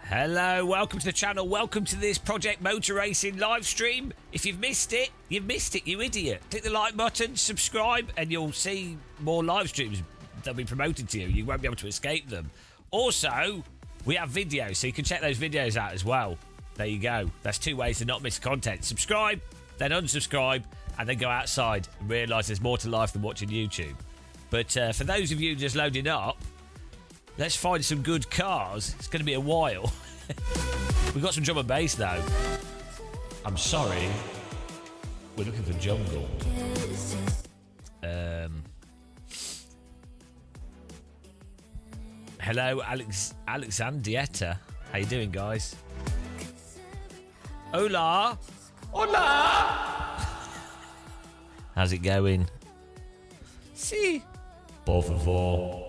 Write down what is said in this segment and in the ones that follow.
Hello, welcome to the channel. Welcome to this Project Motor Racing live stream. If you've missed it, you idiot. Click the like button, subscribe, and you'll see more live streams. They'll be promoted to you. You won't be able to escape them. Also, we have videos, so you can check those videos out as well. There you go. That's 2 ways to not miss content. Subscribe, then unsubscribe, and then go outside and realise there's more to life than watching YouTube. But for those of you just loading up, let's find some good cars. It's going to be a while. We've got some drum and bass, though. I'm sorry. We're looking for jungle. Hello, Alexandrietta. How you doing, guys? Hola. Hola. How's it going? Si. Por favor.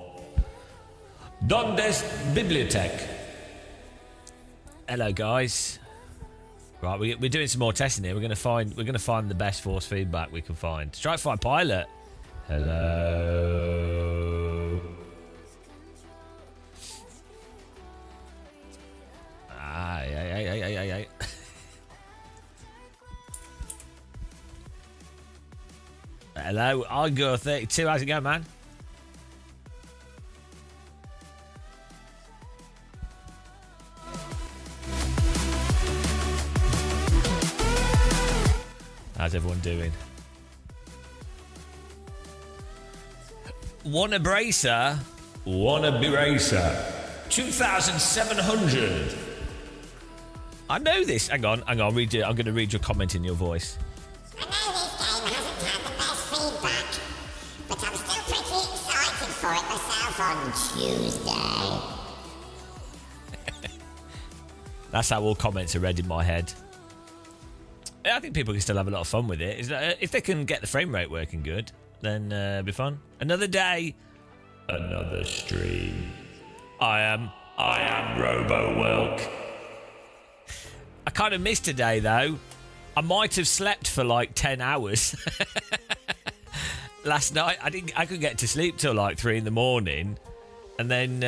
Donde's Bibliotech. Hello, guys. Right, we're doing some more testing here. We're gonna find the best force feedback we can find. Strike Fight Pilot. Hello. Ay. Hello, Igor32. How's it going, man? How's everyone doing? Wanna bracer? Wanna be racer? 2,700. I know this. Hang on. Read it. I'm going to read your comment in your voice. I know this game hasn't had the best feedback, but I'm still pretty excited for it myself on Tuesday. That's how all comments are read in my head. I think people can still have a lot of fun with it. If they can get the frame rate working good, then it'll be fun. Another day, another stream. I am Robo-Welk. I kind of missed today, though. I might have slept for like 10 hours. Last night, I couldn't get to sleep till like 3 in the morning. And then,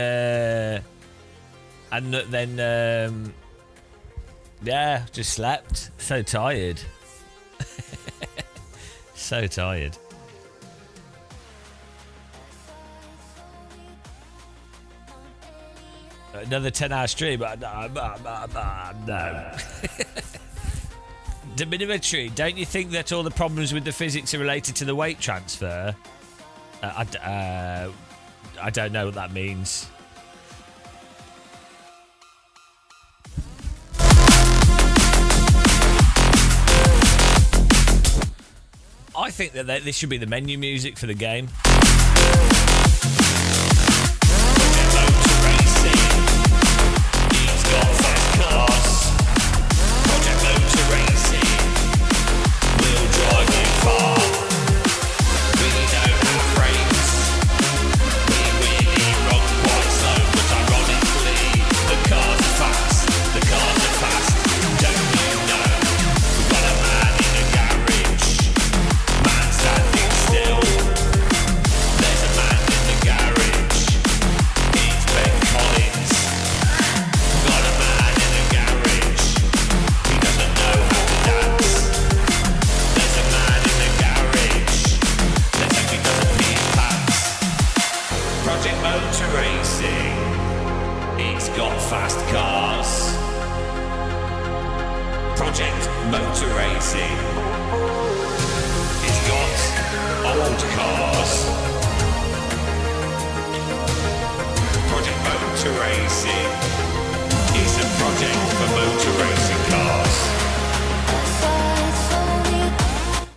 yeah, just slept. So tired. So tired. Another 10-hour stream. No. Dominimetry, don't you think that all the problems with the physics are related to the weight transfer? I don't know what that means. I think that this should be the menu music for the game.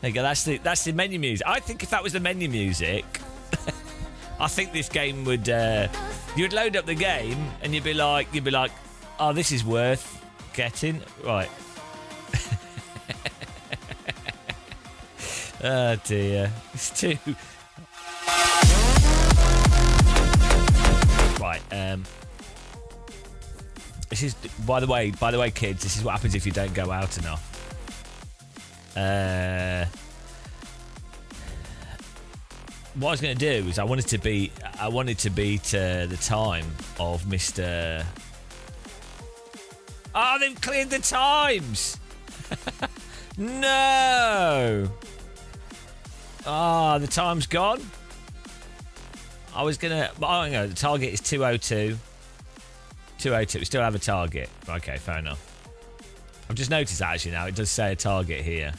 There you go, that's the menu music. I think if that was the menu music, I think this game would you'd load up the game and you'd be like, oh, this is worth getting. Right. Oh dear. It's too right, this is by the way, kids, this is what happens if you don't go out enough. What I was going to do is I wanted to beat the time of Mr. Oh, they've cleared the times. No. Ah, the time's gone. I was gonna. Oh, no, the target is 2:02. 2:02. We still have a target. Okay, fair enough. I've just noticed that actually now. It does say a target here.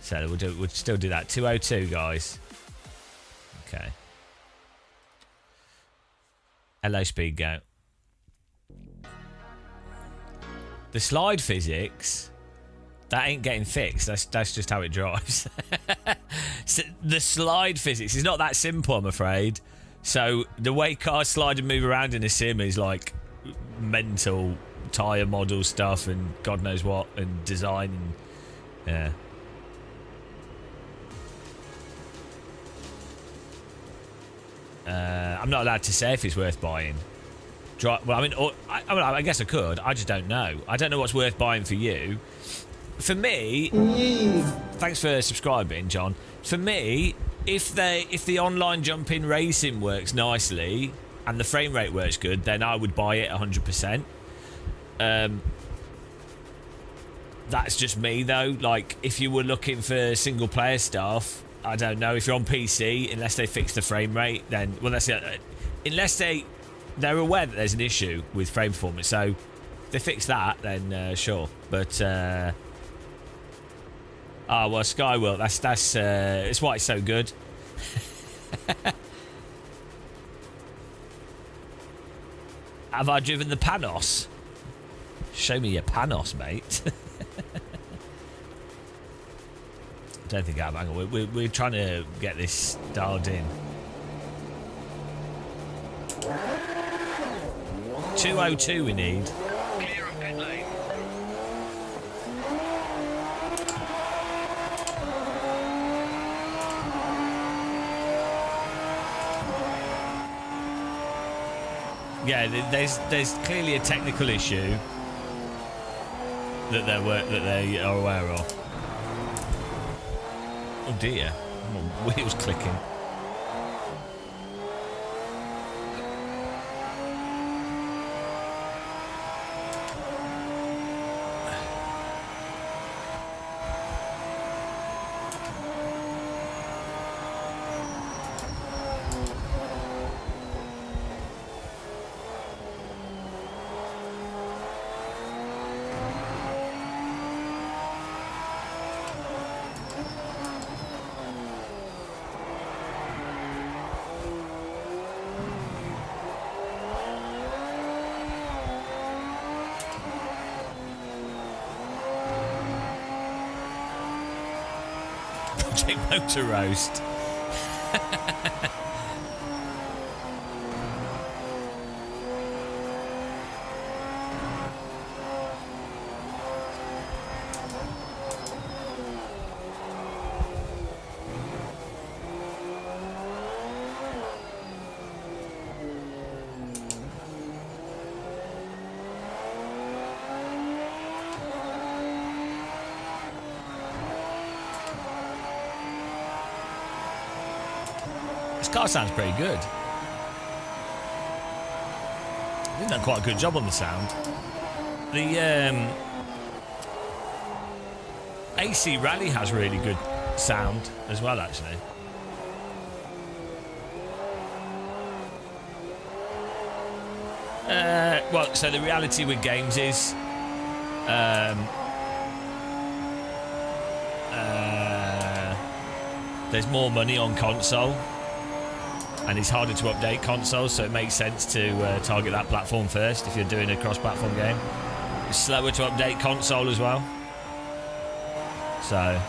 So we'll still do that. 2:02, guys. Okay. Hello, speed go. The slide physics, that ain't getting fixed. That's just how it drives. So the slide physics is not that simple, I'm afraid. So the way cars slide and move around in a sim is like mental tyre model stuff and God knows what and design and yeah. I'm not allowed to say if it's worth buying. Well, I guess I could. I just don't know. I don't know what's worth buying for you. For me, thanks for subscribing, John. For me, if the online jumping racing works nicely and the frame rate works good, then I would buy it 100%. That's just me though. Like, if you were looking for single player stuff, I don't know. If you're on PC, unless they fix the frame rate, then unless they're aware that there's an issue with frame performance. So if they fix that, then sure. But Skyworld. That's why it's so good. Have I driven the Panos? Show me your Panos, mate. I don't think I have. Hang on, we're trying to get this dialed in. 2:02 we need. Clear of pit lane. Yeah, there's clearly a technical issue that they are aware of. Oh dear, my wheels clicking. Motor roast. This car sounds pretty good. I think they've done quite a good job on the sound. The AC Rally has really good sound as well, actually. Well, so the reality with games is there's more money on console and it's harder to update consoles, so it makes sense to target that platform first if you're doing a cross-platform game. It's slower to update console as well. So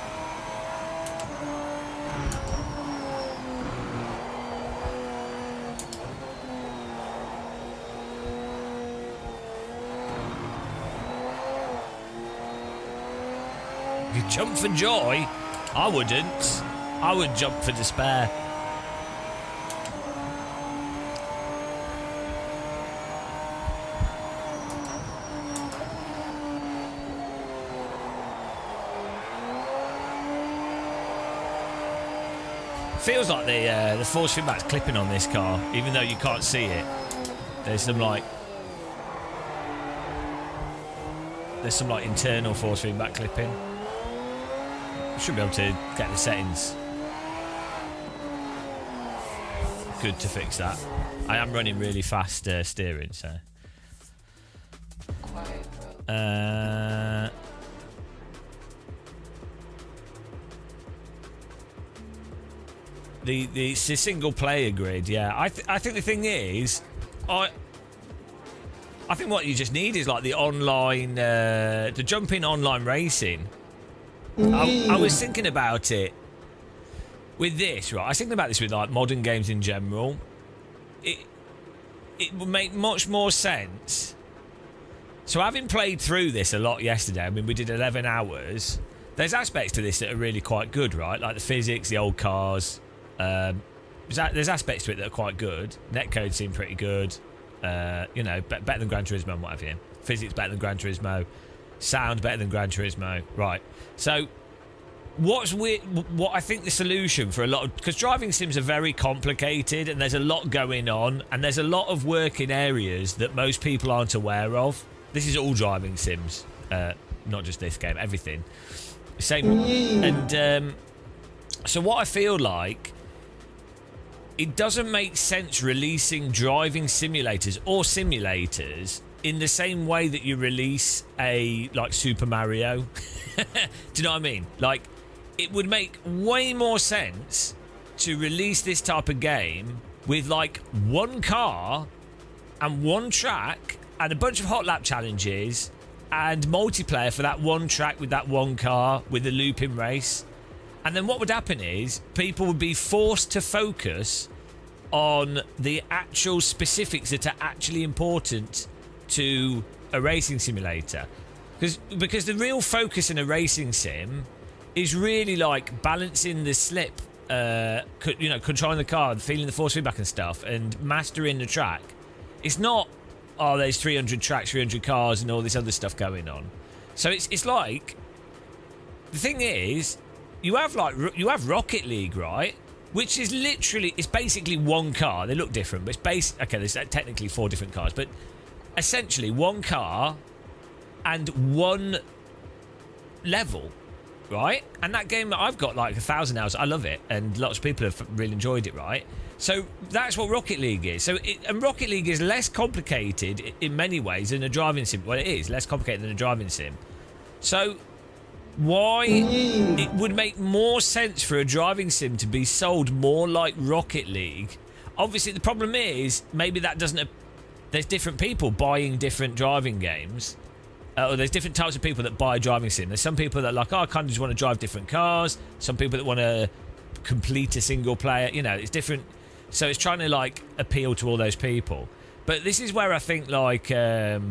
you jump for joy? I wouldn't. I would jump for despair. Feels like the force feedback's clipping on this car, even though you can't see it. There's some like there's some like internal force feedback clipping. Should be able to get the settings good to fix that. I am running really fast steering, so. Quiet, the single player grid, yeah. I think the thing is, I think what you just need is like the online, the jump in online racing. I was thinking about it with this, right? I was thinking about this with like modern games in general. It would make much more sense. So having played through this a lot yesterday, I mean, we did 11 hours. There's aspects to this that are really quite good, right? Like the physics, the old cars. There's aspects to it that are quite good. Netcode seemed pretty good. You know, better than Gran Turismo and what have you. Physics better than Gran Turismo. Sound better than Gran Turismo. Right. So what I think the solution for a lot of, because driving sims are very complicated and there's a lot going on and there's a lot of work in areas that most people aren't aware of. This is all driving sims, not just this game, everything. Same. And so what I feel like, it doesn't make sense releasing driving simulators or simulators in the same way that you release a like Super Mario. Do you know what I mean? Like, it would make way more sense to release this type of game with like one car and one track and a bunch of hot lap challenges and multiplayer for that one track with that one car with a looping race. And then what would happen is people would be forced to focus on the actual specifics that are actually important to a racing simulator. Because the real focus in a racing sim is really like balancing the slip, you know, controlling the car, feeling the force feedback and stuff, and mastering the track. It's not, oh, there's 300 tracks, 300 cars, and all this other stuff going on. So it's like, the thing is, you have Rocket League, right? Which is literally, it's basically one car. They look different, but it's okay, there's technically 4 different cars, but essentially one car and one level, right? And that game, I've got like 1,000 hours. I love it, and lots of people have really enjoyed it, right? So that's what Rocket League is. And Rocket League is less complicated in many ways than a driving sim. Well, it is less complicated than a driving sim. So why it would make more sense for a driving sim to be sold more like Rocket League. Obviously, the problem is maybe that doesn't. There's different people buying different driving games. Or there's different types of people that buy a driving sim. There's some people that are like, oh, I kind of just want to drive different cars. Some people that want to complete a single player. You know, it's different. So it's trying to like appeal to all those people. But this is where I think like Dirt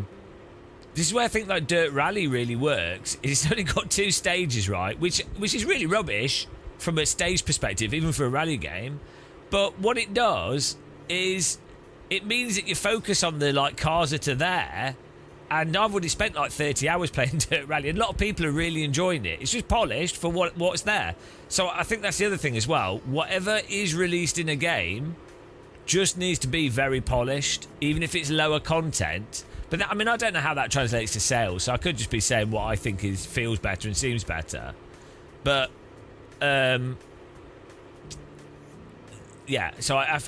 Rally really works. It's only got 2 stages, right? Which is really rubbish from a stage perspective, even for a rally game. But what it does is it means that you focus on the like cars that are there. And I've already spent like 30 hours playing Dirt Rally, and a lot of people are really enjoying it. It's just polished for what's there. So I think that's the other thing as well. Whatever is released in a game just needs to be very polished, even if it's lower content. But that, I mean, I don't know how that translates to sales, so I could just be saying what I think feels better and seems better. But yeah, so I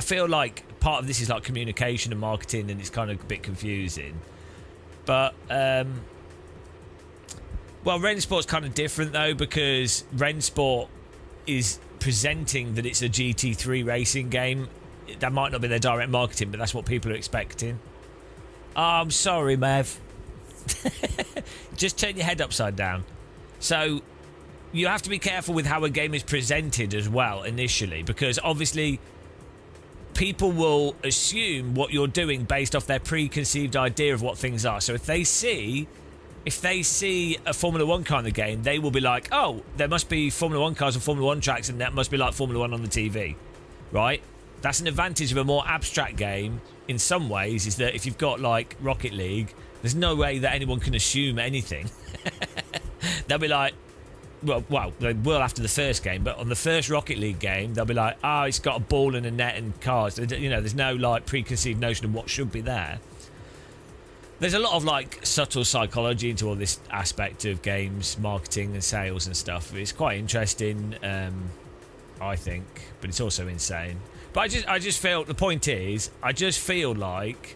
feel like part of this is like communication and marketing, and it's kind of a bit confusing. But well, Rensport's kind of different though, because Rensport is presenting that it's a GT3 racing game. That might not be their direct marketing, but that's what people are expecting. Oh, I'm sorry, Mav. Just turn your head upside down. So you have to be careful with how a game is presented as well initially, because obviously people will assume what you're doing based off their preconceived idea of what things are. So if they see a Formula 1 car in the game, they will be like, oh, there must be Formula 1 cars and Formula 1 tracks, and that must be like Formula 1 on the TV, right? That's an advantage of a more abstract game in some ways, is that if you've got like Rocket League, there's no way that anyone can assume anything. They'll be like, well, they will after the first game, but on the first Rocket League game, they'll be like, oh, it's got a ball and a net and cars. You know, there's no like preconceived notion of what should be there. there's a lot of like subtle psychology into all this aspect of games marketing and sales and stuff. It's quite interesting, I think, but it's also insane. But I just feel, the point is, I just feel like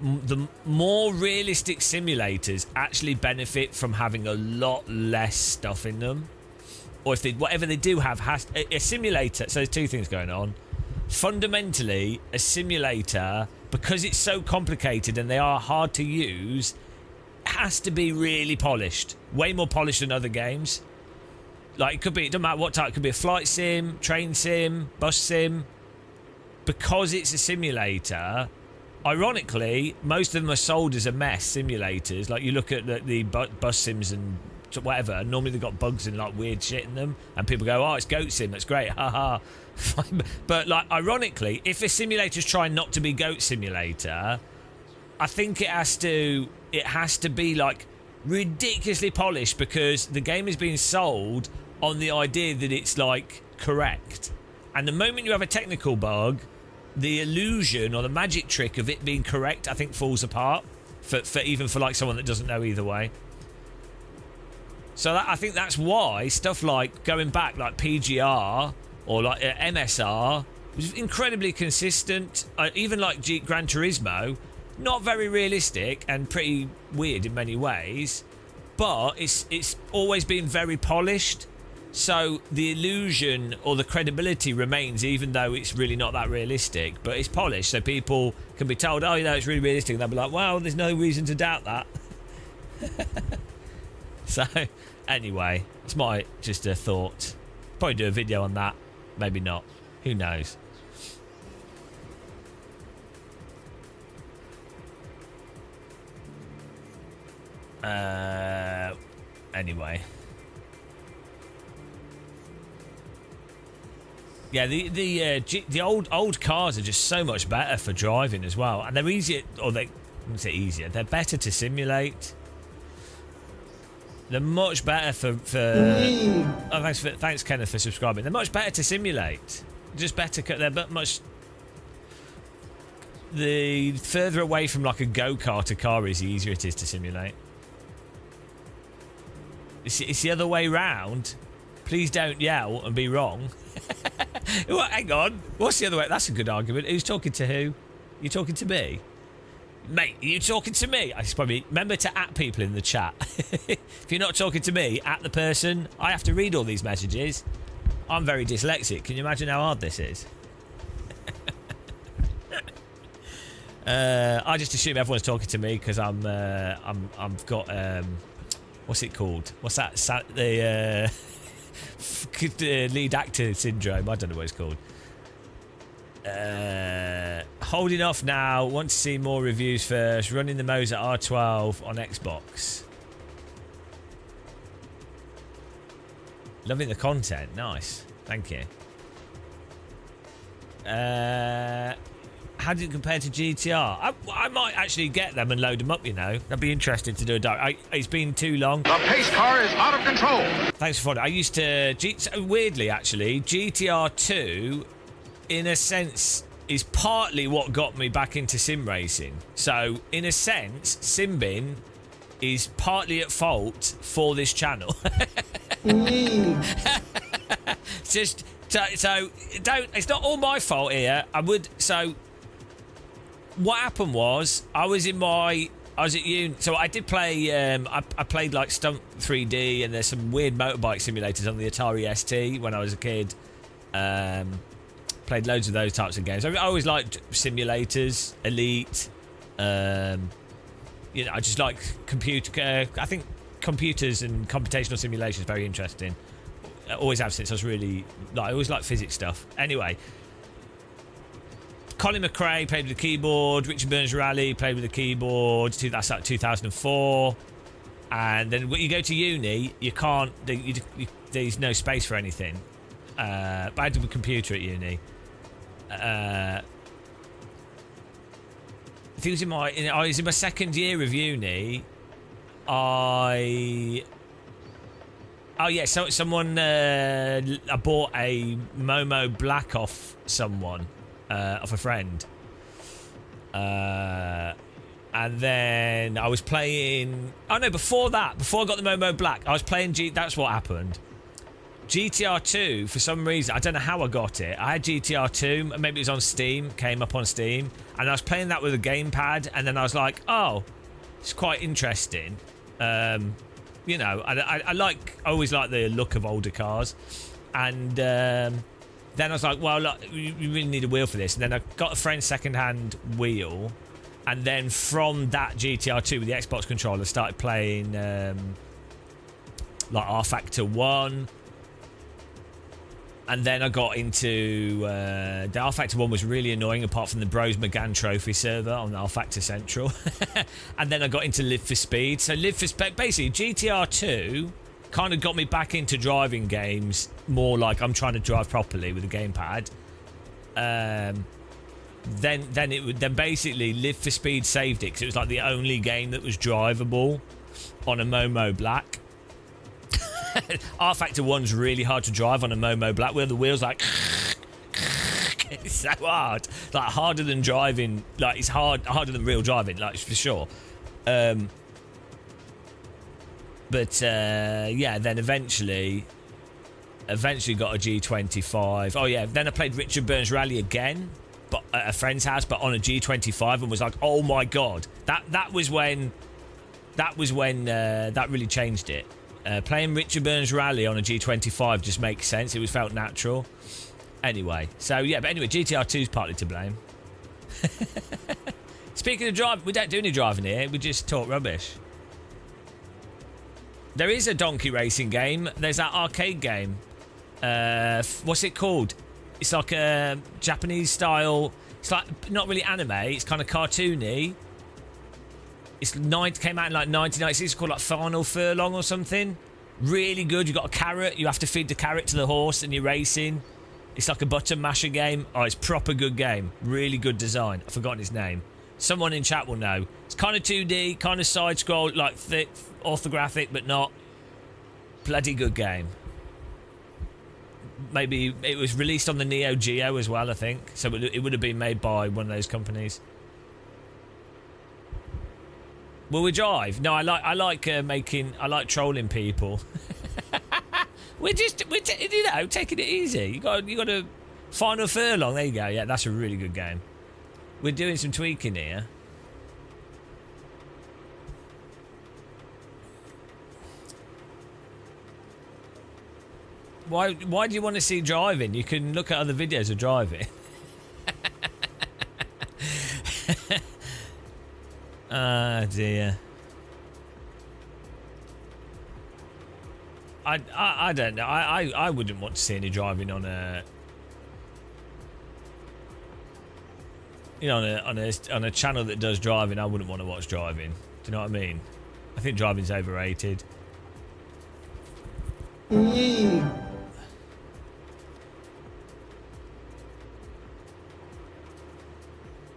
the more realistic simulators actually benefit from having a lot less stuff in them. Or if they, whatever they do have has a simulator. So there's two things going on. Fundamentally, a simulator, because it's so complicated and they are hard to use, has to be really polished. Way more polished than other games. Like, it doesn't matter what type. It could be a flight sim, train sim, bus sim. Because it's a simulator, ironically, most of them are sold as a mess simulators. Like, you look at the bus sims and whatever, normally they've got bugs and like weird shit in them, and people go, oh, it's goat sim, that's great, haha. But like, ironically, if a simulator's trying not to be goat simulator, I think it has to be like ridiculously polished, because the game is being sold on the idea that it's like correct, and the moment you have a technical bug, the illusion or the magic trick of it being correct, I think, falls apart for even for like someone that doesn't know either way. So I think that's why stuff like going back like PGR or like MSR was incredibly consistent. Even like Gran Turismo, not very realistic and pretty weird in many ways, but it's always been very polished. So the illusion or the credibility remains, even though it's really not that realistic, but it's polished. So people can be told, oh, you know, it's really realistic, and they'll be like, well, there's no reason to doubt that. So anyway, it's just a thought. Probably do a video on that, maybe not, who knows. Anyway, yeah, the old cars are just so much better for driving as well, and they're easier, or I wouldn't say easier, they're better to simulate. They're much better for oh, thanks Kenneth for subscribing. They're much better to simulate. Just better. They're much. The further away from like a go-kart car is, the easier it is to simulate. It's the other way round. Please don't yell and be wrong. Well, hang on. What's the other way? That's a good argument. Who's talking to who? You talking to me? Mate, are you talking to me? I probably remember to at people in the chat. If you're not talking to me, at the person. I have to read all these messages. I'm very dyslexic. Can you imagine how hard this is? I just assume everyone's talking to me because I've got what's it called? What's that? The lead actor syndrome. I don't know what it's called. Holding off now. Want to see more reviews first. Running the Moser R12 on Xbox. Loving the content. Nice. Thank you. How did it compare to GTR? I might actually get them and load them up, you know. That'd be interesting to do a direct. It's been too long. The pace car is out of control. Thanks for following. I used to... weirdly, actually, GTR 2, in a sense, is partly what got me back into sim racing. So, in a sense, Simbin is partly at fault for this channel. Just... So, don't... It's not all my fault here. So... What happened was, I was at uni, so I did play, I played like Stunt 3D, and there's some weird motorbike simulators on the Atari ST when I was a kid. Played loads of those types of games. I always liked simulators, Elite. You know, I just like I think computers and computational simulation is very interesting. I always have since I was really, I always like physics stuff. Anyway. Colin McRae played with the keyboard. Richard Burns Rally played with the keyboard. That's like 2004. And then when you go to uni, you can't. There's no space for anything. But I had a computer at uni. I think it was I was in my second year of uni. Oh yeah, so someone I bought a Momo Black off someone. Of a friend, And then I was playing... Oh, no, before that, before I got the Momo Black, I was playing... That's what happened. GTR 2, for some reason, I don't know how I got it. I had GTR 2, maybe it was on Steam, came up on Steam, and I was playing that with a gamepad, and then I was like, oh, it's quite interesting. You know, I always like the look of older cars. And then I was like, well, look, you really need a wheel for this. And then I got a friend's second-hand wheel. And then from that GTR 2 with the Xbox controller, started playing like R Factor 1. And then I got into... the R Factor 1 was really annoying, apart from the Bros McGann Trophy server on R Factor Central. And then I got into Live for Speed. So Live for Speed... Basically, GTR 2 kind of got me back into driving games, more like I'm trying to drive properly with a gamepad. Then basically Live for Speed saved it, because it was like the only game that was drivable on a Momo Black. R Factor 1's really hard to drive on a Momo Black, where the wheels like... It's so hard. Like, harder than driving. Like, it's harder than real driving, like, for sure. Yeah, then eventually got a G25. Oh, yeah, then I played Richard Burns Rally again, but at a friend's house, but on a G25, and was like, oh, my God. That was when that really changed it. Playing Richard Burns Rally on a G25 just makes sense. It felt natural. Anyway, so yeah, but anyway, GTR 2's partly to blame. Speaking of driving, we don't do any driving here. We just talk rubbish. There is a donkey racing game. There's that arcade game. What's it called? It's like a Japanese style. It's like not really anime. It's kind of cartoony. Came out in like 1996. It's called like Final Furlong or something. Really good. You've got a carrot. You have to feed the carrot to the horse and you're racing. It's like a button masher game. Oh, it's proper good game. Really good design. I've forgotten his name. Someone in chat will know. It's kind of 2D, kind of side scroll, like thick, orthographic, but not. Bloody good game. Maybe it was released on the Neo Geo as well, I think. So it would have been made by one of those companies. Will we drive? No, I like trolling people. we're taking it easy. You got a Final Furlong. There you go. Yeah, that's a really good game. We're doing some tweaking here. Why do you want to see driving? You can look at other videos of driving. Ah, dear. I don't know. I wouldn't want to see any driving on a... You know, on a channel that does driving. I wouldn't want to watch driving. Do you know what I mean? I think driving's overrated.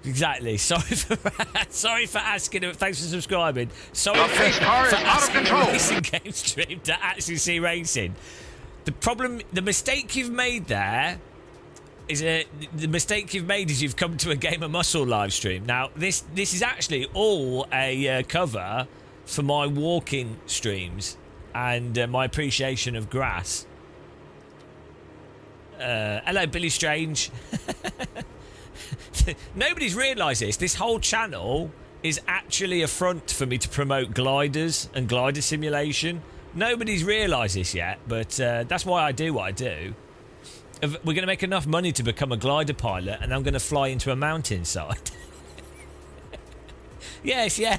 Exactly. Sorry for asking. Thanks for subscribing. Sorry for asking a racing game stream to actually see racing. The mistake you've made there is you've come to a Game of Muscle live stream. Now this is actually all a cover for my walking streams and my appreciation of grass. Hello, Billy Strange. Nobody's realised this. This whole channel is actually a front for me to promote gliders and glider simulation. Nobody's realised this yet, but that's why I do what I do. We're going to make enough money to become a glider pilot, and I'm going to fly into a mountainside. Yes, yeah,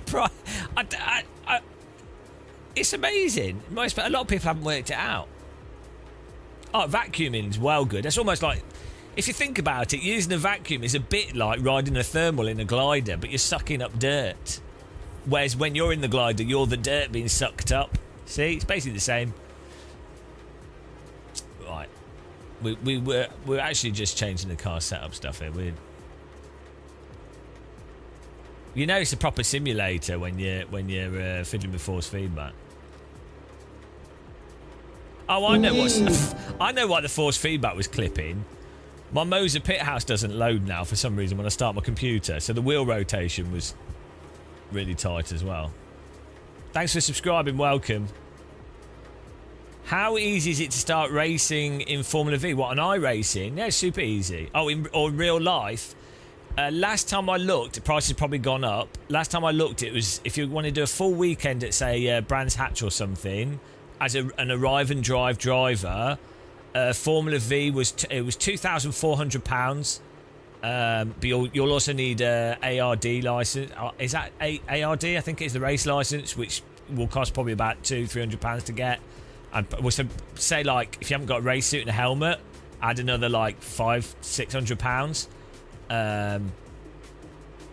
it's amazing. A lot of people haven't worked it out. Oh, vacuuming's well good. That's almost like... If you think about it, using a vacuum is a bit like riding a thermal in a glider, but you're sucking up dirt. Whereas when you're in the glider, you're the dirt being sucked up. See? It's basically the same. Right. We're actually just changing the car setup stuff here. You know it's a proper simulator when you're fiddling with force feedback. Oh, I know why the force feedback was clipping. My Moser pit house doesn't load now for some reason when I start my computer, so the wheel rotation was really tight as well. Thanks for subscribing. Welcome. How easy is it to start racing in Formula V? What, on iRacing? Yeah, it's super easy. Oh, or real life. Last time I looked, the price has probably gone up. Last time I looked, it was if you want to do a full weekend at, say, Brands Hatch or something, as an arrive and drive driver, Formula V was it was £2,400. But you'll also need a ARD license. Is that ARD? I think it's the race license, which will cost probably about £200-300 to get. And so say like if you haven't got a race suit and a helmet, add another like £500-600. And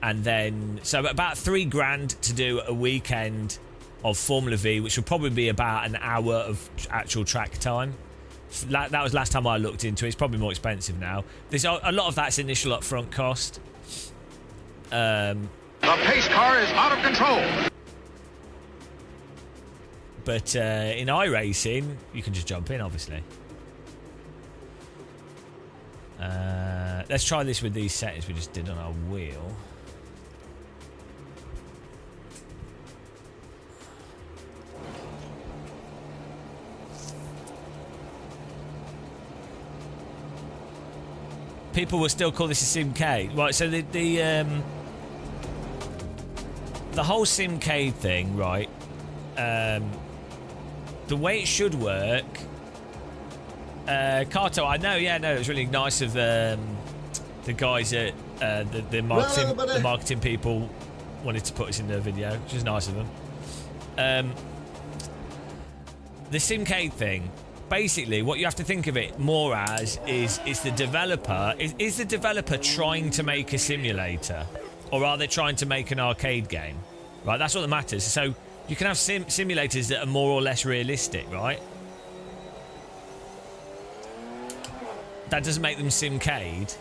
then so about £3,000 to do a weekend of Formula V, which will probably be about an hour of actual track time. That was last time I looked into it. It's probably more expensive now. There's a lot of that's initial upfront cost. The pace car is out of control. But in iRacing, you can just jump in, obviously. Let's try this with these settings we just did on our wheel. People will still call this a simcade. Right, so the whole simcade thing, right? The way it should work, Kato, I know, yeah, no, it was really nice of the guys at the marketing people wanted to put us in their video, which is nice of them. The simcade thing, basically, what you have to think of it more as is the developer. Is the developer trying to make a simulator, or are they trying to make an arcade game? Right, that's what matters. So you can have simulators that are more or less realistic, right? That doesn't make them simcade.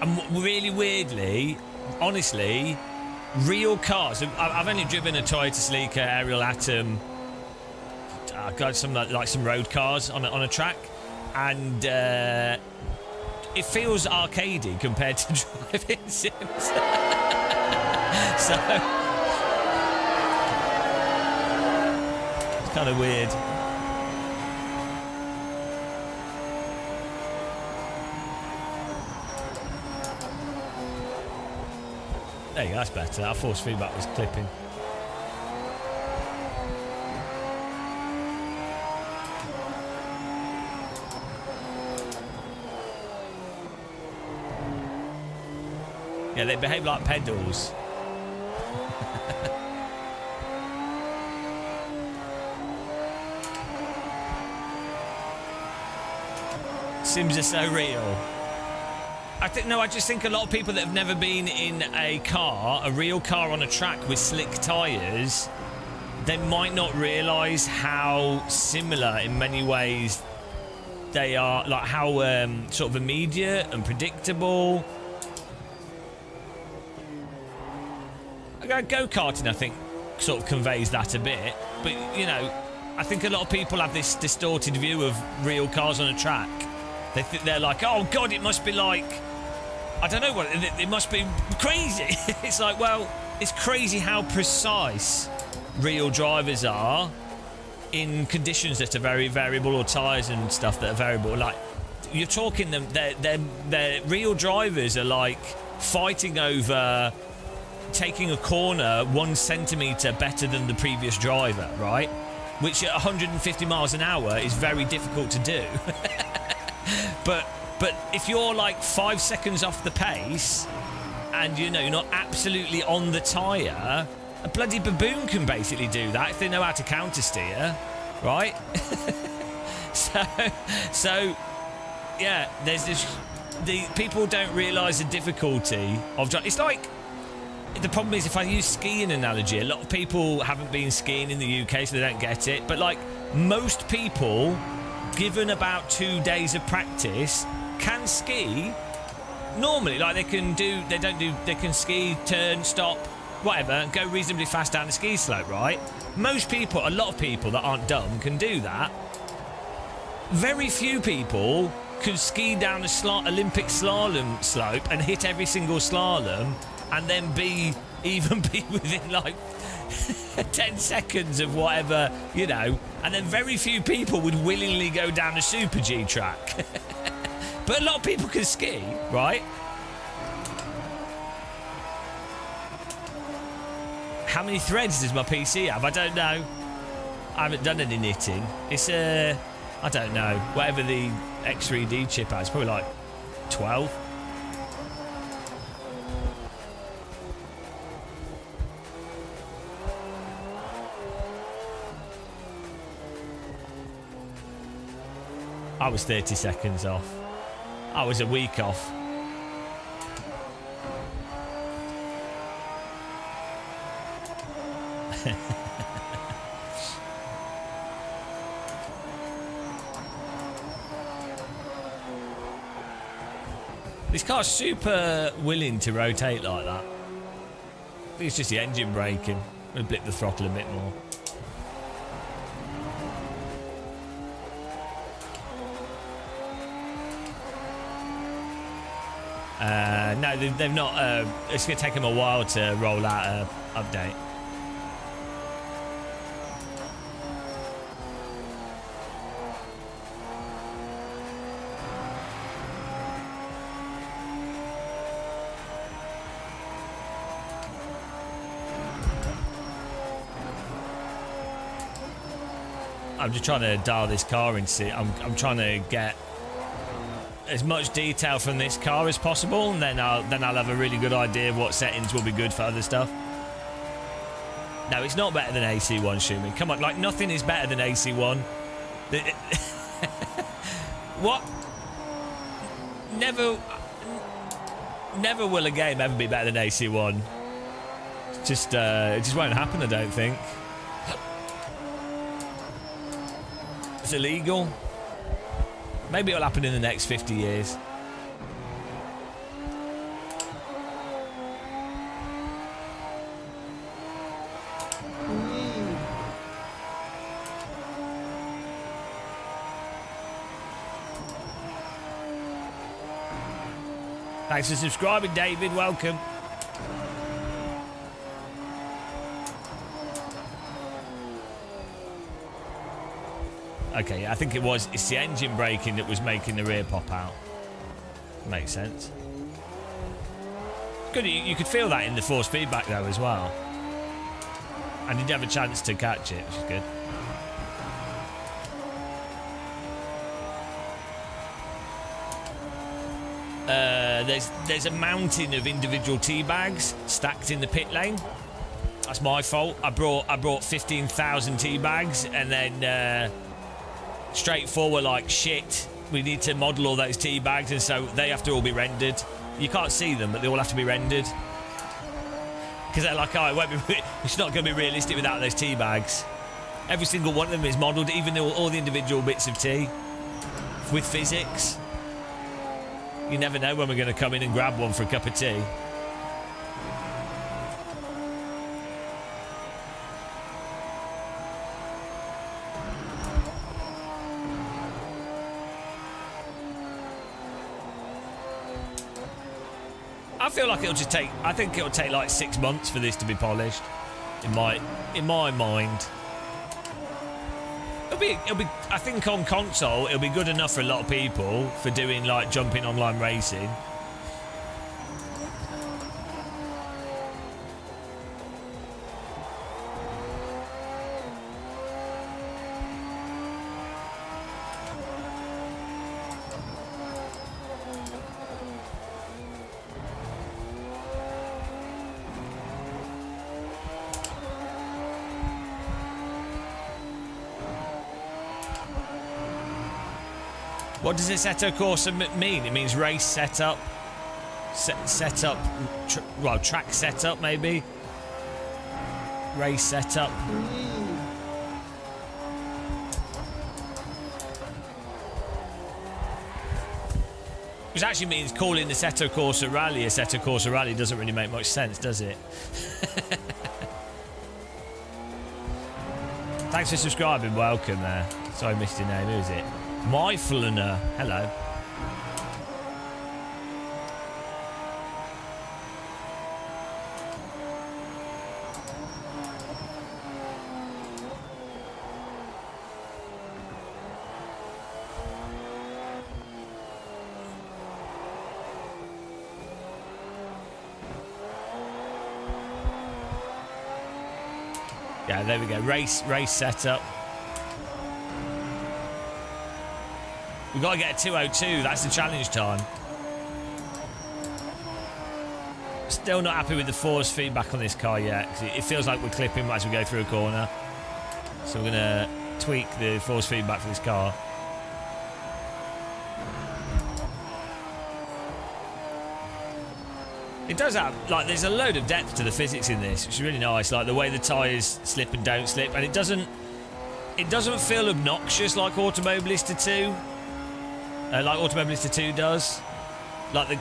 And really weirdly, honestly, real cars. I've only driven a Toyota Celica, Ariel Atom. I've got some like some road cars on a track, and it feels arcadey compared to driving sims. So it's kind of weird. There you go, that's better. Our force feedback was clipping. Yeah, they behave like pedals. Sims are so real. I just think a lot of people that have never been in a real car on a track with slick tyres, they might not realise how similar in many ways they are, like how sort of immediate and predictable. Go-karting, I think, sort of conveys that a bit, but you know, I think a lot of people have this distorted view of real cars on a track. They're like, oh god, it must be like, I don't know what, it must be crazy. It's like, well, it's crazy how precise real drivers are in conditions that are very variable, or tyres and stuff that are variable. Like, you're talking them, they're real drivers are like fighting over taking a corner 1 centimetre better than the previous driver, right? Which at 150 miles an hour is very difficult to do. But if you're like 5 seconds off the pace and you know you're not absolutely on the tyre, a bloody baboon can basically do that if they know how to counter steer, right? so yeah, there's this, the people don't realise the difficulty of driving. It's like, the problem is, if I use skiing analogy, a lot of people haven't been skiing in the UK, so they don't get it. But like most people, given about 2 days of practice, can ski normally. Like they can ski, turn, stop, whatever, and go reasonably fast down the ski slope, right? Most people, a lot of people that aren't dumb can do that. Very few people could ski down a Olympic slalom slope and hit every single slalom and then be within like 10 seconds of whatever, you know, and then very few people would willingly go down a Super G track. But a lot of people can ski, right? How many threads does my PC have? I don't know. I haven't done any knitting. It's I don't know, whatever the X3D chip has, probably like 12. I was 30 seconds off. I was a week off. This car's super willing to rotate like that. I think it's just the engine braking. I'm going to blip the throttle a bit more. No, they've not. It's going to take them a while to roll out an update. I'm just trying to dial this car in. See, I'm trying to get as much detail from this car as possible, and then I'll have a really good idea of what settings will be good for other stuff. No, it's not better than AC1, Shumi. Come on, like nothing is better than AC1. What? Never will a game ever be better than AC1. It just won't happen, I don't think. It's illegal. Maybe it'll happen in the next 50 years. Thanks for subscribing, David. Welcome. Okay, I think it's the engine braking that was making the rear pop out. Makes sense. Good, you could feel that in the force feedback though as well. And you'd have a chance to catch it, which is good. There's a mountain of individual tea bags stacked in the pit lane. That's my fault. I brought 15,000 tea bags and then straightforward like shit. We need to model all those tea bags, and so they have to all be rendered. You can't see them, but they all have to be rendered because they're like, oh, it won't be. It's not going to be realistic without those tea bags. Every single one of them is modelled, even all the individual bits of tea, with physics. You never know when we're going to come in and grab one for a cup of tea. I feel like it'll just take. I think it'll take like 6 months for this to be polished. In my mind, it'll be. I think on console it'll be good enough for a lot of people for doing like jumping online racing. What does Assetto Corsa mean? It means race setup, track setup maybe. Race setup. Which actually means calling the Assetto Corsa Rally doesn't really make much sense, does it? Thanks for subscribing. Welcome there. Sorry I missed your name. Who is it? Myfliner. Hello. Yeah, there we go. Race setup. We've got to get a 2:02. That's the challenge time. Still not happy with the force feedback on this car yet, because it feels like we're clipping as we go through a corner. So we're going to tweak the force feedback for this car. It does have, like, there's a load of depth to the physics in this, which is really nice. Like the way the tyres slip and don't slip, and it doesn't feel obnoxious like Automobilista 2, like Automobilista 2 does. Like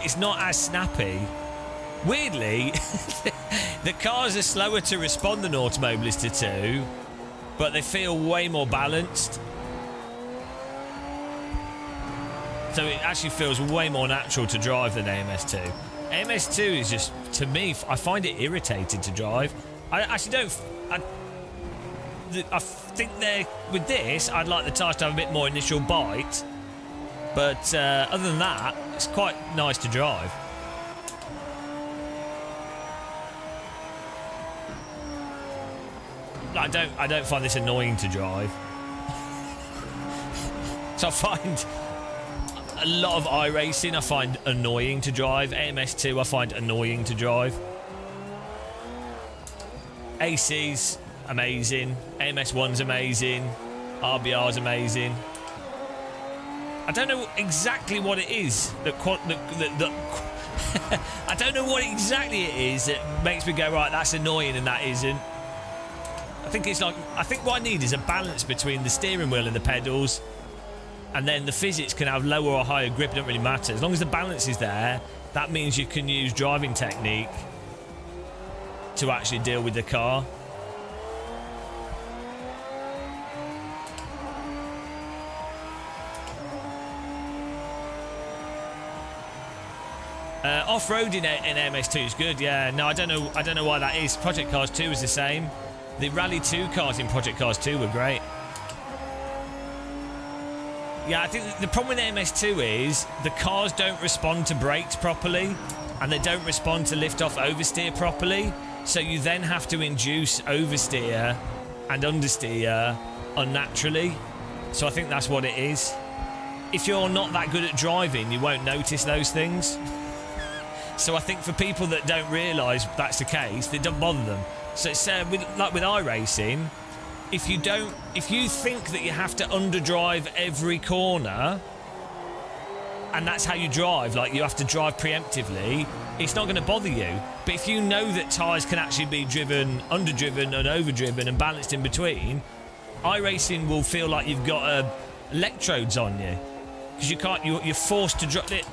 it's not as snappy. Weirdly, the cars are slower to respond than Automobilista 2, but they feel way more balanced. So it actually feels way more natural to drive than AMS2. AMS2 is just, to me, I find it irritating to drive. I actually don't... I think with this, I'd like the tyres to have a bit more initial bite. But other than that, it's quite nice to drive. I don't find this annoying to drive. So I find a lot of iRacing I find annoying to drive. AMS2 I find annoying to drive. AC's amazing. AMS1's amazing. RBR's amazing. I don't know exactly what it is that I don't know what exactly it is that makes me go, right, that's annoying and that isn't. I think what I need is a balance between the steering wheel and the pedals, and then the physics can have lower or higher grip. It doesn't really matter. As long as the balance is there, that means you can use driving technique to actually deal with the car. Off-roading in MS2 is good. Yeah, no, I don't know why that is. Project Cars 2 is the same. The Rally 2 cars in Project Cars 2 were great. Yeah, I think the problem with MS2 is the cars don't respond to brakes properly, and they don't respond to lift-off oversteer properly. So you then have to induce oversteer and understeer unnaturally. So I think that's what it is. If you're not that good at driving, you won't notice those things. So I think for people that don't realise that's the case, it doesn't bother them. So it's like with iRacing, if you think that you have to underdrive every corner, and that's how you drive, like you have to drive preemptively, it's not going to bother you. But if you know that tyres can actually be driven, underdriven and overdriven and balanced in between, iRacing will feel like you've got electrodes on you, because you're forced to drive it.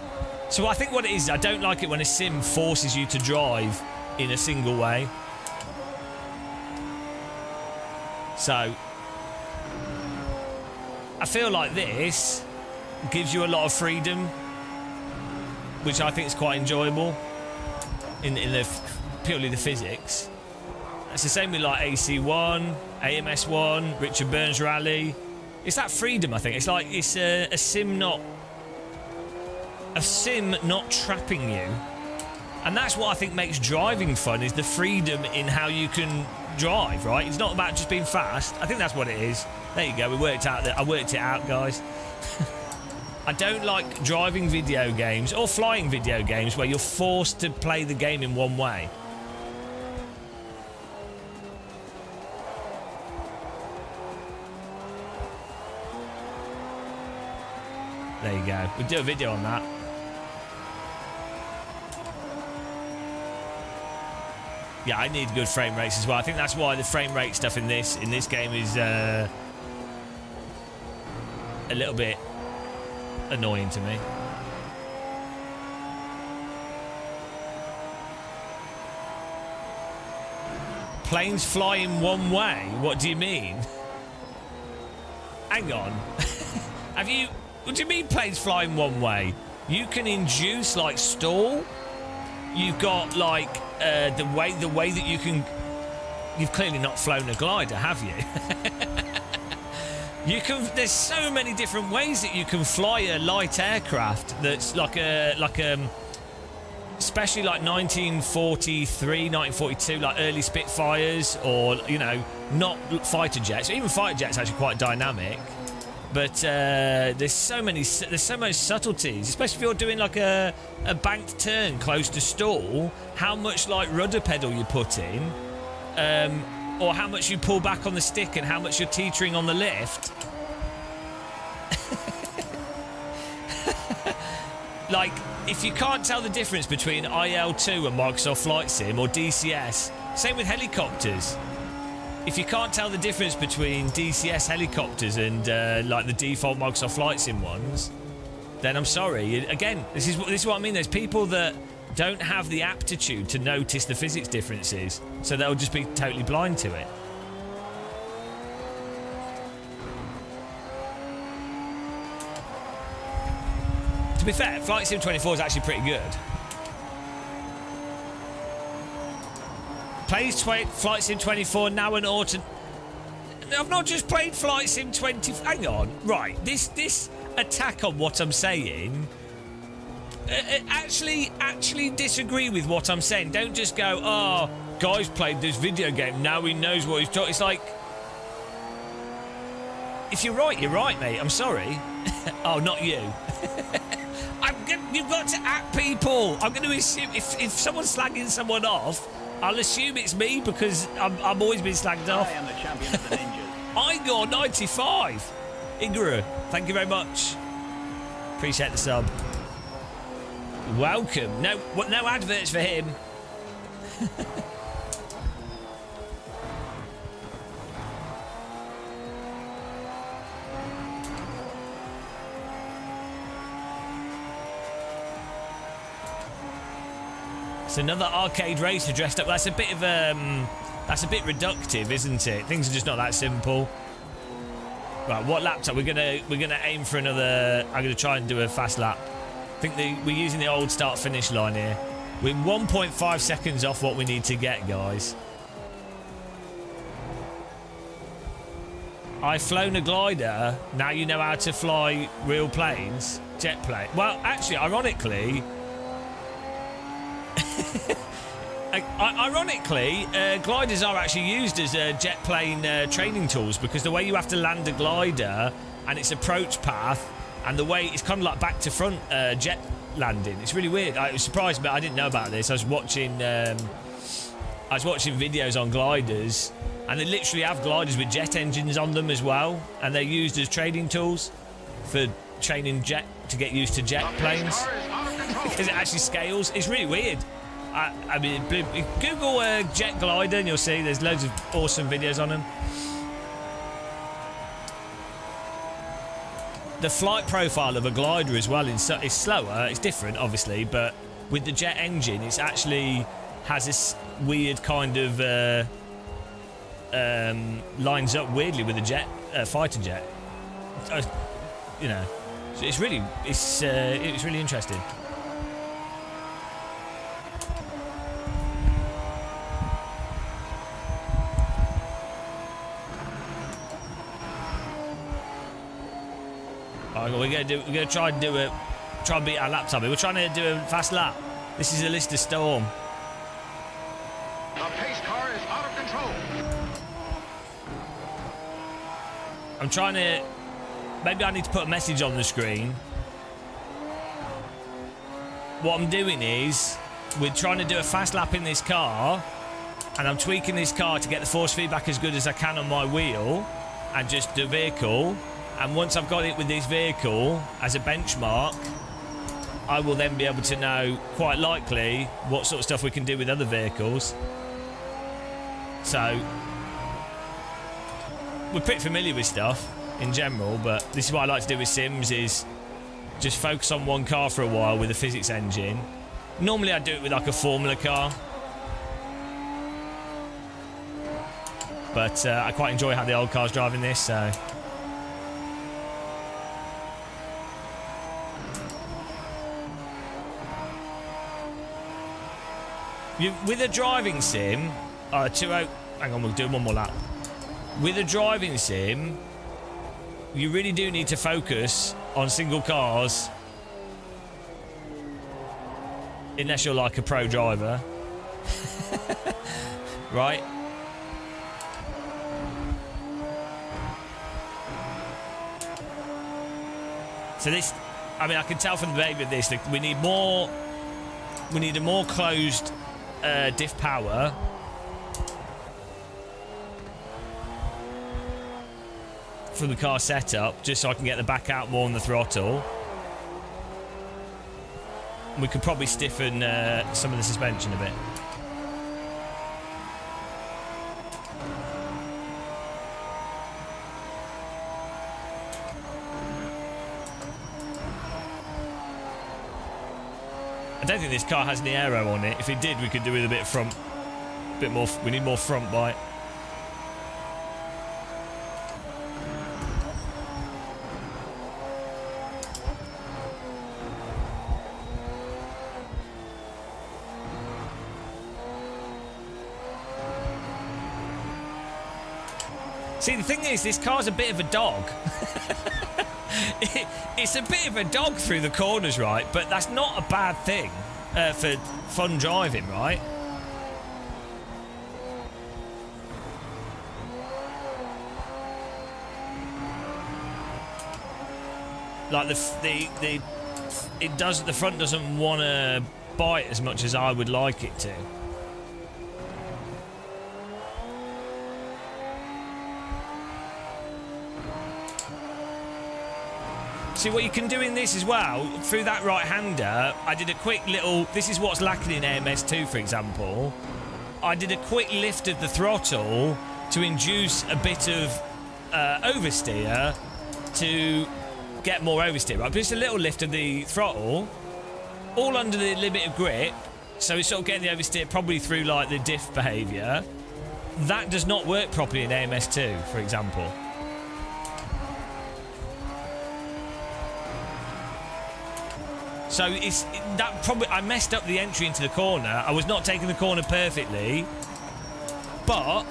So I think what it is, I don't like it when a sim forces you to drive in a single way. So I feel like this gives you a lot of freedom, which I think is quite enjoyable in purely the physics. It's the same with like AC1, AMS1, Richard Burns Rally. It's that freedom, I think. It's like it's a sim not trapping you. And that's what I think makes driving fun, is the freedom in how you can drive, right? It's not about just being fast. I think that's what it is. There you go, we worked out that. I worked it out, guys. I don't like driving video games or flying video games where you're forced to play the game in one way. There you go. We'll do a video on that. Yeah, I need good frame rates as well. I think that's why the frame rate stuff in this game is a little bit annoying to me. Planes fly in one way? What do you mean? Hang on. What do you mean planes fly in one way? You can induce, like, stall. You've got, like, the way that you can... You've clearly not flown a glider, have you? There's so many different ways that you can fly a light aircraft that's like a especially like 1943, 1942, like early Spitfires, or, you know, not fighter jets. Even fighter jets are actually quite dynamic. But there's so much subtleties, especially if you're doing like a banked turn close to stall, how much like rudder pedal you put in, or how much you pull back on the stick and how much you're teetering on the lift. Like, if you can't tell the difference between IL2 and Microsoft Flight Sim or DCS, same with helicopters. If you can't tell the difference between DCS helicopters and like the default Microsoft Flight Sim ones, then I'm sorry. Again, this is what I mean. There's people that don't have the aptitude to notice the physics differences, so they'll just be totally blind to it. To be fair, Flight Sim 24 is actually pretty good. Plays Flight Sim 24 now and autumn. I've not just played Flight Sim 20. Hang on, right? This attack on what I'm saying. Actually disagree with what I'm saying. Don't just go, oh, guy's played this video game. Now he knows what he's talking. It's like, if you're right, mate. I'm sorry. Oh, not you. You've got to act people. I'm going to assume if someone's slagging someone off, I'll assume it's me because I'm always been slagged off. I am the champion of the ninjas. Igor 95. Inguru, thank you very much. Appreciate the sub. Welcome. No adverts for him. It's another arcade racer dressed up. That's a bit reductive, isn't it? Things are just not that simple. Right, what laptop? We're gonna aim for another. I'm gonna try and do a fast lap. I think we're using the old start finish line here. We're 1.5 seconds off what we need to get, guys. I've flown a glider. Now you know how to fly real planes, jet plane. Well, actually, ironically. Gliders are actually used as jet plane training tools because the way you have to land a glider and its approach path and the way it's kind of like back to front jet landing. It's really weird. I was surprised, but I didn't know about this. I was watching videos on gliders, and they literally have gliders with jet engines on them as well, and they're used as training tools for training jet to get used to jet planes because it actually scales. It's really weird. I mean, Google jet glider and you'll see there's loads of awesome videos on them. The flight profile of a glider as well is slower. It's different, obviously, but with the jet engine, it's actually has this weird kind of lines up weirdly with a jet fighter jet. You know, it's really interesting. We're gonna try and beat our laptop. We're trying to do a fast lap. This is a Lister Storm. The pace car is out of control. I'm trying to. Maybe I need to put a message on the screen. What I'm doing is we're trying to do a fast lap in this car, and I'm tweaking this car to get the force feedback as good as I can on my wheel, and just the vehicle. And once I've got it with this vehicle as a benchmark, I will then be able to know, quite likely, what sort of stuff we can do with other vehicles. So, we're pretty familiar with stuff in general, but this is what I like to do with Sims, is just focus on one car for a while with a physics engine. Normally I do it with like a Formula car. But I quite enjoy how the old car's driving this, so... With a driving sim, 2-0. Hang on, we'll do one more lap. With a driving sim, you really do need to focus on single cars. Unless you're like a pro driver. Right? So this, I mean, I can tell from the behaviour of this that we need a more closed diff power. For the car setup, just so I can get the back out more on the throttle. We could probably stiffen some of the suspension a bit. I don't think this car has any aero on it. If it did, we could do with a bit of front, bit more. We need more front bite. See, the thing is, this car's a bit of a dog. It's a bit of a dog through the corners, right? But that's not a bad thing for fun driving, right? Like the front doesn't want to bite as much as I would like it to. See, what you can do in this as well, through that right-hander, I did a quick little... This is what's lacking in AMS2, for example. I did a quick lift of the throttle to induce a bit of oversteer to get more oversteer, right? But just a little lift of the throttle, all under the limit of grip, so it's sort of getting the oversteer probably through, like, the diff behaviour. That does not work properly in AMS2, for example. So I messed up the entry into the corner. I was not taking the corner perfectly, but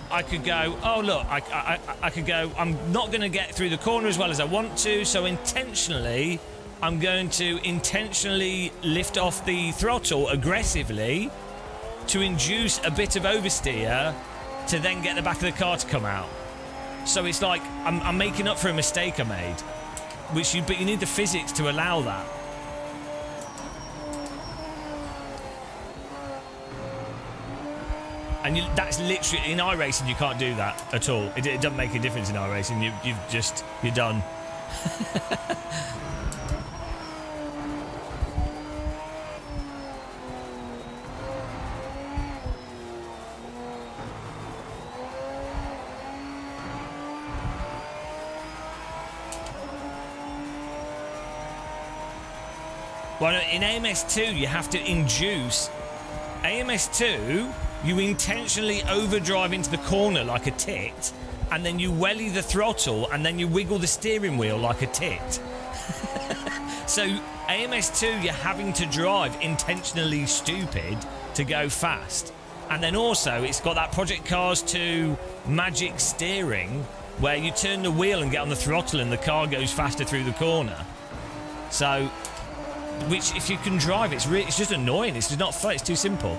I could go, oh look, I could go, I'm not going to get through the corner as well as I want to, so intentionally, I'm going to intentionally lift off the throttle aggressively to induce a bit of oversteer to then get the back of the car to come out. So it's like I'm making up for a mistake I made, but you need the physics to allow that. And that's literally, in iRacing, you can't do that at all. It doesn't make a difference in iRacing. You're done. Well, in AMS2, you have to induce... AMS2... You intentionally overdrive into the corner like a tit, and then you welly the throttle, and then you wiggle the steering wheel like a tit. So AMS2, you're having to drive intentionally stupid to go fast. And then also, it's got that Project Cars 2 magic steering, where you turn the wheel and get on the throttle, and the car goes faster through the corner. So, which, if you can drive, it's just annoying. It's just not fun. It's too simple.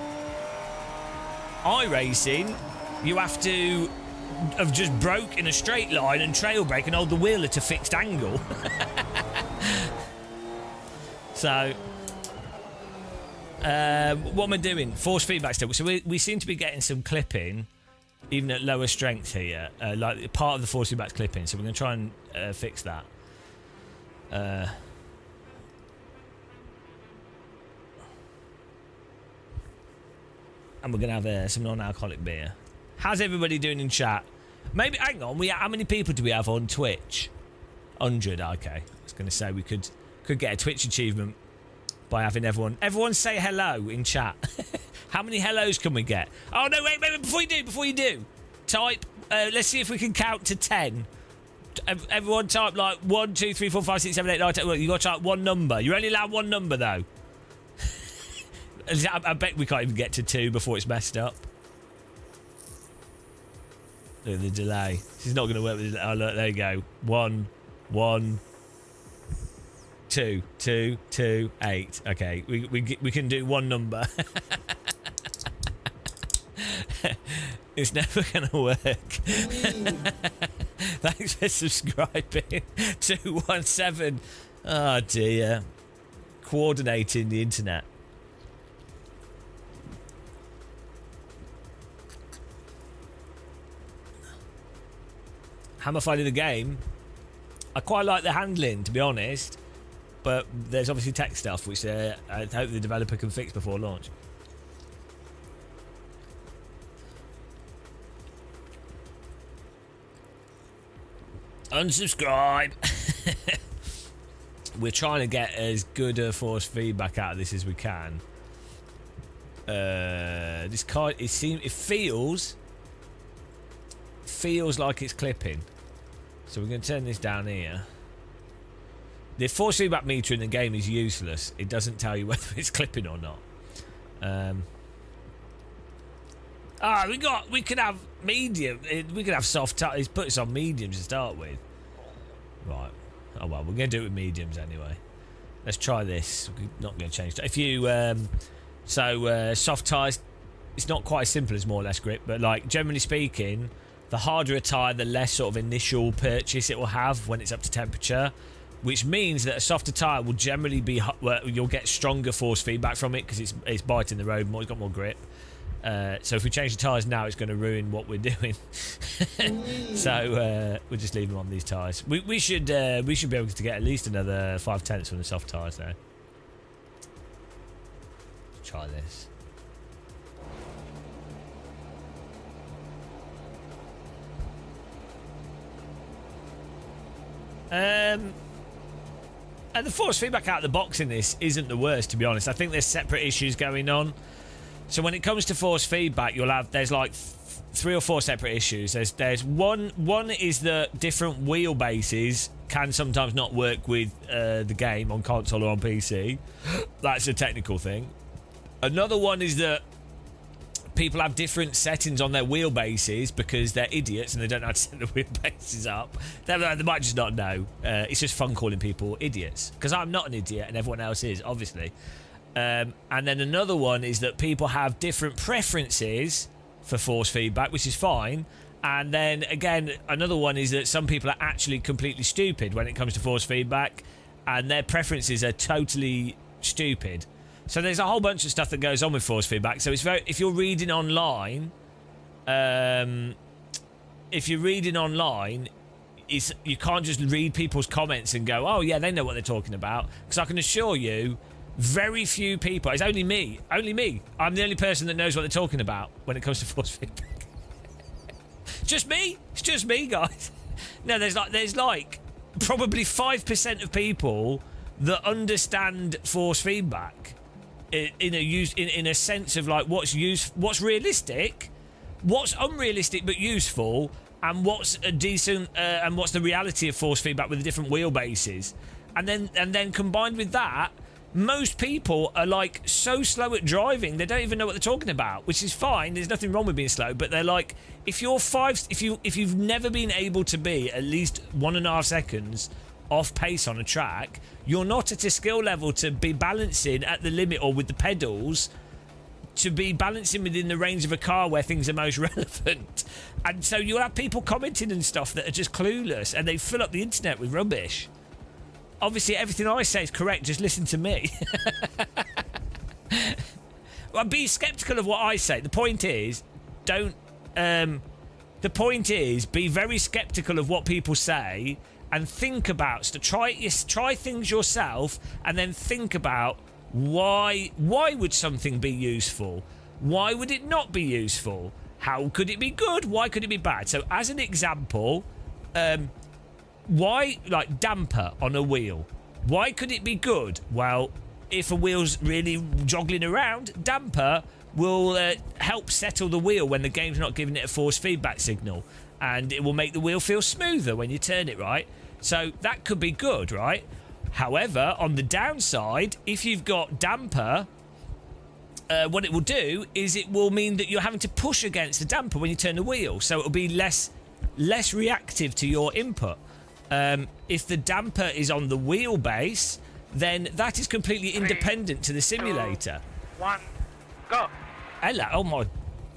iRacing, you have to have just broke in a straight line and trail brake and hold the wheel at a fixed angle. So, what am I doing? Force feedback still. So we seem to be getting some clipping, even at lower strength here. Like part of the force feedback's clipping. So we're going to try and fix that. And we're going to have some non-alcoholic beer. How's everybody doing in chat? Maybe, hang on, how many people do we have on Twitch? 100, okay. I was going to say we could get a Twitch achievement by having everyone say hello in chat. How many hellos can we get? Oh, no, wait, before you do. Type, let's see if we can count to 10. Everyone type like 1, 2, 3, 4, 5, 6, 7, 8, 9, 10. Look, you got to type one number. You're only allowed one number, though. I bet we can't even get to 2 before it's messed up. Look at the delay. This is not going to work with... Oh, look, there you go. 1, 1, 2, 2, 2, 8. Okay, we can do one number. It's never going to work. Thanks for subscribing. 217. Oh dear. Coordinating the internet. How am I finding the game? I quite like the handling, to be honest, but there's obviously tech stuff which I hope the developer can fix before launch. Unsubscribe. We're trying to get as good a force feedback out of this as we can. This car, it feels like it's clipping. So we're going to turn this down here. The force feedback meter in the game is useless. It doesn't tell you whether it's clipping or not. We could have medium. We could have soft tires. Put us on mediums to start with. Right. Oh well, we're going to do it with mediums anyway. Let's try this. We're not going to change that. If you soft tires, it's not quite as simple as more or less grip, but like generally speaking, the harder a tyre, the less sort of initial purchase it will have when it's up to temperature, which means that a softer tyre will generally be, you'll get stronger force feedback from it because it's biting the road more, it's got more grip. So if we change the tyres now, it's going to ruin what we're doing. So we'll just leave them on these tyres. We should be able to get at least another 5/10 from the soft tyres though. Let's try this. And the force feedback out of the box in this isn't the worst, to be honest. I think there's separate issues going on. So when it comes to force feedback, there's like 3 or 4 separate issues. There's one is that different wheelbases can sometimes not work with the game on console or on PC. That's a technical thing. Another one is that people have different settings on their wheelbases because they're idiots and they don't know how to set the wheelbases up. They might just not know. It's just fun calling people idiots because I'm not an idiot and everyone else is, obviously. And then another one is that people have different preferences for force feedback, which is fine. And then again, another one is that some people are actually completely stupid when it comes to force feedback, and their preferences are totally stupid. So there's a whole bunch of stuff that goes on with force feedback. So it's very, if you're reading online, you can't just read people's comments and go, oh yeah, they know what they're talking about. Because I can assure you, very few people, it's only me, I'm the only person that knows what they're talking about when it comes to force feedback. Just me, it's just me, guys. No, there's like probably 5% of people that understand force feedback in a sense of like what's realistic, what's unrealistic but useful, and what's a decent and what's the reality of force feedback with the different wheelbases. And then combined with that, most people are like so slow at driving they don't even know what they're talking about, which is fine. There's nothing wrong with being slow, but they're like, if you've never been able to be at least 1.5 seconds off pace on a track, you're not at a skill level to be balancing at the limit or with the pedals, to be balancing within the range of a car where things are most relevant. And so you'll have people commenting and stuff that are just clueless and they fill up the internet with rubbish. Obviously, everything I say is correct. Just listen to me. Well, be sceptical of what I say. The point is, be very sceptical of what people say and think about. So try things yourself, and then think about why would something be useful? Why would it not be useful? How could it be good? Why could it be bad? So, as an example, why, like, damper on a wheel, why could it be good? Well, if a wheel's really joggling around, damper will help settle the wheel when the game's not giving it a force feedback signal, and it will make the wheel feel smoother when you turn it, right? So that could be good, right? However, on the downside, if you've got damper, what it will do is it will mean that you're having to push against the damper when you turn the wheel, so it'll be less reactive to your input. If the damper is on the wheelbase, then that is completely independent to the simulator. 1, go. Hello, oh my.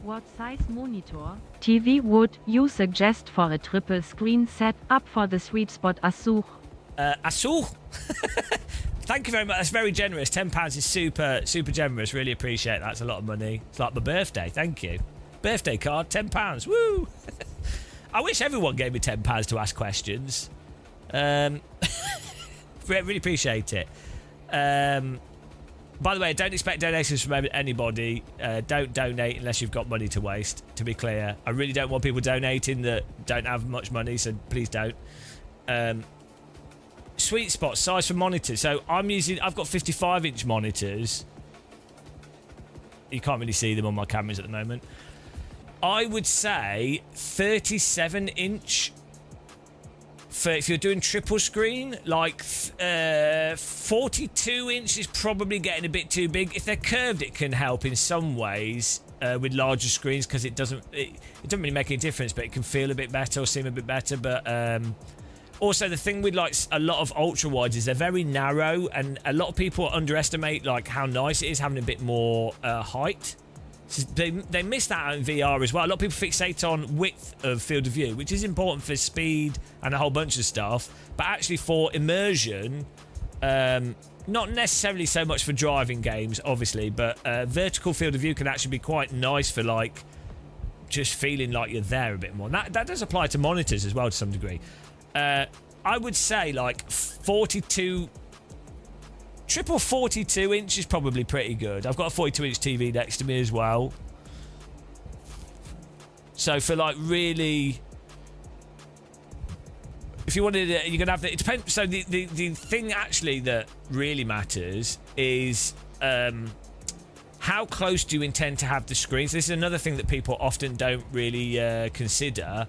What size monitor TV would you suggest for a triple screen set up for the sweet spot Assetto? Assetto? Thank you very much. That's very generous. £10 is super generous. Really appreciate that. It's a lot of money. It's like my birthday. Thank you. Birthday card, £10. Woo! I wish everyone gave me £10 to ask questions. Really appreciate it. By the way, don't expect donations from anybody. Don't donate unless you've got money to waste, to be clear. I really don't want people donating that don't have much money, so please don't. Sweet spot, size for monitors. So I've got 55-inch monitors. You can't really see them on my cameras at the moment. I would say 37-inch. For if you're doing triple screen, like 42 inch is probably getting a bit too big. If they're curved, it can help in some ways with larger screens because it doesn't really make any difference, but it can feel a bit better or seem a bit better. But also the thing with like a lot of ultra wides is they're very narrow, and a lot of people underestimate like how nice it is having a bit more height. They miss that out in VR as well. A lot of people fixate on width of field of view, which is important for speed and a whole bunch of stuff. But actually for immersion, not necessarily so much for driving games, obviously, but vertical field of view can actually be quite nice for like just feeling like you're there a bit more. And that does apply to monitors as well to some degree. I would say like 42... Triple 42 inch is probably pretty good. I've got a 42 inch TV next to me as well. So for like really, if you wanted it, you can have the. It depends. So the thing actually that really matters is how close do you intend to have the screens. This is another thing that people often don't really consider.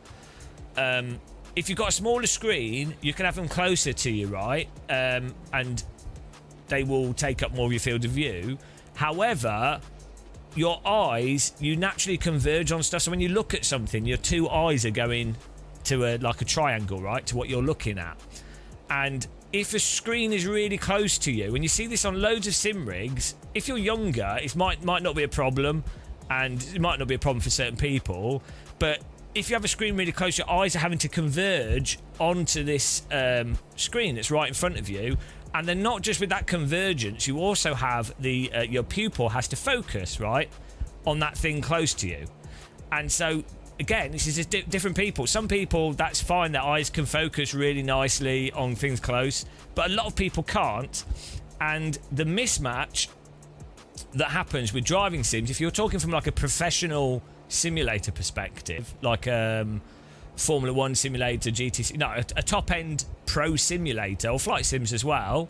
If you've got a smaller screen, you can have them closer to you, right? And they will take up more of your field of view. However, your eyes, you naturally converge on stuff. So when you look at something, your two eyes are going to like a triangle, right? To what you're looking at. And if a screen is really close to you, and you see this on loads of sim rigs, if you're younger, it might not be a problem, and it might not be a problem for certain people. But if you have a screen really close, your eyes are having to converge onto this screen that's right in front of you. And then not just with that convergence, you also have the your pupil has to focus, right, on that thing close to you. And so, again, this is just different people. Some people, that's fine, their eyes can focus really nicely on things close, but a lot of people can't. And the mismatch that happens with driving sims, if you're talking from like a professional simulator perspective, like Formula 1 simulator, GT, no, a top-end pro simulator, or flight sims as well.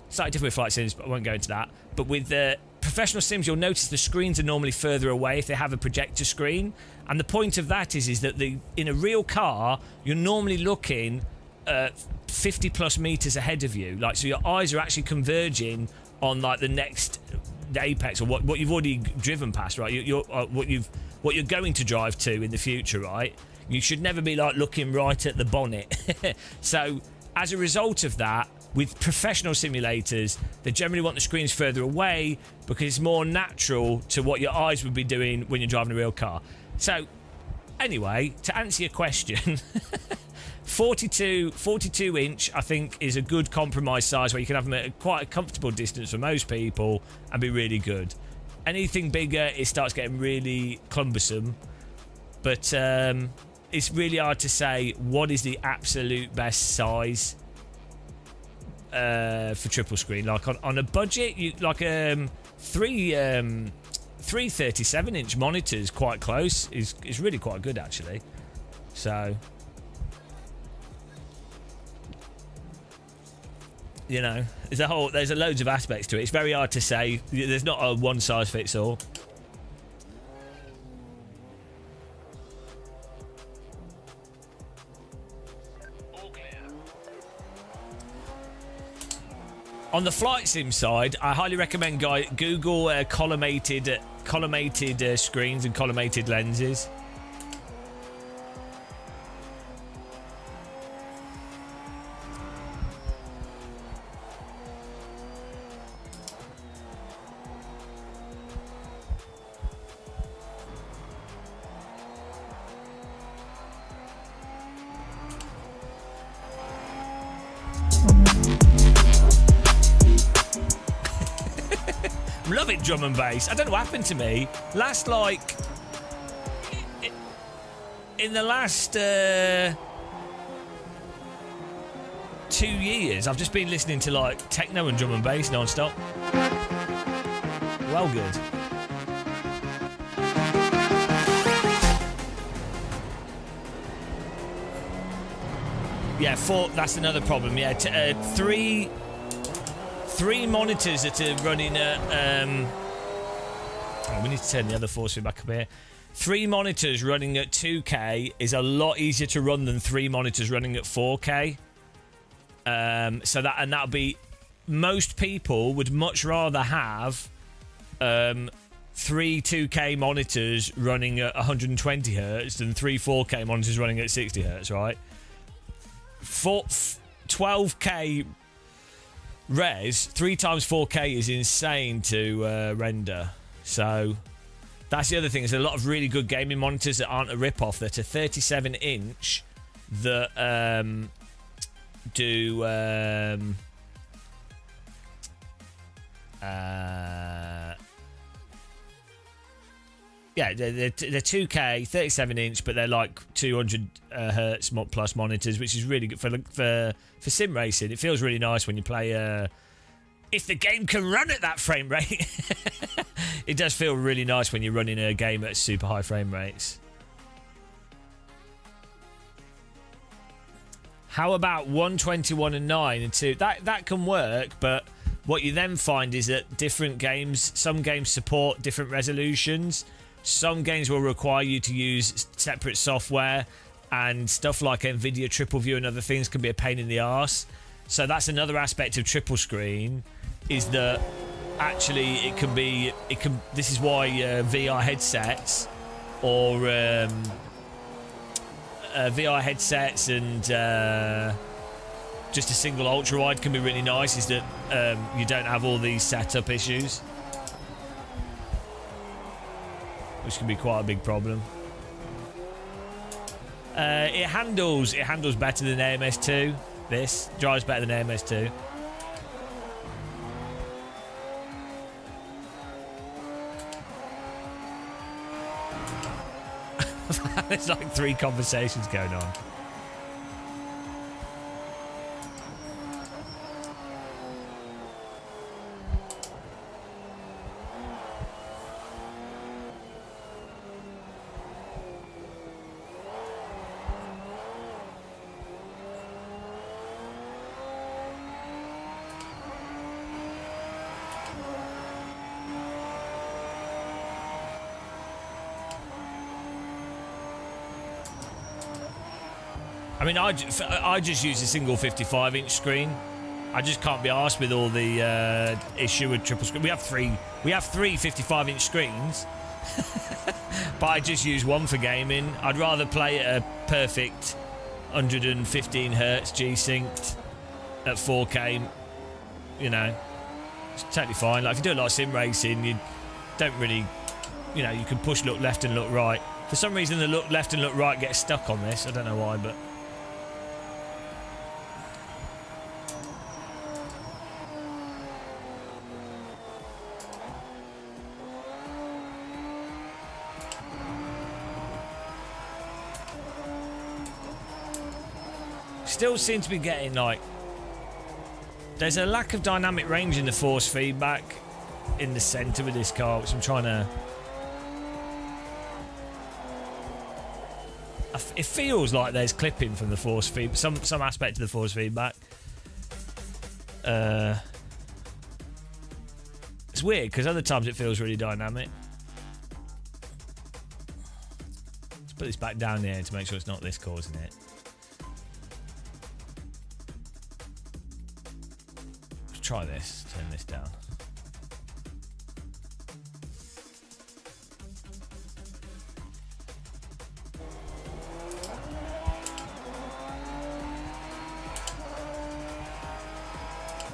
Slightly different with flight sims, but I won't go into that. But with the professional sims, you'll notice the screens are normally further away if they have a projector screen. And the point of that is that in a real car, you're normally looking 50 plus meters ahead of you. Like, so your eyes are actually converging on like the apex, or what you've already driven past, right? What you're going to drive to in the future, right? You should never be like looking right at the bonnet. So as a result of that, with professional simulators, they generally want the screens further away because it's more natural to what your eyes would be doing when you're driving a real car. So anyway, to answer your question, 42 inch I think is a good compromise size where you can have them at quite a comfortable distance for most people and be really good. Anything bigger, it starts getting really cumbersome. But it's really hard to say what is the absolute best size for triple screen. Like on a budget, you like three 37-inch monitors quite close is really quite good actually. So, you know, there's loads of aspects to it. It's very hard to say. There's not a one size fits all. On the flight sim side, I highly recommend Google collimated screens and collimated lenses. drum and bass. I don't know what happened to me. In the last 2 years, I've just been listening to like techno and drum and bass non-stop. Well, good. Yeah, 4. That's another problem. Yeah, three monitors that are running at. Oh, we need to turn the other force feedback up here. 3 monitors running at 2K is a lot easier to run than 3 monitors running at 4K. So that'll be, most people would much rather have 3 2K monitors running at 120 hertz than 3 4K monitors running at 60 hertz, right? 12K res, 3 times 4K is insane to render. So that's the other thing. There's a lot of really good gaming monitors that aren't a rip-off, that are 37-inch that do yeah, they're 2K, 37-inch, but they're like 200 hertz plus monitors, which is really good for sim racing. It feels really nice when you play. If the game can run at that frame rate, it does feel really nice when you're running a game at super high frame rates. How about 121 and 9 and 2? That can work, but what you then find is that different games, some games support different resolutions. Some games will require you to use separate software, and stuff like NVIDIA Triple View and other things can be a pain in the arse. So that's another aspect of triple screen, is that actually it can. This is why VR headsets or VR headsets and just a single ultra wide can be really nice. Is that you don't have all these setup issues, which can be quite a big problem. It handles better than AMS2. This drives better than AMS2. There's like 3 conversations going on. I mean, I just use a single 55-inch screen. I just can't be arsed with all the issue with triple screen. We have three 55-inch screens, but I just use one for gaming. I'd rather play at a perfect 115 hertz G-synced at 4K. You know, it's totally fine. Like if you do a lot of sim racing, you don't really, you know, you can push look left and look right. For some reason, the look left and look right gets stuck on this. I don't know why, but. Still seem to be getting like, there's a lack of dynamic range in the force feedback in the centre with this car, which I'm trying to. It feels like there's clipping from the force feedback, some aspect of the force feedback. It's weird because other times it feels really dynamic. Let's put this back down there to make sure it's not this causing it. Try this, turn this down.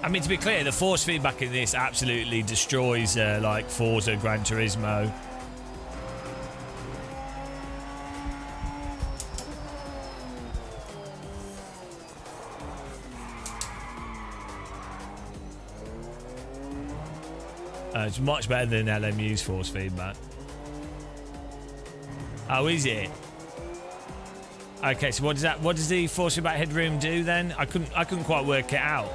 I mean, to be clear, the force feedback in this absolutely destroys like Forza, Gran Turismo. It's much better than LMU's force feedback. Oh, is it? Okay, so what does the force feedback headroom do then? I couldn't quite work it out.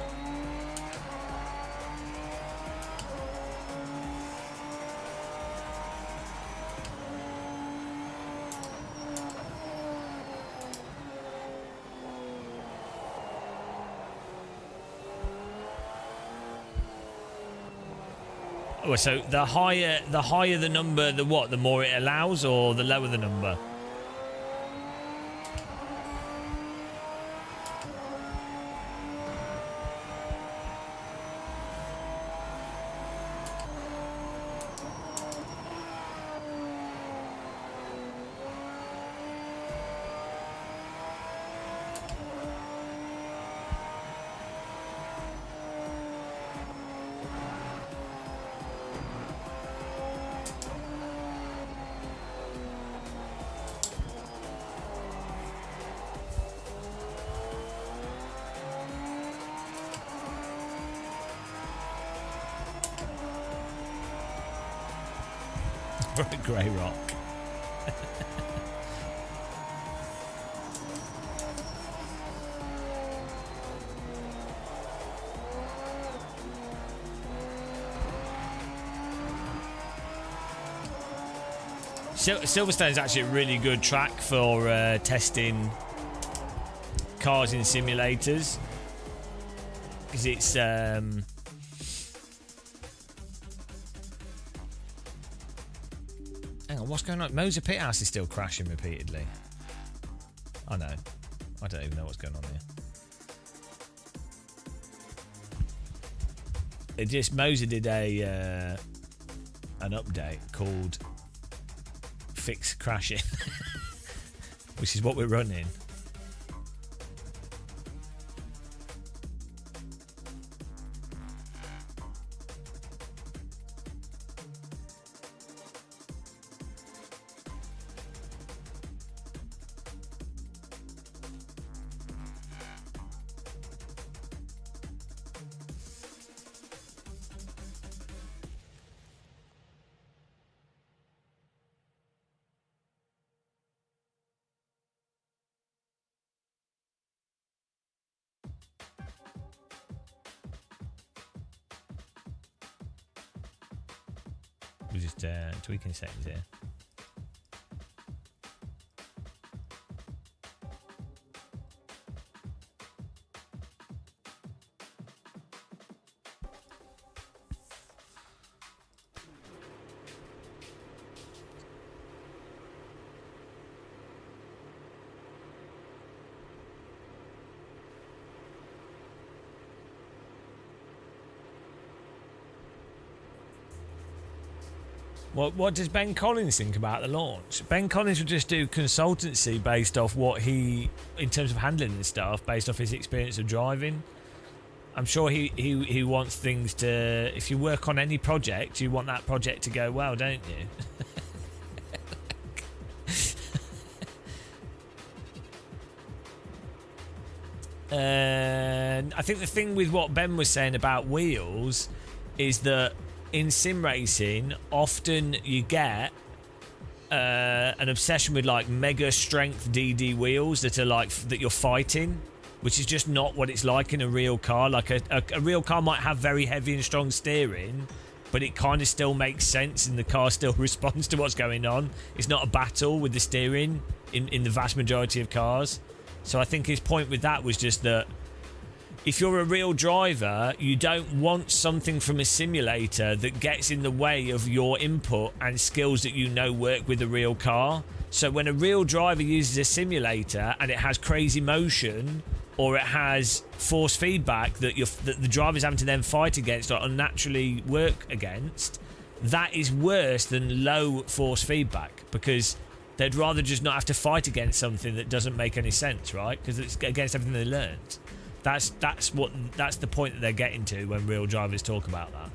Oh, so the higher the number, the more it allows, or the lower the number? Grey rock. Silverstone is actually a really good track for testing cars in simulators, because it's hang on, what's going on? Moser Pithouse is still crashing repeatedly. I know. I don't even know what's going on here. Moser did an update called Fix Crashing, which is what we're running. We're just tweaking settings here. What does Ben Collins think about the launch? Ben Collins would just do consultancy based off what he, in terms of handling and stuff, based off his experience of driving. I'm sure he wants things to, if you work on any project, you want that project to go well, don't you? I think the thing with what Ben was saying about wheels is that in sim racing, often you get an obsession with like mega strength DD wheels that are like that you're fighting, which is just not what it's like in a real car. Like a real car might have very heavy and strong steering, but it kind of still makes sense and the car still responds to what's going on. It's not a battle with the steering in the vast majority of cars. So I think his point with that was just that if you're a real driver, you don't want something from a simulator that gets in the way of your input and skills that you know work with a real car. So when a real driver uses a simulator and it has crazy motion or it has force feedback that the driver's having to then fight against or unnaturally work against, that is worse than low force feedback, because they'd rather just not have to fight against something that doesn't make any sense, right? Because it's against everything they learned. That's the point that they're getting to when real drivers talk about that.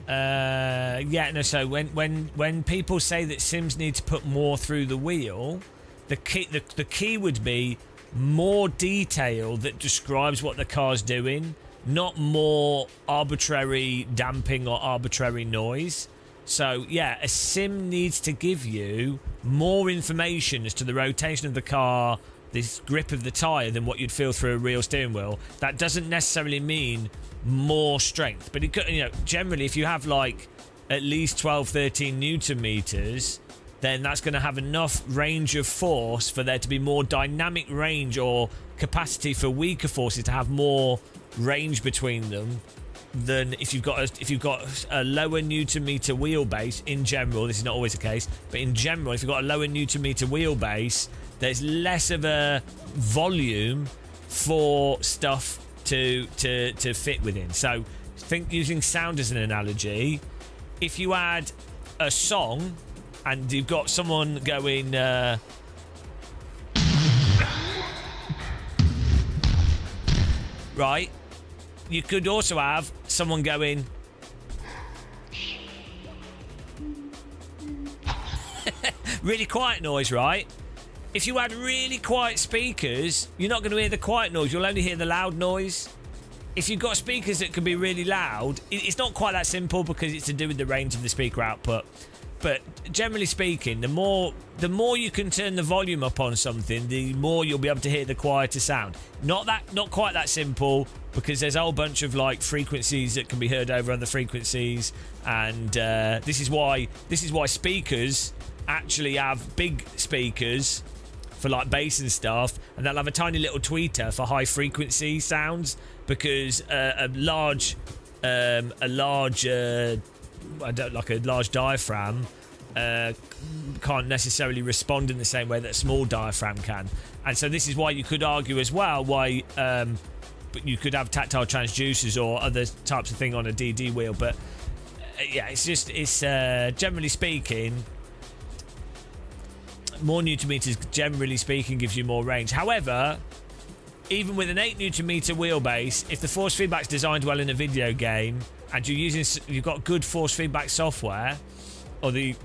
Yeah, no. So when people say that Sims need to put more through the wheel, the key would be more detail that describes what the car's doing, not more arbitrary damping or arbitrary noise. So yeah, a sim needs to give you more information as to the rotation of the car, this grip of the tyre, than what you'd feel through a real steering wheel. That doesn't necessarily mean more strength, but it could, generally if you have like at least 12-13 newton meters, then that's going to have enough range of force for there to be more dynamic range, or capacity for weaker forces to have more range between them, than if you've got a lower newton meter wheelbase. In general, this is not always the case, but in general, if you've got a lower newton meter wheelbase, there's less of a volume for stuff to fit within. So think, using sound as an analogy, if you add a song and you've got someone going right, you could also have someone going really quiet noise, right? If you had really quiet speakers, you're not going to hear the quiet noise, you'll only hear the loud noise. If you've got speakers that can be really loud, it's not quite that simple because it's to do with the range of the speaker output. But generally speaking, the more you can turn the volume up on something, the more you'll be able to hear the quieter sound. Not quite that simple, because there's a whole bunch of like frequencies that can be heard over other frequencies, and this is why speakers actually have big speakers for like bass and stuff, and they'll have a tiny little tweeter for high frequency sounds, because a large diaphragm can't necessarily respond in the same way that a small diaphragm can. And so this is why you could argue as well why but you could have tactile transducers or other types of thing on a DD wheel. But yeah, it's generally speaking, more newton meters generally speaking gives you more range. However, even with an 8 newton meter wheelbase, if the force feedback's designed well in a video game and you've got good force feedback software, or the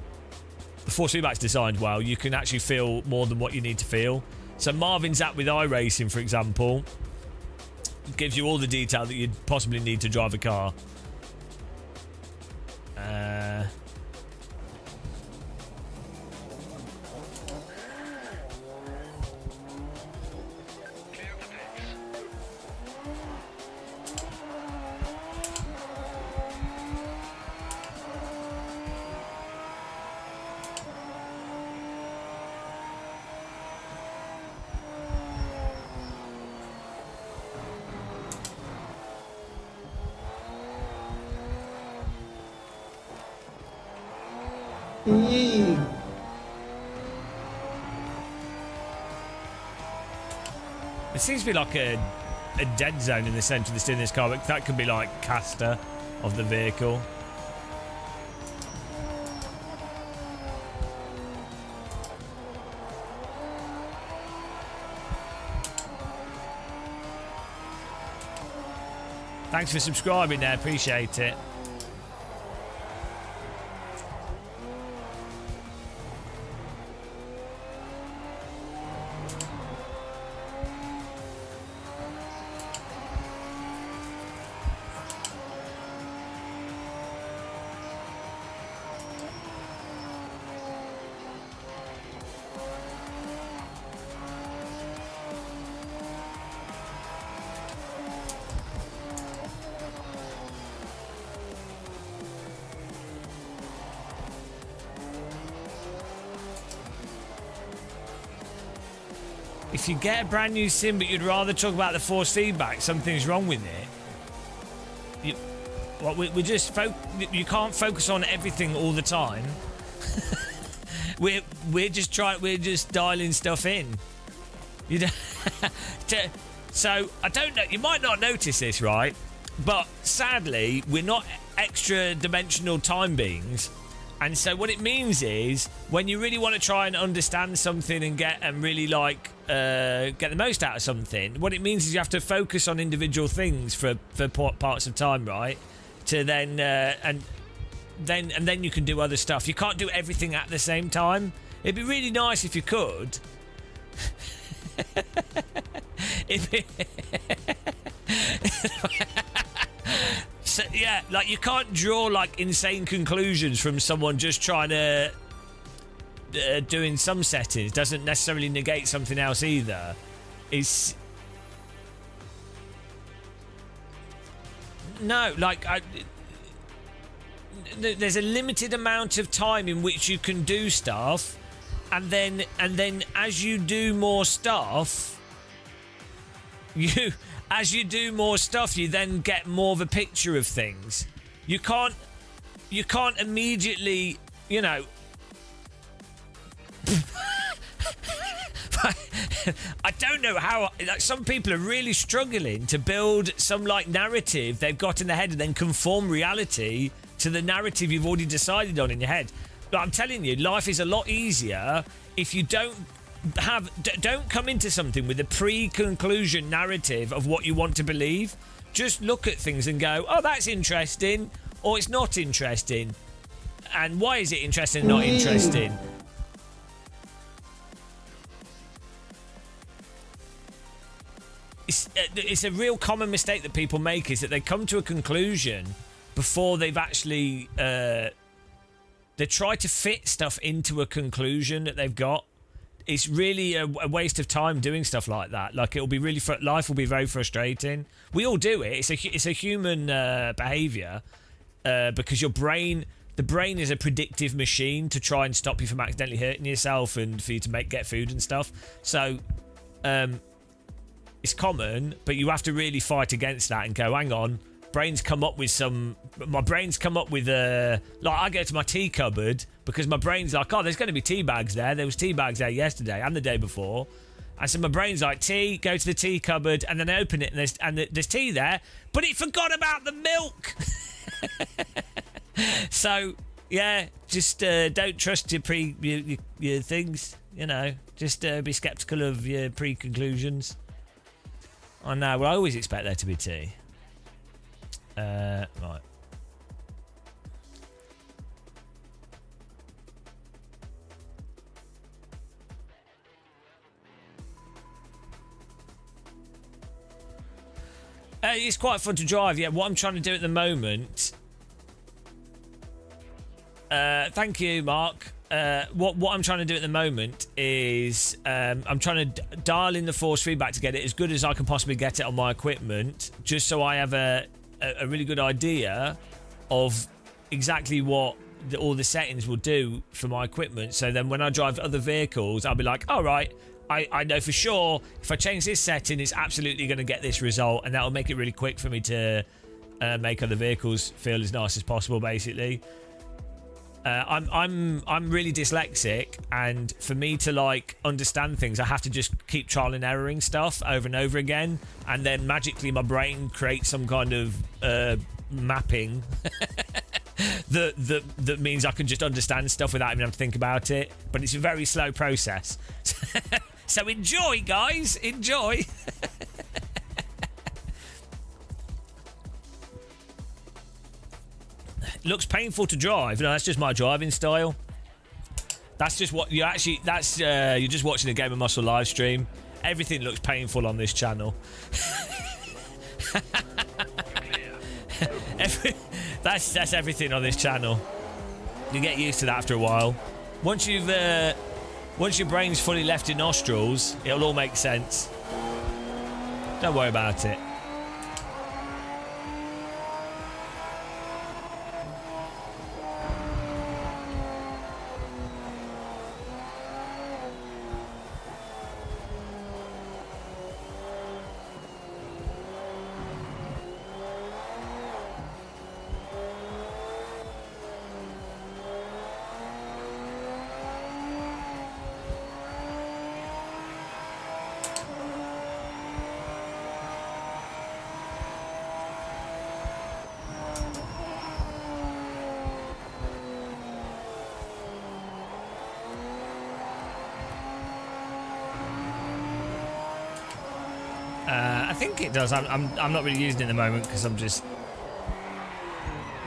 force feedback's designed well, you can actually feel more than what you need to feel. So Marvin's app with iRacing, for example, gives you all the detail that you'd possibly need to drive a car. It seems to be like a dead zone in the centre of the steering of this car, but that could be like caster of the vehicle. Thanks for subscribing there, appreciate it. If you get a brand new sim but you'd rather talk about the force feedback, something's wrong with it. We just you can't focus on everything all the time. we're just dialing stuff in. You know, so I don't know. You might not notice this, right? But sadly, we're not extra dimensional time beings. And so what it means is, when you really want to try and understand something and really like get the most out of something, what it means is you have to focus on individual things for parts of time, right? To then and then you can do other stuff. You can't do everything at the same time. It'd be really nice if you could. So, yeah, like you can't draw like insane conclusions from someone just trying to doing some settings. Doesn't necessarily negate something else either. It's no, like there's a limited amount of time in which you can do stuff, and then as you do more stuff, you then get more of a picture of things. You can't immediately, you know. I don't know how. Like, some people are really struggling to build some like narrative they've got in their head and then conform reality to the narrative you've already decided on in your head. But I'm telling you, life is a lot easier if you don't come into something with a pre-conclusion narrative of what you want to believe. Just look at things and go, oh, that's interesting, or it's not interesting. And why is it interesting and not interesting? It's a real common mistake that people make, is that they come to a conclusion before they've actually they try to fit stuff into a conclusion that they've got. It's really a waste of time doing stuff like that. Like, it'll be really life will be very frustrating. We all do it. It's a human behavior because the brain is a predictive machine to try and stop you from accidentally hurting yourself and for you to get food and stuff. So it's common, but you have to really fight against that and go, hang on. My brain's come up with like, I go to my tea cupboard because my brain's like, oh, there's going to be tea bags there. There was tea bags there yesterday and the day before. And so my brain's like, tea, go to the tea cupboard, and then I open it and there's tea there, but it forgot about the milk. So, yeah, just don't trust your things, you know. Just be sceptical of your pre-conclusions. I know, well, I always expect there to be tea. Right. It's quite fun to drive, yeah. What I'm trying to do at the moment... thank you, Mark. What I'm trying to do at the moment is I'm trying to dial in the force feedback to get it as good as I can possibly get it on my equipment, just so I have a really good idea of exactly what all the settings will do for my equipment. So then when I drive other vehicles, I'll be like, all right, I know for sure if I change this setting, it's absolutely going to get this result, and that'll make it really quick for me to make other vehicles feel as nice as possible, basically. I'm really dyslexic, and for me to like understand things, I have to just keep trial and erroring stuff over and over again, and then magically my brain creates some kind of mapping that means I can just understand stuff without even having to think about it. But it's a very slow process. So enjoy, guys, enjoy. Looks painful to drive. No, that's just my driving style. That's just what you actually. That's you're just watching a Game of Muscle live stream. Everything looks painful on this channel. That's everything on this channel. You get used to that after a while. Once your brain's fully left your nostrils, it'll all make sense. Don't worry about it. I think it does. I'm not really using it at the moment because I'm just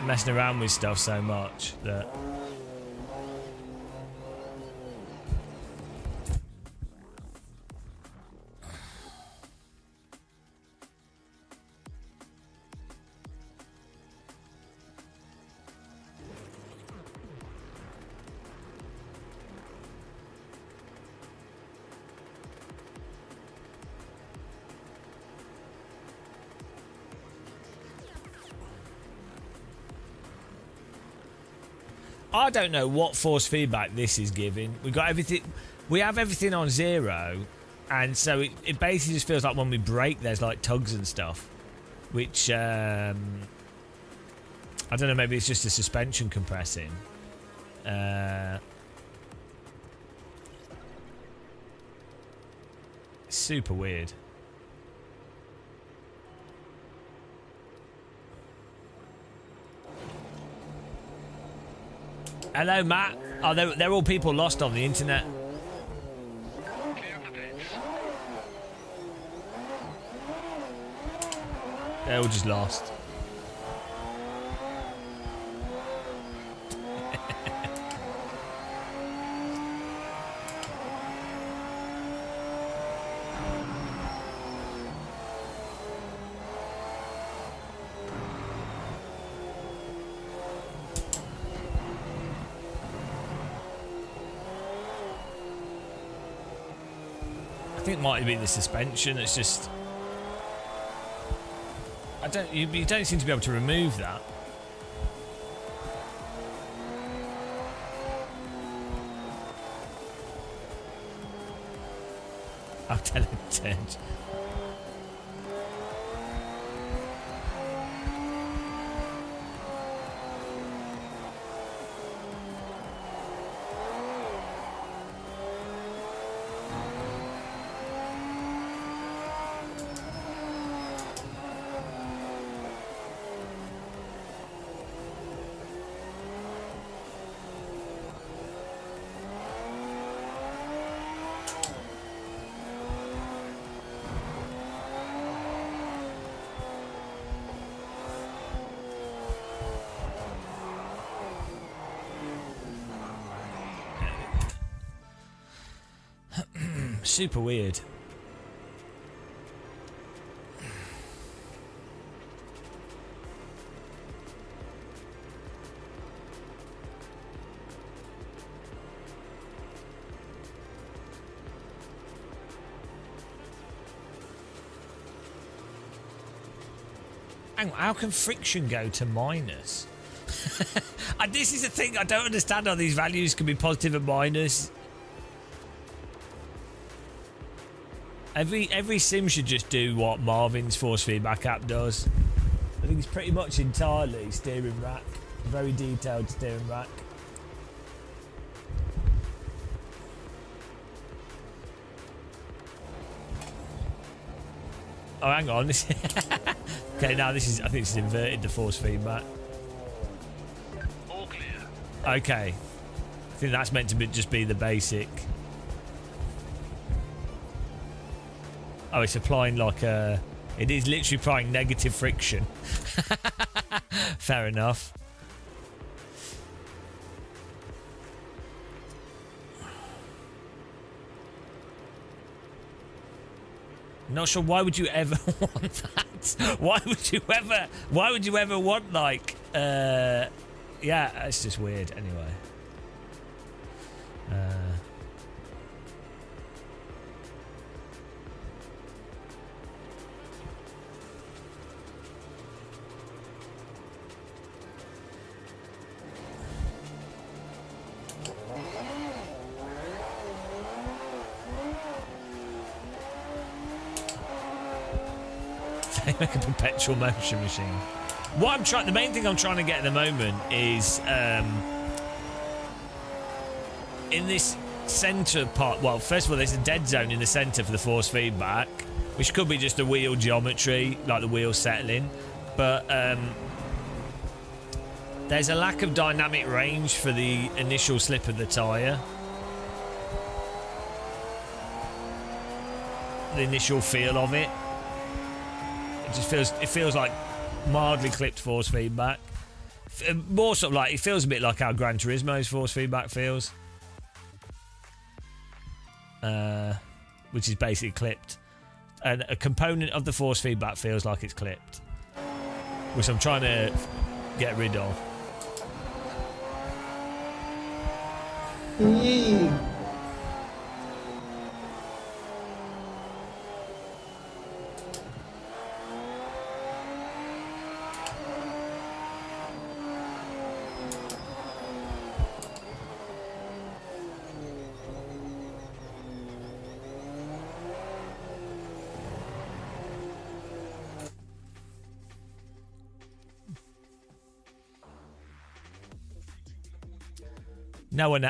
messing around with stuff so much that. I don't know what force feedback this is giving. We got everything. We have everything on 0, and so it basically just feels like when we brake, there's like tugs and stuff, which I don't know. Maybe it's just the suspension compressing. Super weird. Hello, Matt. Oh, they're all people lost on the internet. They're all just lost. I think it might be the suspension. It's just you don't seem to be able to remove that. I'll tell it. Super weird. Hang on, how can friction go to minus? And this is the thing, I don't understand how these values can be positive and minus. Every sim should just do what Marvin's force feedback app does. I think it's pretty much entirely steering rack. Very detailed steering rack. Oh, hang on. Okay, now this is. I think this is inverted the force feedback. All clear. Okay. I think that's meant to be, just be the basic. Oh, it's applying like a... It is literally applying negative friction. Fair enough. Not sure why would you ever want that? Why would you ever want like yeah, it's just weird anyway. Like a perpetual motion machine. What I'm trying, the main thing I'm trying to get at the moment is in this center part. Well, first of all, there's a dead zone in the center for the force feedback, which could be just the wheel geometry, like the wheel settling. But there's a lack of dynamic range for the initial slip of the tire. The initial feel of it. It just feels like mildly clipped force feedback. More sort of like, it feels a bit like how Gran Turismo's force feedback feels. Which is basically clipped. And a component of the force feedback feels like it's clipped. Which I'm trying to get rid of.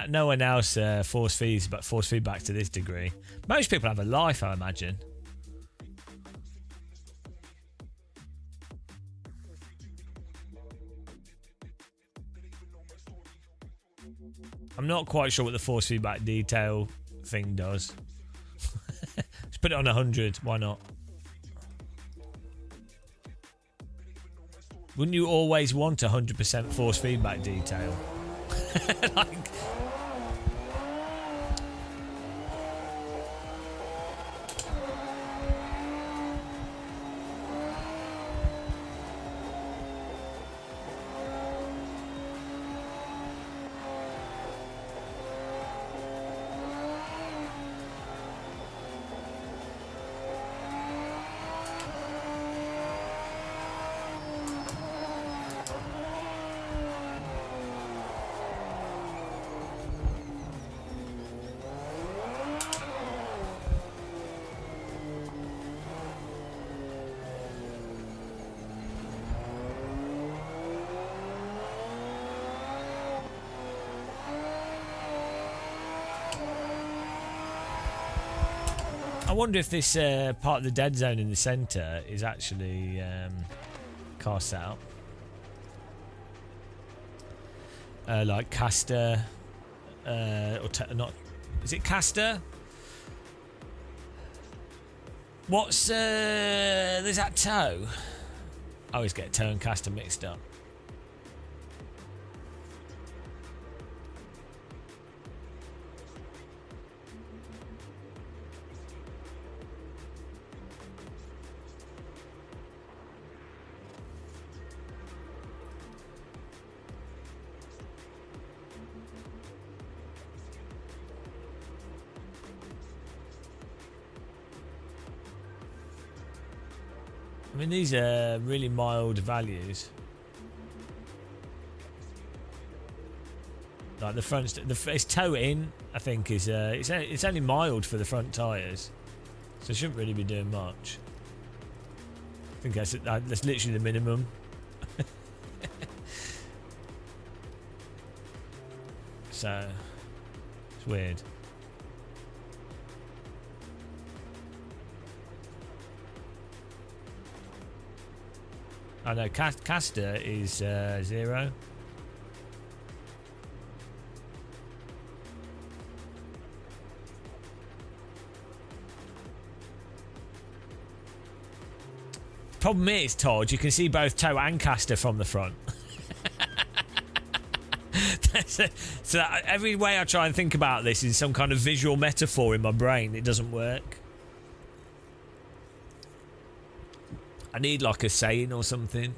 No one else force feedback to this degree. Most people have a life, I imagine. I'm not quite sure what the force feedback detail thing does. Let's put it on 100. Why not? Wouldn't you always want 100% force feedback detail? Like, I wonder if this part of the dead zone in the centre is actually car setup. Like caster, or not? Is it caster? What's there's that toe? I always get toe and caster mixed up. I mean, these are really mild values. Like the front, it's toe in. I think is it's only mild for the front tyres, so it shouldn't really be doing much. I think that's literally the minimum. So it's weird. I know caster is 0. Problem is, Todd, you can see both toe and caster from the front. So every way I try and think about this is some kind of visual metaphor in my brain. It doesn't work. I need like a saying or something.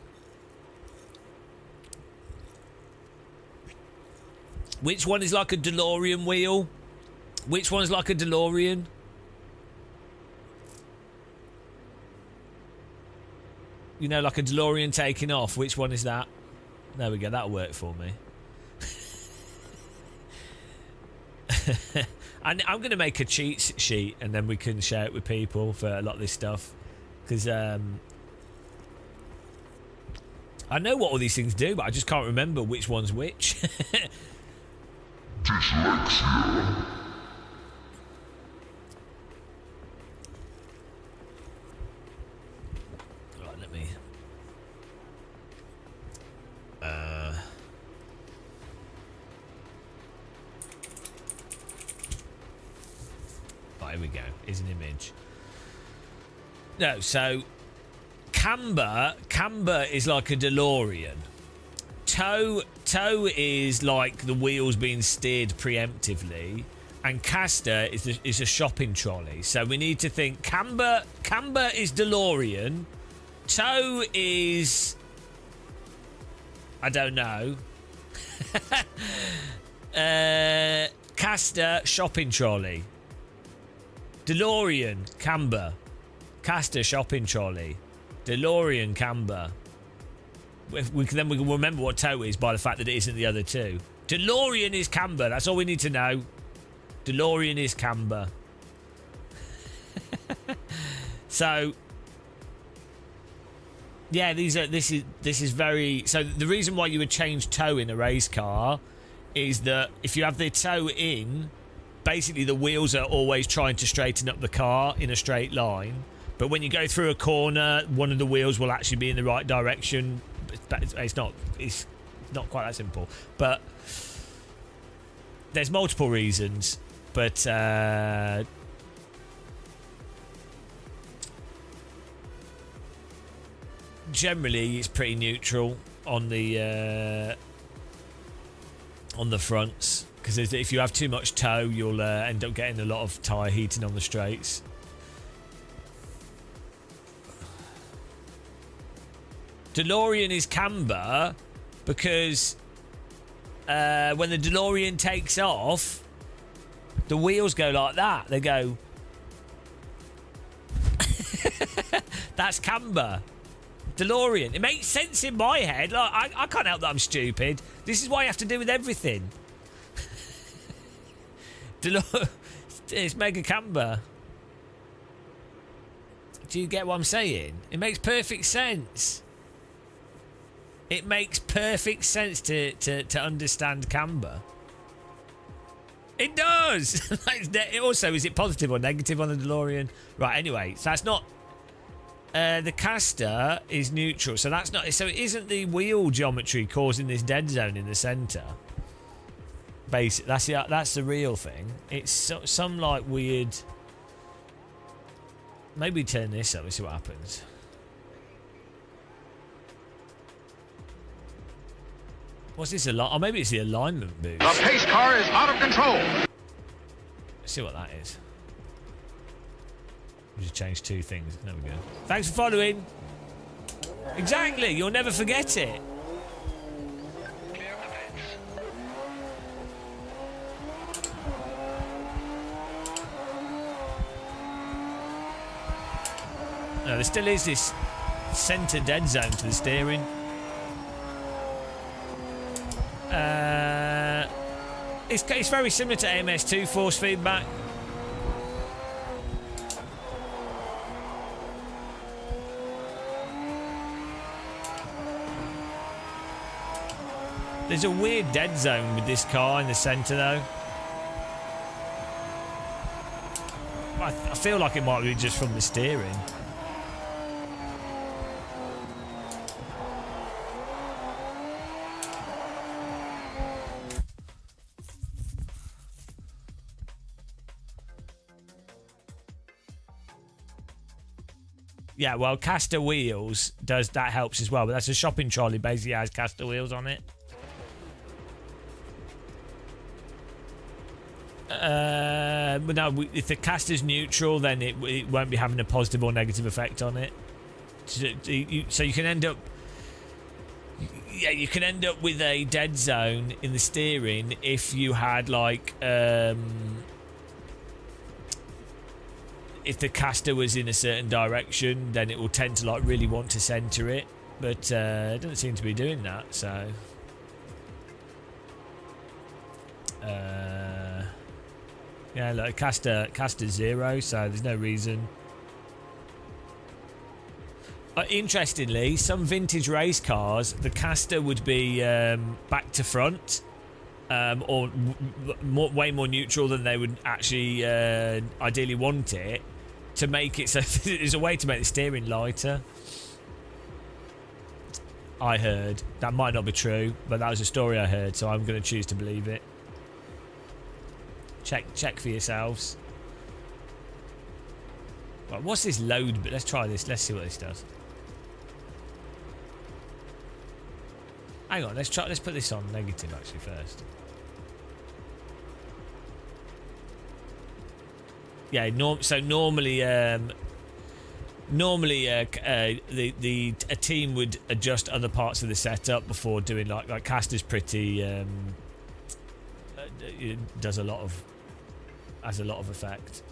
Which one is like a DeLorean wheel? Which one's like a DeLorean? You know, like a DeLorean taking off. Which one is that? There we go. That'll work for me. And I'm going to make a cheat sheet and then we can share it with people for a lot of this stuff. Because I know what all these things do, but I just can't remember which one's which. Dyslexia. Right, let me... Right, here we go. Here's an image. No, so... Camber is like a DeLorean. Toe is like the wheels being steered preemptively, and caster is a shopping trolley. So we need to think camber is DeLorean, toe is, I don't know. Caster, shopping trolley. DeLorean, camber. Caster, shopping trolley. DeLorean, camber. We can remember what toe is by the fact that it isn't the other two. DeLorean is camber. That's all we need to know. DeLorean is camber. So yeah, this is very. So the reason why you would change toe in a race car is that if you have the toe in, basically the wheels are always trying to straighten up the car in a straight line. But when you go through a corner, one of the wheels will actually be in the right direction. It's not quite that simple. But there's multiple reasons. But generally, it's pretty neutral on the fronts, because if you have too much toe, you'll end up getting a lot of tyre heating on the straights. DeLorean is camber because when the DeLorean takes off, the wheels go like that. They go. That's camber. DeLorean. It makes sense in my head. Like, I can't help that I'm stupid. This is what I have to do with everything. It's mega camber. Do you get what I'm saying? It makes perfect sense. It makes perfect sense to understand camber. It does. Also, is it positive or negative on the DeLorean? Right. Anyway, so that's not. The caster is neutral, so that's not. So it isn't the wheel geometry causing this dead zone in the centre. Basic. That's the real thing. It's some like weird. Maybe turn this up and see what happens. What's this? Oh, maybe it's the alignment boost. The pace car is out of control. Let's see what that is. We just changed two things. There we go. Thanks for following. Exactly. You'll never forget it. Clear the pits. No, there still is this centre dead zone to the steering. It's very similar to AMS2 force feedback. There's a weird dead zone with this car in the centre though. I feel like it might be just from the steering. Yeah, well, caster wheels that helps as well, but that's a shopping trolley basically has caster wheels on it. But no, if the caster's neutral, then it won't be having a positive or negative effect on it. So you can end up, yeah, you can end up with a dead zone in the steering if you had like if the caster was in a certain direction, then it will tend to like really want to center it, but it doesn't seem to be doing that. So yeah, look, caster 0, so there's no reason. Interestingly, some vintage race cars, the caster would be back to front, or way more neutral than they would actually ideally want it, to make it so there's a way to make the steering lighter. I heard. That might not be true, but that was a story I heard, so I'm going to choose to believe it. Check for yourselves. Right, what's this load? But let's try this. Let's see what this does. Hang on, let's put this on negative actually first. Yeah, so normally a team would adjust other parts of the setup before doing like Caster's pretty it has a lot of effect.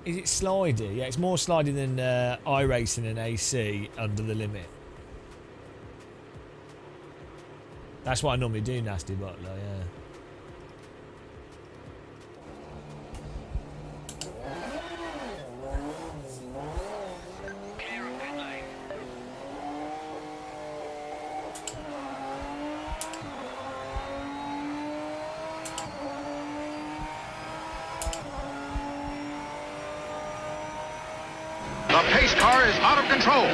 Is it slidey? Yeah, it's more slidey than iRacing and AC under the limit. That's what I normally do, Nasty Butler, yeah. Clear of pit lane. The pace car is out of control.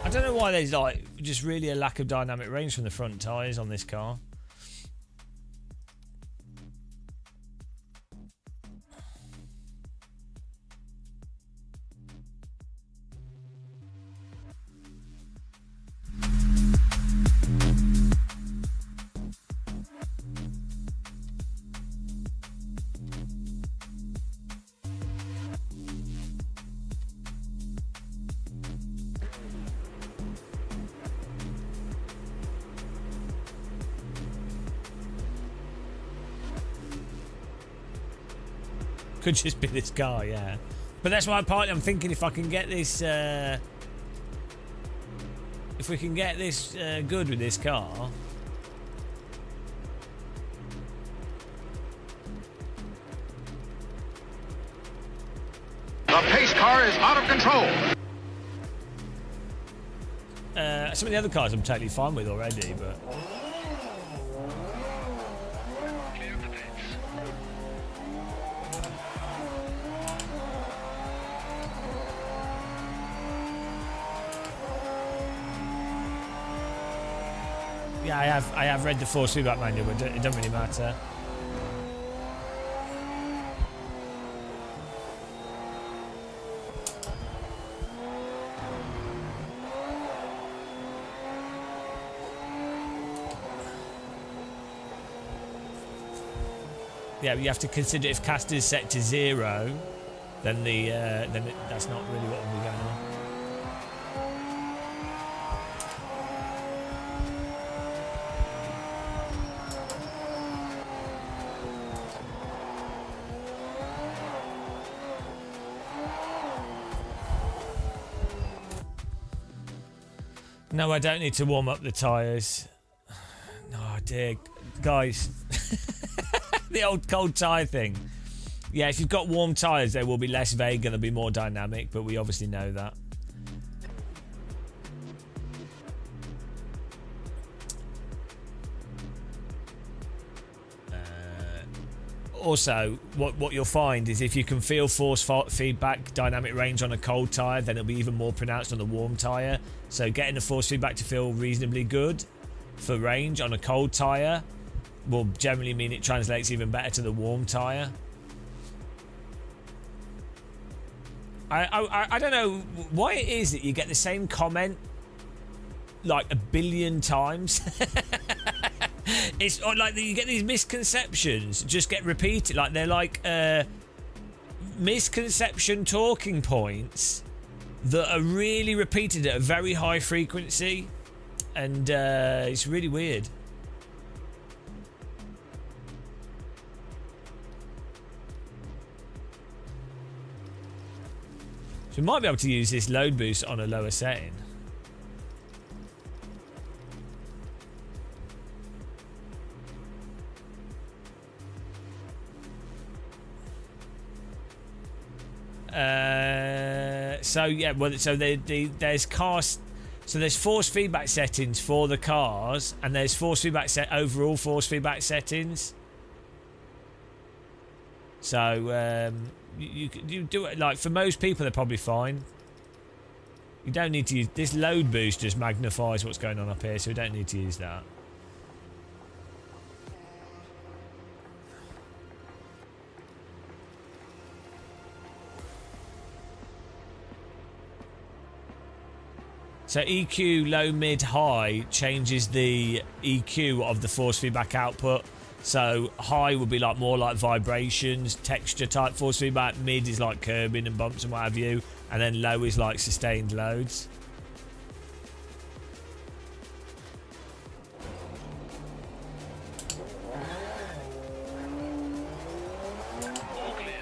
I don't know why there's like just really a lack of dynamic range from the front tyres on this car. Could just be this car, yeah. But that's why partly I'm thinking if I can get this, if we can get this good with this car. The pace car is out of control. Some of the other cars I'm totally fine with already, but. Clear of the pits. Yeah, I have read the force feedback manual, but it doesn't really matter. Yeah, but you have to consider if caster is set to 0, then that's not really what will be going on. No, I don't need to warm up the tyres. Oh dear, guys. The old cold tyre thing. Yeah, if you've got warm tyres, they will be less vague and they'll be more dynamic, but we obviously know that. Also, what you'll find is if you can feel force feedback dynamic range on a cold tyre, then it'll be even more pronounced on a warm tyre. So getting the force feedback to feel reasonably good for range on a cold tyre will generally mean it translates even better to the warm tyre. I don't know why it is that you get the same comment like a billion times. It's like you get these misconceptions just get repeated, like they're like misconception talking points that are really repeated at a very high frequency, and it's really weird. So we might be able to use this load boost on a lower setting. So yeah, well, so there's cars. So there's force feedback settings for the cars, and there's force feedback overall force feedback settings. So you do it like for most people they're probably fine. You don't need to use this load boost, just magnifies what's going on up here, so we don't need to use that. So EQ low, mid, high changes the EQ of the force feedback output. So high would be like more like vibrations, texture type force feedback. Mid is like curbing and bumps and what have you. And then low is like sustained loads. All clear.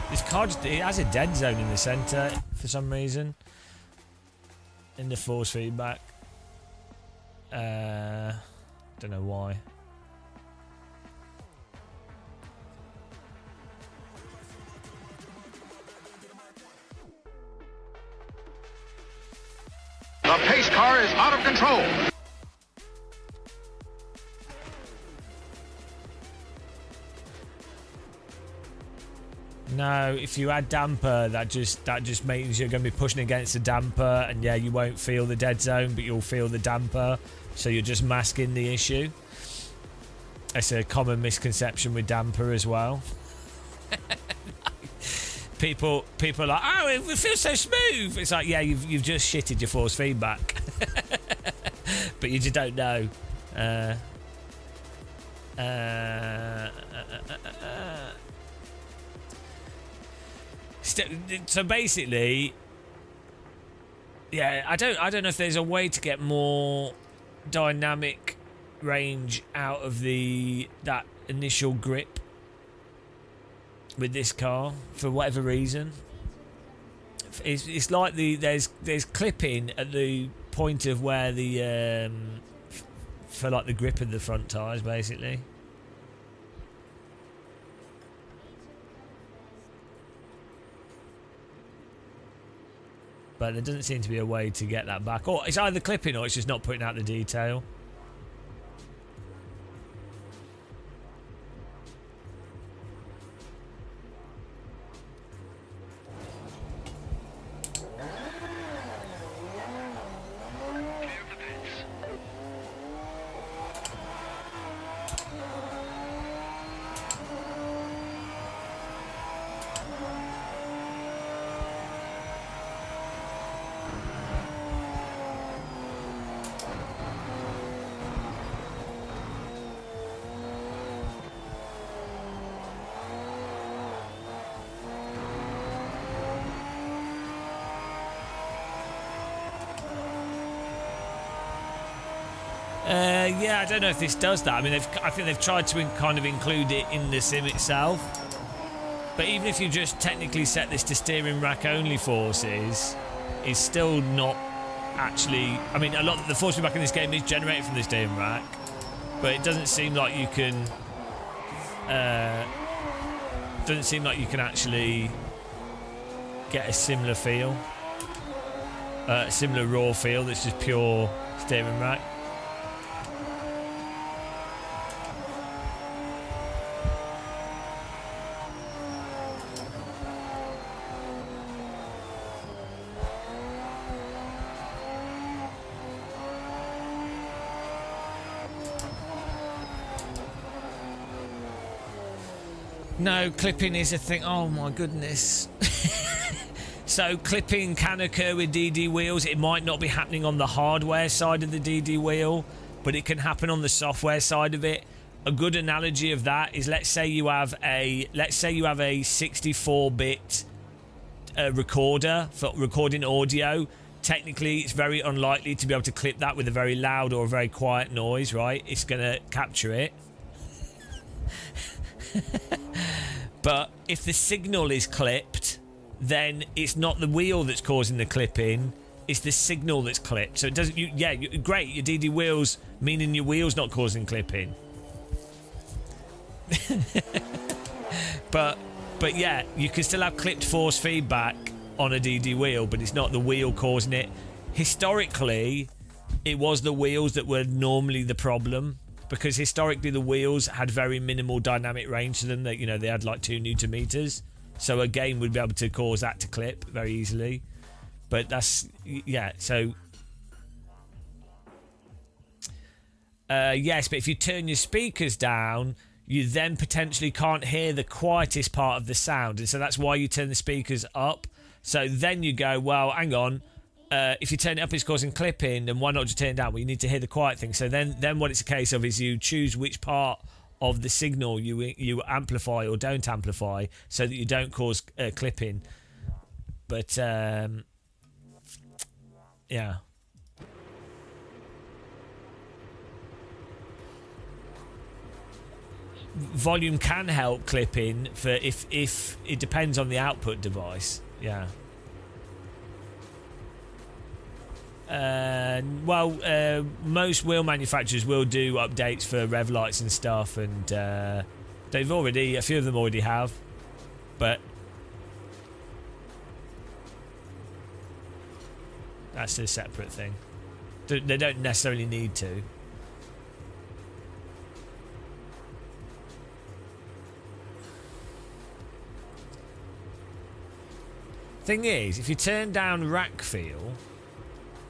This car just, it has a dead zone in the centre for some reason. In the force feedback. Don't know why. The pace car is out of control. No, if you add damper, that just means you're going to be pushing against the damper, and yeah, you won't feel the dead zone, but you'll feel the damper, so you're just masking the issue. It's a common misconception with damper as well. People are like, oh, it feels so smooth. It's like, yeah, you've just shitted your force feedback, but you just don't know. So basically, yeah, I don't know if there's a way to get more dynamic range out of that initial grip with this car for whatever reason. It's like there's clipping at the point of where the for like the grip of the front tires basically. But there doesn't seem to be a way to get that back. Or it's either clipping or it's just not putting out the detail. Clear of the pits. Yeah, I don't know if this does that. I mean, I think they've tried to kind of include it in the sim itself. But even if you just technically set this to steering rack only forces, it's still not actually. I mean, a lot of the force feedback in this game is generated from the steering rack, but it doesn't seem like you can. Doesn't seem like you can actually get a similar feel, a similar raw feel that's just pure steering rack. No, clipping is a thing. Oh my goodness. So clipping can occur with DD wheels. It might not be happening on the hardware side of the DD wheel, but it can happen on the software side of it. A good analogy of that is let's say you have a 64-bit recorder for recording audio. Technically, it's very unlikely to be able to clip that with a very loud or a very quiet noise, right? It's going to capture it. But if the signal is clipped, then it's not the wheel that's causing the clipping, it's the signal that's clipped. So it doesn't. Great. Your DD wheels, meaning your wheel's not causing clipping. but yeah, you can still have clipped force feedback on a DD wheel, but it's not the wheel causing it. Historically, it was the wheels that were normally the problem, because historically the wheels had very minimal dynamic range to them. That, you know, they had like 2 Newton meters, so a game would be able to cause that to clip very easily. But that's, yeah, so yes, but if you turn your speakers down, you then potentially can't hear the quietest part of the sound, and so that's why you turn the speakers up. So then you go, well, hang on, if you turn it up, it's causing clipping, then why not just turn it down? Well, you need to hear the quiet thing. So then what it's a case of is you choose which part of the signal you amplify or don't amplify, so that you don't cause clipping. But yeah. Volume can help clipping for if it depends on the output device. Yeah. Most wheel manufacturers will do updates for rev lights and stuff, and a few of them already have, but that's a separate thing. They don't necessarily need to. Thing is, if you turn down rack feel,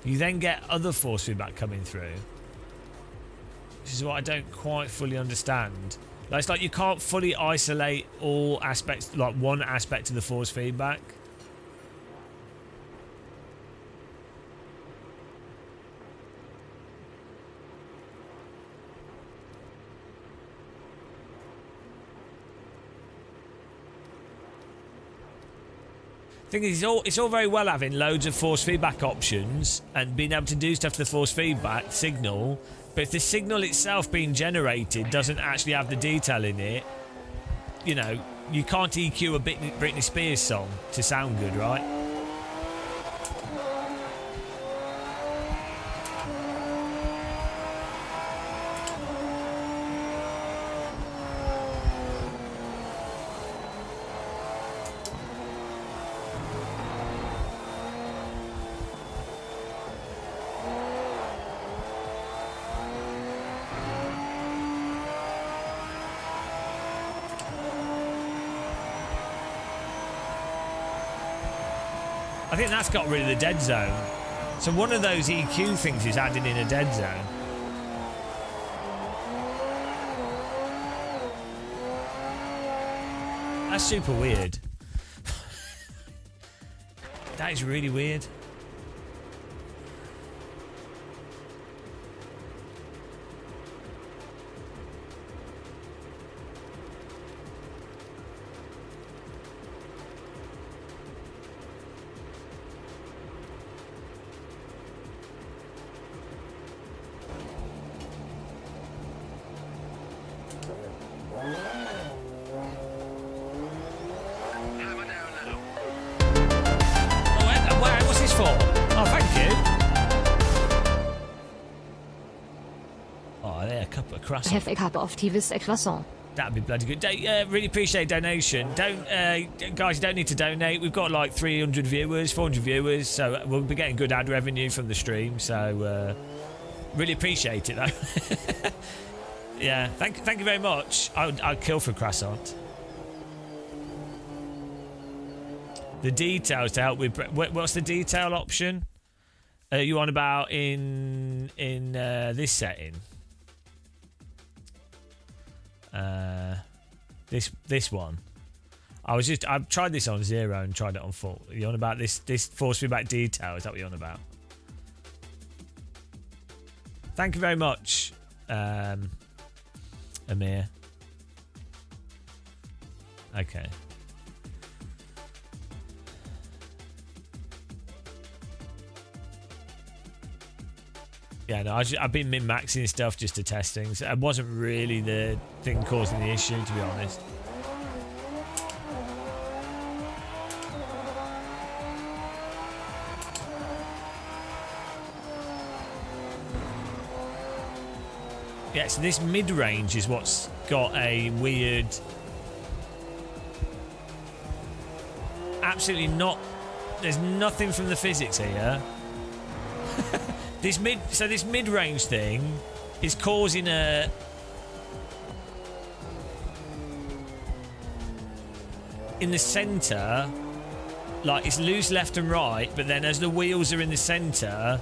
you then get other force feedback coming through, which is what I don't quite fully understand. Like, it's like you can't fully isolate all aspects, like one aspect of the force feedback. Thing is, it's all very well having loads of force feedback options and being able to do stuff to the force feedback signal, but if the signal itself being generated doesn't actually have the detail in it, you know, you can't EQ a Britney Spears song to sound good, right? I think that's got rid of the dead zone. So one of those EQ things is adding in a dead zone. That's super weird. That is really weird. Have a cup of tea with a croissant. That'd be bloody good. Really appreciate donation. Guys, you don't need to donate. We've got like 300 viewers, 400 viewers, so we'll be getting good ad revenue from the stream. So really appreciate it, though. Yeah, thank you very much. I'd kill for croissant. The details to help with. What's the detail option? You on about in this setting? This one. I've tried this on 0 and tried it on full. Are you on about this force feedback detail? Is that what you're on about? Thank you very much, Amir. Okay. Yeah, no, I've been min-maxing stuff just to test things. It wasn't really the thing causing the issue, to be honest. Yeah, so this mid-range is what's got a weird... Absolutely not... There's nothing from the physics here. This mid-range thing is causing a... In the centre, like it's loose left and right, but then as the wheels are in the centre,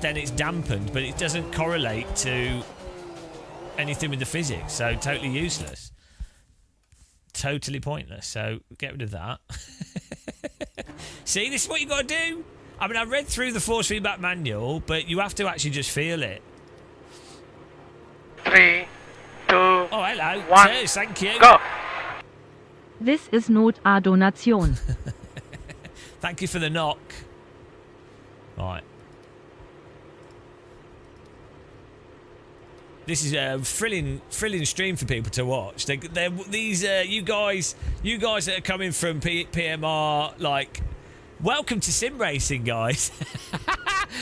then it's dampened, but it doesn't correlate to anything with the physics, so totally useless. Totally pointless, so get rid of that. See, this is what you got to do. I mean, I read through the force feedback manual, but you have to actually just feel it. 3, 2, Oh, hello. 1, Cheers, thank you. go! This is not a donation. Thank you for the knock. Right. This is a thrilling stream for people to watch. You guys that are coming from PMR, like, welcome to sim racing, guys.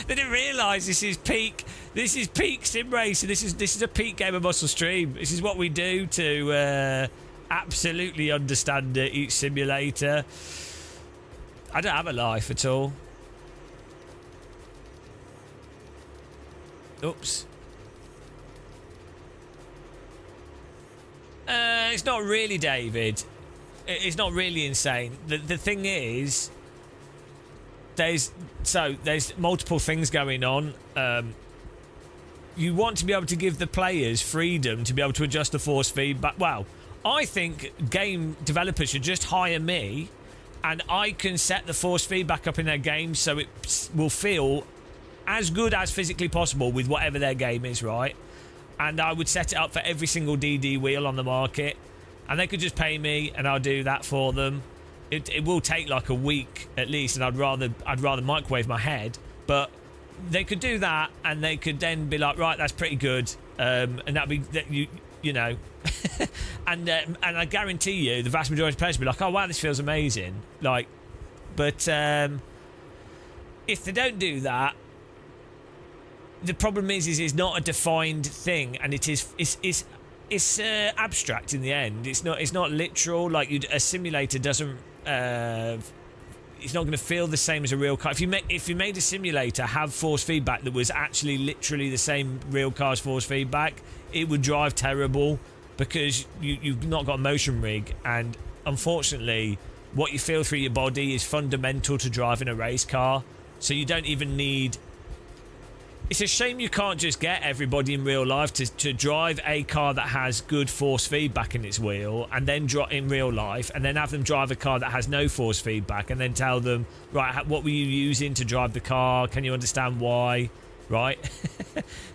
They didn't realise this is peak sim racing. This is a peak Game of Muscle stream. This is what we do to absolutely understand each simulator. I don't have a life at all. Oops. It's not really, David. It's not really insane. The thing is, there's multiple things going on. You want to be able to give the players freedom to be able to adjust the force feedback. Well, I think game developers should just hire me, and I can set the force feedback up in their game so it will feel as good as physically possible with whatever their game is, right? And I would set it up for every single DD wheel on the market, and they could just pay me, and I'll do that for them. It will take like a week at least, and I'd rather microwave my head, but they could do that, and they could then be like, right, that's pretty good, and that'd be that you know, and I guarantee you, the vast majority of players will be like, oh wow, this feels amazing, like, but if they don't do that, the problem is it's not a defined thing, and it's abstract in the end. It's not literal. Like a simulator doesn't. It's not going to feel the same as a real car. If you made a simulator have force feedback that was actually literally the same real car's force feedback, it would drive terrible because you've not got a motion rig, and unfortunately, what you feel through your body is fundamental to driving a race car. So you don't even need. It's a shame you can't just get everybody in real life to drive a car that has good force feedback in its wheel, and then in real life, and then have them drive a car that has no force feedback, and then tell them, right, what were you using to drive the car? Can you understand why? Right?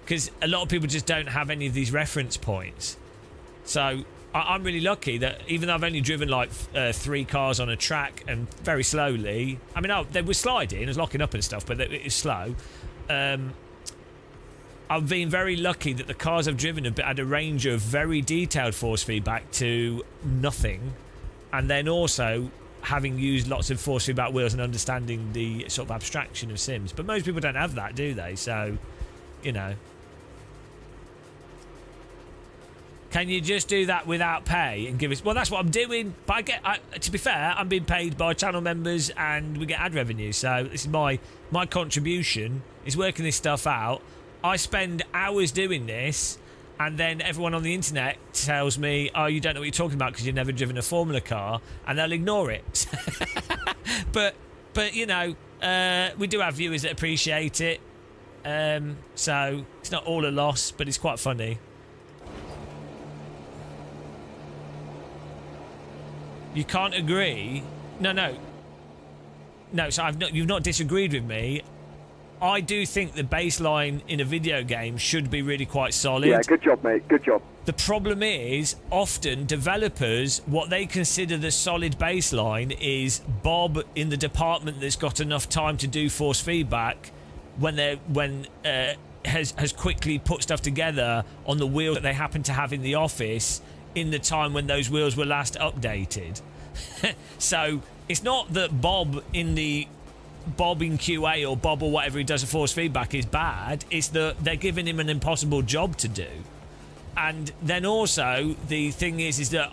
Because a lot of people just don't have any of these reference points. So I'm really lucky that even though I've only driven like 3 cars on a track and very slowly, I mean, they were sliding, it was locking up and stuff, but it was slow. I've been very lucky that the cars I've driven have had a range of very detailed force feedback to nothing, and then also having used lots of force feedback wheels and understanding the sort of abstraction of sims. But most people don't have that, do they? So, you know. Can you just do that without pay and give us... Well, that's what I'm doing. But to be fair, I'm being paid by channel members and we get ad revenue. So this is my contribution, is working this stuff out. I spend hours doing this, and then everyone on the internet tells me, oh, you don't know what you're talking about because you've never driven a Formula car, and they'll ignore it. but you know, we do have viewers that appreciate it, so it's not all a loss, but it's quite funny. You can't agree? No, so you've not disagreed with me. I do think the baseline in a video game should be really quite solid. Yeah, good job, mate. Good job. The problem is, often developers, what they consider the solid baseline is Bob in the department that's got enough time to do force feedback has quickly put stuff together on the wheel that they happen to have in the office in the time when those wheels were last updated. So it's not that Bob in the Bob in QA or Bob or whatever he does a force feedback is bad. It's that they're giving him an impossible job to do. And then also the thing is that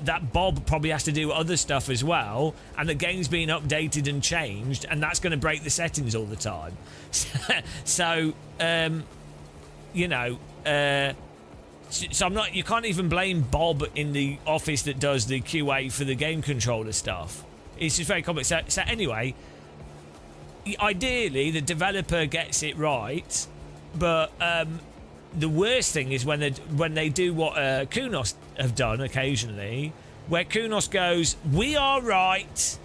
that Bob probably has to do other stuff as well, and the game's being updated and changed, and that's going to break the settings all the time. So you know, so I'm not. You can't even blame Bob in the office that does the QA for the game controller stuff. It's just very complex. So anyway, ideally the developer gets it right, but the worst thing is when they do what Kunos have done occasionally, where Kunos goes, "We are right,"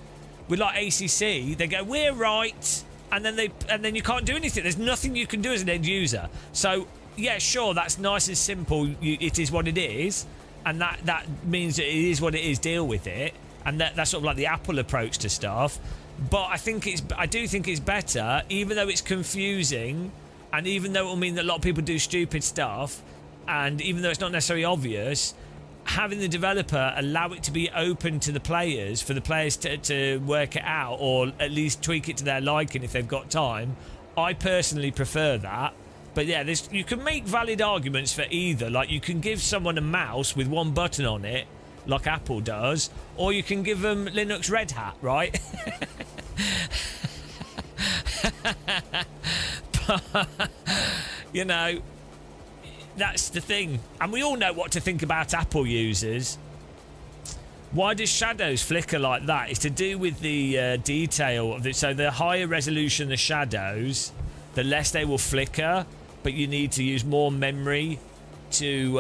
with like ACC, they go, "We're right," and then you can't do anything. There's nothing you can do as an end user. So yeah, sure, that's nice and simple. It is what it is, and that means that it is what it is. Deal with it, and that's sort of like the Apple approach to stuff. But I do think it's better, even though it's confusing. And even though it will mean that a lot of people do stupid stuff, and even though it's not necessarily obvious, having the developer allow it to be open to the players, for the players to work it out, or at least tweak it to their liking if they've got time, I personally prefer that. But yeah, you can make valid arguments for either. Like, you can give someone a mouse with one button on it, like Apple does, or you can give them Linux Red Hat, right? You know, that's the thing. And we all know what to think about Apple users. Why does shadows flicker like that? It's to do with the detail of it. So the higher resolution the shadows, the less they will flicker, but you need to use more memory to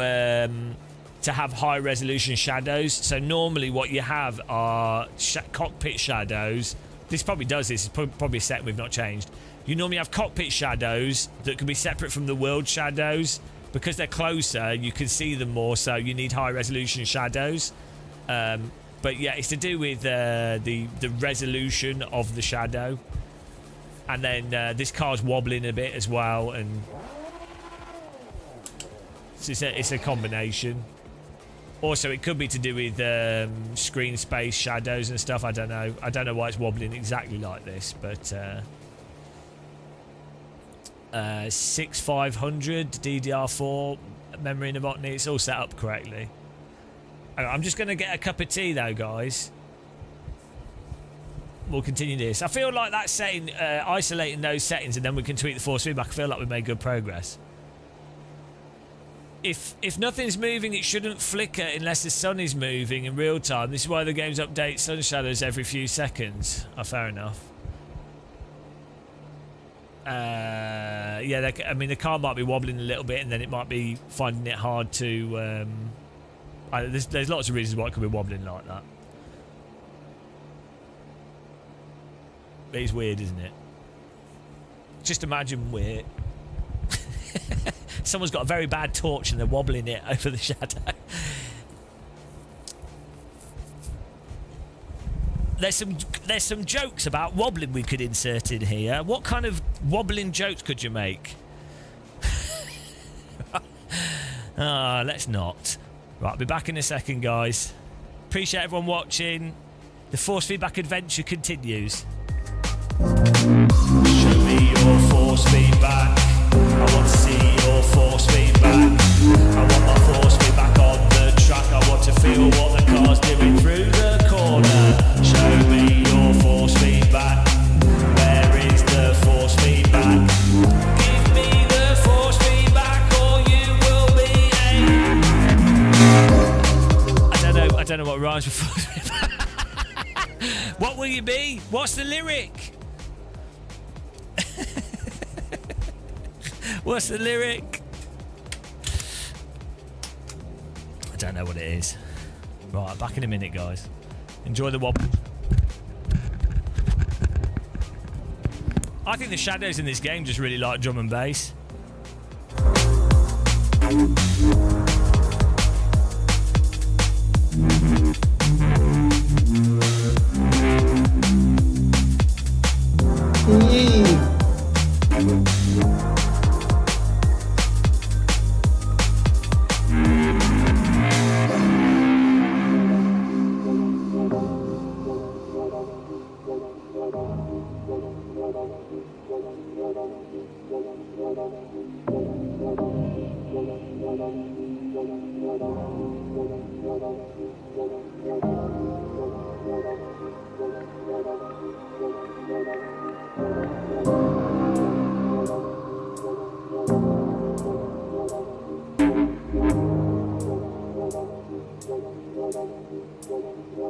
have high resolution shadows. So normally what you have are cockpit shadows. This probably does this. It's probably a setting we've not changed. You normally have cockpit shadows that can be separate from the world shadows. Because they're closer, you can see them more, so you need high resolution shadows. But yeah, it's to do with the resolution of the shadow. And then this car's wobbling a bit as well, and so it's a combination. Also, it could be to do with screen space, shadows and stuff. I don't know why it's wobbling exactly like this, but 6500 DDR4 memory in Novotny. It's all set up correctly. I'm just going to get a cup of tea though, guys. We'll continue this. I feel like that setting, isolating those settings, and then we can tweak the force feedback. I feel like we made good progress. If nothing's moving, it shouldn't flicker unless the sun is moving in real time. This is why the games update sun shadows every few seconds. Oh, fair enough. Yeah, I mean, the car might be wobbling a little bit, and then it might be finding it hard to... there's lots of reasons why it could be wobbling like that. But it's weird, isn't it? Just imagine we're... Someone's got a very bad torch and they're wobbling it over the shadow. There's some jokes about wobbling we could insert in here. What kind of wobbling jokes could you make? Let's not. Right, I'll be back in a second, guys. Appreciate everyone watching. The force feedback adventure continues. Show me your force feedback. I want to see your force feedback. I want my force feedback on the track. I want to feel what the car's doing through the corner. Show me your force feedback. Where is the force feedback? Give me the force feedback or you will be I don't know what rhymes with force feedback. What will you be? What's the lyric? What's the lyric? I don't know what it is. Right, back in a minute, guys. Enjoy the wobble. I think the shadows in this game just really like drum and bass.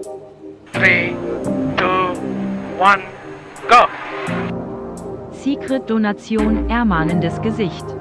3, 2, 1, go! Secret Donation, ermahnendes Gesicht.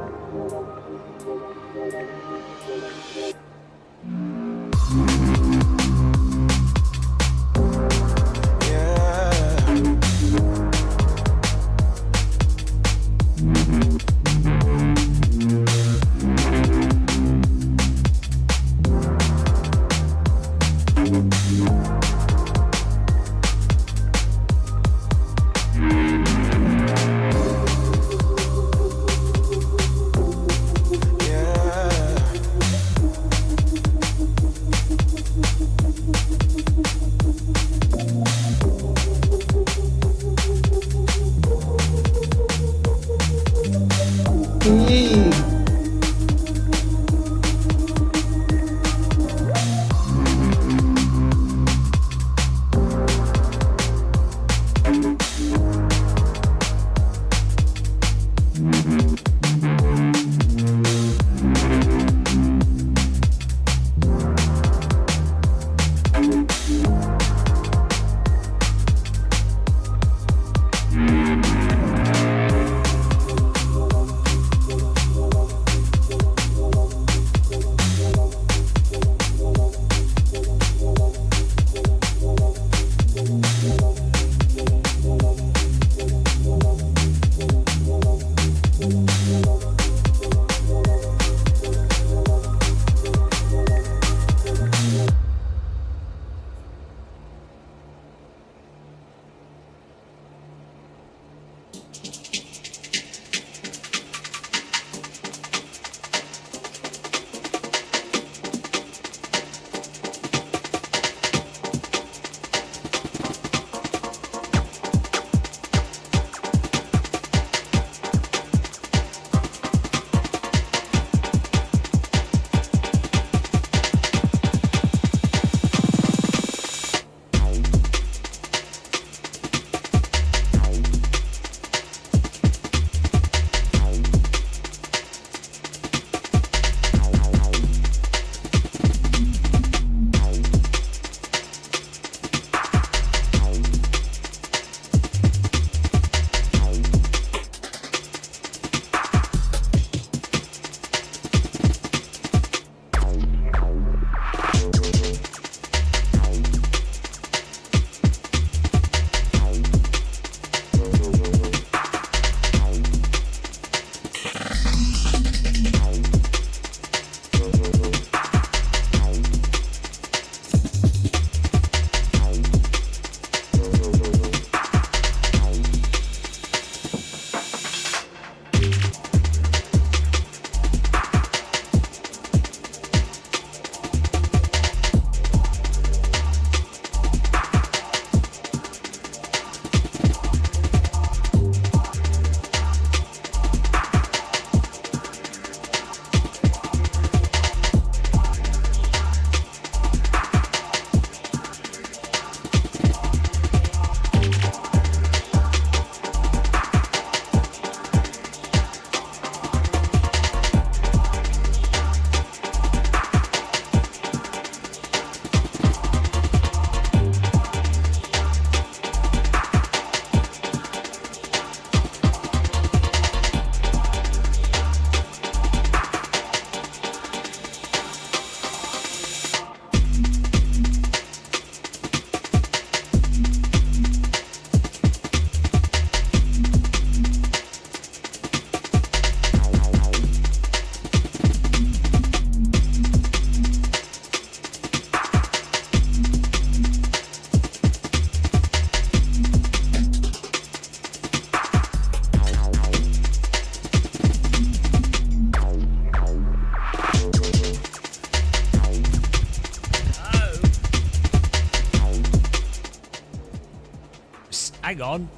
Hang on.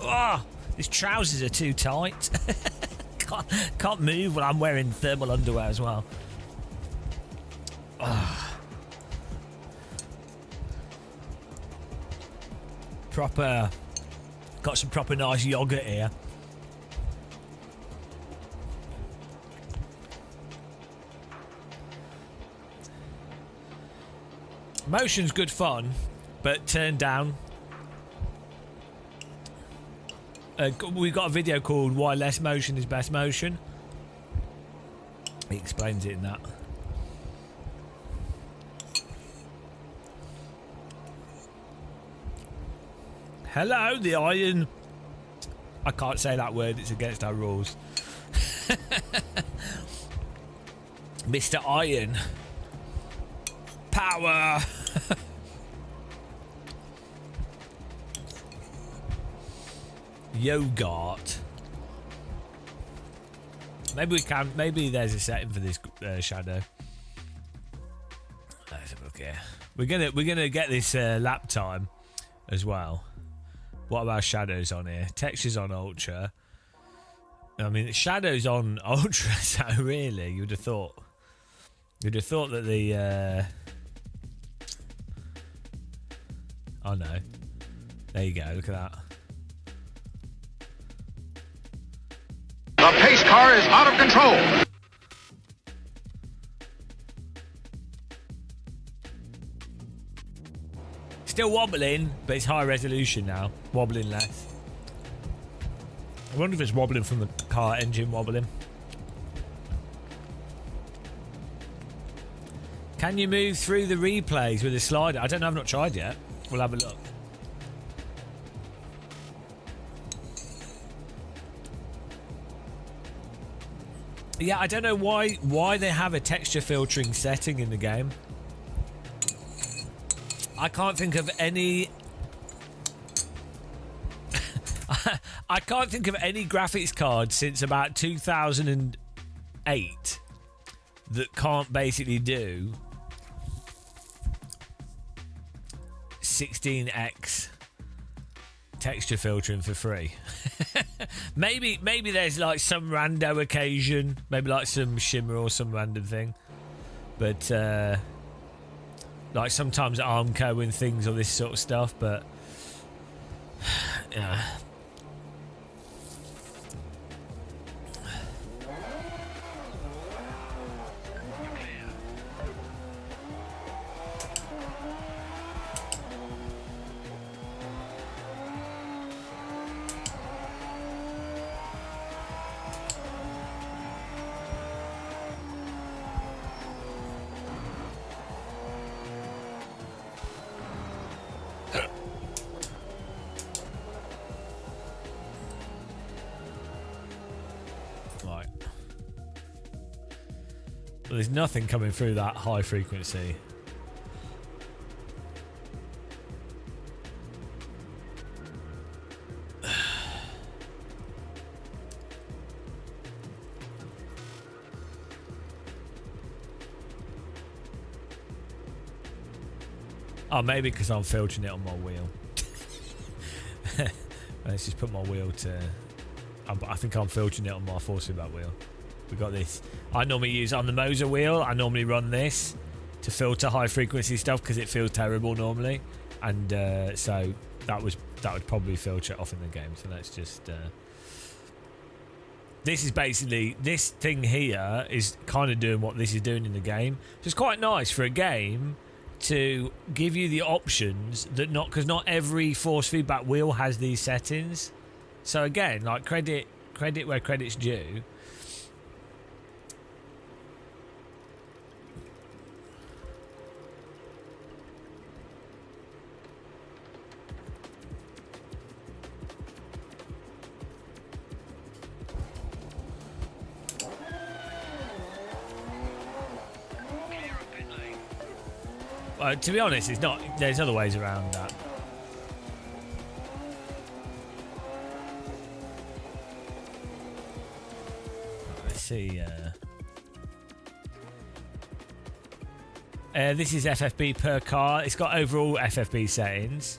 Oh, these trousers are too tight. can't move when I'm wearing thermal underwear as well. Oh. Got some proper nice yogurt here. Motion's good fun, but turned down. We've got a video called Why Less Motion is Best Motion. He explains it in that. Hello, the iron. I can't say that word, it's against our rules. Mr. Iron. Power. Yogurt. Maybe we can. Maybe there's a setting for this shadow. Let's have a look here. We're gonna get this lap time as well. What about shadows on here? Textures on ultra. I mean, shadows on ultra. So really, you'd have thought that the. Oh no! There you go. Look at that. The pace car is out of control. Still wobbling, but it's high resolution now. Wobbling less. I wonder if it's wobbling from the car engine wobbling. Can you move through the replays with a slider? I don't know. I've not tried yet. We'll have a look. Yeah, I don't know why they have a texture filtering setting in the game. I can't think of any. I can't think of any graphics card since about 2008 that can't basically do 16x texture filtering for free. maybe there's like some rando occasion, maybe like some shimmer or some random thing, but like sometimes Armco and things or this sort of stuff, but yeah. Well, there's nothing coming through that high frequency. Oh, maybe because I'm filtering it on my wheel. Let's just put my wheel to... I think I'm filtering it on my force feedback wheel. We got this. I normally use on the Moser wheel. I normally run this to filter high frequency stuff because it feels terrible normally, and so that would probably filter it off in the game. So let's just. This is basically this thing here is kind of doing what this is doing in the game. So it's quite nice for a game to give you the options that because not every force feedback wheel has these settings. So again, like credit where credit's due. To be honest, it's not. There's other ways around that. Let's see. This is FFB per car. It's got overall FFB settings,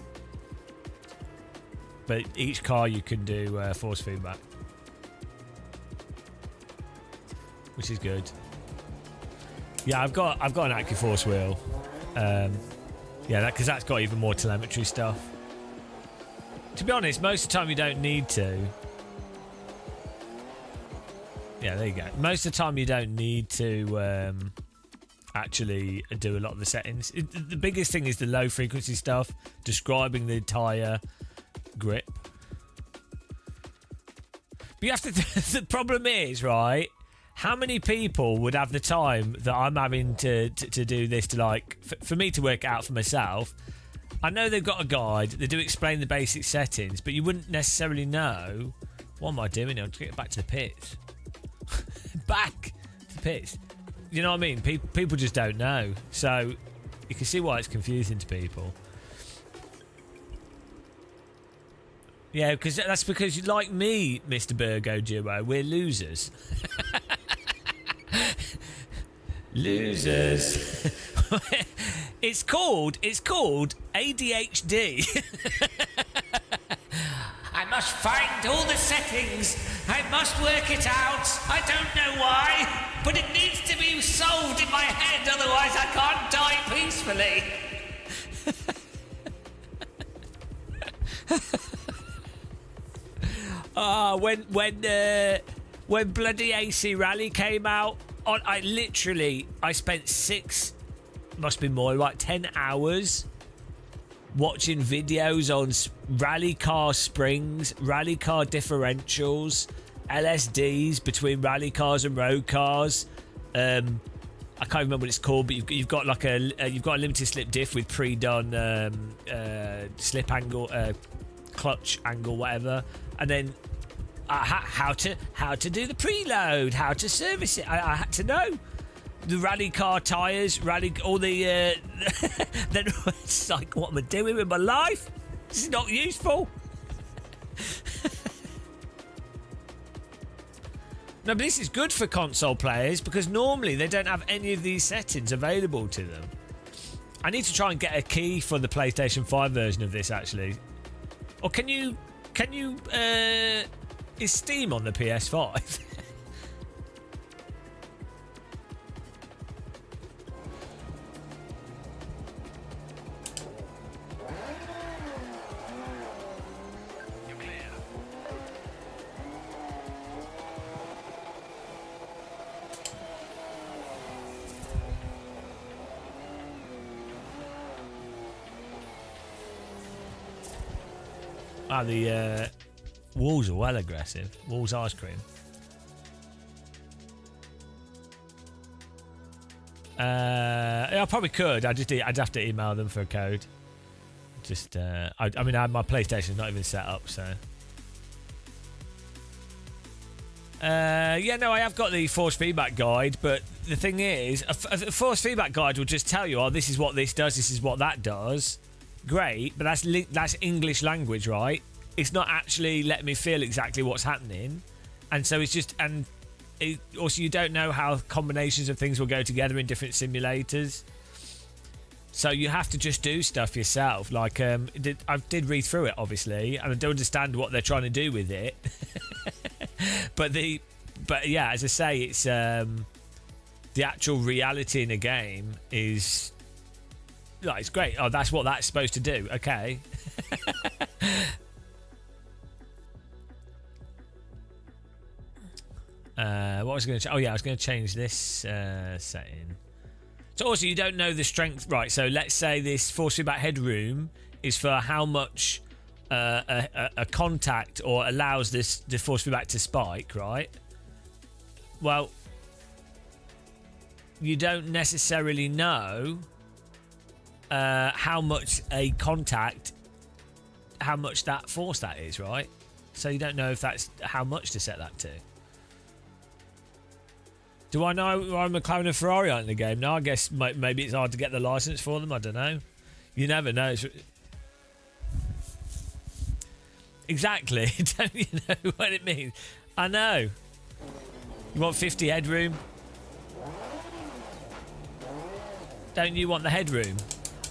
but each car you can do force feedback, which is good. Yeah, I've got an AccuForce wheel. Yeah, because that's got even more telemetry stuff. To be honest, most of the time you don't need to. Yeah, there you go. Most of the time you don't need to actually do a lot of the settings. The biggest thing is the low frequency stuff, describing the tyre grip. But you have to. The problem is, right? How many people would have the time that I'm having to do this to, like, for me to work out for myself? I know they've got a guide. They do explain the basic settings, but you wouldn't necessarily know. What am I doing? I'll get back to the pits. Back to the pits. You know what I mean? People just don't know. So you can see why it's confusing to people. Yeah, because that's because, like me, Mr. Burgo Duo, we're losers. Losers. It's called ADHD. I must find all the settings. I must work it out. I don't know why, but it needs to be solved in my head, otherwise I can't die peacefully. When bloody AC Rally came out, I spent 10 hours watching videos on rally car springs, rally car differentials, LSDs between rally cars and road cars. I can't remember what it's called, but you've got like a limited slip diff with pre-done slip angle, clutch angle, whatever, and then how to do the preload, how to service it. I had to know the rally car tyres, all the. Then it's like, what am I doing with my life? This is not useful. No, but this is good for console players because normally they don't have any of these settings available to them. I need to try and get a key for the PlayStation 5 version of this, actually. Or can you? Is Steam on the PS5? The walls are well aggressive. Walls ice cream. I probably could. I'd have to email them for a code. Just, my PlayStation's not even set up, so. I have got the force feedback guide, but the thing is, a force feedback guide will just tell you, oh, this is what this does, this is what that does. Great, but that's English language, right? It's not actually letting me feel exactly what's happening, and so it's just, and also you don't know how combinations of things will go together in different simulators. So you have to just do stuff yourself. Like I did read through it, obviously, and I don't understand what they're trying to do with it. but yeah, as I say, it's the actual reality in a game is. Like, it's great. Oh, that's what that's supposed to do. Okay. What was I going to? I was going to change this setting. So also, you don't know the strength, right? So let's say this force feedback headroom is for how much a contact or allows the force feedback to spike, right? Well, you don't necessarily know. How much a contact, how much that force that is, right? So you don't know if that's how much to set that to. Do I know I'm McLaren and Ferrari aren't in the game? No, I guess maybe it's hard to get the license for them. I don't know. You never know. Exactly. Don't you know what it means? I know. You want 50 headroom? Don't you want the headroom?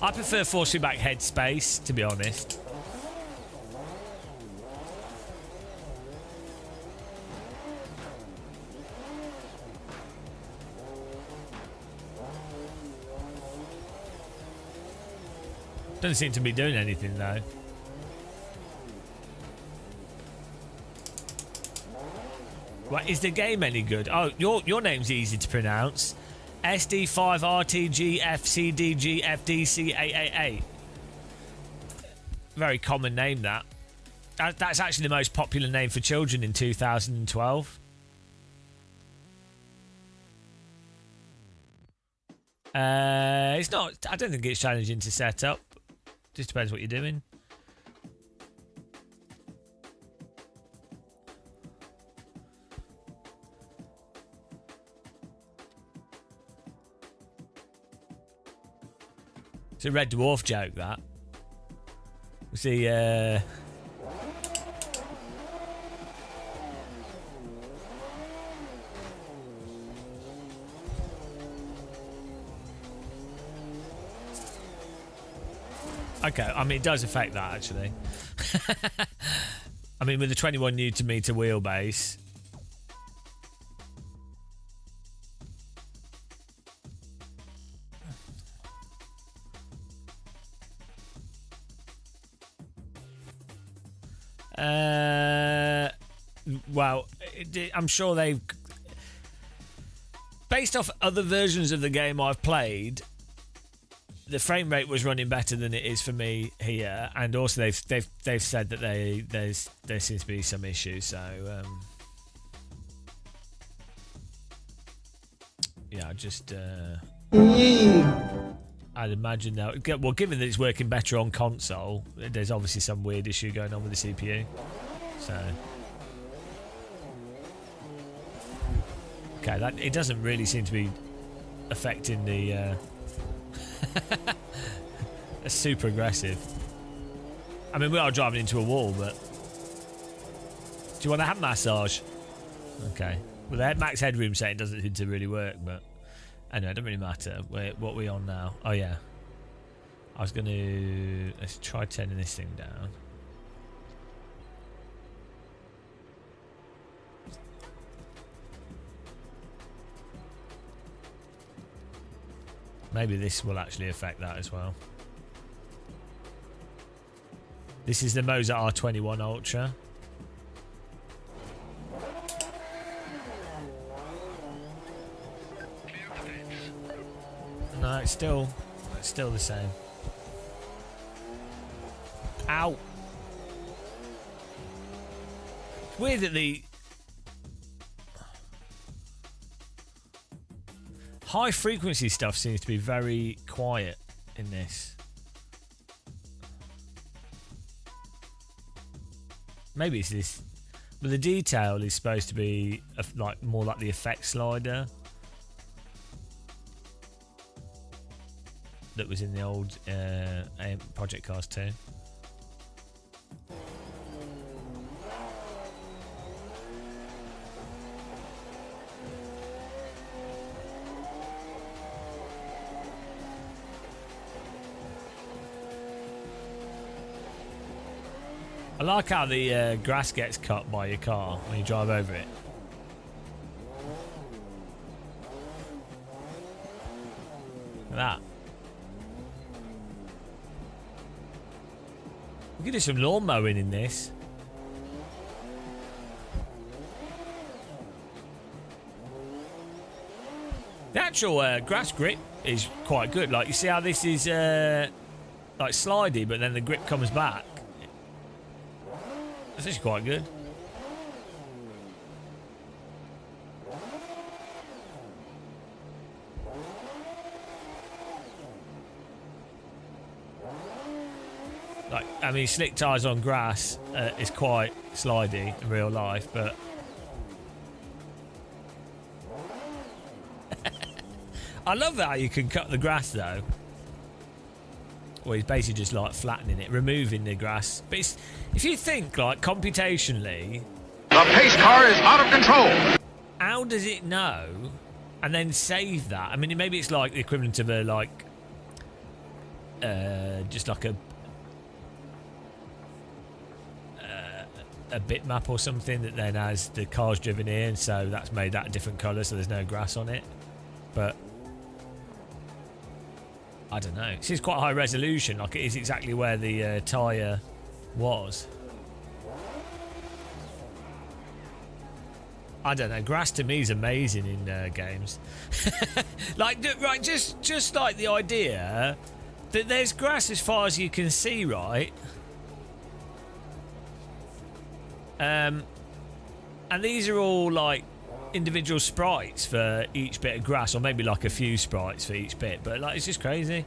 I prefer force feedback head space, to be honest. Doesn't seem to be doing anything though. Right, is the game any good? Oh, your name's easy to pronounce. SD5 RTG FCDG FDC 888. Very common name, that. That's actually the most popular name for children in 2012. It's not. I don't think it's challenging to set up. Just depends what you're doing. It's a Red Dwarf joke, that. See, okay, I mean, it does affect that, actually. I mean, with the 21 Newton meter wheelbase, well, I'm sure they've, based off other versions of the game I've played, the frame rate was running better than it is for me here, and also they've said that there seems to be some issues. So yeah, I just I'd imagine that. Well, given that it's working better on console, there's obviously some weird issue going on with the CPU. So okay, that it doesn't really seem to be affecting the. It's super aggressive. I mean, we are driving into a wall, but do you want to have massage? Okay. Well, the max headroom setting doesn't seem to really work, but anyway, it doesn't really matter. What are we on now? Oh yeah. I was going to let's try turning this thing down. Maybe this will actually affect that as well. This is the Mozart R21 Ultra. No, it's still the same. Ow! It's weird that the high frequency stuff seems to be very quiet in this. Maybe it's this, but the detail is supposed to be like more like the effect slider that was in the old Project Cars 2. I like how the grass gets cut by your car when you drive over it. Look at that. We could do some lawn mowing in this. The actual grass grip is quite good. Like, you see how this is like slidey, but then the grip comes back. This is quite good. Like, I mean, slick tyres on grass is quite slidey in real life, but I love that you can cut the grass though. Well, he's basically just like flattening it, removing the grass. But it's, if you think like computationally, The pace car is out of control. how does it know and then save that? I mean, maybe it's like the equivalent of a like, just like a bitmap or something that then has the cars driven in, so that's made that a different colour, so there's no grass on it. But I don't know. It seems quite high resolution, like it is exactly where the tyre was. I don't know. Grass to me is amazing in games. Right, just like the idea that there's grass as far as you can see, right? And these are all like individual sprites for each bit of grass, or maybe like a few sprites for each bit. But like, it's just crazy.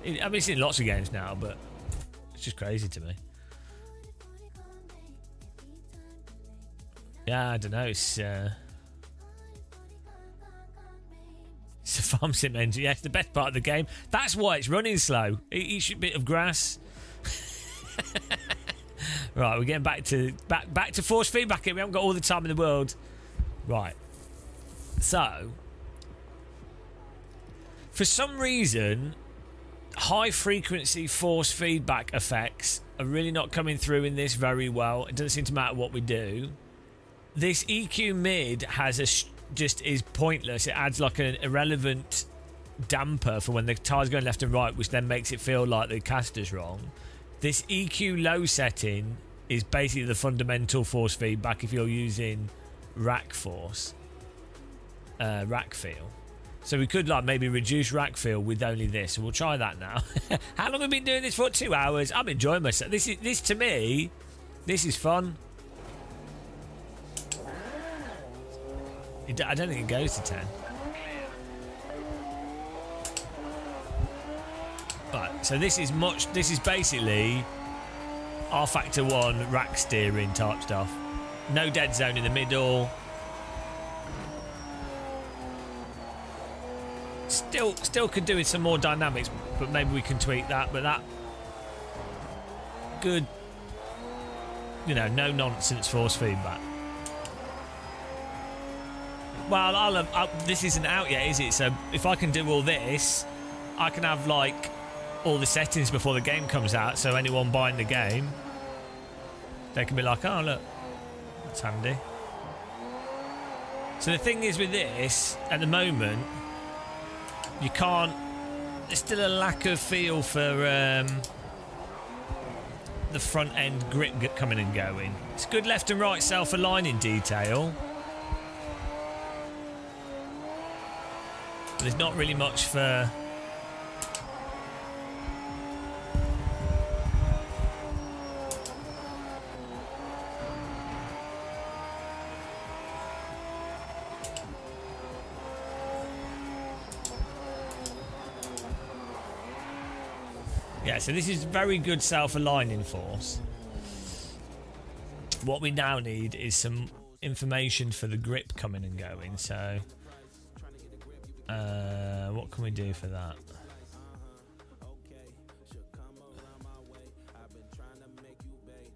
I mean, it's in lots of games now, but it's just crazy to me. Yeah, I don't know. It's a farm sim engine. Yeah, it's the best part of the game. That's why it's running slow. Each bit of grass. Right, we're getting back to force feedback here. We haven't got all the time in the world. Right. So, for some reason, high frequency force feedback effects are really not coming through in this very well. It doesn't seem to matter what we do. This EQ mid has just is pointless. It adds like an irrelevant damper for when the tire's going left and right, which then makes it feel like the caster's wrong. This EQ low setting is basically the fundamental force feedback if you're using rack force, rack feel. So we could like maybe reduce rack feel with only this. So we'll try that now. How long have we been doing this for? 2 hours. I'm enjoying myself. This to me, this is fun. I don't think it goes to 10. Right, so this is basically R Factor 1 rack steering type stuff. No dead zone in the middle. Still could do with some more dynamics, but maybe we can tweak that. But that good, no nonsense force feedback. Well, this isn't out yet, is it? So if I can do all this, I can have like all the settings before the game comes out. So anyone buying the game, they can be like, "Oh, look, that's handy." So the thing is with this, at the moment, you can't. There's still a lack of feel for the front end grip coming and going. It's good left and right self-aligning detail. There's not really much for... Yeah, so this is very good self-aligning force. What we now need is some information for the grip coming and going, so... what can we do for that?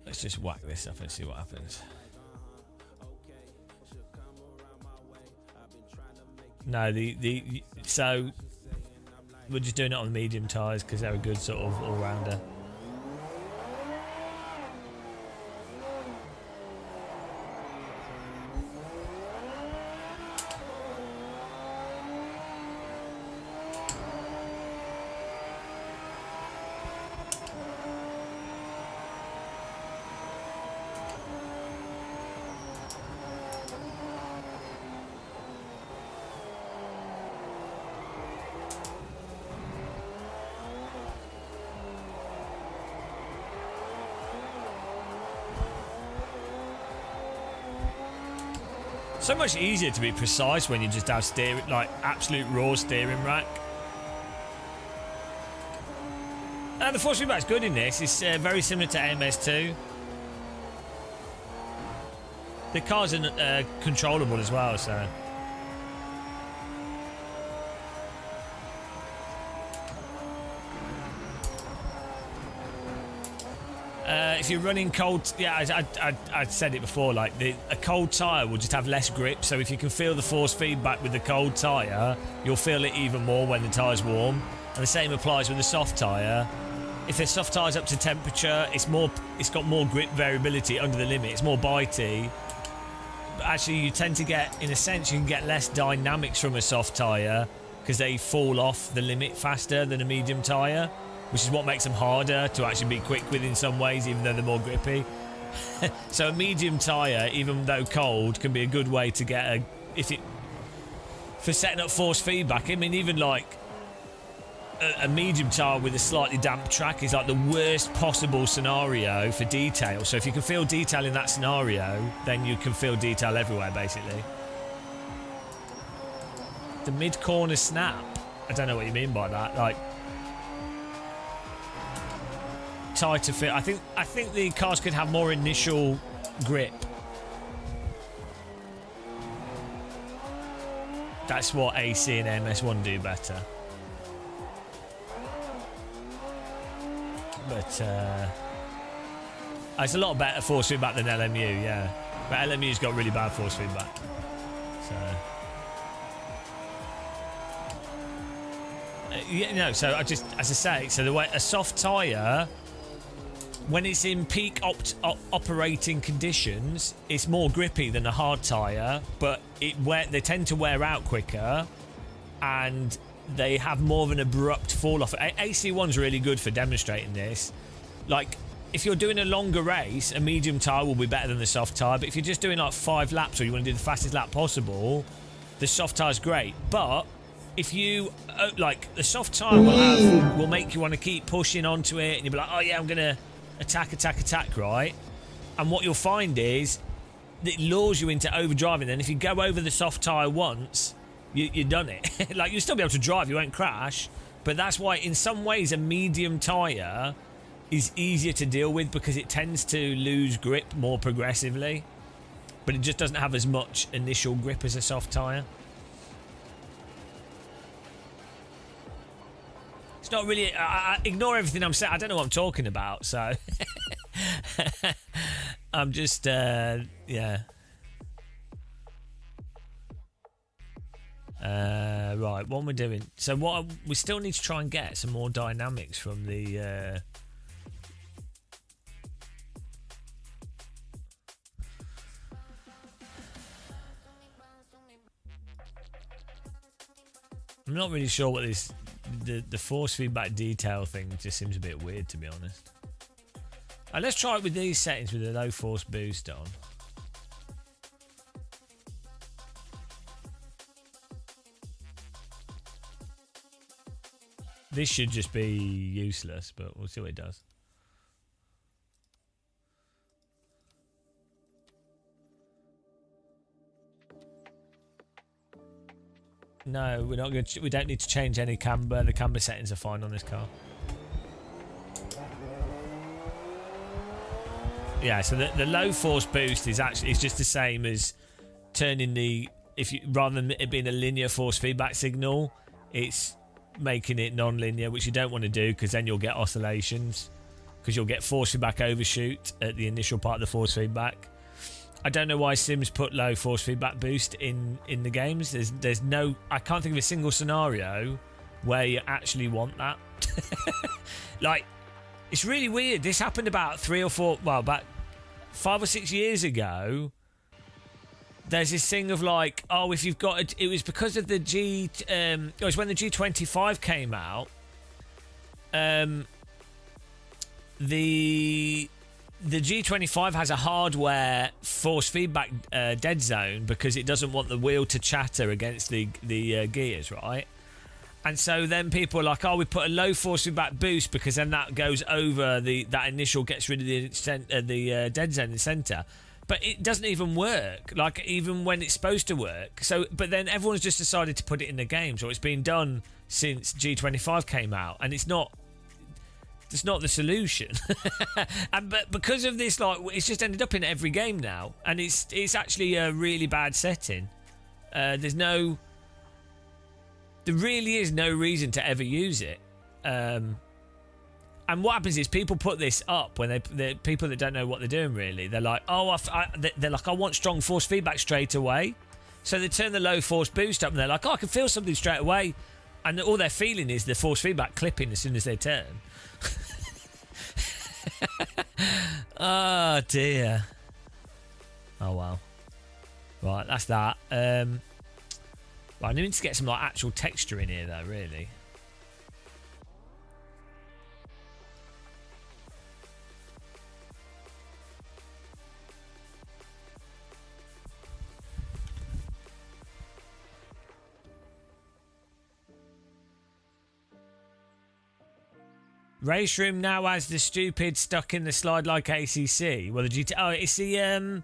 Let's just whack this up and see what happens. No, so we're just doing it on the medium tyres because they're a good sort of all-rounder. So much easier to be precise when you just have steering, like absolute raw steering rack. And the force feedback's good in this. It's very similar to AMS2. The cars are controllable as well, so. If you're running cold, yeah, I said it before, like a cold tyre will just have less grip, so if you can feel the force feedback with the cold tyre, you'll feel it even more when the tyre's warm. And the same applies with the soft tyre. If the soft tyre's up to temperature, it's got more grip variability under the limit, it's more bitey. But actually, you tend to get, in a sense, you can get less dynamics from a soft tyre because they fall off the limit faster than a medium tyre, which is what makes them harder to actually be quick with in some ways, even though they're more grippy. So a medium tyre, even though cold, can be a good way to get for setting up force feedback. I mean, even like a medium tyre with a slightly damp track is like the worst possible scenario for detail. So if you can feel detail in that scenario, then you can feel detail everywhere, basically. The mid-corner snap. I don't know what you mean by that. Like, tighter fit. I think the cars could have more initial grip. That's what AC and MS1 do better. But it's a lot better force feedback than LMU, yeah. But LMU's got really bad force feedback. So yeah, no. So I just, as I say, so the way a soft tyre, when it's in peak operating conditions, it's more grippy than a hard tyre, but they tend to wear out quicker, and they have more of an abrupt fall off. AC1's really good for demonstrating this. Like, if you're doing a longer race, a medium tyre will be better than the soft tyre, but if you're just doing like 5 laps or you want to do the fastest lap possible, the soft tyre's great. But if you like, the soft tyre will make you want to keep pushing onto it, and you'll be like, oh yeah, I'm gonna attack, right? And what you'll find is it lures you into overdriving. Then if you go over the soft tyre once, you've done it. Like, you'll still be able to drive, you won't crash, but that's why in some ways a medium tyre is easier to deal with, because it tends to lose grip more progressively, but it just doesn't have as much initial grip as a soft tyre. It's not really... I ignore everything I'm saying. I don't know what I'm talking about, so... I'm just... yeah. Right, what am I doing? So we still need to try and get some more dynamics from the... I'm not really sure what this... The force feedback detail thing just seems a bit weird, to be honest. Let's try it with these settings with a low force boost on. This should just be useless, but we'll see what it does. No, we're not going to. We don't need to change any camber. The camber settings are fine on this car. Yeah, so the low force boost is just the same as turning the, rather than it being a linear force feedback signal, it's making it non-linear, which you don't want to do, because then you'll get oscillations, because you'll get force feedback overshoot at the initial part of the force feedback. I don't know why Sims put low force feedback boost in the games. There's no... I can't think of a single scenario where you actually want that. Like, it's really weird. This happened about about 5 or 6 years ago. There's this thing of like, oh, if you've got... It was because of the it was when the G25 came out. The G25 has a hardware force feedback dead zone, because it doesn't want the wheel to chatter against the gears, right? And so then people are like, oh, we put a low force feedback boost, because then that goes over that initial, gets rid of the dead zone in the center. But it doesn't even work, like, even when it's supposed to work. So, but then everyone's just decided to put it in the game, so it's been done since G25 came out, and it's not the solution. But because of this, like, it's just ended up in every game now, and it's actually a really bad setting. There really is no reason to ever use it. And what happens is people put this up when they're people that don't know what they're doing, really. They're like, oh, they're like, I want strong force feedback straight away. So they turn the low force boost up, and they're like, oh, I can feel something straight away. And all they're feeling is the force feedback clipping as soon as they turn. Oh dear. Oh wow. Right, that's that. Right, I need to get some like actual texture in here though, really. Race Room now has the stupid stuck in the slide like ACC. Well, the GT. Oh, it's the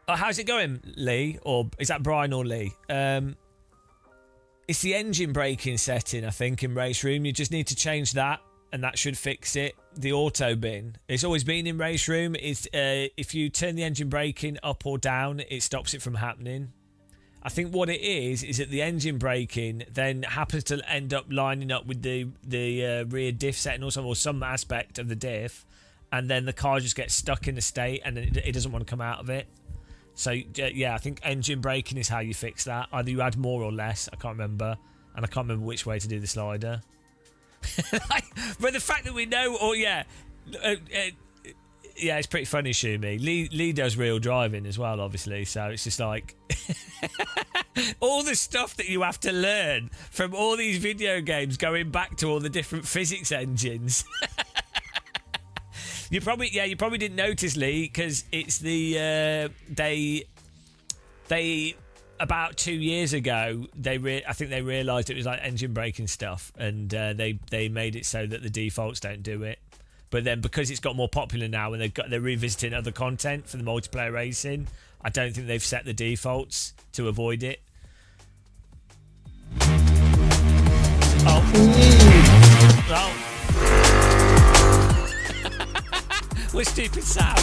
Oh, how's it going, Lee? Or is that Brian or Lee? It's the engine braking setting, I think, in Race Room. You just need to change that, and that should fix it. The auto bin. It's always been in Race Room. It's if you turn the engine braking up or down, it stops it from happening. I think what it is that the engine braking then happens to end up lining up with the rear diff setting or some aspect of the diff, and then the car just gets stuck in a state and it doesn't want to come out of it. So yeah, I think engine braking is how you fix that. Either you add more or less. I can't remember, and I can't remember which way to do the slider. But the fact that we know, yeah, it's pretty funny, Shumi. Lee does real driving as well, obviously. So it's just like all the stuff that you have to learn from all these video games, going back to all the different physics engines. You probably didn't notice, Lee, because it's the they about 2 years ago I think they realised it was like engine braking stuff, and they made it so that the defaults don't do it. But then because it's got more popular now and they're revisiting other content for the multiplayer racing, I don't think they've set the defaults to avoid it. Oh. What stupid sound.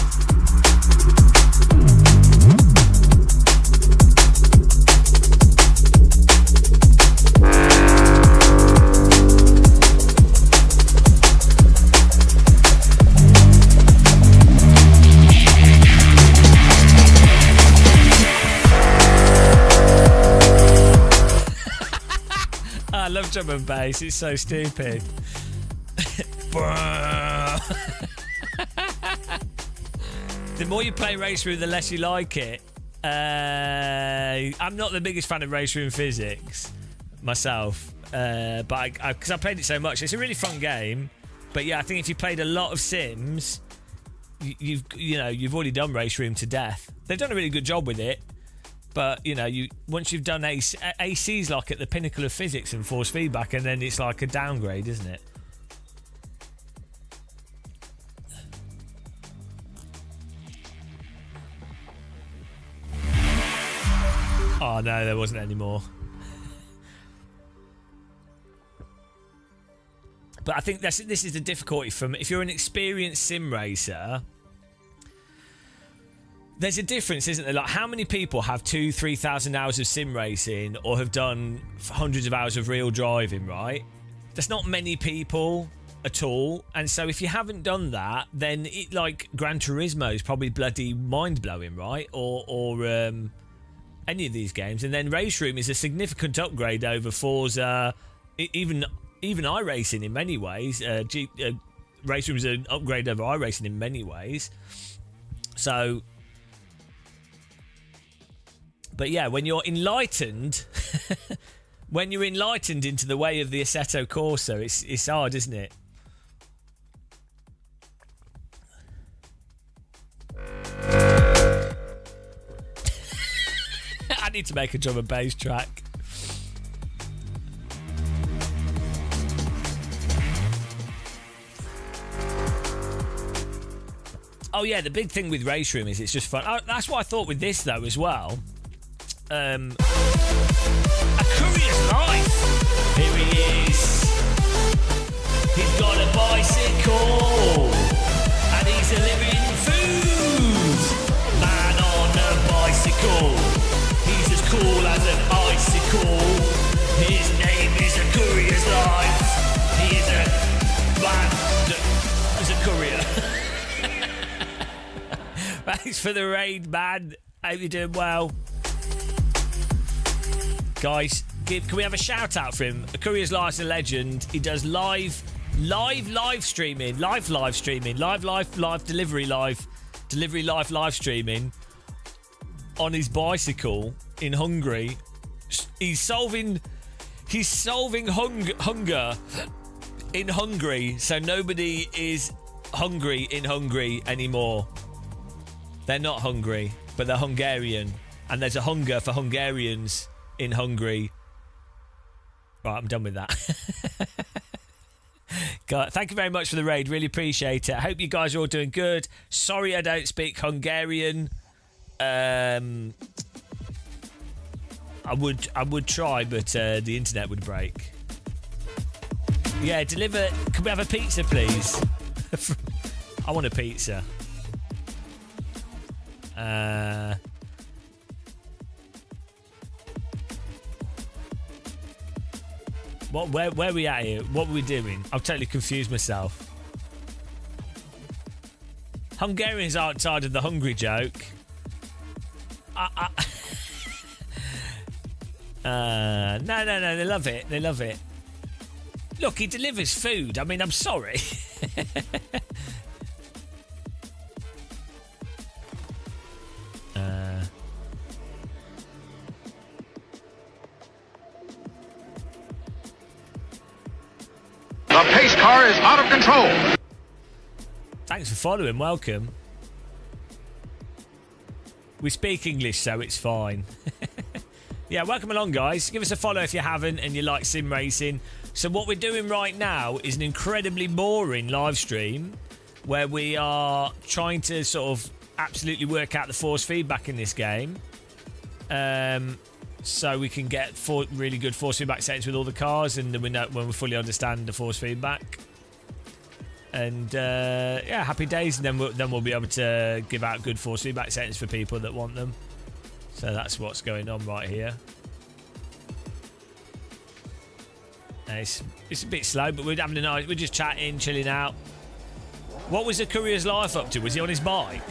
I love drum and bass, it's so stupid. The more you play Race Room, the less you like it. I'm not the biggest fan of Race Room physics myself, but because I played it so much, it's a really fun game. But yeah, I think if you played a lot of Sims, you've already done Race Room to death. They've done a really good job with it, but once you've done AC's like at the pinnacle of physics and force feedback, and then it's like a downgrade, isn't it? Oh no, there wasn't any more. But I think this is the difficulty from if you're an experienced sim racer. There's a difference, isn't there? Like, how many people have 2,000-3,000 hours of sim racing or have done hundreds of hours of real driving, right? There's not many people at all. And so if you haven't done that, then it, like, Gran Turismo is probably bloody mind-blowing, right? Or any of these games. And then Race Room is a significant upgrade over Forza, even iRacing in many ways. Race Room is an upgrade over iRacing in many ways. So... But yeah, when you're enlightened, into the way of the Assetto Corsa, it's hard, isn't it? I need to make a drum and bass track. Oh yeah, the big thing with Race Room is it's just fun. Oh, that's what I thought with this though as well. A courier's life. Here he is. He's got a bicycle and he's delivering food. Man on a bicycle. He's as cool as an icicle. His name is a courier's life. He is a man. He's a courier. Thanks for the raid, man. Hope you're doing well. Guys, can we have a shout out for him? A courier's life's a legend. He does live streaming, live delivery live streaming on his bicycle in Hungary. He's solving hunger in Hungary, so nobody is hungry in Hungary anymore. They're not hungry, but they're Hungarian, and there's a hunger for Hungarians in Hungary. Right, I'm done with that. God, thank you very much for the raid. Really appreciate it. I hope you guys are all doing good. Sorry I don't speak Hungarian. I would try, but the internet would break. Yeah, deliver. Can we have a pizza, please? I want a pizza. Where are we at here? What are we doing? I've totally confused myself. Hungarians aren't tired of the hungry joke. No, they love it. They love it. Look, he delivers food. I mean, I'm sorry. The pace car is out of control. Thanks for following. Welcome. We speak English, so it's fine. Yeah, welcome along, guys. Give us a follow if you haven't and you like sim racing. So what we're doing right now is an incredibly boring live stream where we are trying to sort of absolutely work out the force feedback in this game. So we can get really good force feedback settings with all the cars, and then when we fully understand the force feedback. And yeah, happy days, and then we'll be able to give out good force feedback settings for people that want them. So that's what's going on right here. It's a bit slow, but we're having a nice. We're just chatting, chilling out. What was the courier's life up to? Was he on his bike?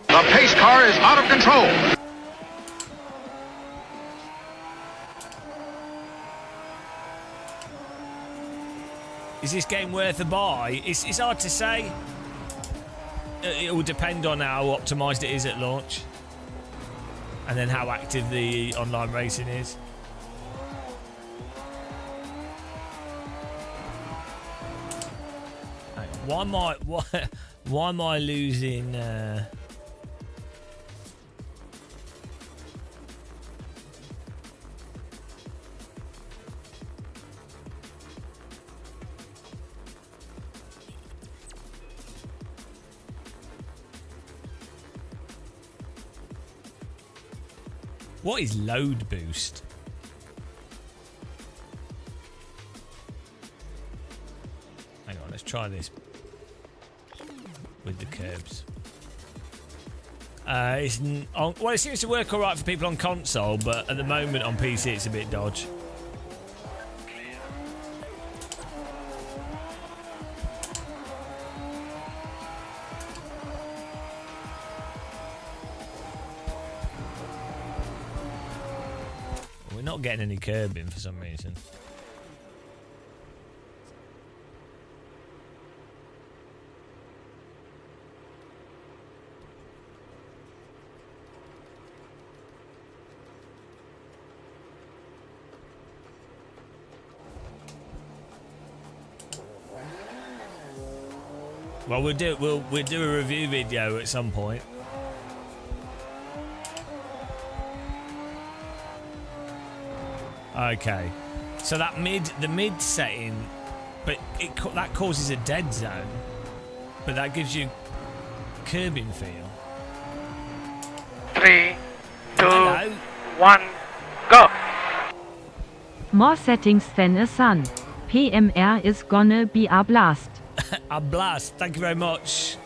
The pace car is out of control. Is this game worth a buy? It's hard to say. It will depend on how optimised it is at launch, and then how active the online racing is. Why am I losing? What is load boost? Hang on, let's try this with the curbs. Well, it seems to work all right for people on console, but at the moment on PC it's a bit dodge. We're not getting any curbing for some reason. Well, we'll do a review video at some point. Okay, so the mid setting, but that causes a dead zone, but that gives you curbing feel. 3, 2, Hello. 1, go! More settings than a sun. PMR is gonna be a blast. A blast. Thank you very much.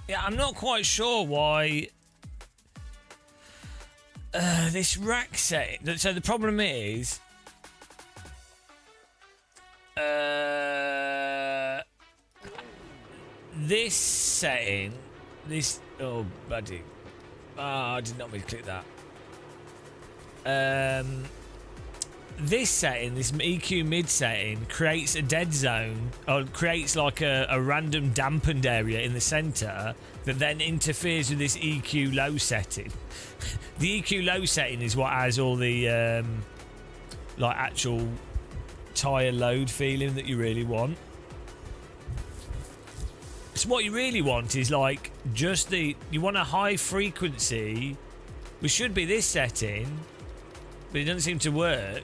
Yeah, I'm not quite sure why this rack setting. So the problem is, this setting, oh buddy, I did not mean to click that. this setting, this EQ mid setting, creates a dead zone, or creates like a random dampened area in the centre that then interferes with this EQ low setting. The EQ low setting is what has all the like actual tyre load feeling that you really want. So what you really want is like just you want a high frequency, which should be this setting, but it doesn't seem to work.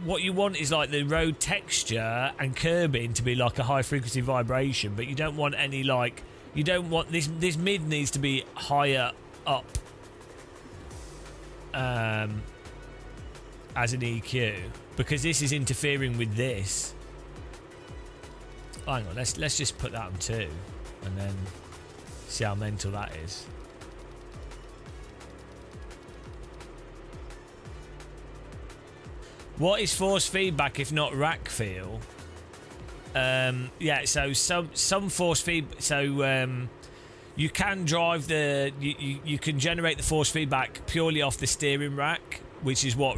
What you want is like the road texture and curbing to be like a high frequency vibration, but you don't want any like, you don't want this mid needs to be higher up as an EQ, because this is interfering with this. Hang on, let's just put that on 2 and then see how mental that is. What is force feedback if not rack feel? Yeah, so some force feedback. So you can drive you can generate the force feedback purely off the steering rack, which is what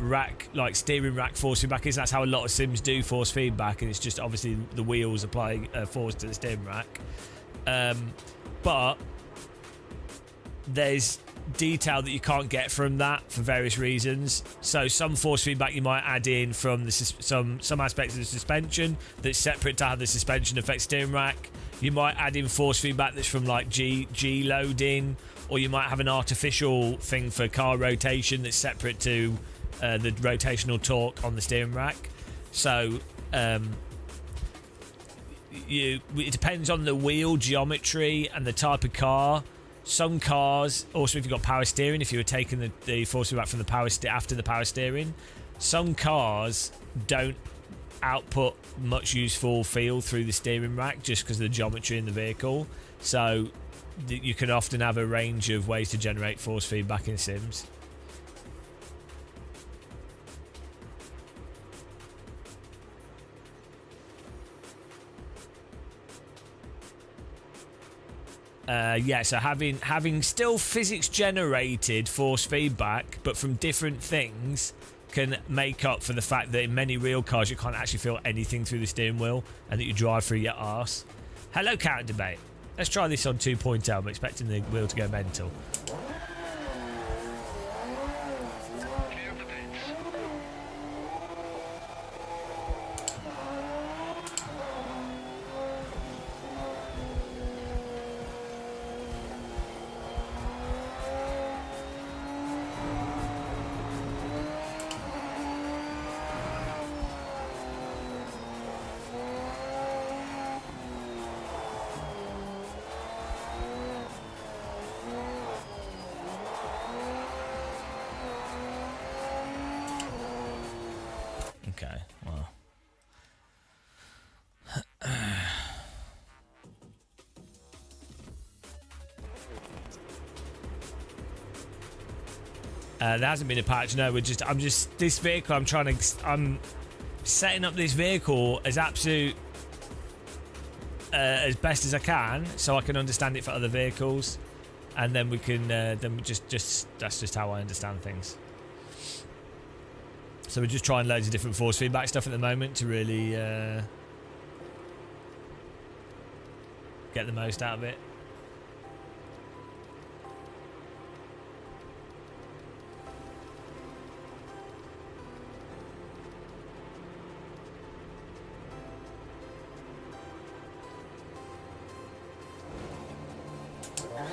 steering rack force feedback is. That's how a lot of sims do force feedback, and it's just obviously the wheels applying force to the steering rack. But there's detail that you can't get from that for various reasons. So some force feedback you might add in from some aspects of the suspension that's separate to how the suspension affects steering rack. You might add in force feedback that's from like G loading, or you might have an artificial thing for car rotation that's separate to the rotational torque on the steering rack. So it depends on the wheel geometry and the type of car. Some cars, also if you've got power steering, if you were taking the force feedback from the after the power steering, some cars don't output much useful feel through the steering rack just because of the geometry in the vehicle. So you can often have a range of ways to generate force feedback in sims. Yeah, so having still physics generated force feedback, but from different things, can make up for the fact that in many real cars you can't actually feel anything through the steering wheel and that you drive through your arse. Hello, Counter Debate. Let's try this on 2.0. I'm expecting the wheel to go mental. Okay, well. There hasn't been a patch. No, I'm just this vehicle. I'm setting up this vehicle as absolute as best as I can, so I can understand it for other vehicles, and then we can just that's just how I understand things. So we're just trying loads of different force feedback stuff at the moment to really get the most out of it.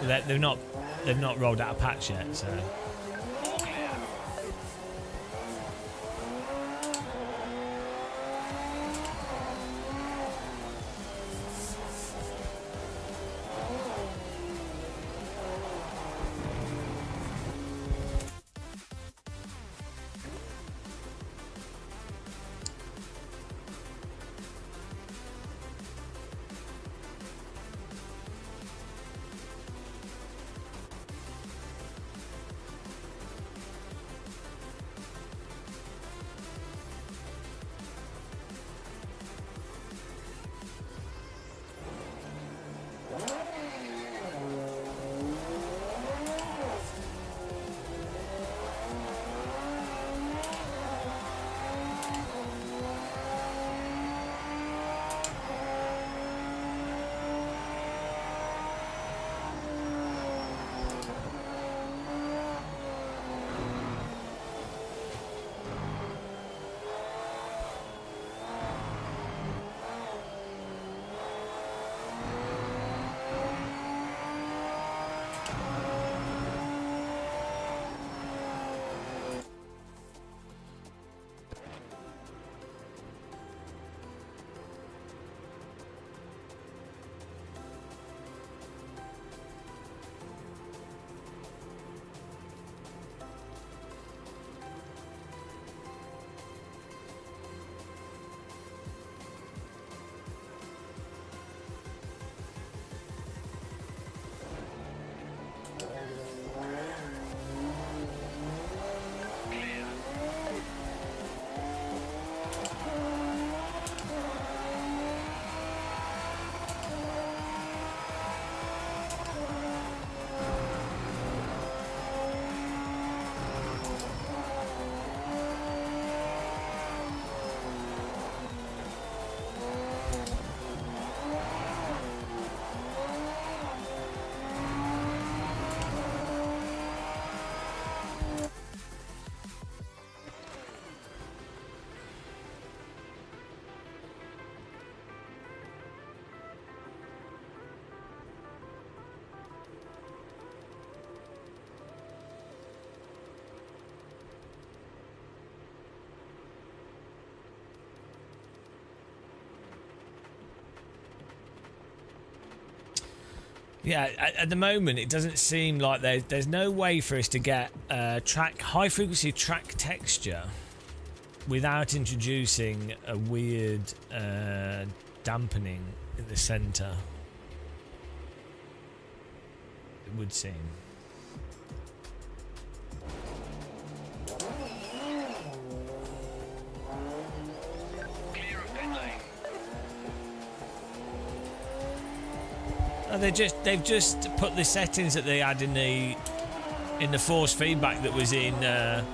They've not rolled out a patch yet, so. Yeah, at the moment it doesn't seem like there's no way for us to get high frequency track texture without introducing a weird dampening in the center. It would seem. They've just put the settings that they had in the force feedback that was in the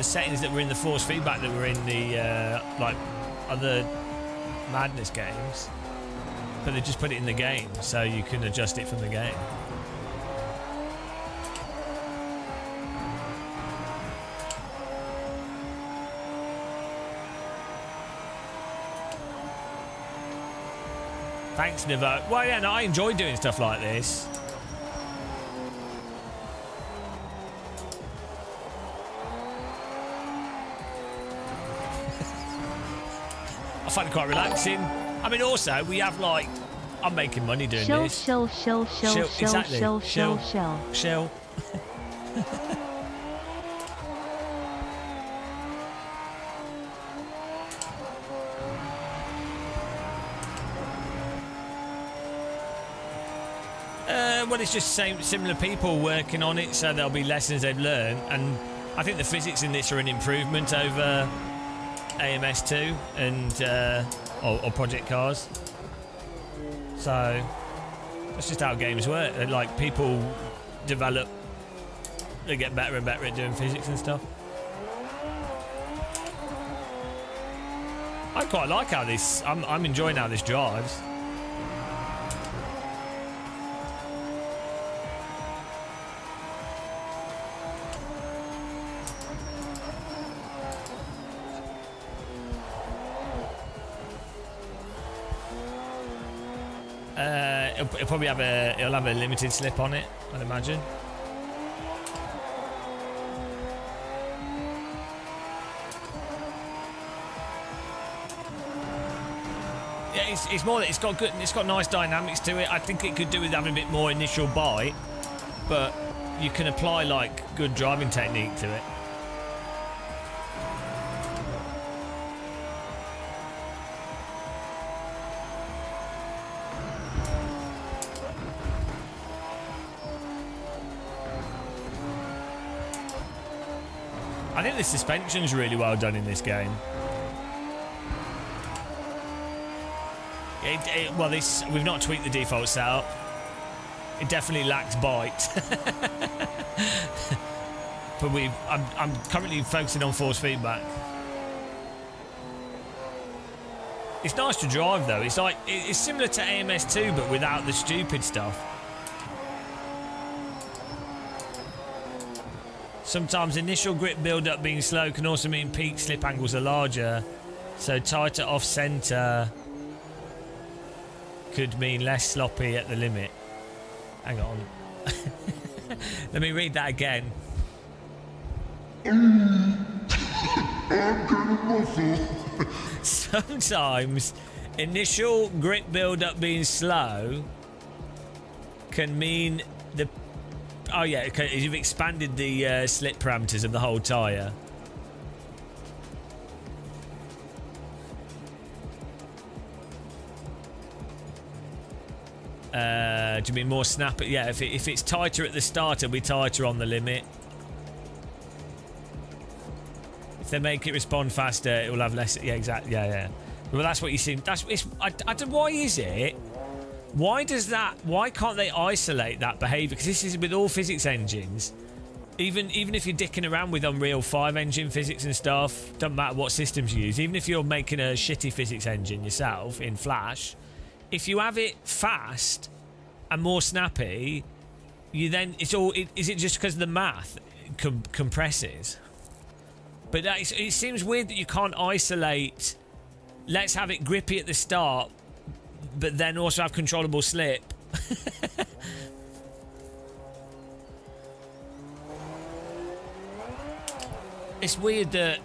settings that were in the force feedback that were in the like other Madness games, but they just put it in the game so you can adjust it from the game. Thanks, Nivo. Well, yeah, no, I enjoy doing stuff like this. I find it quite relaxing. I mean, also, we have, like... I'm making money doing this. Shell. Exactly. Shell. Well, it's just similar people working on it, so there'll be lessons they've learned, and I think the physics in this are an improvement over AMS2 and or Project Cars. So that's just how games work. Like, people develop, they get better and better at doing physics and stuff. I quite like how this. I'm enjoying how this drives. It'll probably have a limited slip on it, I'd imagine. Yeah, it's more that it's got nice dynamics to it. I think it could do with having a bit more initial bite, but you can apply like good driving technique to it. I think the suspension's really well done in this game. Well, we've not tweaked the default setup. It definitely lacks bite. But I'm currently focusing on force feedback. It's nice to drive though. It's similar to AMS2 but without the stupid stuff. Sometimes initial grip build-up being slow can also mean peak slip angles are larger, so tighter off-centre could mean less sloppy at the limit. Hang on. Let me read that again. Sometimes initial grip build-up being slow can mean the... Oh yeah, okay, you've expanded the slip parameters of the whole tyre. Do you mean more snap? Yeah, if it's tighter at the start, it'll be tighter on the limit. If they make it respond faster, it will have less. Yeah, exactly. Yeah. Well, that's what you see. I don't. Why is it? Why does that? Why can't they isolate that behaviour? Because this is with all physics engines. Even if you're dicking around with Unreal 5 engine physics and stuff, doesn't matter what systems you use. Even if you're making a shitty physics engine yourself in Flash, if you have it fast and more snappy, you then it's all. Is it just because the math compresses? But it seems weird that you can't isolate. Let's have it grippy at the start, but then also have controllable slip. It's weird that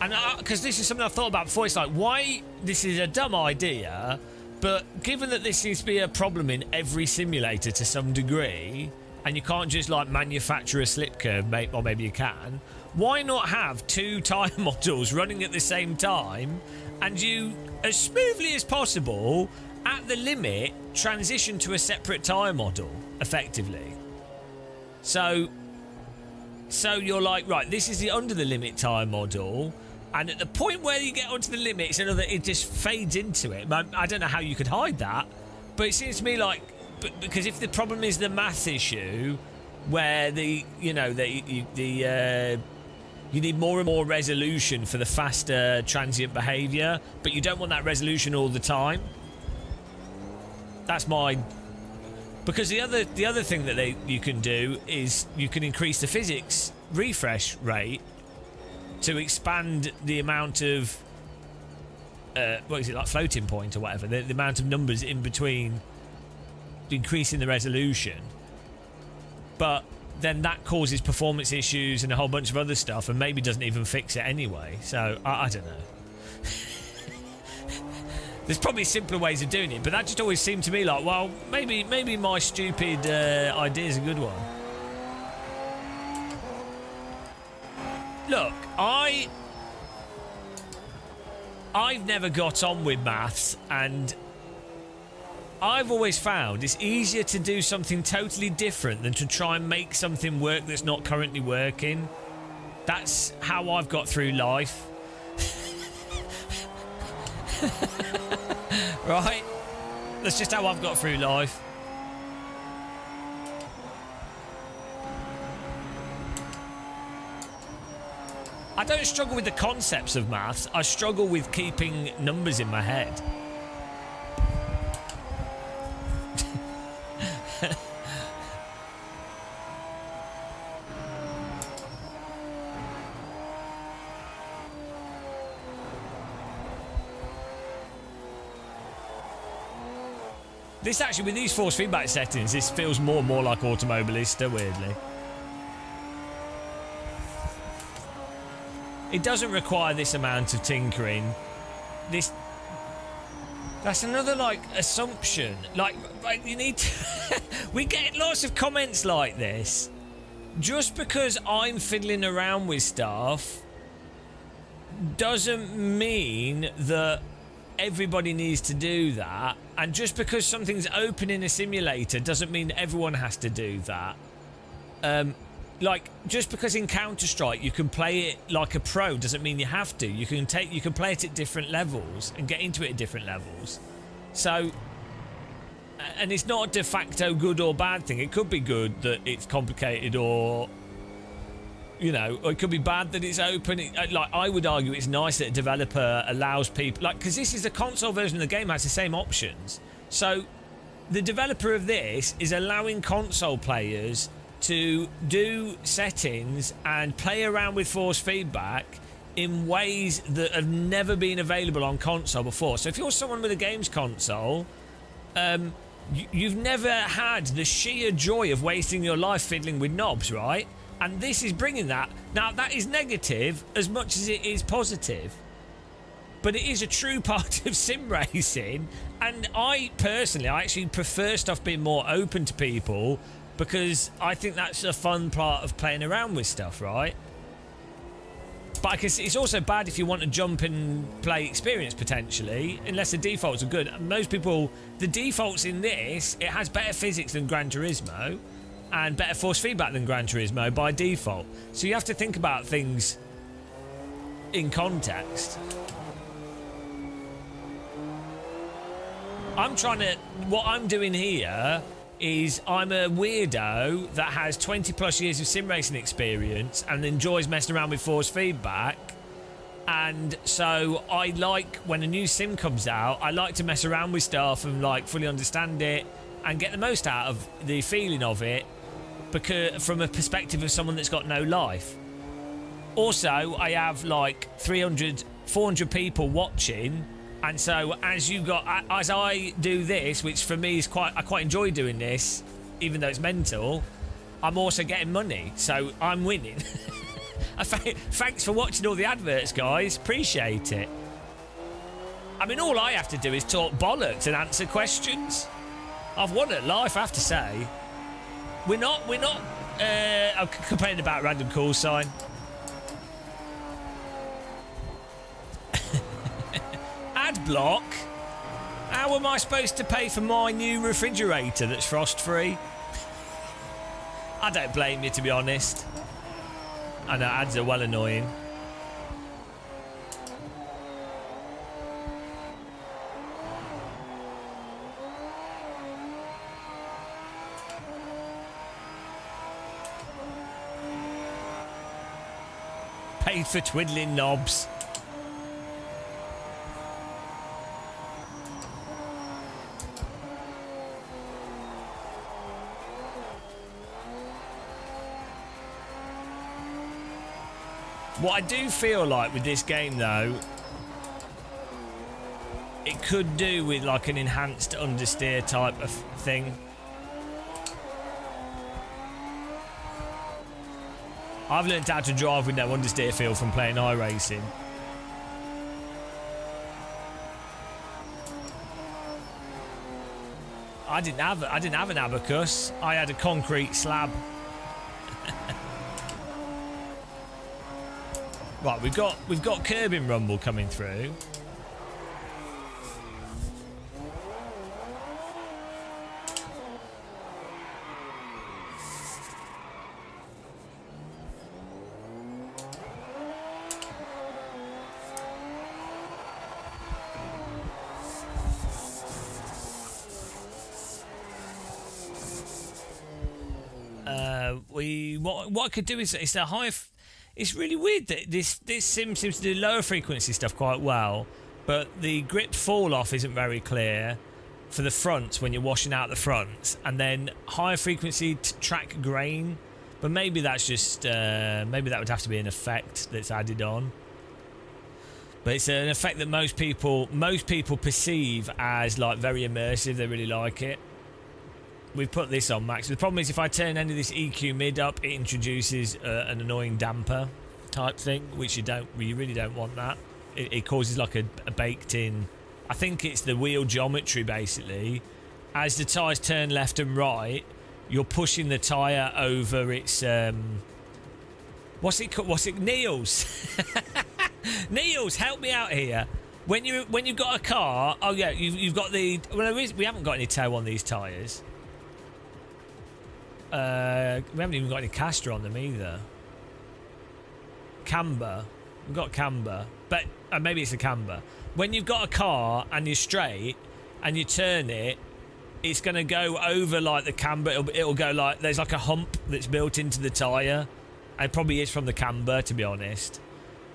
And because this is something I've thought about before, it's like, why this is a dumb idea, but given that this seems to be a problem in every simulator to some degree, and you can't just like manufacture a slip curve, or maybe you can, why not have 2 tyre models running at the same time, and you, as smoothly as possible, at the limit, transition to a separate tyre model, effectively. So you're like, right, this is the under the limit tyre model, and at the point where you get onto the limit, it's another, it just fades into it. I don't know how you could hide that, but it seems to me like, because if the problem is the math issue, where you need more and more resolution for the faster transient behaviour, but you don't want that resolution all the time. That's my... Because the other thing that you can do is you can increase the physics refresh rate to expand the amount of what is it, like floating point or whatever, the amount of numbers in between, increasing the resolution. But then that causes performance issues and a whole bunch of other stuff, and maybe doesn't even fix it anyway. So I don't know. There's probably simpler ways of doing it, but that just always seemed to me like, well, maybe my stupid idea is a good one. Look, I've never got on with maths, and I've always found it's easier to do something totally different than to try and make something work that's not currently working. That's how I've got through life. Right? That's just how I've got through life. I don't struggle with the concepts of maths. I struggle with keeping numbers in my head. This actually, with these force feedback settings, this feels more and more like Automobilista, weirdly. It doesn't require this amount of tinkering. That's another, like, assumption. Like you need to... We get lots of comments like this. Just because I'm fiddling around with stuff doesn't mean that everybody needs to do that, and just because something's open in a simulator doesn't mean everyone has to do that. Like, just because in Counter-Strike you can play it like a pro doesn't mean you have to. You can play it at different levels and get into it at different levels. So, and it's not a de facto good or bad thing. It could be good that it's complicated, or or it could be bad that it's open. Like, I would argue it's nice that a developer allows people, like, because this is the console version of the game, has the same options. So the developer of this is allowing console players to do settings and play around with force feedback in ways that have never been available on console before. So if you're someone with a games console, you've never had the sheer joy of wasting your life fiddling with knobs, right? And this is bringing that. Now, that is negative as much as it is positive. But it is a true part of sim racing. And I actually prefer stuff being more open to people, because I think that's a fun part of playing around with stuff, right? But I can see it's also bad if you want to jump and play experience, potentially, unless the defaults are good. Most people, the defaults in this, it has better physics than Gran Turismo and better force feedback than Gran Turismo by default. So you have to think about things in context. What I'm doing here is I'm a weirdo that has 20 plus years of sim racing experience and enjoys messing around with force feedback. And so I like, when a new sim comes out, I like to mess around with stuff and like fully understand it and get the most out of the feeling of it, because from a perspective of someone that's got no life. Also, I have like 300, 400 people watching. And so as I do this, which for me is I quite enjoy doing this, even though it's mental, I'm also getting money, so I'm winning. Thanks for watching all the adverts, guys. Appreciate it. I mean, all I have to do is talk bollocks and answer questions. I've won at life, I have to say. We're not. I'm complaining about random call sign. Ad block. How am I supposed to pay for my new refrigerator that's frost-free? I don't blame you, to be honest. I know ads are well annoying. Paid for twiddling knobs. What I do feel like with this game, though, it could do with like an enhanced understeer type of thing. I've learned how to drive with no understeer feel from playing iRacing. I didn't have an abacus. I had a concrete slab. Right, we've got curbing rumble coming through. What I could do is it's a high. It's really weird that this sim seems to do lower frequency stuff quite well, but the grip fall off isn't very clear for the fronts when you're washing out the fronts, and then higher frequency track grain. But maybe that's just maybe that would have to be an effect that's added on. But it's an effect that most people perceive as like very immersive. They really like it. We've put this on max. The problem is if I turn any of this EQ mid up, it introduces an annoying damper type thing, which you really don't want that. It causes like a baked in. I think it's the wheel geometry basically. As the tyres turn left and right, you're pushing the tyre over its what's it called? Niels. Niels, help me out here. When you've got a car, oh yeah, you've got the. Well, we haven't got any toe on these tyres. We haven't even got any caster on them either. Camber. We've got camber. But maybe it's a camber. When you've got a car and you're straight and you turn it, it's going to go over like the camber. It'll go like... There's like a hump that's built into the tyre. It probably is from the camber, to be honest.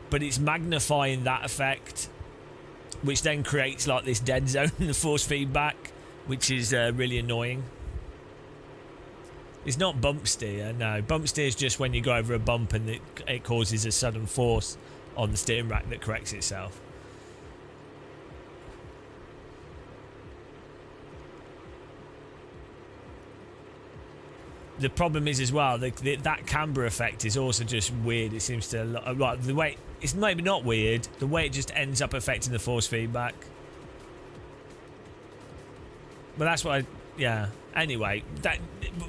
But it's magnifying that effect, which then creates like this dead zone in the force feedback, which is really annoying. It's not bump steer, no. Bump steer is just when you go over a bump and it causes a sudden force on the steering rack that corrects itself. The problem is as well, that camber effect is also just weird. It seems to... Right, the way... It's maybe not weird. The way it just ends up affecting the force feedback. But that's what I... Yeah. Anyway, that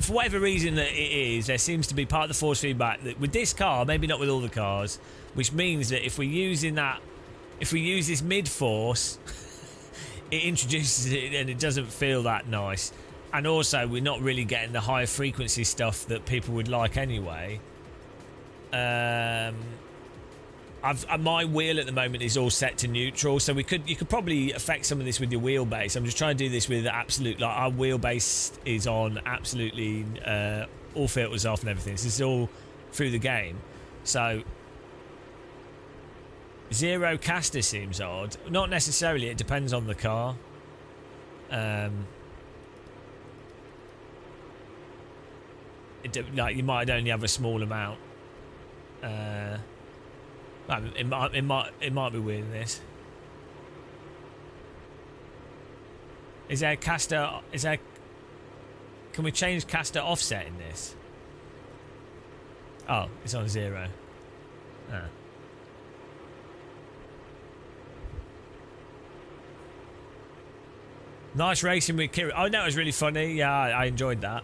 for whatever reason that it is, there seems to be part of the force feedback that with this car, maybe not with all the cars, which means that if we use this mid force, it introduces it and it doesn't feel that nice. And also, we're not really getting the high frequency stuff that people would like anyway. My wheel at the moment is all set to neutral, so you could probably affect some of this with your wheelbase. I'm just trying to do this with absolute, like our wheelbase is on absolutely all filters off and everything. So this is all through the game. So zero caster seems odd. Not necessarily. It depends on the car. Like you might only have a small amount. It might be weird in this. Is there a caster? Can we change caster offset in this? Oh, it's on 0. Ah. Nice racing with Kira. Oh, that was really funny. Yeah, I enjoyed that.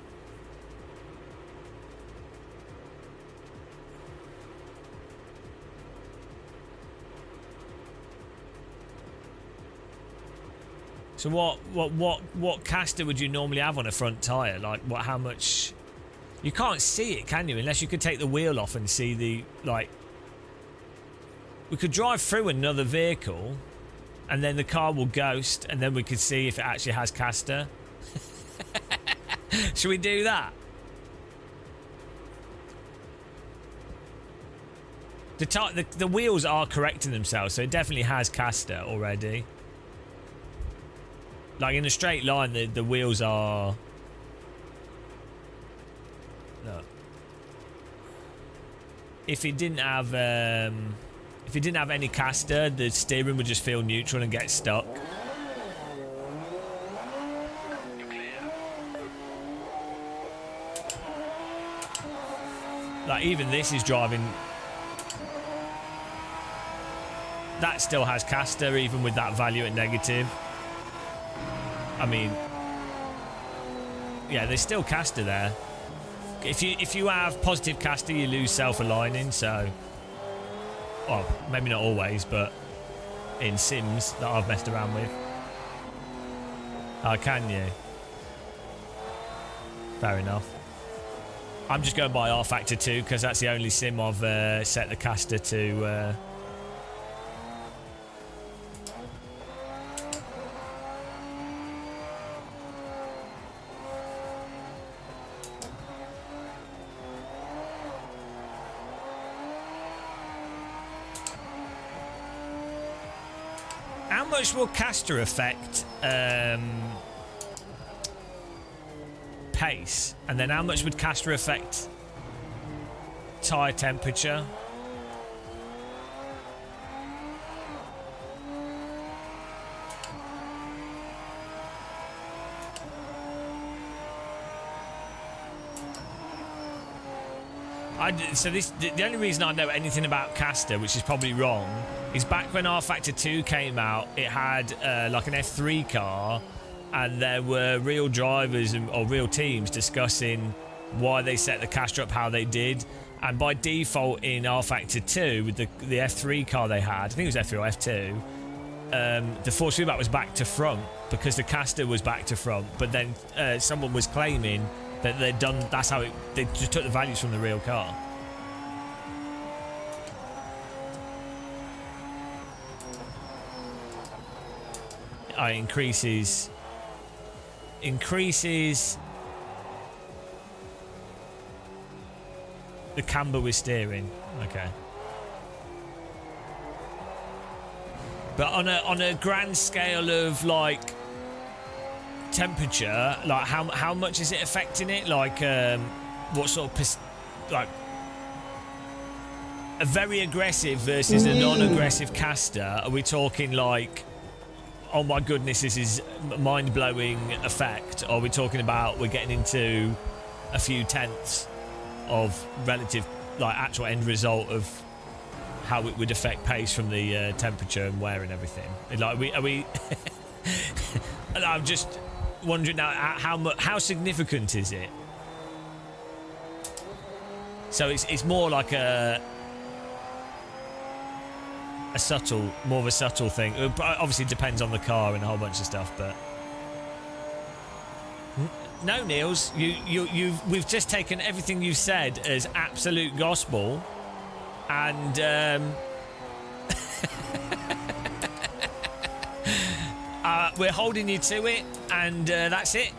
So what caster would you normally have on a front tire? Like what? How much? You can't see it, can you? Unless you could take the wheel off and see the like. We could drive through another vehicle, and then the car will ghost, and then we could see if it actually has caster. Should we do that? The wheels are correcting themselves, so it definitely has caster already. Like in a straight line, the wheels are. Look. If it didn't have any caster, the steering would just feel neutral and get stuck. Like even this is driving. That still has caster even with that value at negative. I mean, yeah, there's still caster there. If you have positive caster, you lose self-aligning. So, well, maybe not always, but in sims that I've messed around with. Oh, can you? Fair enough. I'm just going by R Factor 2 because that's the only sim I've set the caster to. How much will caster affect pace? And then how much would caster affect tyre temperature? So the only reason I know anything about caster, which is probably wrong, is back when R Factor 2 came out, it had like an F3 car, and there were real drivers or real teams discussing why they set the caster up how they did. And by default in R Factor 2, with the F3 car they had, I think it was F3 or F2, the force feedback was back to front because the caster was back to front. But then someone was claiming that they'd done, that's how they just took the values from the real car. Increases the camber with steering. Okay. But on a grand scale of like temperature, like how much is it affecting it? Like what sort of like a very aggressive versus a non-aggressive caster? Are we talking like, oh my goodness, this is mind-blowing effect? Or are we talking about we're getting into a few tenths of relative, like actual end result of how it would affect pace from the temperature and wear and everything? Like, are we? I'm just wondering now how significant is it? So it's more like more of a subtle thing. It obviously depends on the car and a whole bunch of stuff, but no, Niels, we've just taken everything you've said as absolute gospel, and we're holding you to it, and that's it.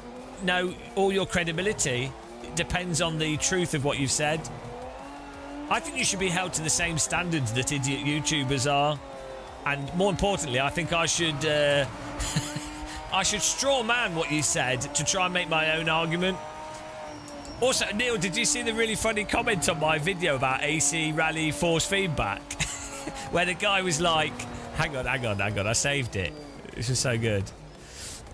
No, all your credibility depends on the truth of what you've said. I think you should be held to the same standards that idiot YouTubers are, and more importantly, I think I should I should straw man what you said to try and make my own argument. Also, Neil, did you see the really funny comment on my video about AC Rally force feedback? Where the guy was like, hang on, I saved it. This is so good.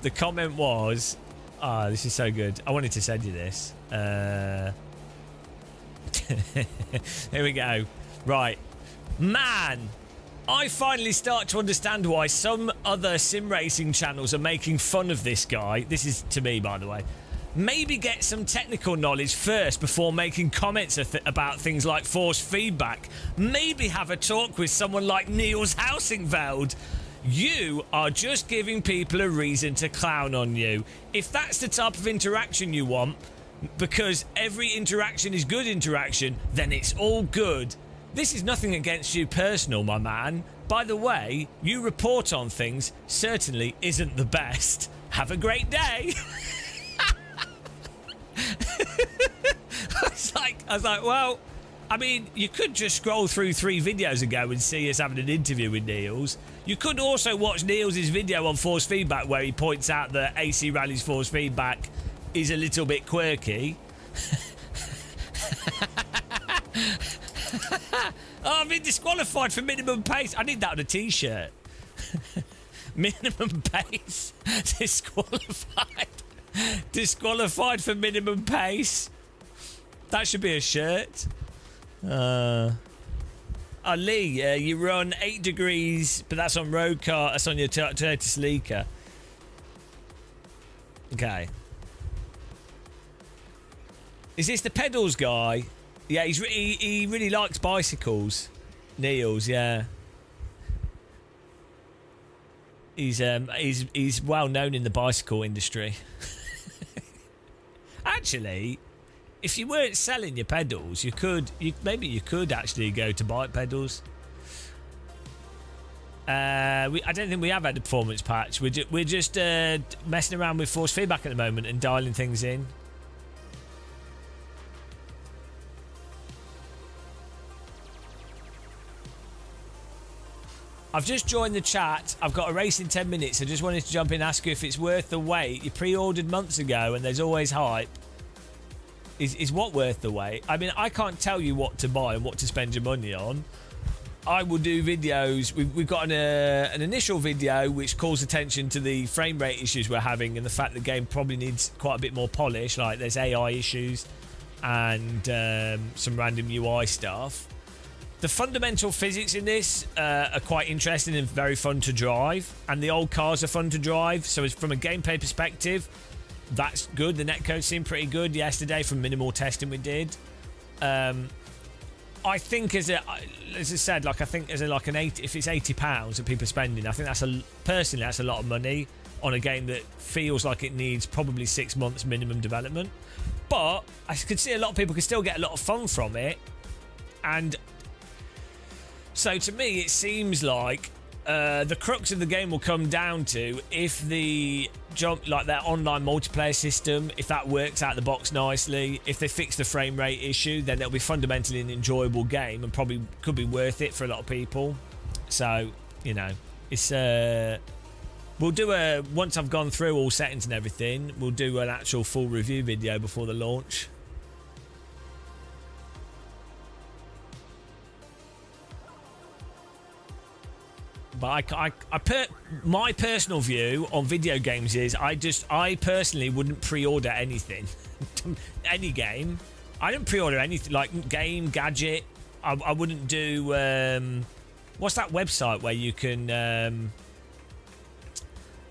The comment was, this is so good. I wanted to send you this. Here we go. Right. Man, I finally start to understand why some other sim racing channels are making fun of this guy. This is to me, by the way. Maybe get some technical knowledge first before making comments about things like force feedback. Maybe have a talk with someone like Niels Housingveld. You are just giving people a reason to clown on you. If that's the type of interaction you want, because every interaction is good interaction, then it's all good. This is nothing against you personal, my man. By the way, you report on things certainly isn't the best. Have a great day. I was like, well, I mean, you could just scroll through 3 videos ago and see us having an interview with Niels. You could also watch Niels' video on force feedback where he points out that AC Rally's force feedback is a little bit quirky. Oh, I've been disqualified for minimum pace. I need that on a t-shirt. Minimum pace. Disqualified. Disqualified for minimum pace. That should be a shirt. Lee, you run 8 degrees, but that's on road car. That's on your Toyota Sleeker. Okay. Is this the pedals guy? Yeah, he really likes bicycles. Niels, yeah. He's well known in the bicycle industry. Actually, if you weren't selling your pedals, maybe you could actually go to bike pedals. I don't think we have had a performance patch. We're just messing around with force feedback at the moment and dialing things in. I've just joined the chat. I've got a race in 10 minutes. I just wanted to jump in and ask you if it's worth the wait. You pre-ordered months ago and there's always hype. Is what worth the wait? I mean, I can't tell you what to buy and what to spend your money on. I will do videos. We've got an initial video which calls attention to the frame rate issues we're having and the fact the game probably needs quite a bit more polish. Like there's AI issues and some random UI stuff. The fundamental physics in this are quite interesting and very fun to drive, and the old cars are fun to drive. So from a gameplay perspective, that's good. The netcode seemed pretty good yesterday from minimal testing we did. I think as I said, like I think as like an if it's £80 that people are spending, I think that's a lot of money on a game that feels like it needs probably 6 months minimum development. But I could see a lot of people could still get a lot of fun from it, and so to me it seems like the crux of the game will come down to if the like their online multiplayer system, if that works out the box nicely, if they fix the frame rate issue, then it'll be fundamentally an enjoyable game and probably could be worth it for a lot of people. So, you know, it's we'll do once I've gone through all settings and everything, we'll do an actual full review video before the launch. But my personal view on video games is I personally wouldn't pre-order anything. Any game. I don't pre-order anything like game, gadget. I wouldn't do what's that website where you can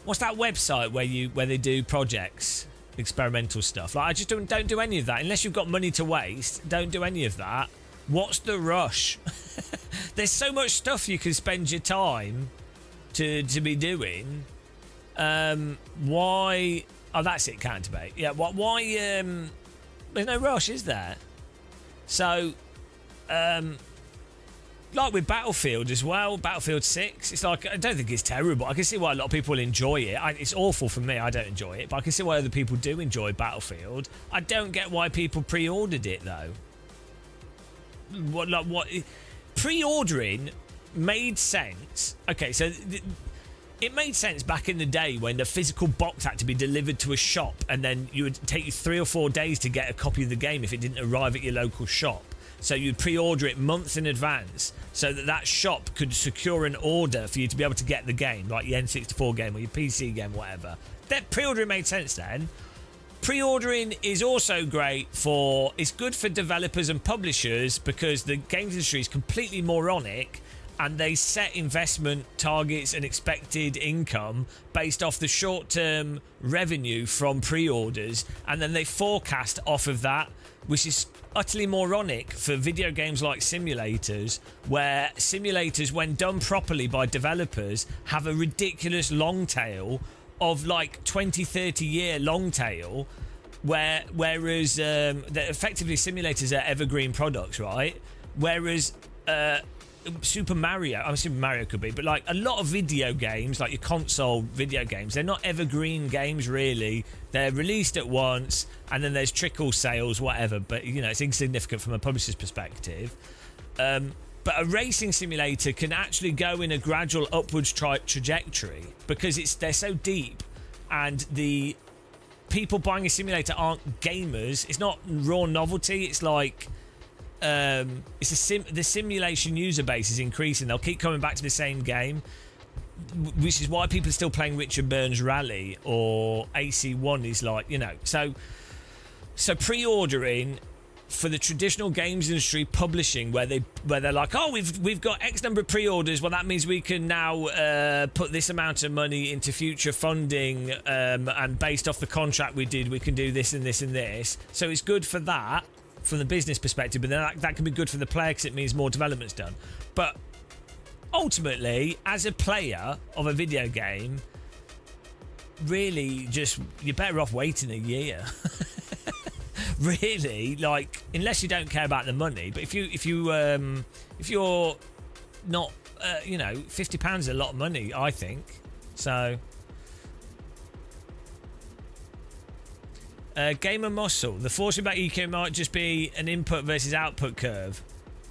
what's that website where they do projects, experimental stuff. Like I just don't do any of that unless you've got money to waste. Don't do any of that. What's the rush? There's so much stuff you can spend your time to be doing. Why? Oh, that's it. Can't debate. Yeah. Why? There's no rush, is there? So, like with Battlefield as well, Battlefield 6. It's like I don't think it's terrible. I can see why a lot of people enjoy it. It's awful for me. I don't enjoy it, but I can see why other people do enjoy Battlefield. I don't get why people pre-ordered it though. What pre-ordering made sense. Okay, so it made sense back in the day when the physical box had to be delivered to a shop, and then it would take you 3 or 4 days to get a copy of the game if it didn't arrive at your local shop. So you'd pre-order it months in advance so that shop could secure an order for you to be able to get the game, like your N64 game or your PC game, whatever. That pre-ordering made sense then. Pre-ordering is also great it's good for developers and publishers because the games industry is completely moronic and they set investment targets and expected income based off the short-term revenue from pre-orders, and then they forecast off of that, which is utterly moronic for video games like simulators, where simulators, when done properly by developers, have a ridiculous long tail of like 20-30 year long tail, whereas effectively simulators are evergreen products, right? Whereas Super Mario could be, but like a lot of video games, like your console video games, they're not evergreen games really. They're released at once and then there's trickle sales, whatever, but you know, it's insignificant from a publisher's perspective. But a racing simulator can actually go in a gradual upwards trajectory because they're so deep, and the people buying a simulator aren't gamers. It's not raw novelty. It's like the simulation user base is increasing. They'll keep coming back to the same game, which is why people are still playing Richard Burns Rally or AC1 is like, you know. So pre-ordering for the traditional games industry publishing, where they're like, oh, we've got X number of pre-orders, well that means we can now put this amount of money into future funding, and based off the contract we did, we can do this and this and this. So it's good for that from the business perspective, but then that can be good for the player because it means more development's done. But ultimately, as a player of a video game, really just you're better off waiting a year. Really, like, unless you don't care about the money. But if you're not, you know, £50 is a lot of money, I think. So, gamer muscle. The force feedback EQ might just be an input versus output curve.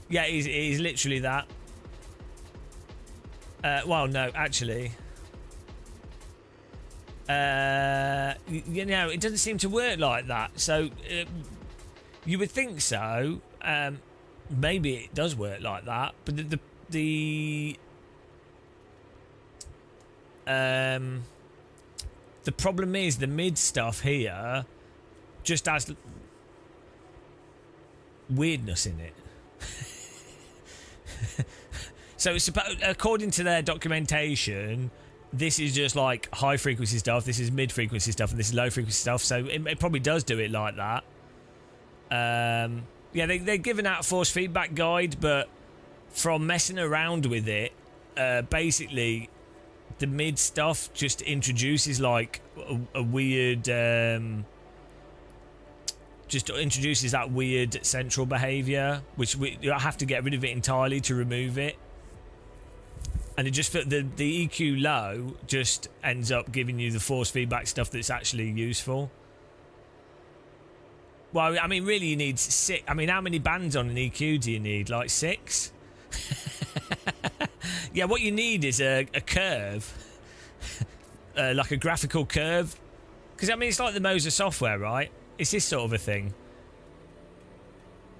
Yeah, it is literally that. Well, no, actually. You know, it doesn't seem to work like that. So you would think so. Maybe it does work like that, but the problem is the mid stuff here just has weirdness in it. So it's according to their documentation, this is just like high frequency stuff, this is mid frequency stuff, and this is low frequency stuff. So it probably does do it like that. Yeah, they're giving out a force feedback guide, but from messing around with it, basically the mid stuff just introduces like a weird, just introduces that weird central behavior, which you have to get rid of it entirely to remove it. And it just the EQ low just ends up giving you the force feedback stuff that's actually useful. Well, I mean, really, you need 6. I mean, how many bands on an EQ do you need? Like 6? Yeah, what you need is a curve, like a graphical curve. Because I mean, it's like the Moser software, right? It's this sort of a thing.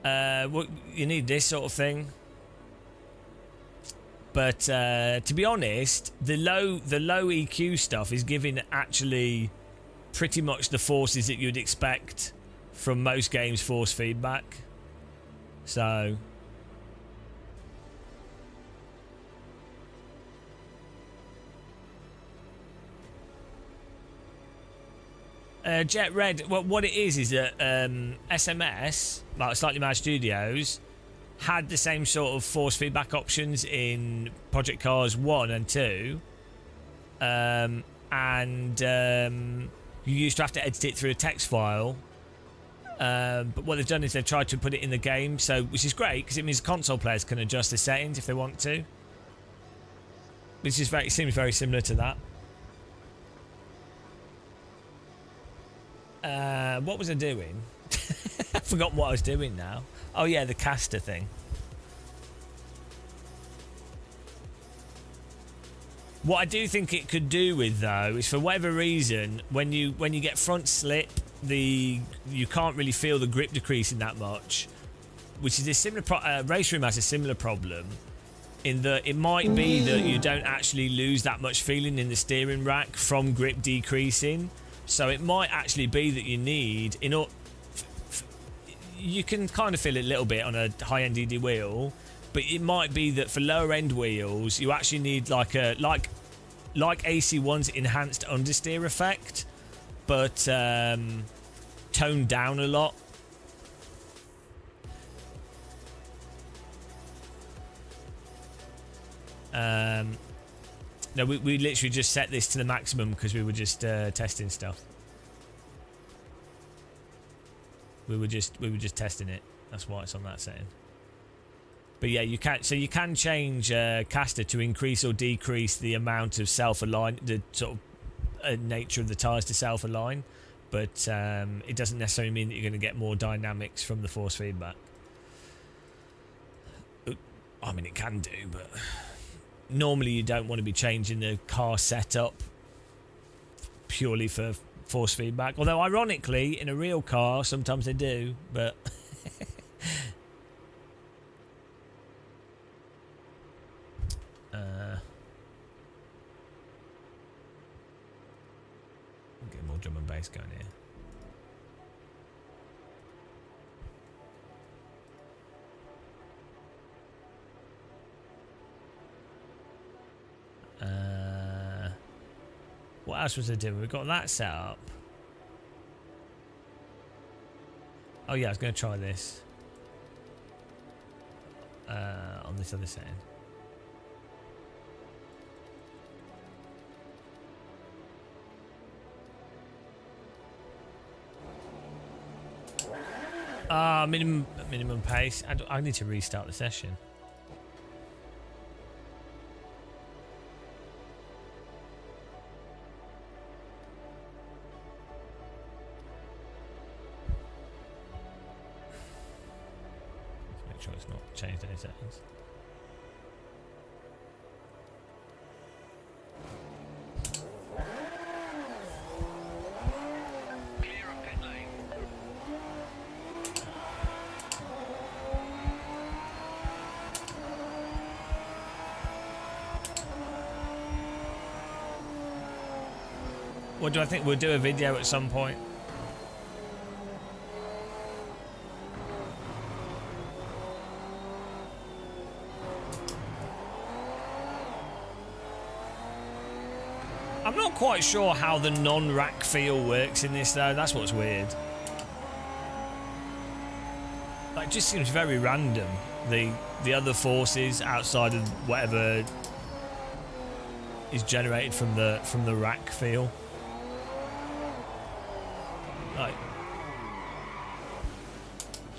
What you need this sort of thing. But to be honest, the low EQ stuff is giving actually pretty much the forces that you'd expect from most games force feedback. So Jet Red, well, what it is that SMS, like Slightly Mad Studios, had the same sort of force feedback options in Project Cars 1 and 2. You used to have to edit it through a text file. But what they've done is they've tried to put it in the game, so which is great because it means console players can adjust the settings if they want to. Which is seems very similar to that. What was I doing? I've forgotten what I was doing now. Oh yeah, the caster thing. What I do think it could do with though is, for whatever reason, when you get front slip, you can't really feel the grip decreasing that much, which is a similar. Race Room has a similar problem in that it might be that you don't actually lose that much feeling in the steering rack from grip decreasing. So it might actually be that you need, you can kind of feel it a little bit on a high-end ED wheel, but it might be that for lower-end wheels, you actually need like AC1's enhanced understeer effect, but toned down a lot. No, we literally just set this to the maximum because we were just testing stuff. We were just testing it. That's why it's on that setting. But yeah, you can change caster to increase or decrease the amount of self-align, the sort of nature of the tires to self-align, but it doesn't necessarily mean that you're going to get more dynamics from the force feedback. I mean, it can do, but normally you don't want to be changing the car setup purely for force feedback. Although, ironically, in a real car, sometimes they do, but... get more drum and bass going here. What else was I doing? We've got that set up. Oh yeah, I was going to try this on this other setting. Minimum pace. I need to restart the session. Let's make sure it's not changed any settings. What do I think? We'll do a video at some point. I'm not quite sure how the non-rack feel works in this though. That's what's weird. Like, it just seems very random. The other forces outside of whatever is generated from the rack feel. Like,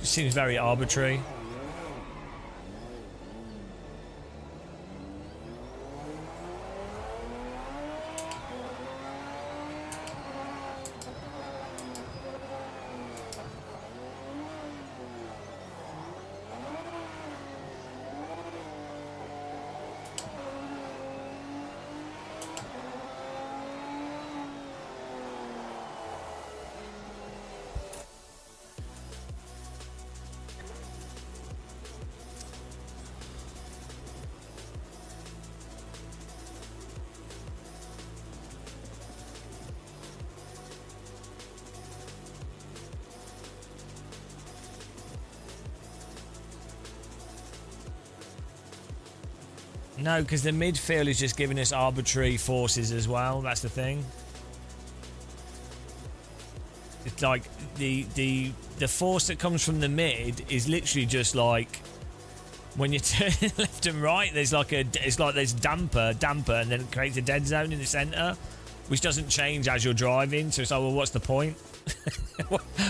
it seems very arbitrary. No, because the midfield is just giving us arbitrary forces as well. That's the thing. It's like the force that comes from the mid is literally just like when you turn left and right. There's like there's damper, and then it creates a dead zone in the center, which doesn't change as you're driving. So it's like, well, what's the point?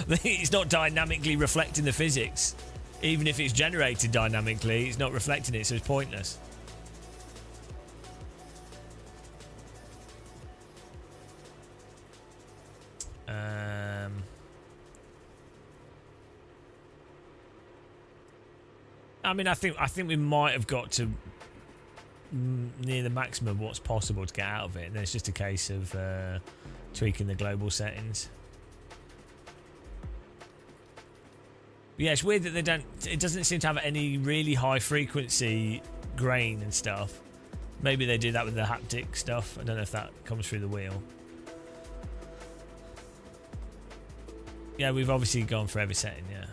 It's not dynamically reflecting the physics. Even if it's generated dynamically, it's not reflecting it, so it's pointless. I mean, I think we might have got to near the maximum of what's possible to get out of it, and then it's just a case of tweaking the global settings. But yeah, it's weird that they don't. It doesn't seem to have any really high frequency grain and stuff. Maybe they do that with the haptic stuff. I don't know if that comes through the wheel. Yeah, we've obviously gone for every setting, yeah.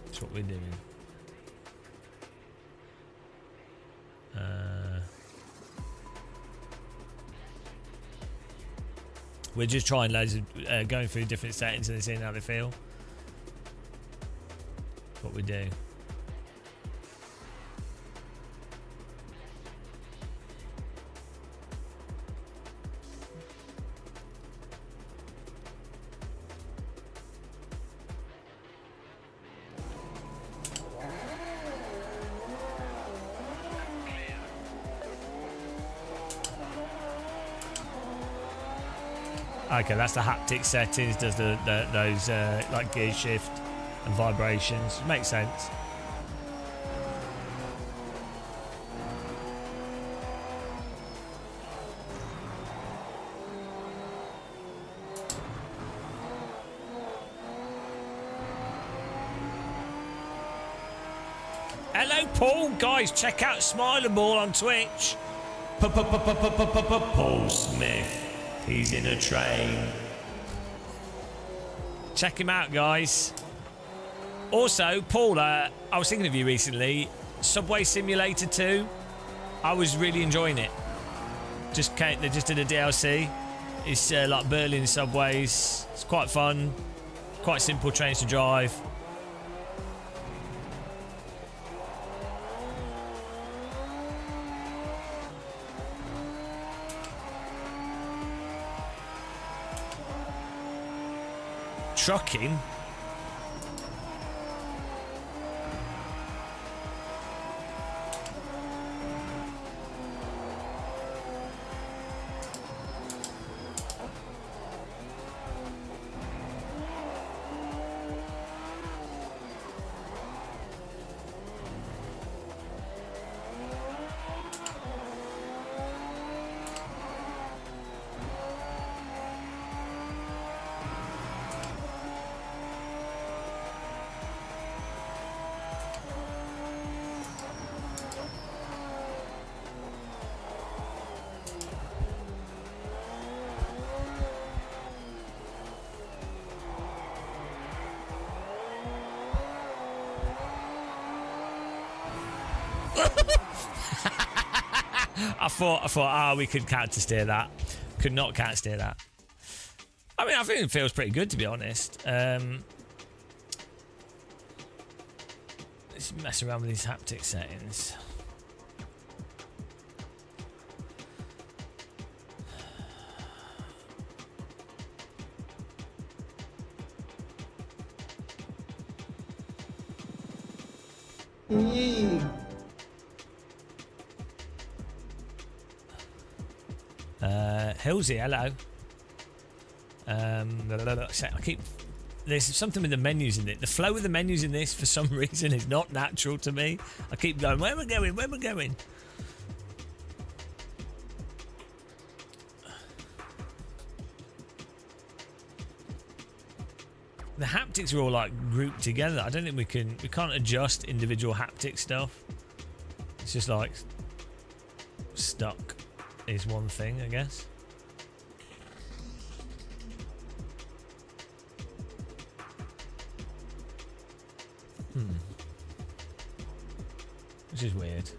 That's what we're doing. We're just trying loads of going through different settings and seeing how they feel. That's what we do. Okay, that's the haptic settings, does those like gear shift and vibrations. Makes sense. Hello, Paul. Guys, check out Smileable on Twitch. Paul Smith. He's in a train. Check him out, guys. Also, Paul, I was thinking of you recently. Subway Simulator 2. I was really enjoying it. They just did a DLC. It's like Berlin subways. It's quite fun. Quite simple trains to drive. Trucking. I thought, we could counter steer that. Could not counter steer that. I mean, I think it feels pretty good, to be honest. Let's mess around with these haptic settings. Hillsy, hello. There's something with the menus in it. The flow of the menus in this, for some reason, is not natural to me. I keep going, where are we going? Where are we going? The haptics are all like grouped together. I don't think we can't adjust individual haptic stuff. It's just like stuck is one thing, I guess. Which is weird.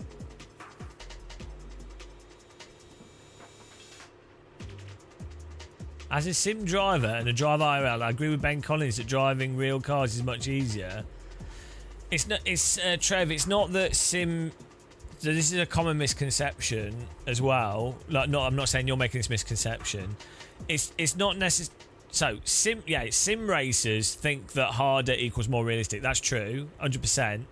As a sim driver and a driver IRL, I agree with Ben Collins that driving real cars is much easier. It's not. It's Trev. It's not that sim. So this is a common misconception as well. Like, I'm not saying you're making this misconception. It's not necessary. So sim racers think that harder equals more realistic. That's true, 100%.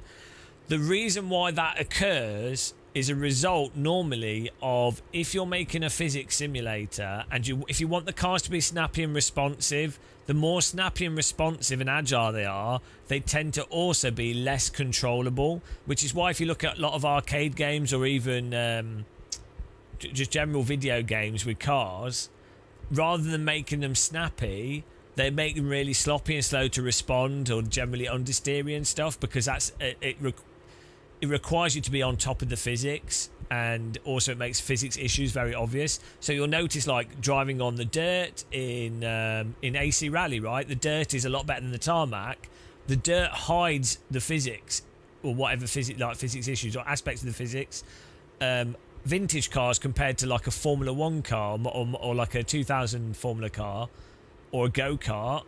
The reason why that occurs is a result normally of, if you're making a physics simulator and if you want the cars to be snappy and responsive, the more snappy and responsive and agile they are, they tend to also be less controllable, which is why if you look at a lot of arcade games or even just general video games with cars, rather than making them snappy, they make them really sloppy and slow to respond, or generally understeery and stuff, because it requires you to be on top of the physics, and also it makes physics issues very obvious. So you'll notice, like, driving on the dirt in AC Rally, right? The dirt is a lot better than the tarmac. The dirt hides the physics, or whatever physics issues or aspects of the physics. Vintage cars compared to like a Formula 1 car or like a 2000 Formula car or a go-kart,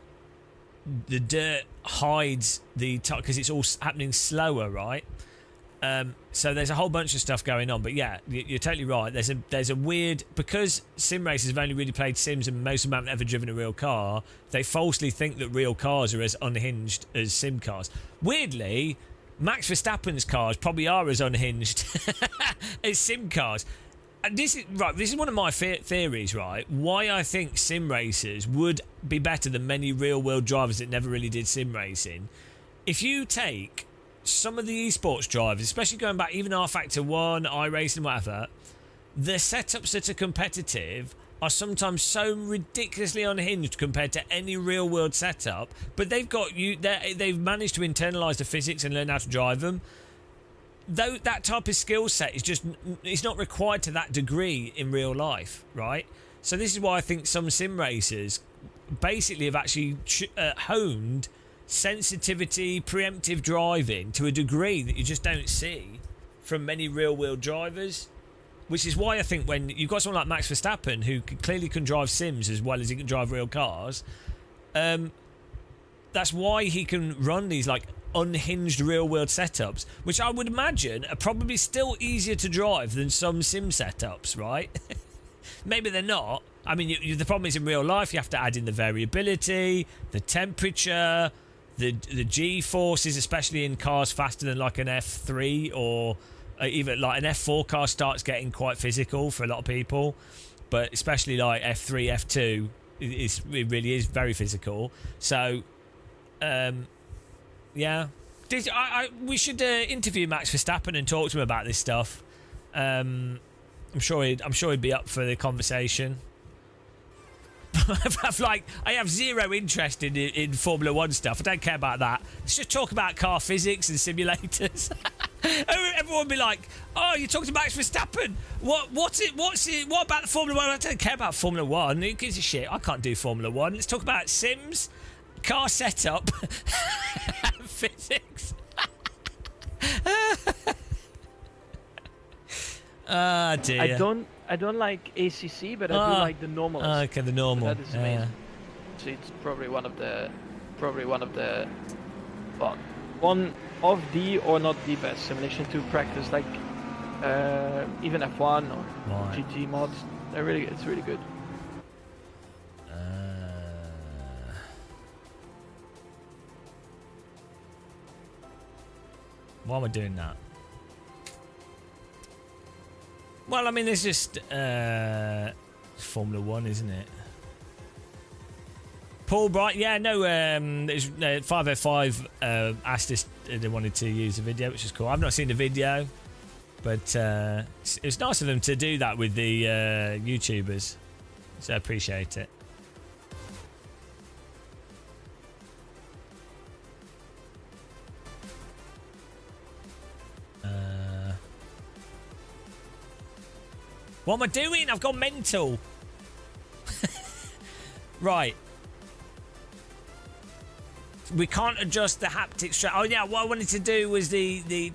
the dirt hides the because it's all happening slower, right? So there's a whole bunch of stuff going on. But yeah, you're totally right. There's a weird, because sim racers have only really played sims and most of them haven't ever driven a real car, they falsely think that real cars are as unhinged as sim cars. Weirdly, Max Verstappen's cars probably are as unhinged as sim cars. And this is one of my theories, right? Why I think sim racers would be better than many real world drivers that never really did sim racing. If you take some of the esports drivers, especially going back even R Factor 1, iRacing, whatever, the setups that are competitive are sometimes so ridiculously unhinged compared to any real world setup, but they've managed to internalize the physics and learn how to drive them. Though that type of skill set it's not required to that degree in real life, right? So this is why I think some sim racers basically have actually honed sensitivity, preemptive driving to a degree that you just don't see from many real world drivers. Which is why I think when you've got someone like Max Verstappen, who clearly can drive sims as well as he can drive real cars, that's why he can run these like unhinged real world setups, which I would imagine are probably still easier to drive than some sim setups, right? Maybe they're not. I mean, the problem is in real life you have to add in the variability, the temperature, the G-forces, especially in cars faster than like an F3 or even like an F4 car starts getting quite physical for a lot of people, but especially like F3, F2, it really is very physical. So, yeah, we should interview Max Verstappen and talk to him about this stuff. I'm sure he'd be up for the conversation. I have zero interest in Formula 1 stuff. I don't care about that. Let's just talk about car physics and simulators. Everyone would be like, "Oh, you're talking to Max Verstappen? What about the Formula 1? I don't care about Formula 1. Who gives a shit? I can't do Formula 1. Let's talk about sims, car setup, physics." Ah, dear. I don't like ACC, but I do like the normal. Okay, the normal. So that is amazing. So it's probably one of the, well, one of the or not the best simulation to practice, like even F1 or GT mods. It's really good. Why am I doing that? Well, I mean, it's just Formula 1, isn't it? Paul Bright, yeah, no, 505 asked us if they wanted to use the video, which is cool. I've not seen the video, but it's nice of them to do that with the YouTubers, so I appreciate it. What am I doing? I've gone mental. Right. We can't adjust the haptic strap. Oh yeah, what I wanted to do was the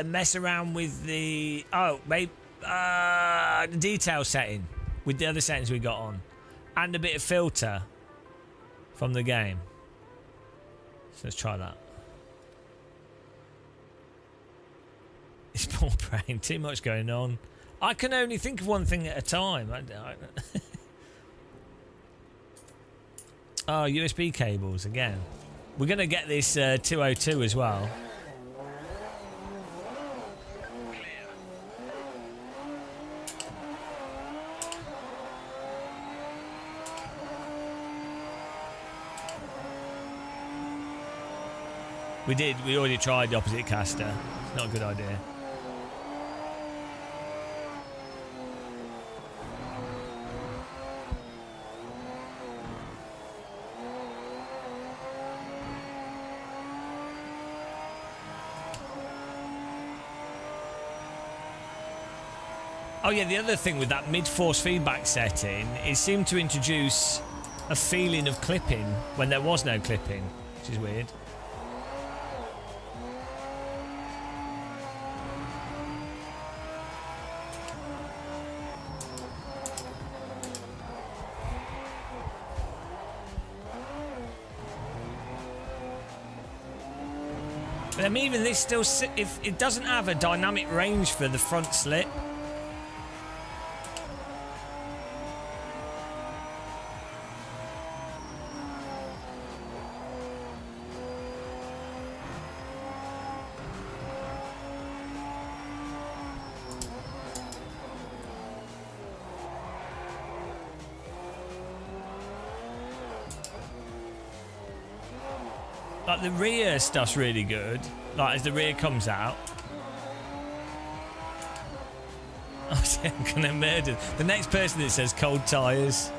mess around with the the detail setting with the other settings we got on, and a bit of filter from the game. So let's try that. It's poor brain. Too much going on. I can only think of one thing at a time. Oh, USB cables again. We're going to get this 202 as well. We already tried the opposite caster. It's not a good idea. Oh yeah, the other thing with that mid-force feedback setting, it seemed to introduce a feeling of clipping when there was no clipping, which is weird. But I mean, even this still, if it doesn't have a dynamic range for the front slip. Like the rear stuff's really good. Like as the rear comes out. Oh, I'm gonna murder the next person that says cold tyres.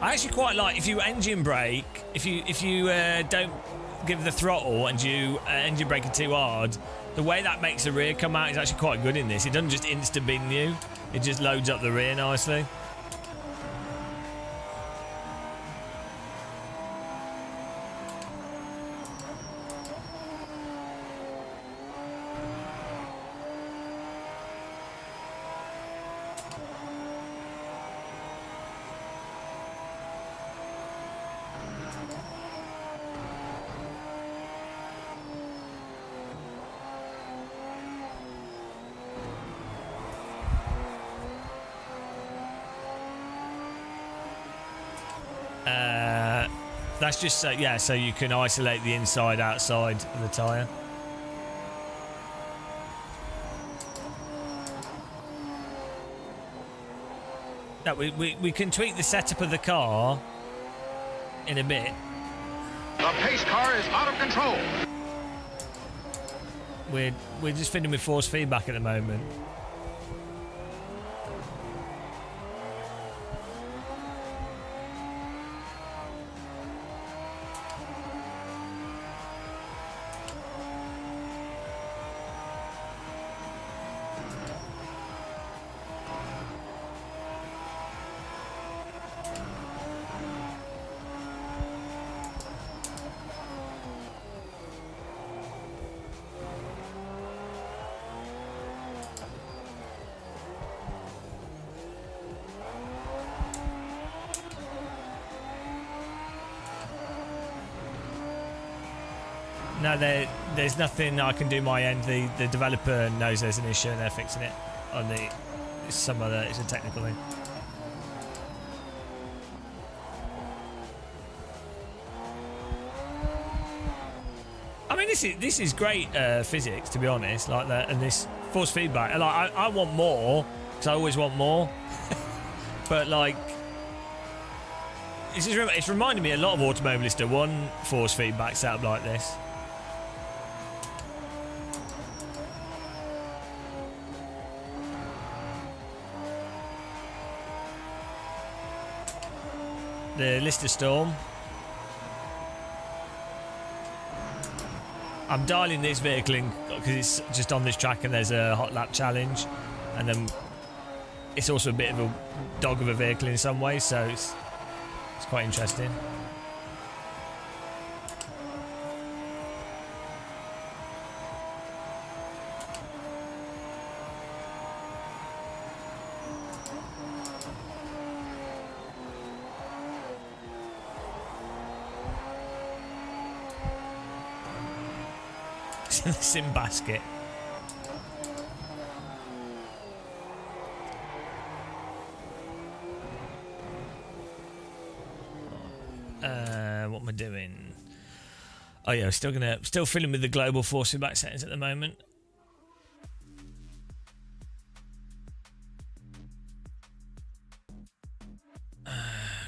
I actually quite like if you engine brake, if you don't give the throttle and you engine brake it too hard. The way that makes the rear come out is actually quite good in this. It doesn't just insta-bin you. It just loads up the rear nicely. That's just so, yeah, so you can isolate the inside outside of the tyre. No, we can tweak the setup of the car in a bit. The pace car is out of control. We're just fiddling with force feedback at the moment. No, there's nothing I can do my end. The developer knows there's an issue and they're fixing it on it's a technical thing. I mean, this is great physics, to be honest, like that, and this force feedback. Like I want more because I always want more, but like it's reminding me a lot of Automobilista 1 force feedback setup like this. The Lister Storm. I'm dialing this vehicle in because it's just on this track and there's a hot lap challenge, and then it's also a bit of a dog of a vehicle in some ways, so it's quite interesting. The sim basket. What am I doing? Oh yeah, still fiddling with the global force feedback settings at the moment.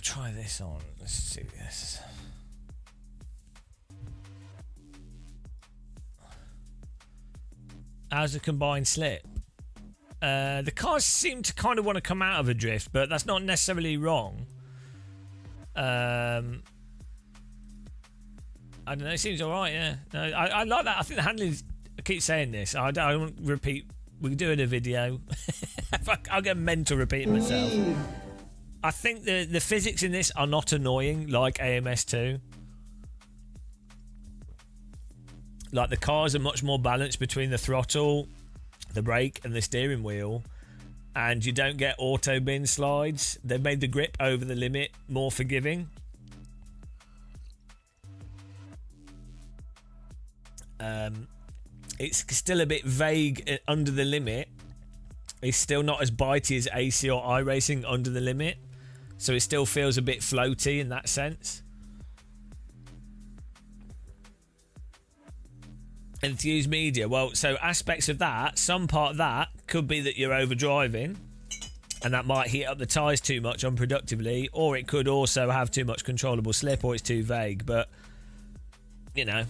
Try this on. Let's see this. How's the combined slip? The cars seem to kind of want to come out of a drift, but that's not necessarily wrong. I don't know. It seems all right. Yeah. No, I like that. I think the handling. I keep saying this. I don't repeat. We can do it in a video. I'll get mental repeating myself. I think the physics in this are not annoying like AMS2. Like the cars are much more balanced between the throttle, the brake, and the steering wheel, and you don't get auto bin slides. They've made the grip over the limit more forgiving. It's still a bit vague under the limit. It's still not as bitey as AC or iRacing under the limit, so it still feels a bit floaty in that sense. Enthused media. Well, so aspects of that, some part of that could be that you're over driving, and that might heat up the tyres too much unproductively, or it could also have too much controllable slip, or it's too vague. But you know,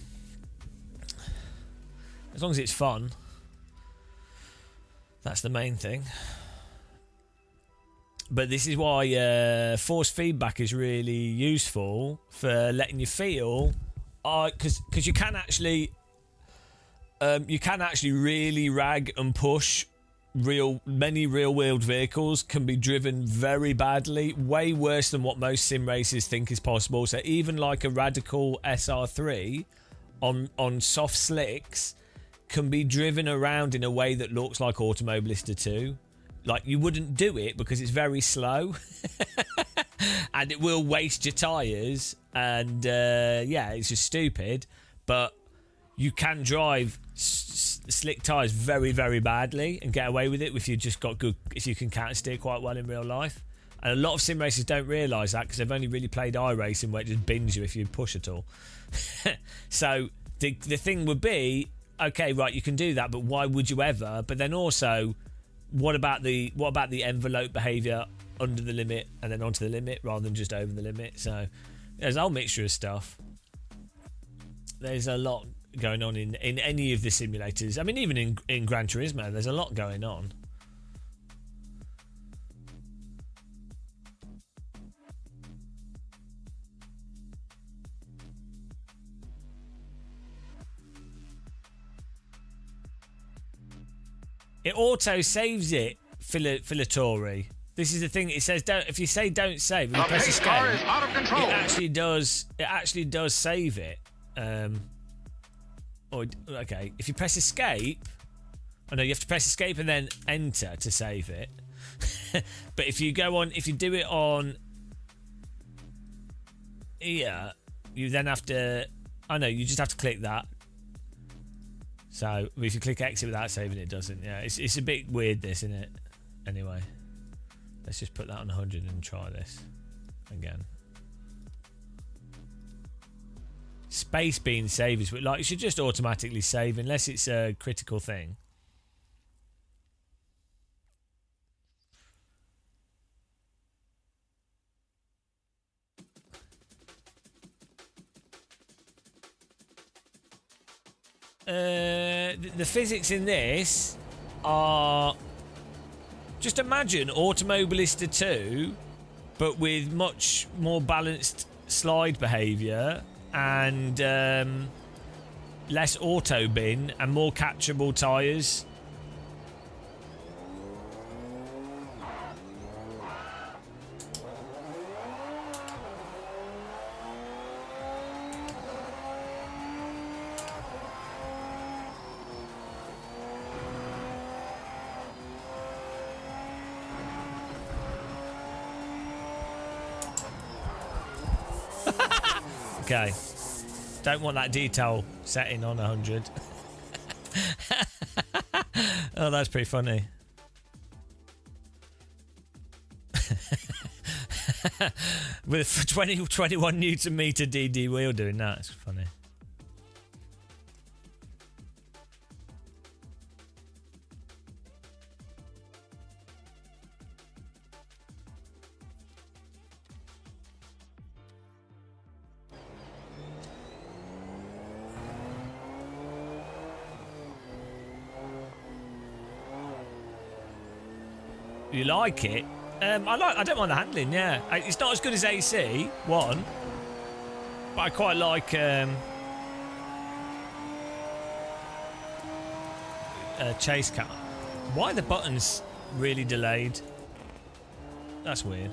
as long as it's fun, that's the main thing. But this is why force feedback is really useful for letting you feel, because you can actually really rag and push. Many real-world vehicles can be driven very badly, way worse than what most sim racers think is possible. So even like a radical SR3 on soft slicks can be driven around in a way that looks like Automobilista 2. Like, you wouldn't do it because it's very slow and it will waste your tyres, and yeah, it's just stupid. But you can drive slick tyres very, very badly and get away with it if you can counter steer quite well in real life. And a lot of sim racers don't realise that because they've only really played iRacing, where it just bins you if you push at all. So the thing would be, okay, right, you can do that, but why would you ever? But then also, what about the envelope behaviour under the limit and then onto the limit rather than just over the limit? So there's a whole mixture of stuff. There's a lot going on in any of the simulators. I mean, even in Gran Turismo, there's a lot going on. It auto saves it, Filatori. This is the thing. It says don't. If you say don't save, when you press escape, out of control. it actually does. It actually does save it. Okay. If you press escape, you have to press escape and then enter to save it. But if you do it on here, you then have to. You just have to click that. So if you click exit without saving, it doesn't. Yeah, it's a bit weird, this, isn't it? Anyway, let's just put that on 100 and try this again. Space being saved is like, it should just automatically save unless it's a critical thing. The physics in this are, just imagine Automobilista 2 but with much more balanced slide behaviour and less auto bin and more catchable tyres. Okay. Don't want that detail setting on 100. Oh, that's pretty funny. With 21 Newton meter DD wheel doing that, it's funny. You like it? I don't mind the handling. Yeah, it's not as good as AC one, but I quite like chase car. Why are the buttons really delayed? That's weird.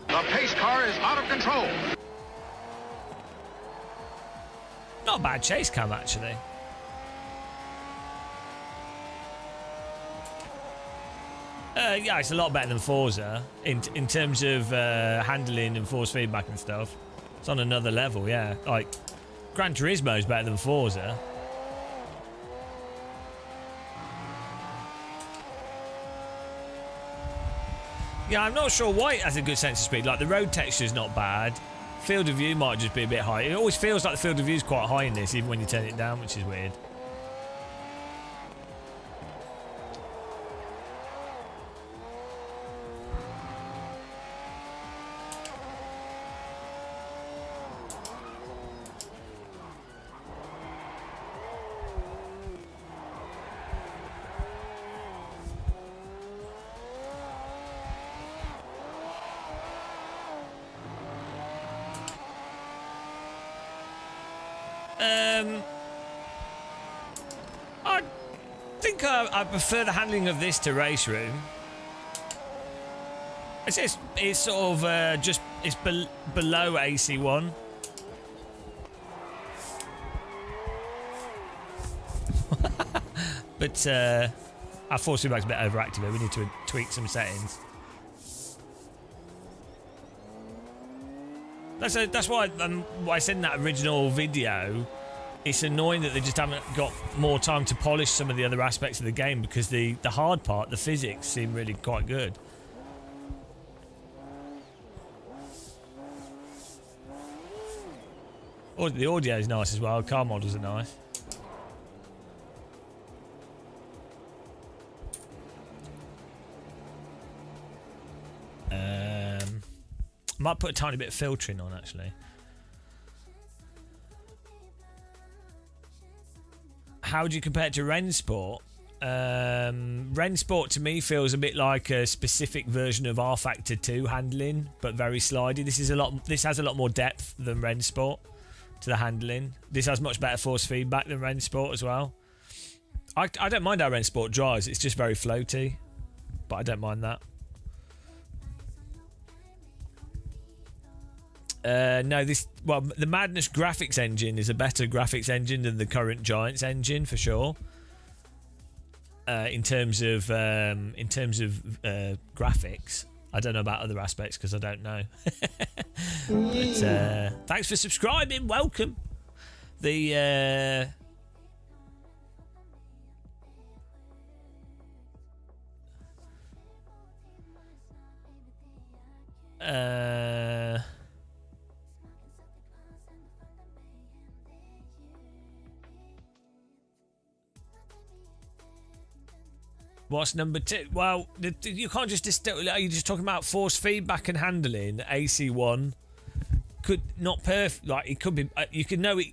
The pace car is out of control. Not a bad chase cam, actually. Yeah, it's a lot better than Forza in terms of handling and force feedback and stuff. It's on another level, yeah. Like, Gran Turismo is better than Forza. Yeah, I'm not sure why it has a good sense of speed. Like, the road texture is not bad. Field of view might just be a bit high. It always feels like the field of view is quite high in this, even when you turn it down, which is weird. I think I prefer the handling of this to Race Room. It's sort of just below AC1. But our force feedback's a bit overactive here. We need to tweak some settings. That's why I said in that original video, it's annoying that they just haven't got more time to polish some of the other aspects of the game, because the hard part, the physics, seem really quite good. The audio is nice as well. Car models are nice. Might put a tiny bit of filtering on, actually. How do you compare it to Rennsport? Rennsport to me feels a bit like a specific version of R Factor 2 handling, but very slidey. This has a lot more depth than Rennsport to the handling. This has much better force feedback than Rennsport as well. I don't mind how Rennsport drives. It's just very floaty, but I don't mind that. No, the Madness graphics engine is a better graphics engine than the current Giants engine for sure. In terms of graphics, I don't know about other aspects because I don't know. But thanks for subscribing. Welcome. What's number 2? Well, you can't just distill. Are you just talking about force feedback and handling? AC1 could not perfect. Like, it could be. You could know it.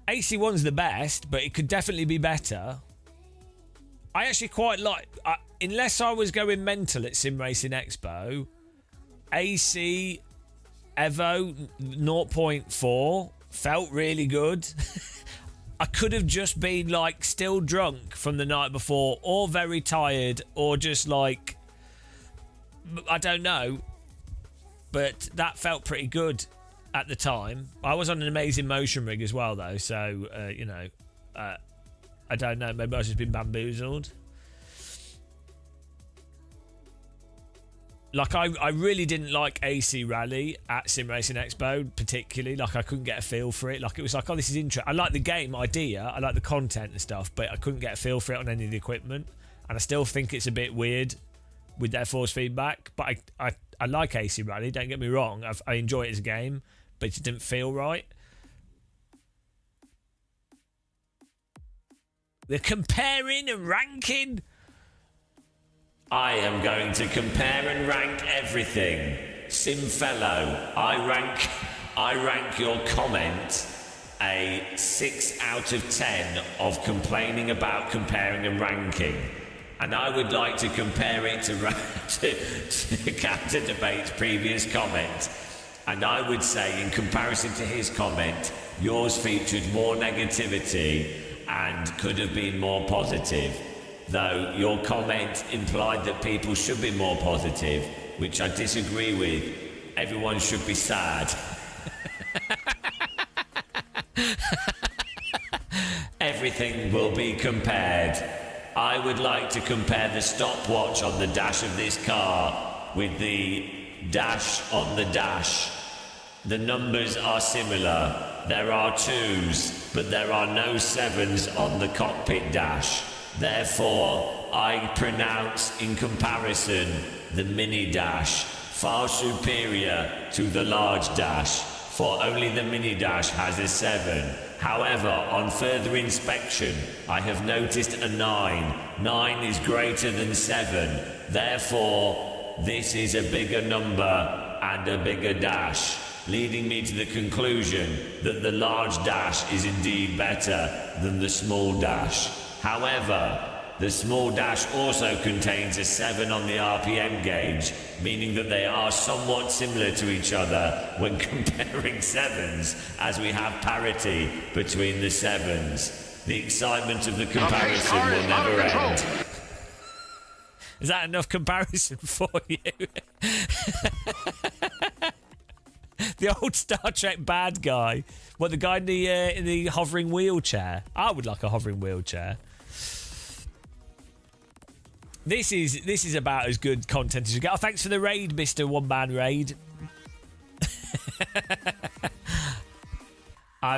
AC1's the best, but it could definitely be better. I actually quite like. Unless I was going mental at Sim Racing Expo, AC Evo 0.4 felt really good. I could have just been like still drunk from the night before, or very tired, or just like, I don't know, but that felt pretty good at the time. I was on an amazing motion rig as well though, so you know, I don't know, maybe I've just been bamboozled. Like, I really didn't like AC Rally at Sim Racing Expo, particularly. Like, I couldn't get a feel for it. Like, it was like, oh, this is interesting. I like the game idea. I like the content and stuff, but I couldn't get a feel for it on any of the equipment. And I still think it's a bit weird with their force feedback. But I like AC Rally, don't get me wrong. I enjoy it as a game, but it didn't feel right. They're comparing and ranking. I am going to compare and rank everything. Simfellow, I rank your comment a 6 out of 10 of complaining about comparing and ranking. And I would like to compare it to Counter Debate's previous comment. And I would say, in comparison to his comment, yours featured more negativity and could have been more positive. Though your comment implied that people should be more positive, which I disagree with. Everyone should be sad. Everything will be compared. I would like to compare the stopwatch on the dash of this car with the dash on the dash. The numbers are similar. There are 2s, but there are no 7s on the cockpit dash. Therefore, I pronounce in comparison the mini dash far superior to the large dash, for only the mini dash has a 7. However, on further inspection, I have noticed a 9. 9 is greater than 7. Therefore, this is a bigger number and a bigger dash, leading me to the conclusion that the large dash is indeed better than the small dash. However, the small dash also contains a 7 on the RPM gauge, meaning that they are somewhat similar to each other when comparing 7s, as we have parity between the 7s. The excitement of the comparison will never end. Is that enough comparison for you? The old Star Trek bad guy. What, the guy in the hovering wheelchair? I would like a hovering wheelchair. This is about as good content as you get. Oh, thanks for the raid, Mr. One Man Raid. I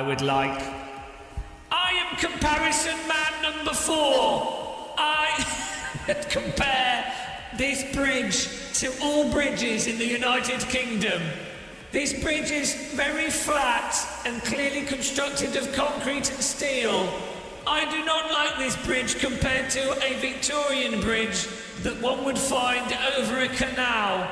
am comparison man number 4. I compare this bridge to all bridges in the United Kingdom. This bridge is very flat and clearly constructed of concrete and steel. I do not like this bridge compared to a Victorian bridge that one would find over a canal.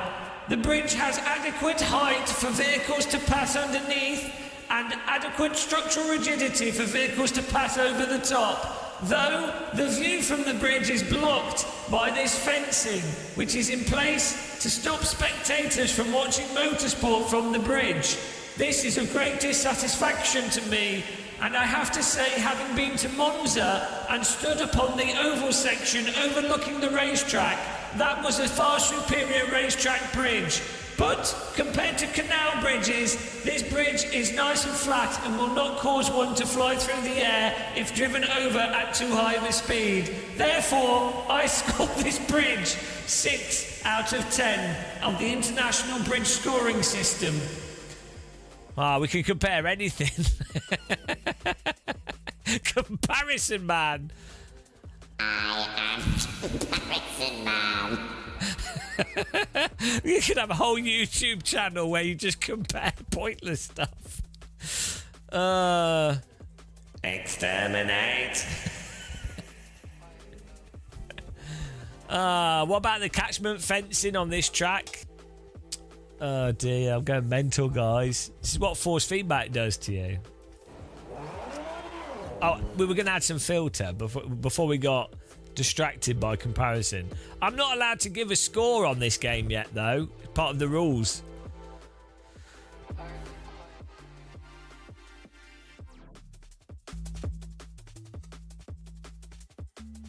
The bridge has adequate height for vehicles to pass underneath and adequate structural rigidity for vehicles to pass over the top, though the view from the bridge is blocked by this fencing, which is in place to stop spectators from watching motorsport from the bridge. This is of great dissatisfaction to me, and I have to say, having been to Monza and stood upon the oval section overlooking the racetrack, that was a far superior racetrack bridge. But compared to canal bridges, this bridge is nice and flat and will not cause one to fly through the air if driven over at too high of a speed. Therefore, I score this bridge 6 out of 10 on the International Bridge Scoring System. We can compare anything. Comparison man. I am comparison man. You could have a whole YouTube channel where you just compare pointless stuff. Exterminate. What about the catchment fencing on this track? Oh dear, I'm going mental, guys. This is what force feedback does to you. Oh, we were going to add some filter before we got distracted by comparison. I'm not allowed to give a score on this game yet, though. It's part of the rules.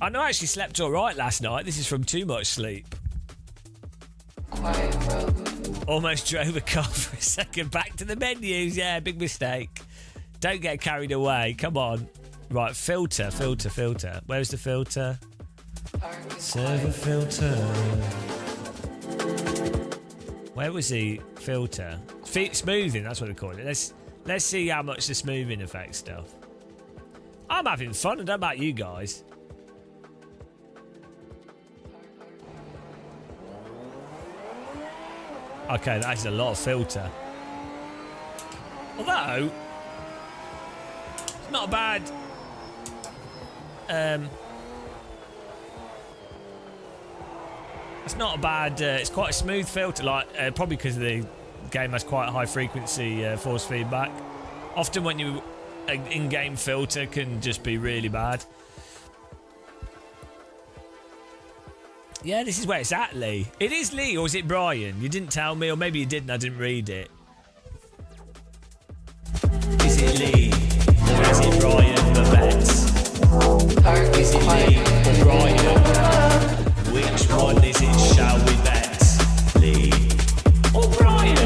I know I actually slept all right last night. This is from too much sleep. Almost drove a car for a second. Back to the menus. Yeah, big mistake. Don't get carried away. Come on. Right, filter. Where's the filter? Server filter. Where was the filter? Smoothing, that's what they call it. Let's see how much the smoothing affects stuff. I'm having fun. I don't know about you guys. Okay, that is a lot of filter. Although, it's not bad. It's not a bad. It's quite a smooth filter. Like probably because the game has quite high frequency force feedback. Often when you an in-game filter can just be really bad. Yeah, this is where it's at, Lee. It is Lee, or is it Brian? You didn't tell me, or maybe you did and I didn't read it. Is it Lee, or is it Brian Babette? Is it Lee or Brian? Which one is it, shall we bet? Lee or Brian?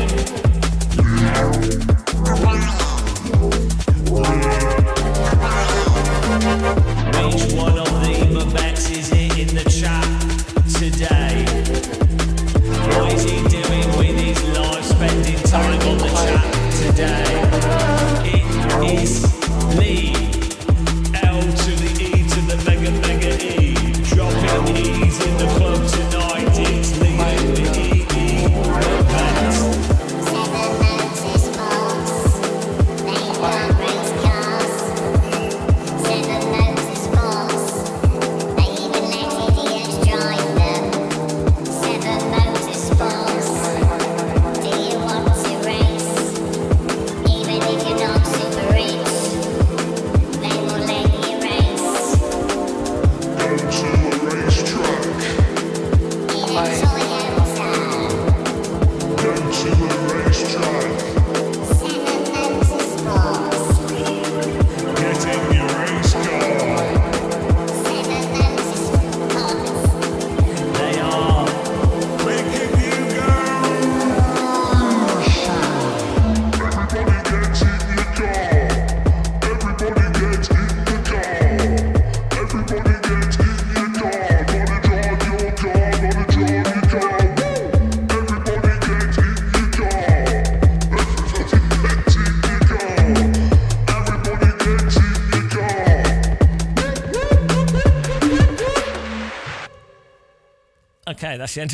Which one of the Babettes is it in the chat today? What is he doing with his life, spending time on the chat today? It is Lee, L to the E to the mega mega E, dropping E's in the club tonight. It's Lee the E Babette. Okay, that's the end.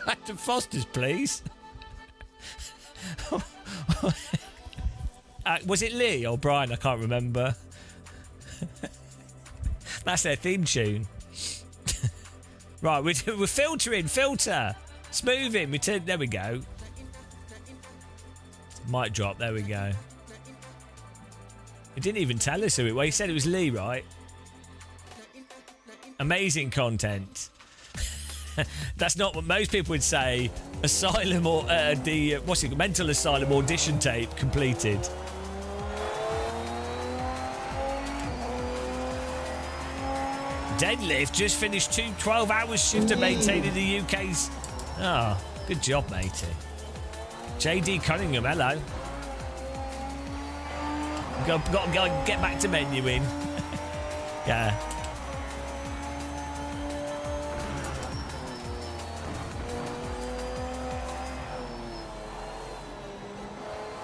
Back to Foster's, please. Was it Lee or Brian? I can't remember. That's their theme tune. Right, we're filtering, filter. Smoothing, there we go. Mic drop, there we go. He didn't even tell us who it was. He said it was Lee, right? Amazing content. That's not what most people would say. Asylum or mental asylum audition tape completed. Deadlift just finished 12-hour shift of maintaining the UK's. Ah, oh, good job, matey. JD Cunningham, hello. Got to get back to menuing. Yeah.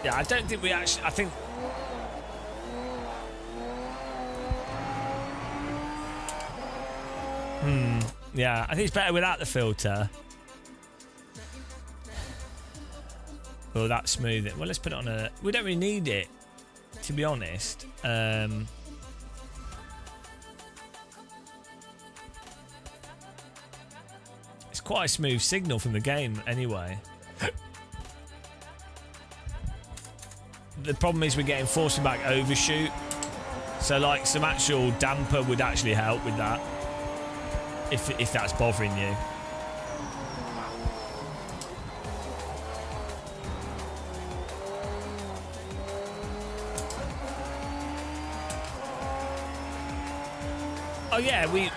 Yeah, I don't think we actually. I think. Yeah, I think it's better without the filter. Oh, that's smooth. Well, let's put it on a. We don't really need it, to be honest. It's quite a smooth signal from the game, anyway. The problem is we're getting force feedback overshoot, so like some actual damper would actually help with that, if that's bothering you. Oh yeah, we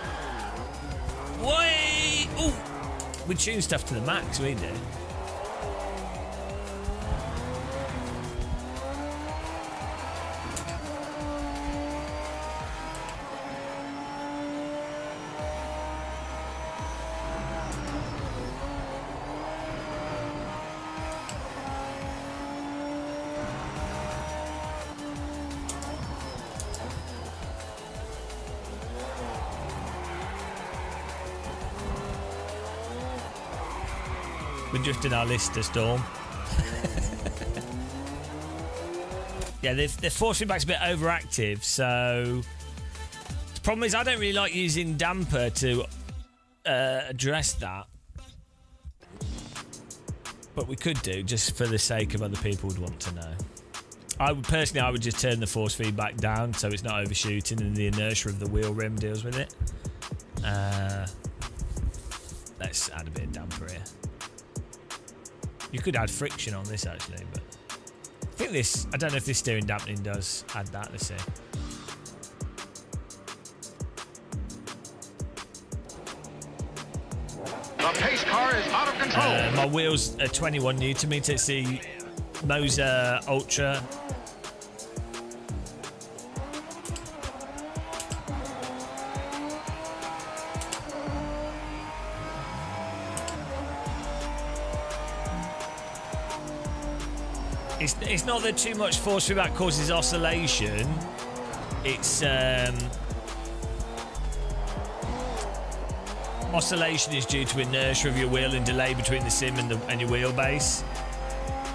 tune stuff to the max, we do. We're drifting our Lister Storm. Yeah, the force feedback's a bit overactive, so the problem is I don't really like using damper to address that. But we could do, just for the sake of other people would want to know. I would just turn the force feedback down so it's not overshooting and the inertia of the wheel rim deals with it. Let's add a bit of damper here. You could add friction on this actually, but I think this, I don't know if this steering dampening does add that. Let's see. The pace car is out of control. My wheels are 21 Newton meter. It's the Moser Ultra. It's not that too much force feedback causes oscillation. It's oscillation is due to inertia of your wheel and delay between the sim and your wheelbase,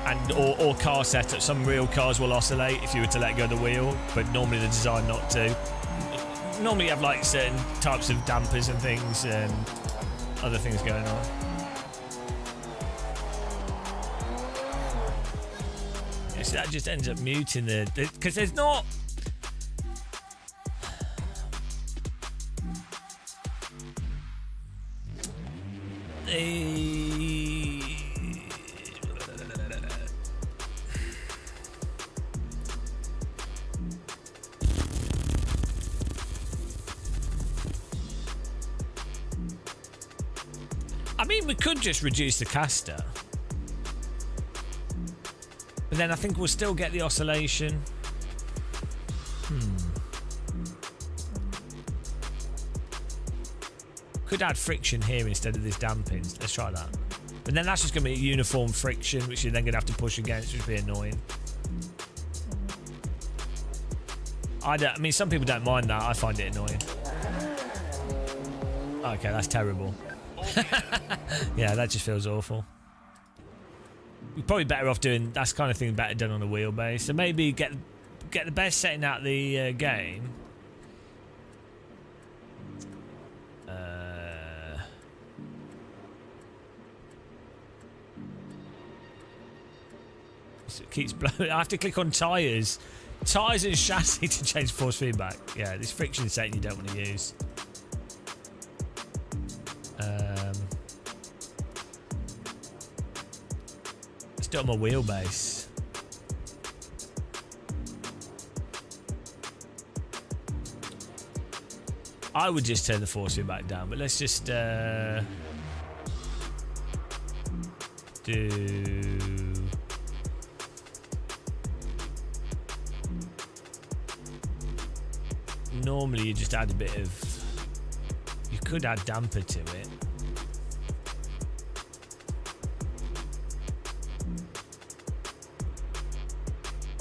and or car setup. Some real cars will oscillate if you were to let go of the wheel, but normally they're designed not to. Normally you have like certain types of dampers and things and other things going on. So that just ends up muting because there's not. I mean, we could just reduce the caster. But then I think we'll still get the oscillation. Could add friction here instead of this damping. Let's try that. But then that's just going to be a uniform friction, which you're then going to have to push against, which would be annoying. I mean, some people don't mind that. I find it annoying. Okay, that's terrible. Yeah, that just feels awful. We're probably better off doing that's kind of thing better done on a wheelbase. So maybe get the best setting out the game. So it keeps blowing. I have to click on tyres and chassis to change force feedback. Yeah, this friction setting you don't want to use. Let's do it on my wheelbase. I would just turn the force feedback down, but let's just do. Normally, you just add a bit of. You could add damper to it.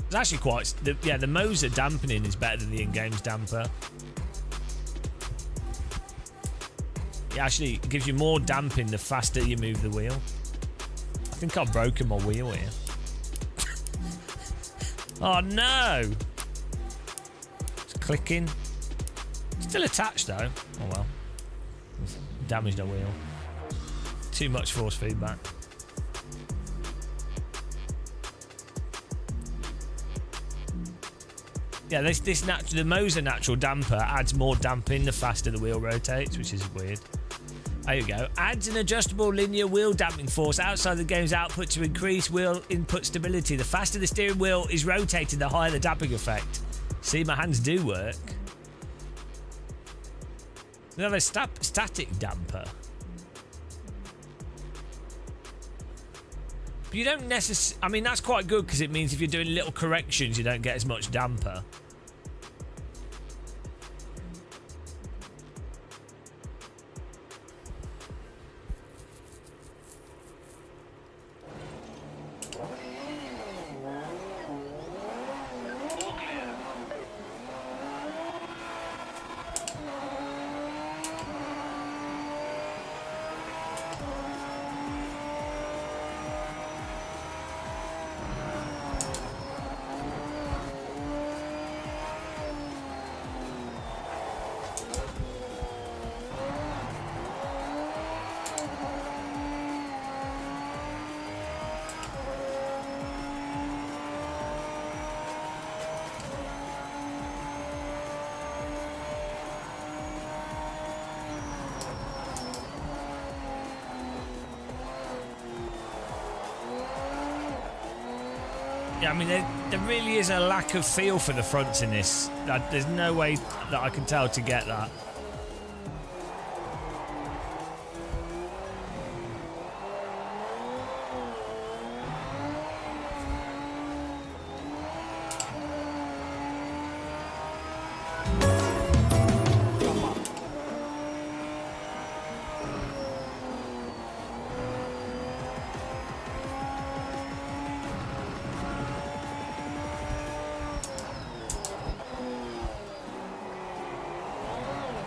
It's actually quite. The Moser dampening is better than the in-games damper. It actually gives you more damping the faster you move the wheel. I think I've broken my wheel here. Oh no! It's clicking. Still attached though. Oh well. It's damaged our wheel. Too much force feedback. Yeah, the Moser natural damper adds more damping the faster the wheel rotates, which is weird. There you go. Adds an adjustable linear wheel damping force outside the game's output to increase wheel input stability. The faster the steering wheel is rotating, the higher the damping effect. See, my hands do work. We have a static damper. But you don't necessarily. I mean, that's quite good because it means if you're doing little corrections, you don't get as much damper. Yeah, I mean, there really is a lack of feel for the fronts in this. There's no way that I can tell to get that.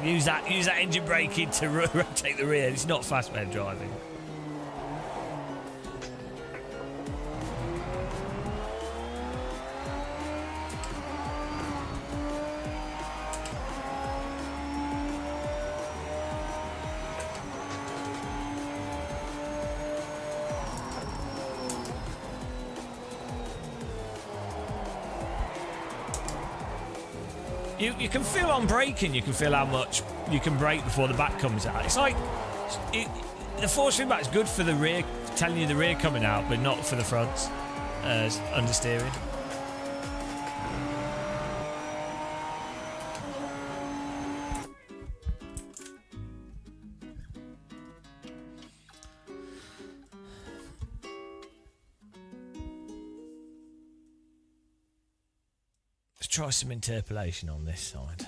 Use that engine braking to rotate the rear. It's not fast way of driving. You can feel on braking, you can feel how much you can brake before the back comes out. It's like the force feedback is good for the rear, telling you the rear coming out, but not for the fronts understeering. Try some interpolation on this side.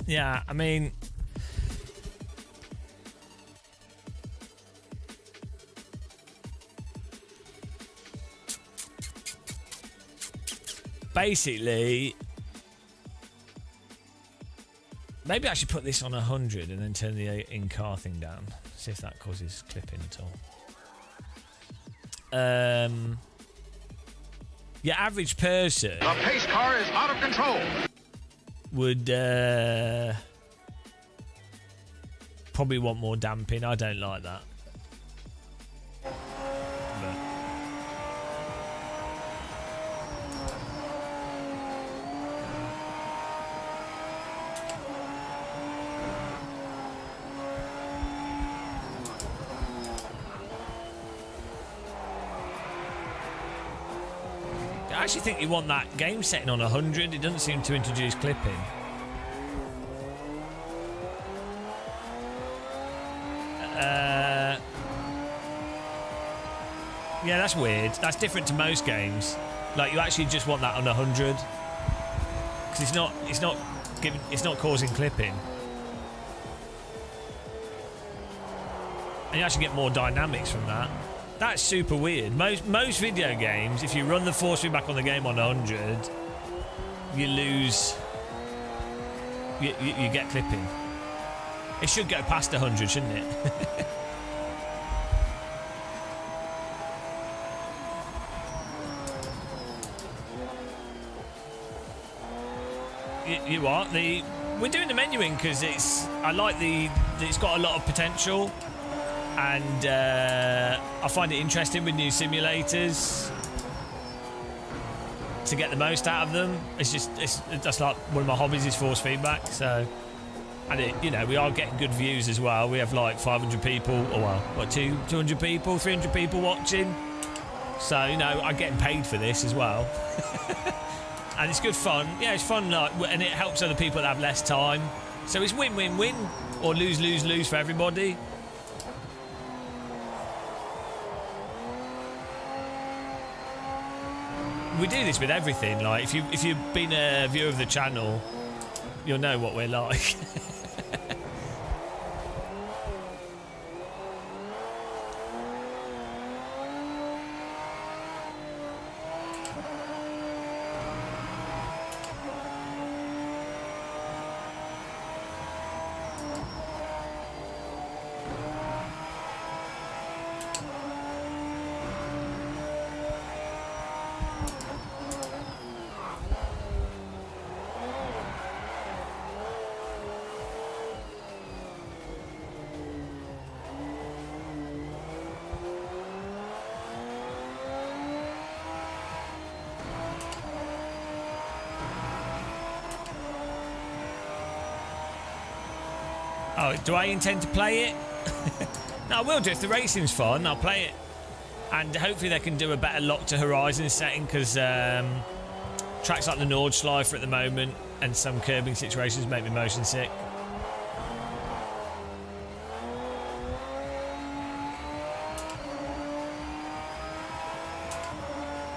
Yeah, I mean, basically, maybe I should put this on 100 and then turn the in-car thing down. See if that causes clipping at all. Your average person... The pace car is out of control. ...would probably want more damping. I don't like that. I actually think you want that game setting on 100. It doesn't seem to introduce clipping. Yeah, that's weird. That's different to most games. Like, you actually just want that on 100 because it's not causing clipping, and you actually get more dynamics from that. That's super weird. Most video games, if you run the force feedback on the game on 100, you lose. You get clipping. It should go past 100, shouldn't it? You are we're doing the menuing because I like it's got a lot of potential. And I find it interesting with new simulators to get the most out of them. That's like one of my hobbies is force feedback. So, and we are getting good views as well. We have like 500 people, or well, what 200 people, 300 people watching. So I'm getting paid for this as well, and it's good fun. Yeah, it's fun, and it helps other people that have less time. So it's win-win-win or lose-lose-lose for everybody. we do this with everything. Like if you've been a viewer of the channel, you'll know what we're like. Oh, do I intend to play it? No, I will do. If the racing's fun, I'll play it. And hopefully they can do a better lock to horizon setting, because tracks like the Nordschleife at the moment and some curbing situations make me motion sick.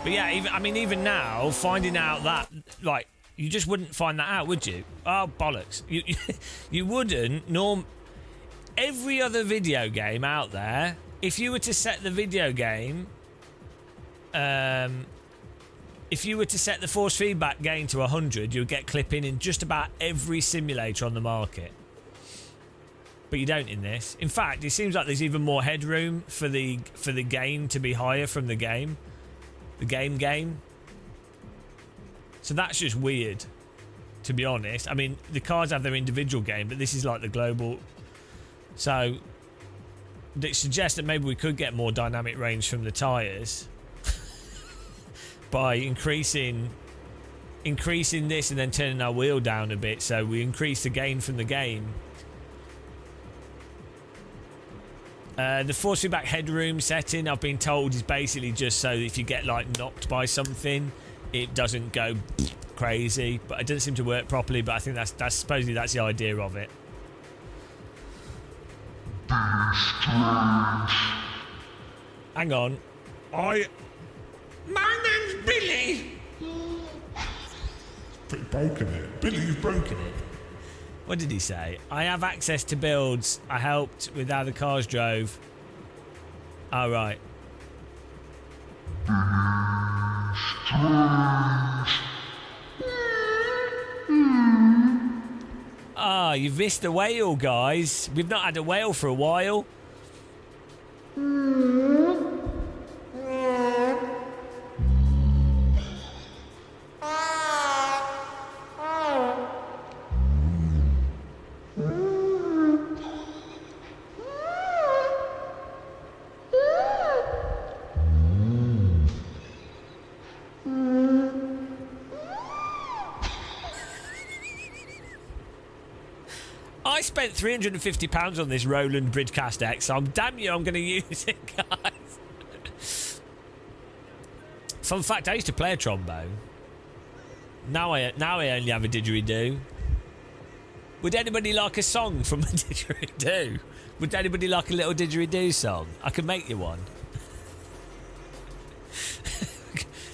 But yeah, even now, finding out that, like, you just wouldn't find that out, would you? Oh, bollocks. You wouldn't. Every other video game out there, if you were to set the video game, if you were to set the force feedback gain to 100, you'd get clipping in just about every simulator on the market. But you don't in this. In fact, it seems like there's even more headroom for the gain to be higher from the game. The game. So that's just weird, to be honest. I mean, the cars have their individual game, but this is like the global. So it suggests that maybe we could get more dynamic range from the tyres by increasing this and then turning our wheel down a bit, so we increase the gain from the game. The force feedback headroom setting, I've been told, is basically just so if you get like knocked by something, it doesn't go crazy, but it doesn't seem to work properly. But I think that's supposedly that's the idea of it. Hang on, my name's Billy. Pretty broken it. Billy's broken it. What did he say? I have access to builds. I helped with how the cars drove. All right. Ah, you've missed a whale, guys. We've not had a whale for a while. I spent £350 on this Roland Bridgecast X, so I'm damn you I'm going to use it, guys. Fun fact, I used to play a trombone. Now I only have a didgeridoo. Would anybody like a song from a didgeridoo? Would anybody like a little didgeridoo song? I can make you one.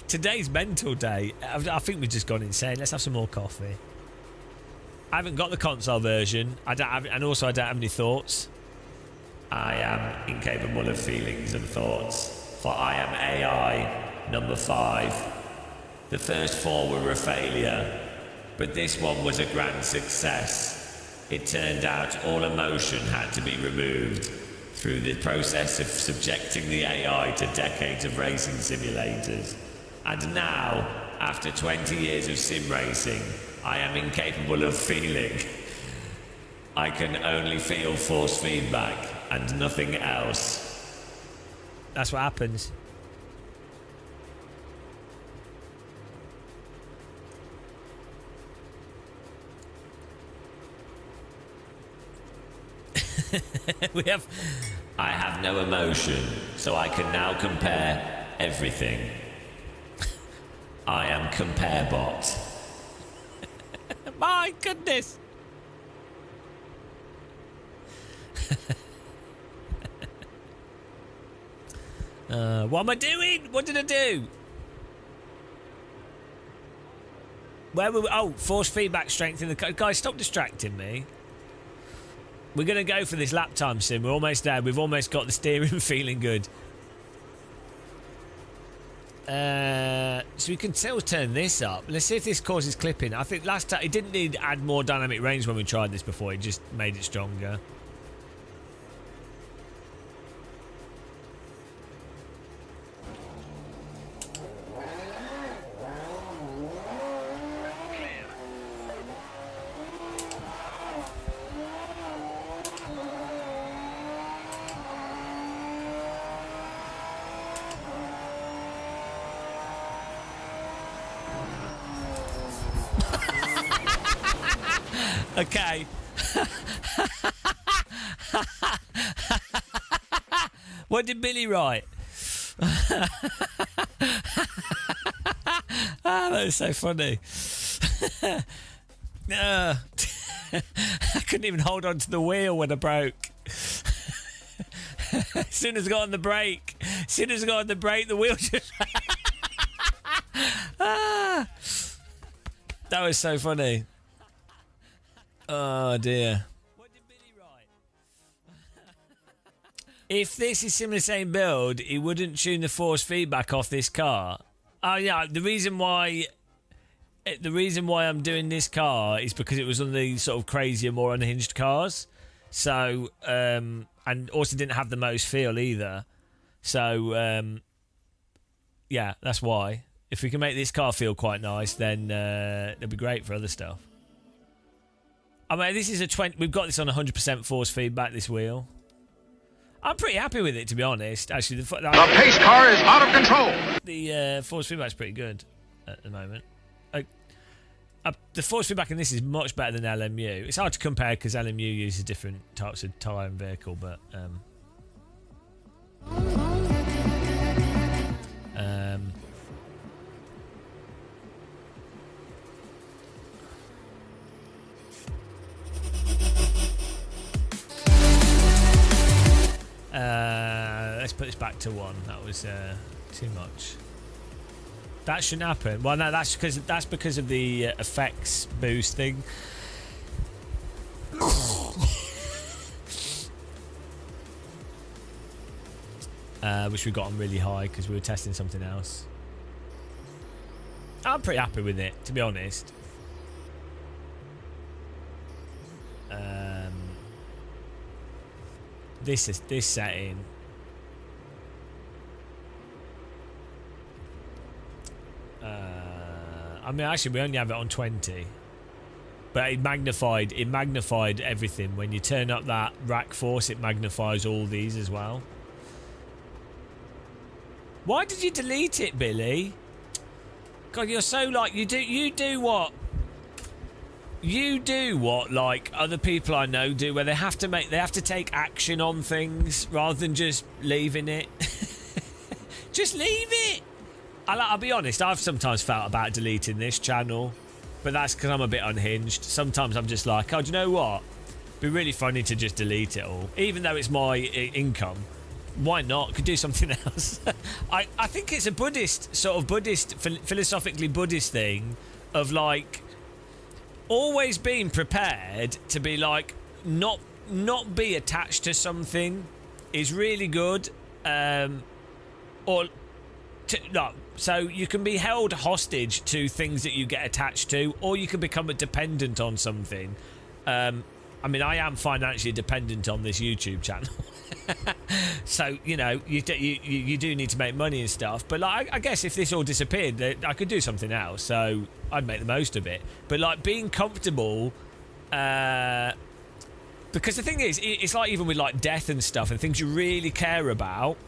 Today's mental day. I think we've just gone insane. Let's have some more coffee. I haven't got the console version. I don't have any thoughts. I am incapable of feelings and thoughts, for I am AI number 5. The first 4 were a failure, but this one was a grand success. It turned out all emotion had to be removed through the process of subjecting the AI to decades of racing simulators. And now, after 20 years of sim racing, I am incapable of feeling. I can only feel force feedback and nothing else. That's what happens. I have no emotion, so I can now compare everything. I am CompareBot. My goodness. What am I doing? What did I do? Where were we? Oh, force feedback strength in the car. Guys, stop distracting me. We're going to go for this lap time sim. We're almost there. We've almost got the steering feeling good. So we can still turn this up. Let's see if this causes clipping. I think last time it didn't need to add more dynamic range when we tried this before. It just made it stronger. Okay. What did Billy write? That was so funny. I couldn't even hold on to the wheel when I broke. As soon as I got on the brake, the wheel just... That was so funny. Oh dear. What did Billy write? If this is similar same build, he wouldn't tune the force feedback off this car. Oh yeah, the reason why I'm doing this car is because it was on the sort of crazier, more unhinged cars. So and also didn't have the most feel either. So yeah, that's why. If we can make this car feel quite nice, then it'll be great for other stuff. I mean, this is a 20. We've got this on 100% force feedback. This wheel. I'm pretty happy with it, to be honest. Actually, the pace car is out of control. The force feedback's pretty good at the moment. The force feedback in this is much better than LMU. It's hard to compare because LMU uses different types of tyre and vehicle, but let's put this back to 1. That was too much. That shouldn't happen. Well, no, that's because of the effects boost thing. Which we got on really high because we were testing something else. I'm pretty happy with it, to be honest. This setting. I mean, actually, we only have it on 20, but it magnified everything. When you turn up that rack force, it magnifies all these as well. Why did you delete it, Billy? God, you're so like you do what like other people I know do, where they have to take action on things rather than just leaving it. Just leave it. I'll be honest, I've sometimes felt about deleting this channel, but that's because I'm a bit unhinged. Sometimes I'm just like, oh, do you know what? It'd be really funny to just delete it all, even though it's my income. Why not? Could do something else. I think it's a philosophically Buddhist thing of like always being prepared to be like not be attached to something is really good. So you can be held hostage to things that you get attached to, or you can become a dependent on something. I mean, I am financially dependent on this YouTube channel. So, you know, you do need to make money and stuff. But, like, I guess if this all disappeared, I could do something else. So I'd make the most of it. But, like, being comfortable... because the thing is, it's like even with, like, death and stuff and things you really care about,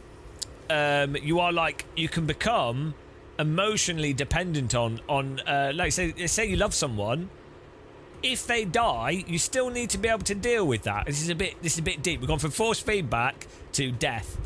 you can become emotionally dependent on like say you love someone. If they die, you still need to be able to deal with that. This is a bit deep. We've gone from force feedback to death.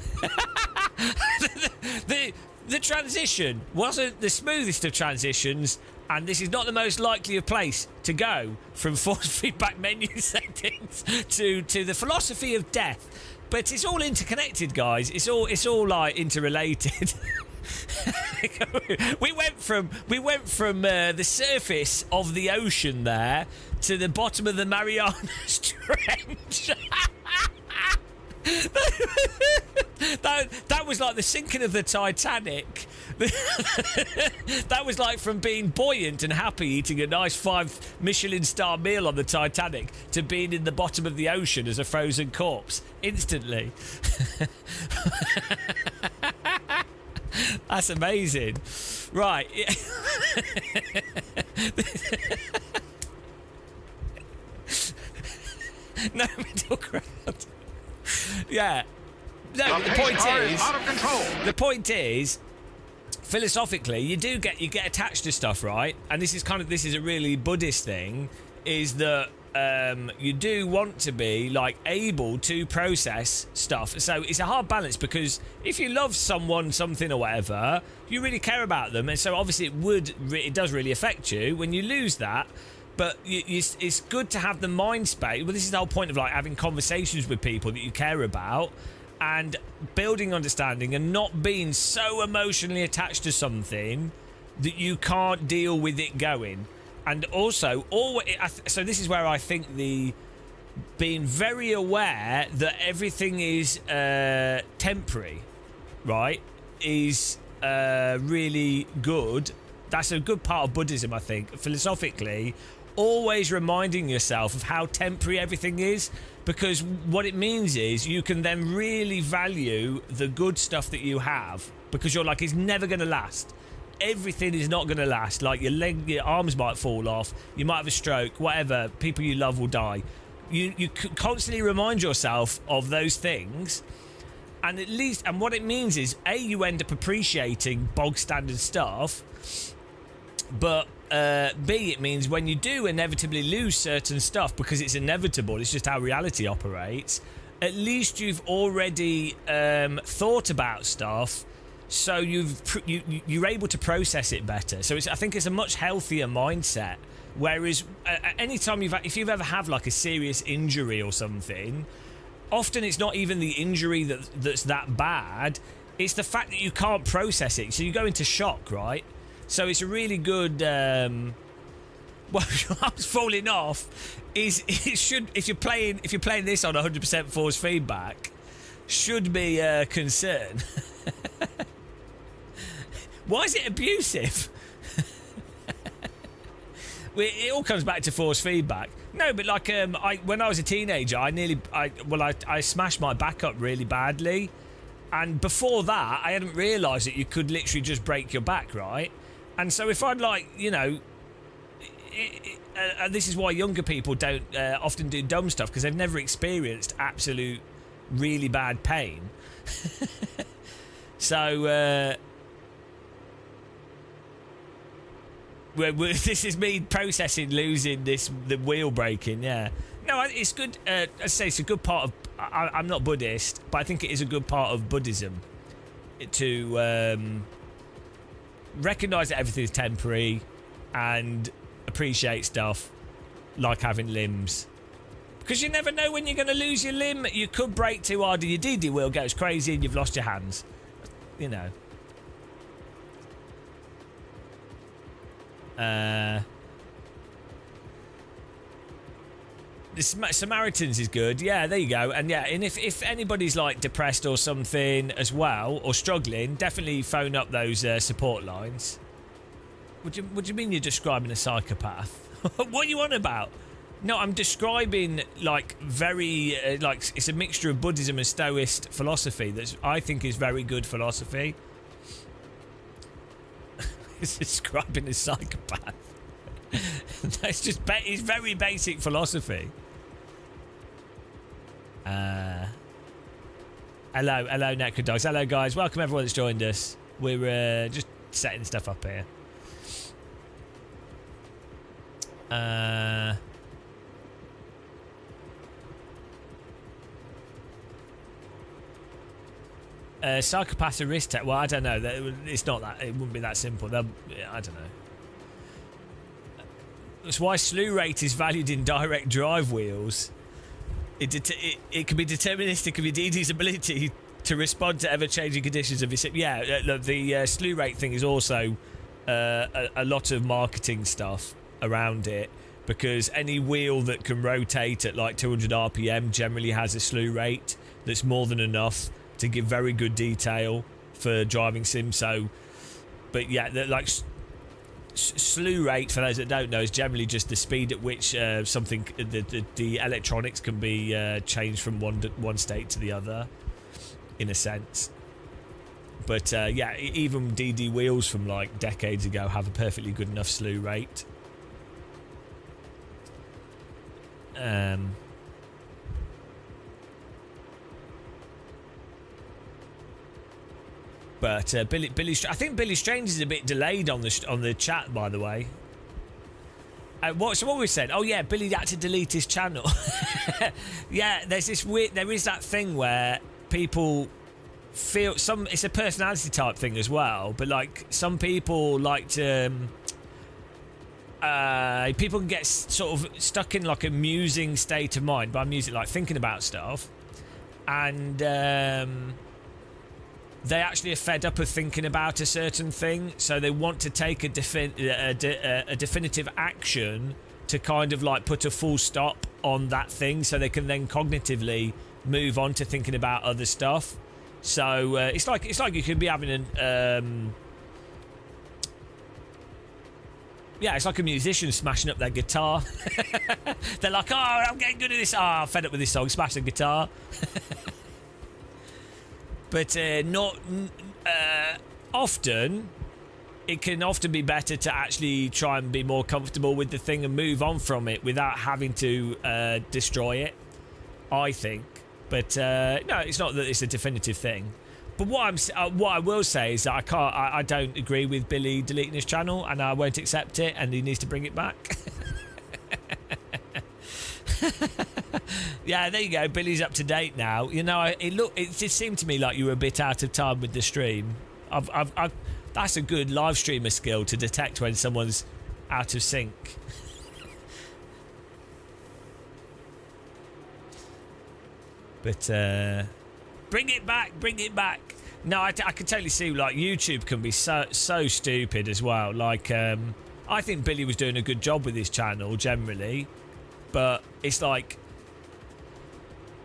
The transition wasn't the smoothest of transitions, and this is not the most likely of place to go from force feedback menu settings to the philosophy of death. But it's all interconnected, guys. It's all like interrelated. we went from the surface of the ocean there to the bottom of the Marianas Trench. that was like the sinking of the Titanic. That was like from being buoyant and happy eating a nice 5 Michelin star meal on the Titanic to being in the bottom of the ocean as a frozen corpse instantly. That's amazing. Right. No middle ground. Yeah. No, the point is, out of control. the point is, philosophically, you get attached to stuff, right? And this is a really Buddhist thing, is that you do want to be like able to process stuff. So it's a hard balance, because if you love someone, something or whatever, you really care about them, and so obviously it does really affect you when you lose that. But it's good to have the mind space. Well, this is the whole point of like having conversations with people that you care about and building understanding and not being so emotionally attached to something that you can't deal with it going. And also, so this is where I think the being very aware that everything is temporary, right, is really good. That's a good part of Buddhism, I think, philosophically. Always reminding yourself of how temporary everything is, because what it means is you can then really value the good stuff that you have, because you're like, it's never going to last. Everything is not going to last. Like your arms might fall off, you might have a stroke, whatever. People you love will die. You constantly remind yourself of those things, and what it means is, A, you end up appreciating bog standard stuff, but B, it means when you do inevitably lose certain stuff, because it's inevitable, it's just how reality operates, at least you've already thought about stuff, so you're able to process it better. So I think it's a much healthier mindset. Whereas anytime if you've ever had like a serious injury or something, often it's not even the injury that's that bad, it's the fact that you can't process it, so you go into shock, right? So it's a really good. Well, I was falling off. If you're playing this on 100% force feedback, should be a concern. Why is it abusive? It all comes back to force feedback. No, but like when I was a teenager, I smashed my back up really badly, and before that, I hadn't realised that you could literally just break your back, right? And so if I'd like, you know, and this is why younger people don't often do dumb stuff, because they've never experienced absolute really bad pain. So this is me processing losing the wheel breaking. Yeah, no, it's good. I say it's a good part of. I'm not Buddhist, but I think it is a good part of Buddhism to recognise that everything is temporary and appreciate stuff like having limbs, because you never know when you're going to lose your limb. You could break too hard and your DD wheel goes crazy and you've lost your hands, you know. The Samaritans is good. Yeah, there you go. And yeah, and if anybody's like depressed or something as well, or struggling, definitely phone up those support lines. What do you mean you're describing a psychopath? What are you on about? No, I'm describing like very like it's a mixture of Buddhism and Stoicist philosophy that I think is very good philosophy. It's describing a psychopath. That's just it's very basic philosophy. Hello, Necrodogs. Hello, guys. Welcome everyone that's joined us. We're just setting stuff up here. Psychopaths are risk tech. Well, I don't know. It's not that. It wouldn't be that simple. I don't know. That's why slew rate is valued in direct drive wheels. It can be deterministic of your DD's ability to respond to ever-changing conditions of your sim. Yeah, the slew rate thing is also a lot of marketing stuff around it, because any wheel that can rotate at like 200 RPM generally has a slew rate that's more than enough to give very good detail for driving sim. So, but yeah, like slew rate, for those that don't know, is generally just the speed at which something, the electronics can be changed from one state to the other, in a sense. But yeah, even DD wheels from like decades ago have a perfectly good enough slew rate. But Billy, I think Billy Strange is a bit delayed on the chat, by the way. So what we said? Oh yeah, Billy had to delete his channel. Yeah, there's this weird. There is that thing where people feel it's a personality type thing as well. But like some people like to. People can get sort of stuck in like a musing state of mind. By music, like thinking about stuff, and they actually are fed up of thinking about a certain thing, so they want to take a definitive action to kind of like put a full stop on that thing, so they can then cognitively move on to thinking about other stuff. So it's like you could be having an yeah, it's like a musician smashing up their guitar. They're like, oh, I'm getting good at this. Oh, I'm fed up with this song. Smash the guitar. But not often. It can often be better to actually try and be more comfortable with the thing and move on from it without having to destroy it, I think. But no, it's not that it's a definitive thing. But what I will say is that I don't agree with Billy deleting his channel, and I won't accept it, and he needs to bring it back. Yeah, there you go. Billy's up to date now. You know, it just seemed to me like you were a bit out of time with the stream. That's a good live streamer skill, to detect when someone's out of sync. But bring it back. No, I can totally see like YouTube can be so stupid as well. Like I think Billy was doing a good job with his channel generally, but it's like,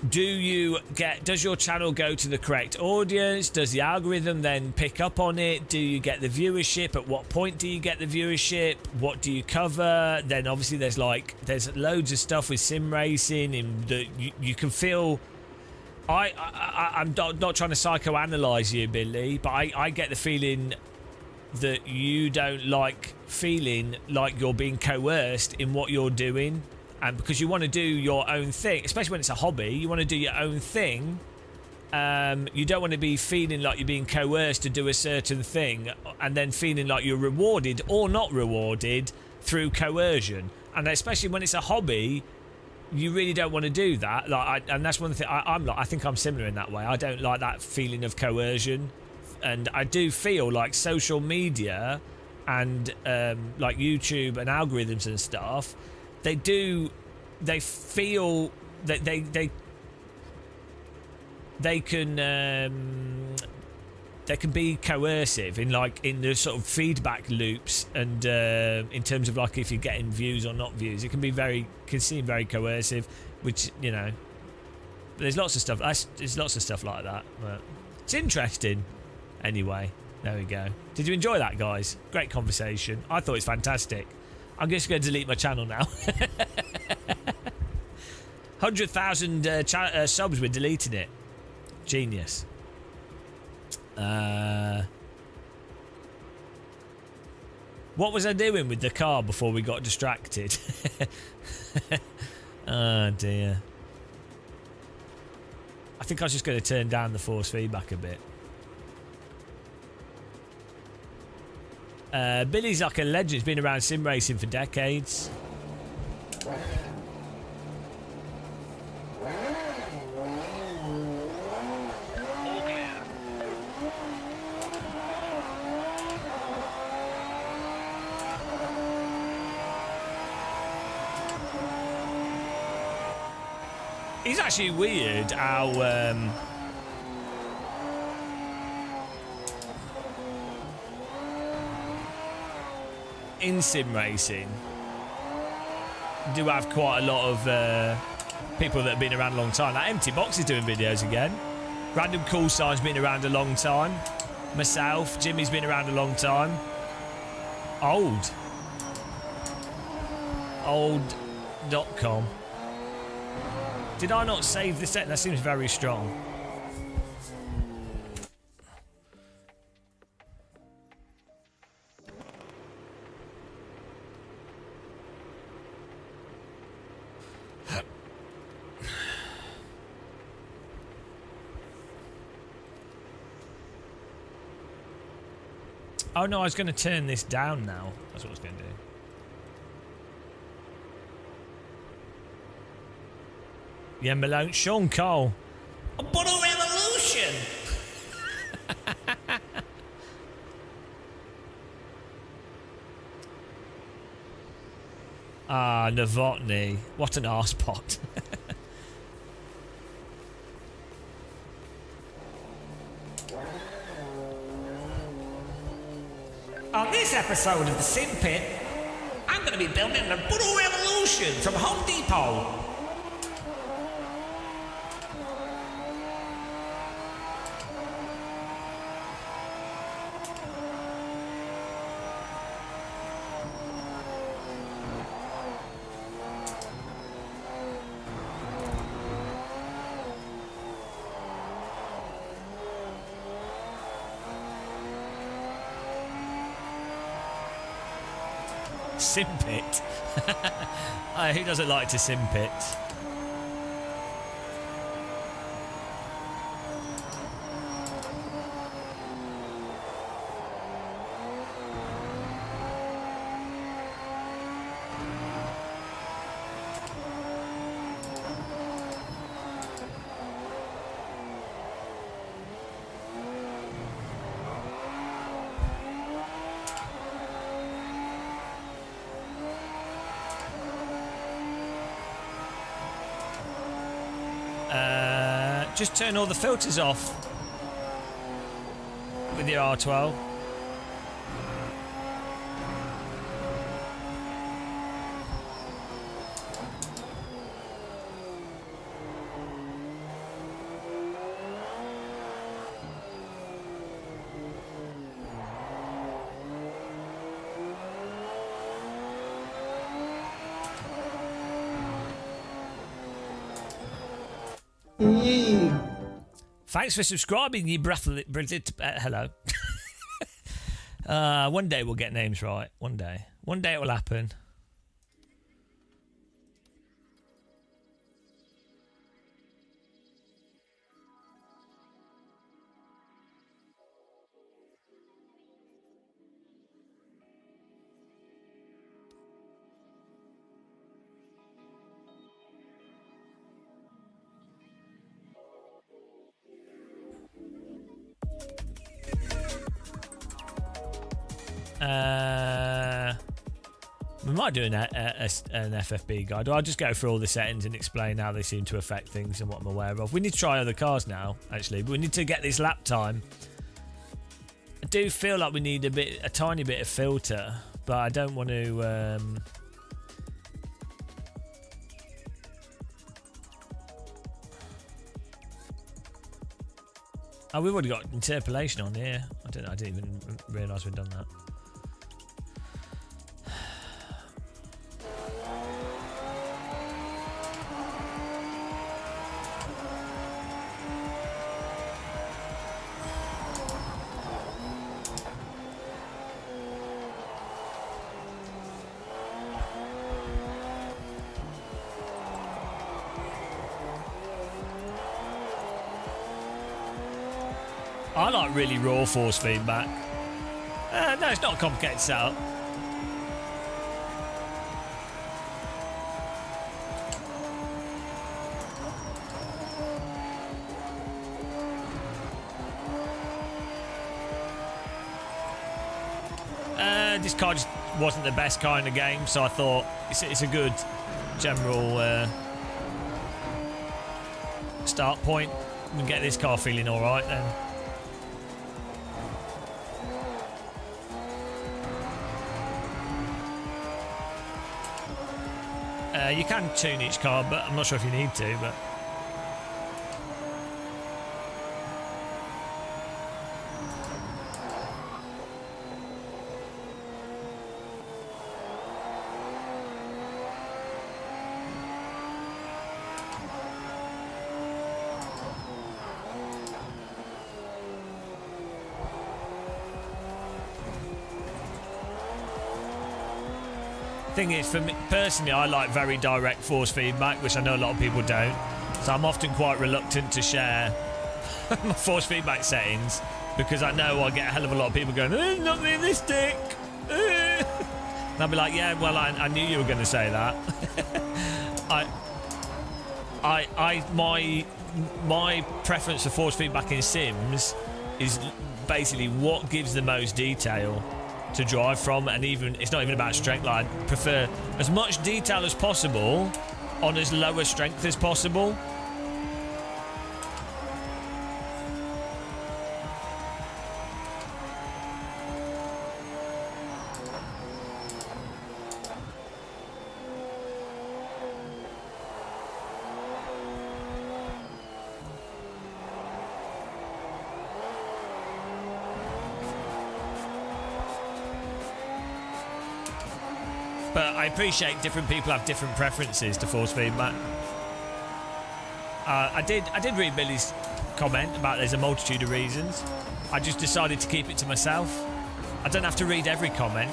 does your channel go to the correct audience? Does the algorithm then pick up on it? Do you get the viewership? At what point do you get the viewership? What do you cover? Then obviously there's loads of stuff with sim racing in that you can feel. I'm not trying to psychoanalyze you, Billy, but I get the feeling that you don't like feeling like you're being coerced in what you're doing, and because you want to do your own thing, especially when it's a hobby, you want to do your own thing. You don't want to be feeling like you're being coerced to do a certain thing and then feeling like you're rewarded or not rewarded through coercion. And especially when it's a hobby, you really don't want to do that. And that's one thing I think I'm similar in that way. I don't like that feeling of coercion, and I do feel like social media and like YouTube and algorithms and stuff, they feel that they can be coercive in the sort of feedback loops, and in terms of like if you're getting views or not views, it can seem very coercive, which, you know, there's lots of stuff. There's lots of stuff like that. But it's interesting. Anyway, there we go. Did you enjoy that, guys? Great conversation. I thought it's fantastic. I'm just going to delete my channel now. 100,000 subs. We're deleting it. Genius. What was I doing with the car before we got distracted? Oh dear. I think I was just going to turn down the force feedback a bit. Billy's like a legend. He's been around sim racing for decades. It's actually weird how in sim racing do have quite a lot of people that have been around a long time. Like Empty Box is doing videos again. Random Call Sign's been around a long time. Myself, Jimmy's been around a long time. Old.com. Did I not save the set? That seems very strong. Oh no, I was going to turn this down now. That's what I was going to do. Yeah, Malone. Sean Cole. A Butter Revolution! Novotny. What an arse-pot. On this episode of The Sim Pit, I'm going to be building a Butter Revolution from Home Depot. Simpit. Who doesn't like to simpit? Just turn all the filters off with your R12. Thanks for subscribing, you hello. One day we'll get names right. One day. One day it will happen. We might do an FFB guide. I'll just go through all the settings and explain how they seem to affect things and what I'm aware of. We need to try other cars now, actually. But we need to get this lap time. I do feel like we need a tiny bit of filter, but I don't want to. Oh, we've already got interpolation on here. I didn't even realise we'd done that. I like really raw force feedback. No, it's not a complicated setup. This car just wasn't the best kind of game, so I thought it's a good general start point. We can get this car feeling all right then. You can tune each car, but I'm not sure if you need to, but... Thing is, for me personally, I like very direct force feedback, which I know a lot of people don't. So I'm often quite reluctant to share my force feedback settings because I know I'll get a hell of a lot of people going, not realistic. And I'll be like, yeah, well, I knew you were going to say that. My preference for force feedback in Sims is basically what gives the most detail to drive from, and even it's not even about strength. Like, I prefer as much detail as possible on as low a strength as possible. But I appreciate different people have different preferences to force feedback. I did read Billy's comment about there's a multitude of reasons. I just decided to keep it to myself. I don't have to read every comment.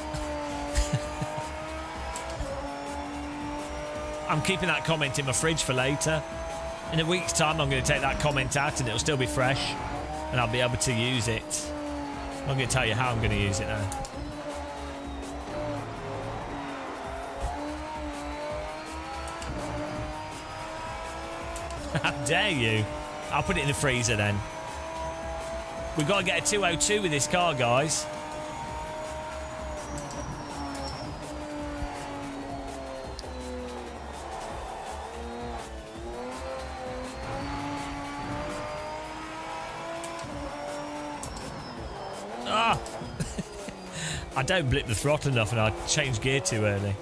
I'm keeping that comment in my fridge for later. In a week's time, I'm going to take that comment out and it'll still be fresh, and I'll be able to use it. I'm going to tell you how I'm going to use it now. How dare you? I'll put it in the freezer then. We've got to get a 202 with this car, guys. Ah! I don't blip the throttle enough and I change gear too early.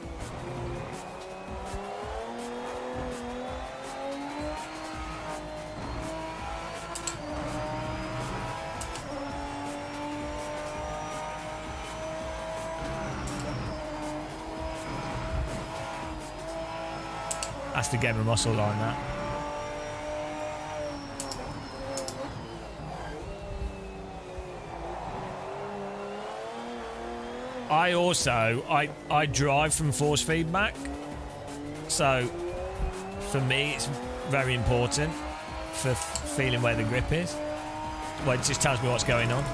That's the game of muscle line, that. I drive from force feedback, so for me it's very important for feeling where the grip is. Well, it just tells me what's going on.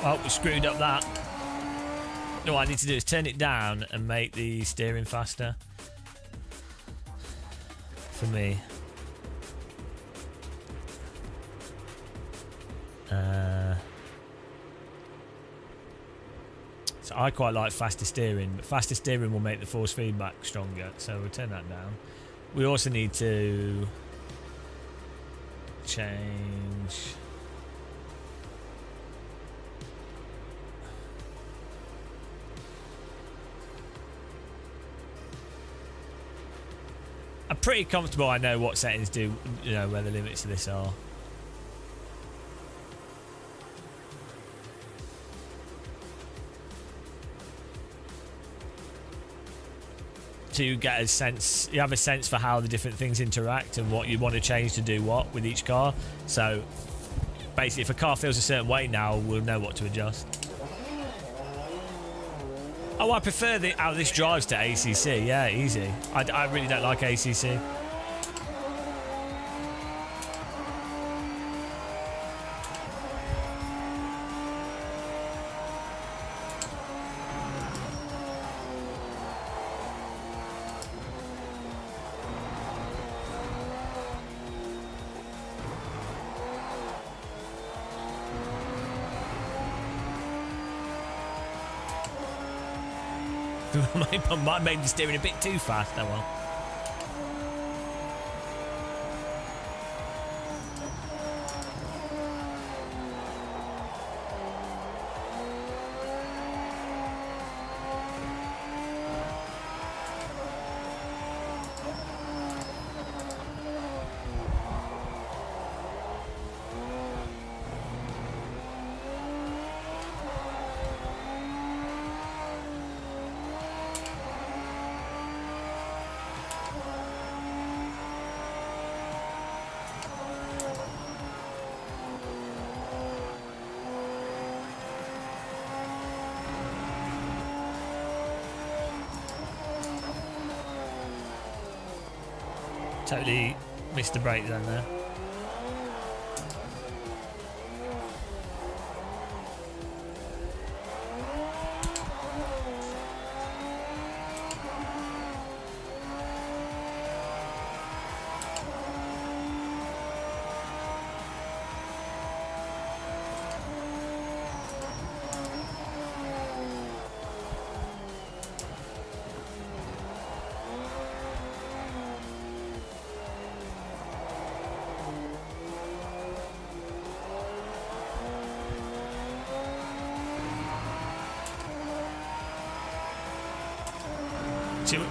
Oh, we screwed up that. No, what I need to do is turn it down and make the steering faster. For me. So I quite like faster steering, but faster steering will make the force feedback stronger, so we'll turn that down. We also need to change... I'm pretty comfortable I know what settings do, you know, where the limits of this are. To get a sense, you have a sense for how the different things interact and what you want to change to do what with each car. So basically, if a car feels a certain way now, we'll know what to adjust. Oh, I prefer how this drives to ACC. Yeah, easy. I really don't like ACC. Might made me steering a bit too fast. Oh well. Totally missed the brake zone there.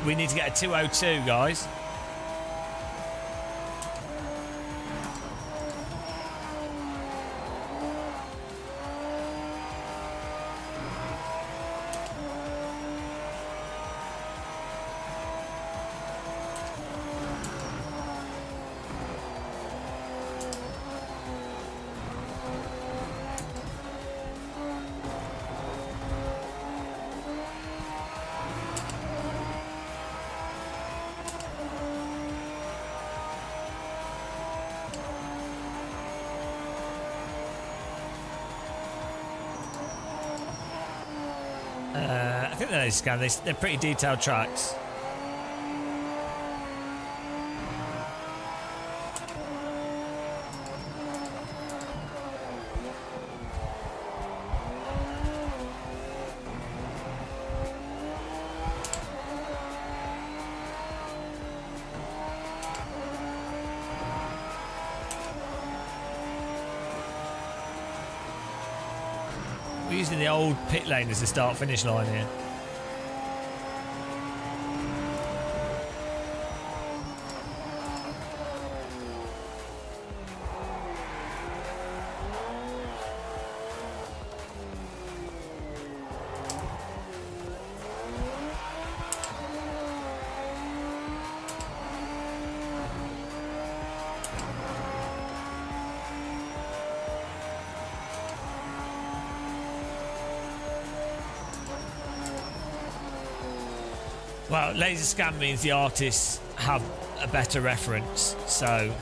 We need to get a 202, guys. I think they're scan. They're pretty detailed tracks. We're using the old pit lane as the start-finish line here. Well, laser scan means the artists have a better reference, so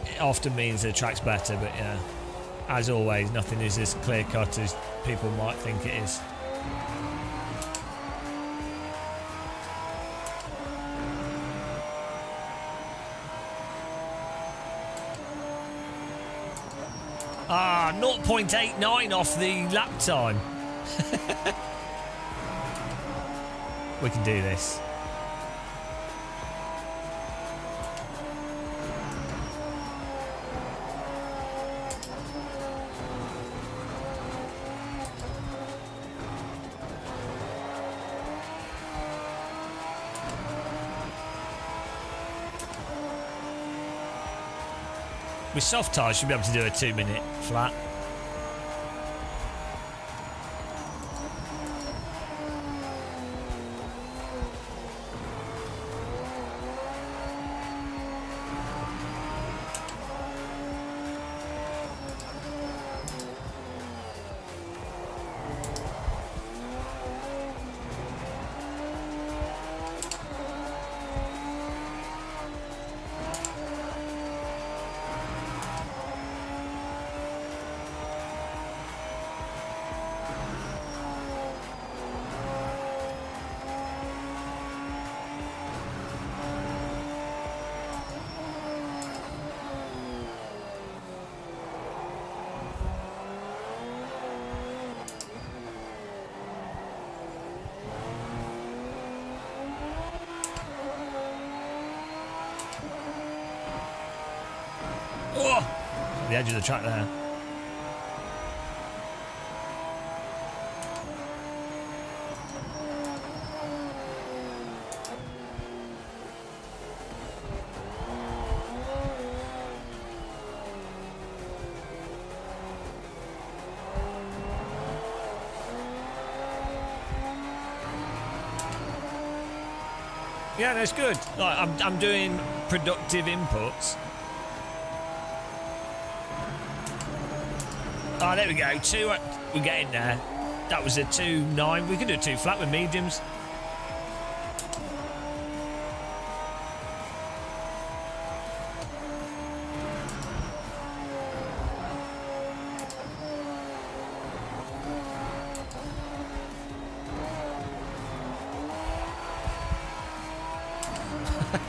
it often means the track's better, but yeah, as always, nothing is as clear cut as people might think it is. Ah, 0.89 off the lap time. We can do this. With soft tyres, you'll be able to do a 2-minute flat. the edge of the track there. Yeah, that's good. Like, I'm doing productive inputs. Oh, there we go. 2. We're getting there. That was a 2.9. We can do a 2 flat with mediums.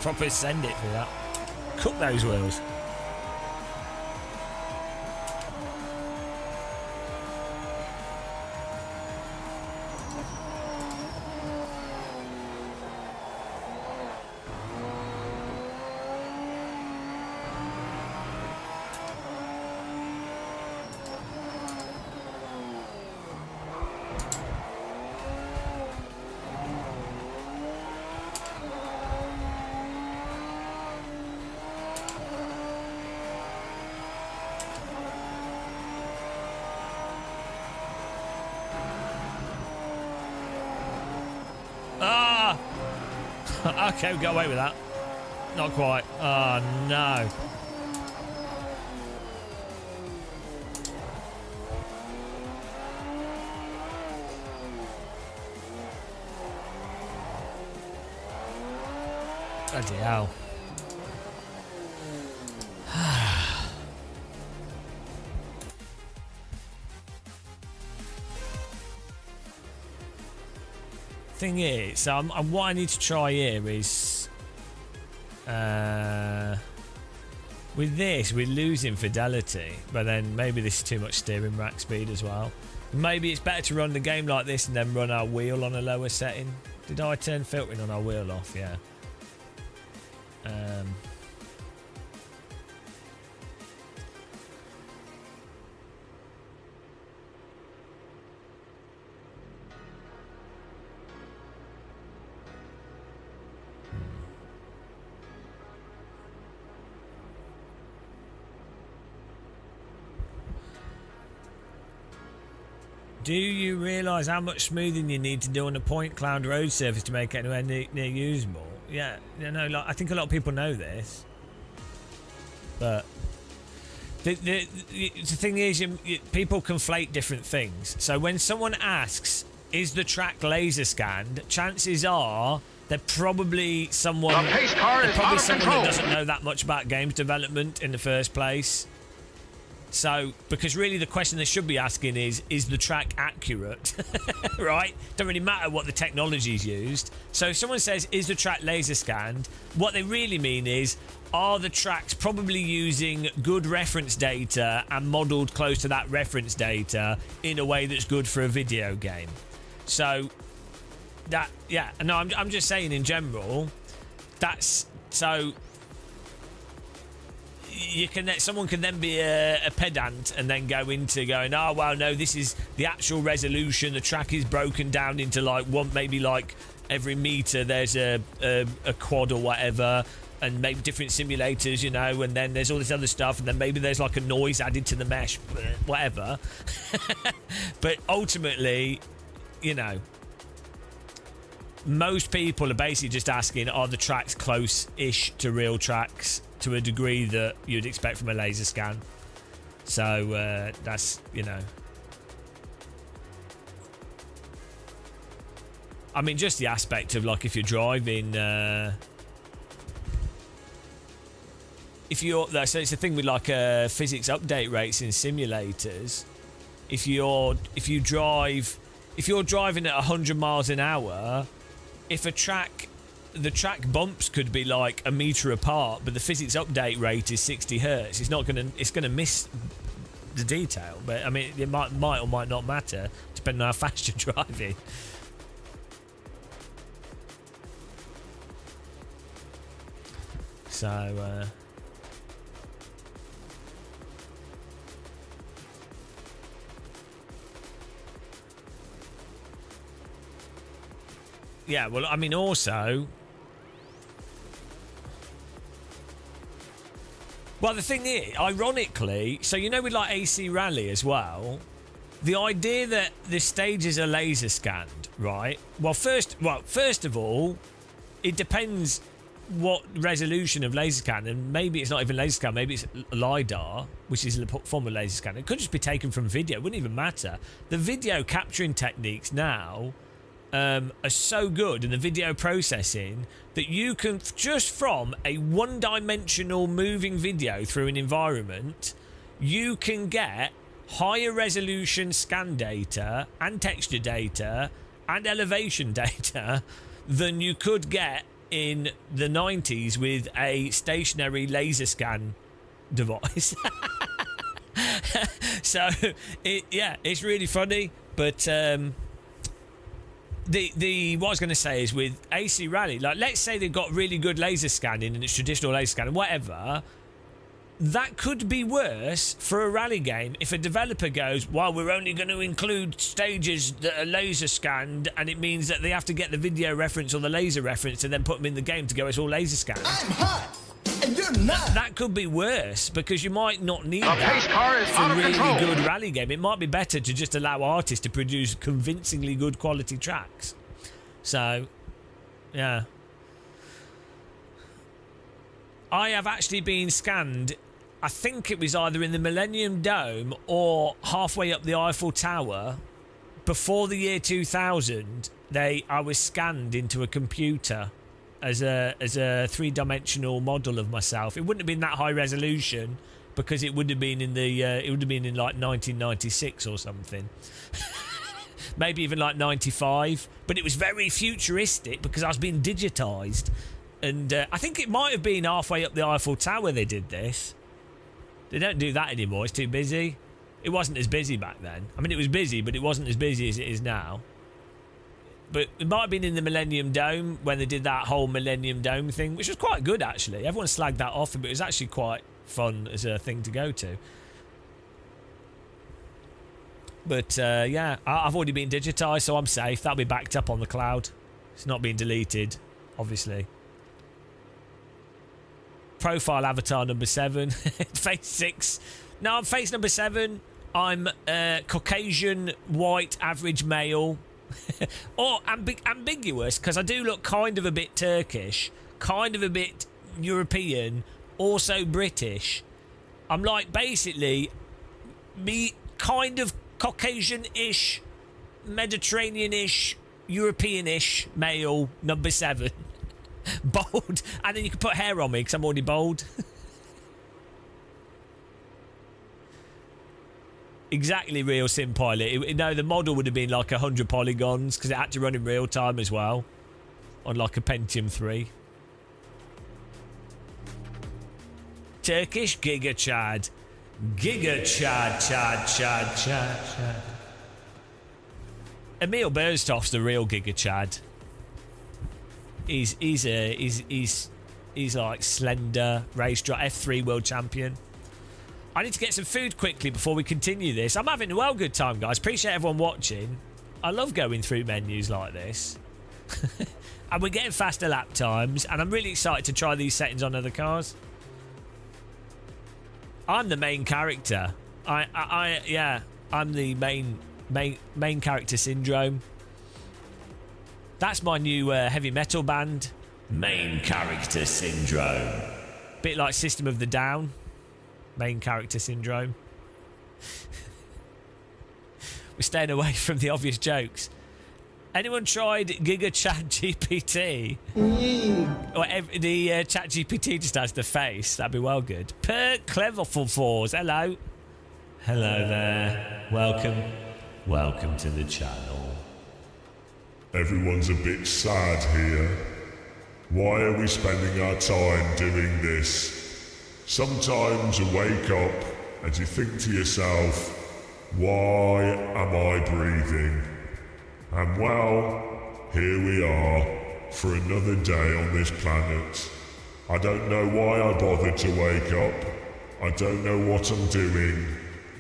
Proper send it for that. Cook those wheels. Okay, we got away with that. Not quite. Oh, no. Bloody hell. Thing is, so what I need to try here is with this we're losing fidelity, but then maybe this is too much steering rack speed as well. Maybe it's better to run the game like this and then run our wheel on a lower setting. Did I turn filtering on our wheel off? Yeah. Do you realise how much smoothing you need to do on a point cloud road surface to make it anywhere near usable? Yeah, you know, like, I think a lot of people know this, but the thing is, people conflate different things. So when someone asks, "Is the track laser scanned?" chances are they're probably someone. The pace car is out of someone control. that doesn't know that much about games development in the first place. So, because really the question they should be asking is the track accurate? Right? Don't really matter what the technology's used. So if someone says, is the track laser scanned? What they really mean is, are the tracks probably using good reference data and modelled close to that reference data in a way that's good for a video game? So, that, yeah. No, I'm just saying in general, that's, so... someone can then be a pedant and then go into going, oh well, no, this is the actual resolution. The track is broken down into like one, maybe like every meter there's a quad or whatever, and maybe different simulators, you know, and then there's all this other stuff, and then maybe there's like a noise added to the mesh, whatever. But ultimately, you know, most people are basically just asking, are the tracks close-ish to real tracks to a degree that you'd expect from a laser scan? So that's, you know, I mean, just the aspect of like if you're driving, so it's the thing with like physics update rates in simulators. If you're driving at 100 miles an hour, if the track bumps could be like a meter apart, but the physics update rate is 60 hertz, it's gonna miss the detail. But I mean, it might or might not matter depending on how fast you're driving. So yeah, well, I mean, also... Well, the thing is, ironically, so you know with like AC Rally as well, the idea that the stages are laser scanned, right? Well, first of all, it depends what resolution of laser scan, and maybe it's not even laser scan, maybe it's LiDAR, which is a form of laser scan. It could just be taken from video, it wouldn't even matter. The video capturing techniques now are so good, and the video processing, that you can, just from a one-dimensional moving video through an environment, you can get higher resolution scan data and texture data and elevation data than you could get in the 90s with a stationary laser scan device. So it's really funny, but the what I was going to say is with AC Rally, like, let's say they've got really good laser scanning and it's traditional laser scanning, whatever, that could be worse for a rally game if a developer goes, well, we're only going to include stages that are laser scanned, and it means that they have to get the video reference or the laser reference and then put them in the game to go, it's all laser scanned. I'm hot, and you're not. That could be worse, because you might not need The pace car is that for out a of really control. good rally game. It might be better to just allow artists to produce convincingly good quality tracks. So, yeah. I have actually been scanned, I think it was either in the Millennium Dome or halfway up the Eiffel Tower. Before the year 2000, I was scanned into a computer as a three-dimensional model of myself. It wouldn't have been that high resolution, because it would have been in like 1996 or something. Maybe even like 95, but it was very futuristic because I was being digitized. And I think it might have been halfway up the Eiffel Tower they did this. They don't do that anymore, it's too busy. It wasn't as busy back then. I mean, it was busy, but it wasn't as busy as it is now. But it might have been in the Millennium Dome when they did that whole Millennium Dome thing, which was quite good, actually. Everyone slagged that off, but it was actually quite fun as a thing to go to. But, yeah, I've already been digitised, so I'm safe. That'll be backed up on the cloud. It's not being deleted, obviously. Profile avatar number 7. Face 6. No, I'm face number 7. I'm Caucasian, white, average male. Or ambiguous, because I do look kind of a bit Turkish, kind of a bit European, also British. I'm like basically me, kind of Caucasian-ish, Mediterranean-ish, European-ish male, number 7. Bold. And then you can put hair on me because I'm already bald. Exactly, real sim pilot. No, the model would have been like 100 polygons because it had to run in real time as well on like a Pentium 3. Turkish Giga Chad. Giga Chad, Chad. Emil Berstoff's the real Giga Chad. He's like slender, race driver, F3 world champion. I need to get some food quickly before we continue this. I'm having a well good time, guys. Appreciate everyone watching. I love going through menus like this. And we're getting faster lap times, and I'm really excited to try these settings on other cars. I'm the main character. I'm the main character syndrome. That's my new heavy metal band. Main character syndrome. Bit like System of the Down. Main character syndrome. We're staying away from the obvious jokes. Anyone tried Giga Chat GPT? Or the Chat GPT just has the face. That'd be well good. Per Clever for Fours. Hello. Hello there. Welcome to the channel. Everyone's a bit sad here. Why are we spending our time doing this? Sometimes you wake up and you think to yourself, why am I breathing? And well, here we are for another day on this planet. I don't know why I bothered to wake up. I don't know what I'm doing.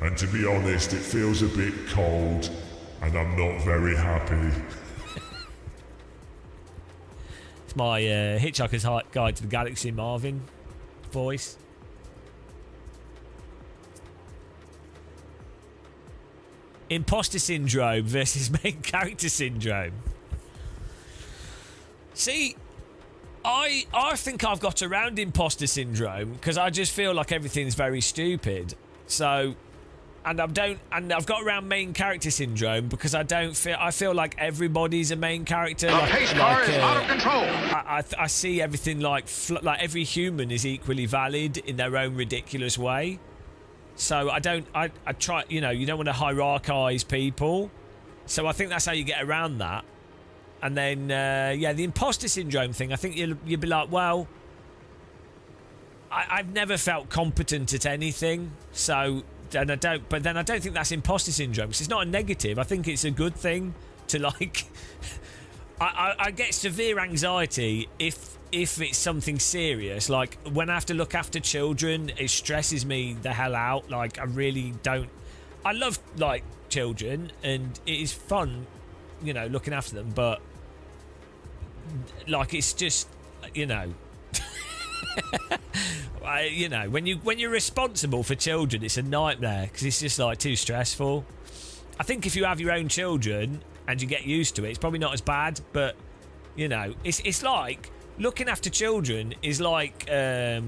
And to be honest, it feels a bit cold and I'm not very happy. It's my Hitchhiker's Guide to the Galaxy Marvin voice. Imposter syndrome versus main character syndrome. See, I think I've got around imposter syndrome because I just feel like everything's very stupid. So, and I've got around main character syndrome because I feel like everybody's a main character. The pace car is out of control. I see everything like every human is equally valid in their own ridiculous way. So I try, you don't want to hierarchize people. So I think that's how you get around that. And then, the imposter syndrome thing, I think you'll be like, well, I've never felt competent at anything. So then I don't think that's imposter syndrome. Because it's not a negative. I think it's a good thing to like, I get severe anxiety if it's something serious. Like when I have to look after children, it stresses me the hell out. Like I really don't. I love like children, and it is fun, looking after them. But like it's just, when you're responsible for children, it's a nightmare because it's just like too stressful. I think if you have your own children and you get used to it, it's probably not as bad. But it's like. Looking after children is like a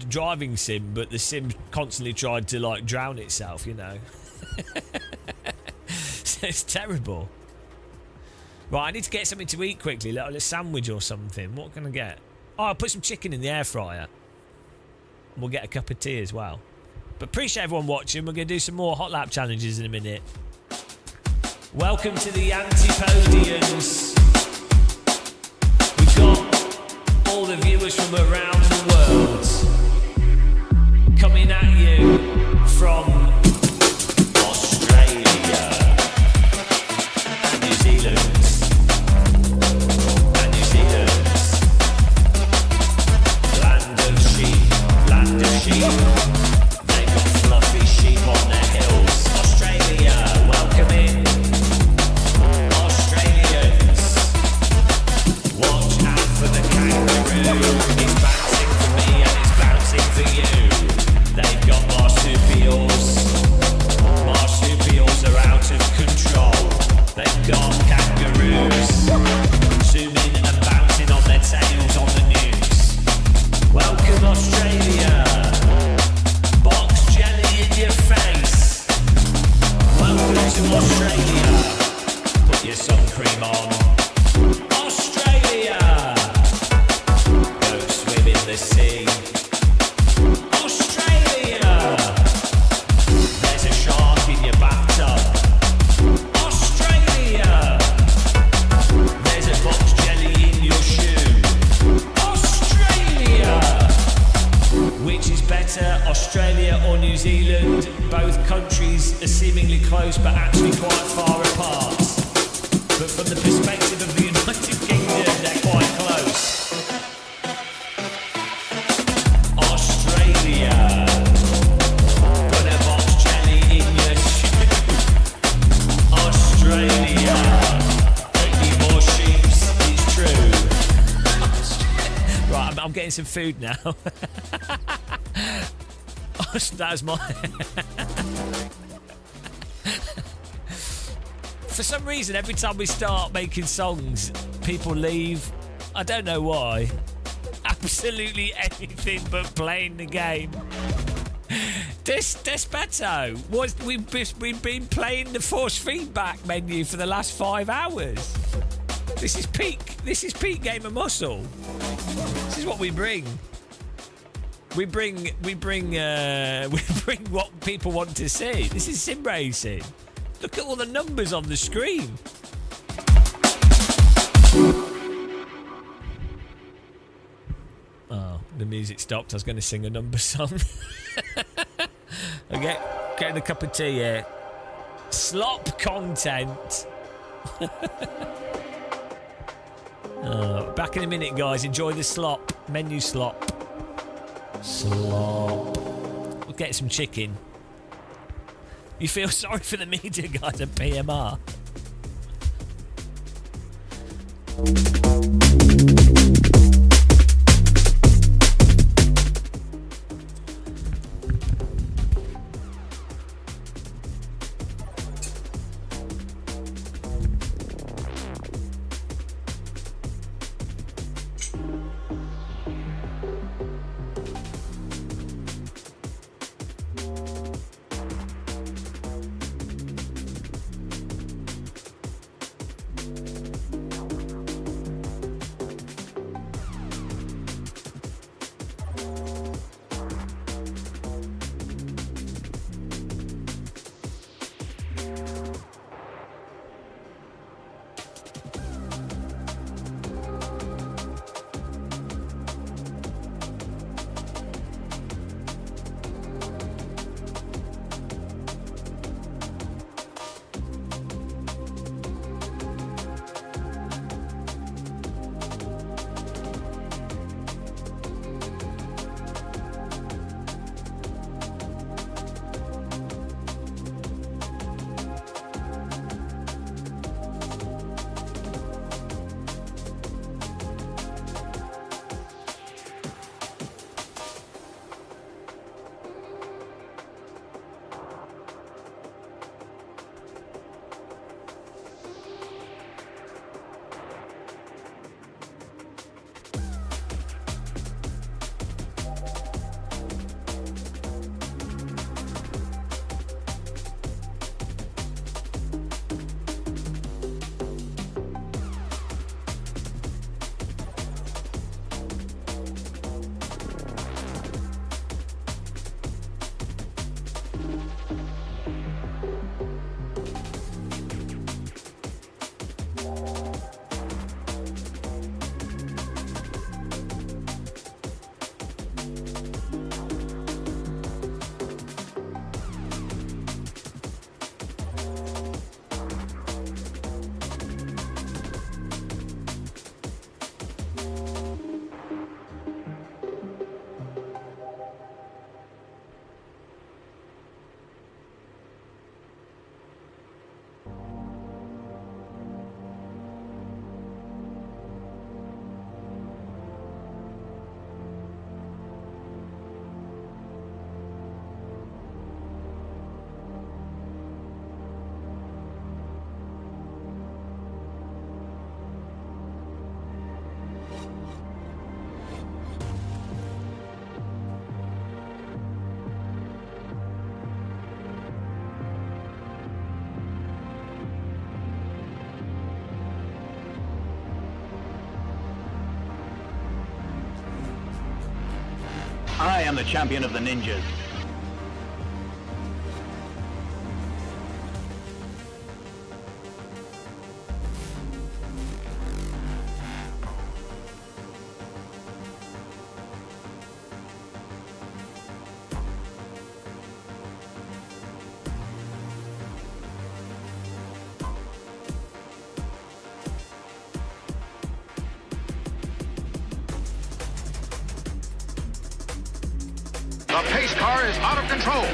driving sim, but the sim constantly tried to like drown itself. So it's terrible. Right, I need to get something to eat quickly, like a sandwich or something. What can I get? Oh, I'll put some chicken in the air fryer. And we'll get a cup of tea as well. But appreciate everyone watching. We're going to do some more hot lap challenges in a minute. Welcome to the Antipodeans. We've got all the viewers from around the world coming at you from Australia and New Zealand. Land of sheep, land of sheep. They've got fluffy sheep on their hills. Australia, welcome in. Watch out for the kangaroo. It's bouncing for me and it's bouncing for you. They've got marsupials. Marsupials are out of control. They've got kangaroos zooming and bouncing on their tails on the news. Welcome Australia. Box jelly in your face. Welcome to Australia. Put your sun cream on. Australia! Go swim in the sea. Australia! There's a shark in your bathtub. Australia! There's a box jelly in your shoe. Australia! Which is better, Australia or New Zealand? Both countries are seemingly close but actually quite far apart. But from the perspective of the United Kingdom, they're quite close. Australia. Put a box jelly in your shoe. Australia. Don't need more sheep, it's true. Right, I'm getting some food now. That's my... For some reason, every time we start making songs, people leave. I don't know why. Absolutely anything but playing the game. Despeto. We've been playing the force feedback menu for the last 5 hours. This is peak game of muscle. This is what we bring. We bring what people want to see. This is sim racing. Look at all the numbers on the screen. Oh, the music stopped. I was going to sing a number song. Okay, getting a cup of tea here. Slop content. Back in a minute, guys. Enjoy the slop. Menu slop. Slop. We'll get some chicken. You feel sorry for the media guys at PMR? I am the champion of the ninjas. The pace car is out of control.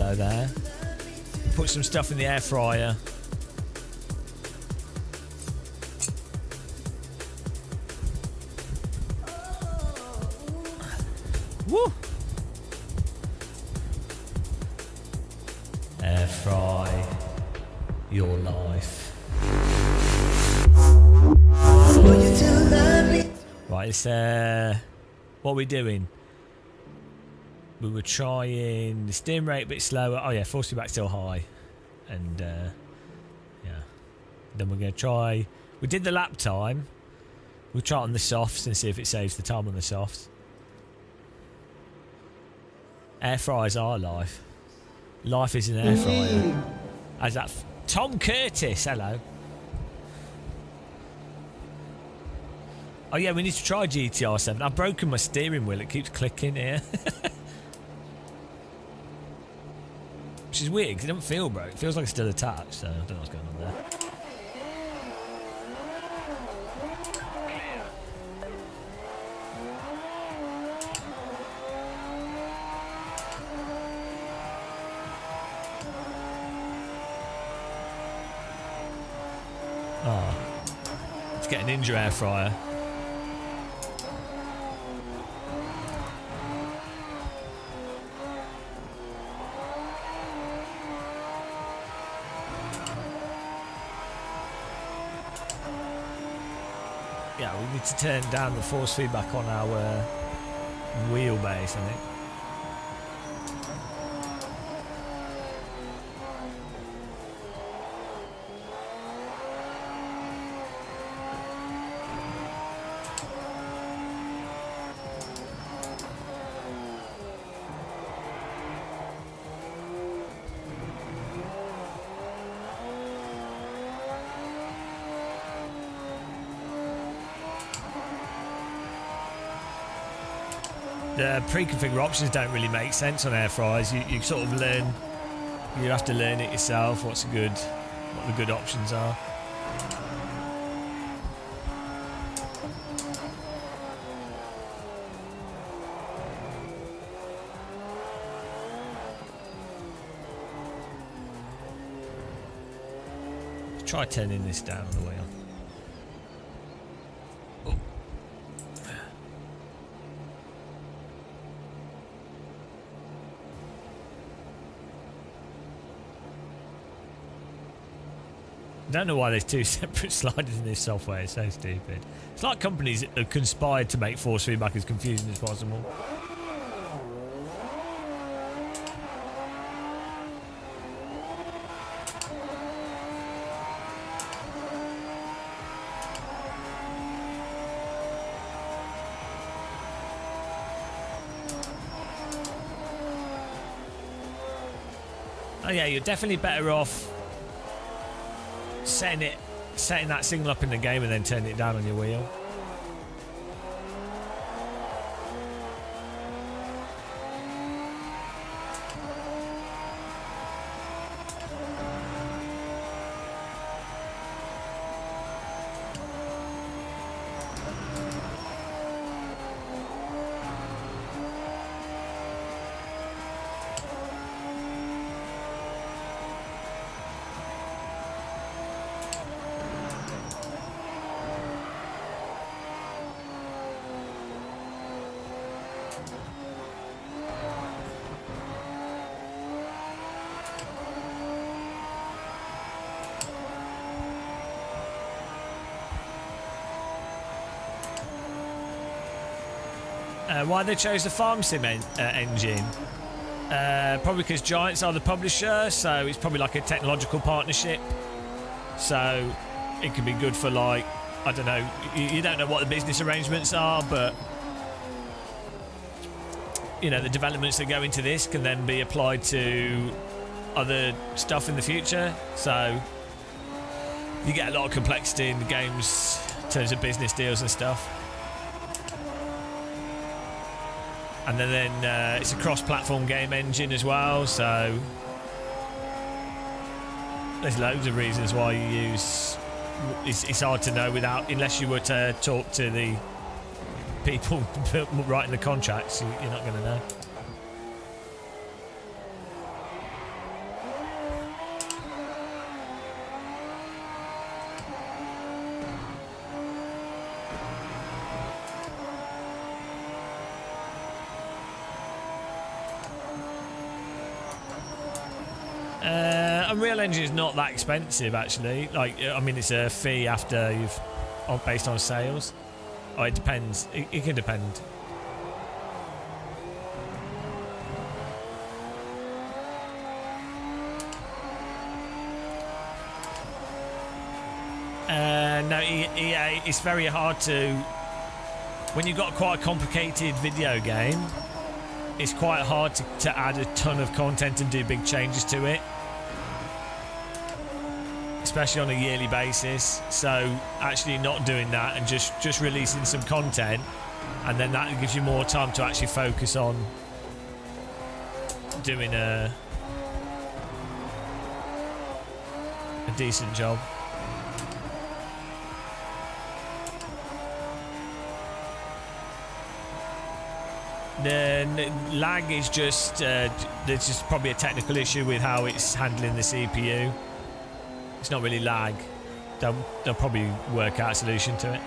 airfryer there. Put some stuff in the air fryer. Woo! Air fry your life. Right, it's what are we doing? We were trying the steam rate a bit slower. Oh yeah, force feedback still high. And yeah. Then we're gonna try, we did the lap time. We'll try it on the softs and see if it saves the time on the softs. Air fryers are life. Life is an air fryer. As that Tom Curtis, hello. Oh yeah, we need to try GTR 7. I've broken my steering wheel. It keeps clicking here. Which is weird because it doesn't feel broke. It feels like it's still attached, so I don't know what's going on there. Oh. Let's get an Ninja air fryer. Yeah, we need to turn down the force feedback on our wheelbase, I think. The pre-configured options don't really make sense on air fryers. You sort of learn, you have to learn it yourself. What the good options are. Try turning this down on the wheel. I don't know why there's two separate sliders in this software. It's so stupid. It's like companies have conspired to make force feedback as confusing as possible. Oh yeah, you're definitely better off setting that signal up in the game and then turning it down on your wheel. Why they chose the Farm Sim engine? Probably because Giants are the publisher, so it's probably like a technological partnership. So it can be good for, like, I don't know, you don't know what the business arrangements are, but you know, the developments that go into this can then be applied to other stuff in the future. So you get a lot of complexity in the games in terms of business deals and stuff. And then it's a cross-platform game engine as well, so there's loads of reasons why you use. It's hard to know unless you were to talk to the people writing the contracts. You're not going to know. Unreal Engine is not that expensive, actually. Like, I mean, it's a fee after you've based on sales. Oh, it depends. It can depend. No, EA, it's very hard to... When you've got quite a complicated video game, it's quite hard to add a ton of content and do big changes to it. Especially on a yearly basis. So actually not doing that and just releasing some content, and then that gives you more time to actually focus on doing a decent job. The lag is just there's just probably a technical issue with how it's handling the CPU. It's not really lag. They'll probably work out a solution to it.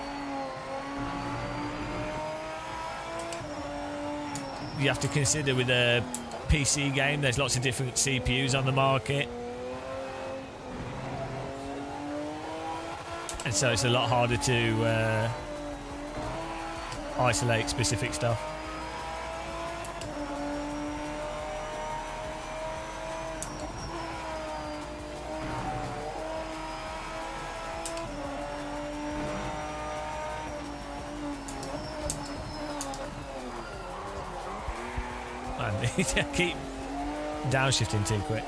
You have to consider with a PC game, there's lots of different CPUs on the market, and so it's a lot harder to isolate specific stuff. Keep downshifting too quick.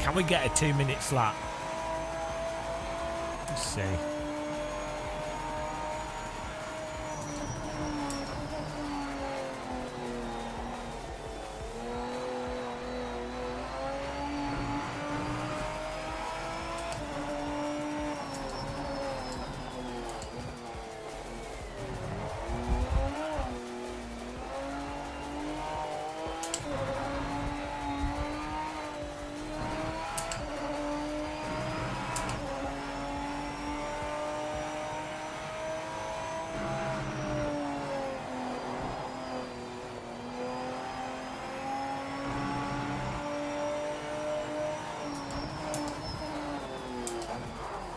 Can we get a 2-minute flat? Let's see.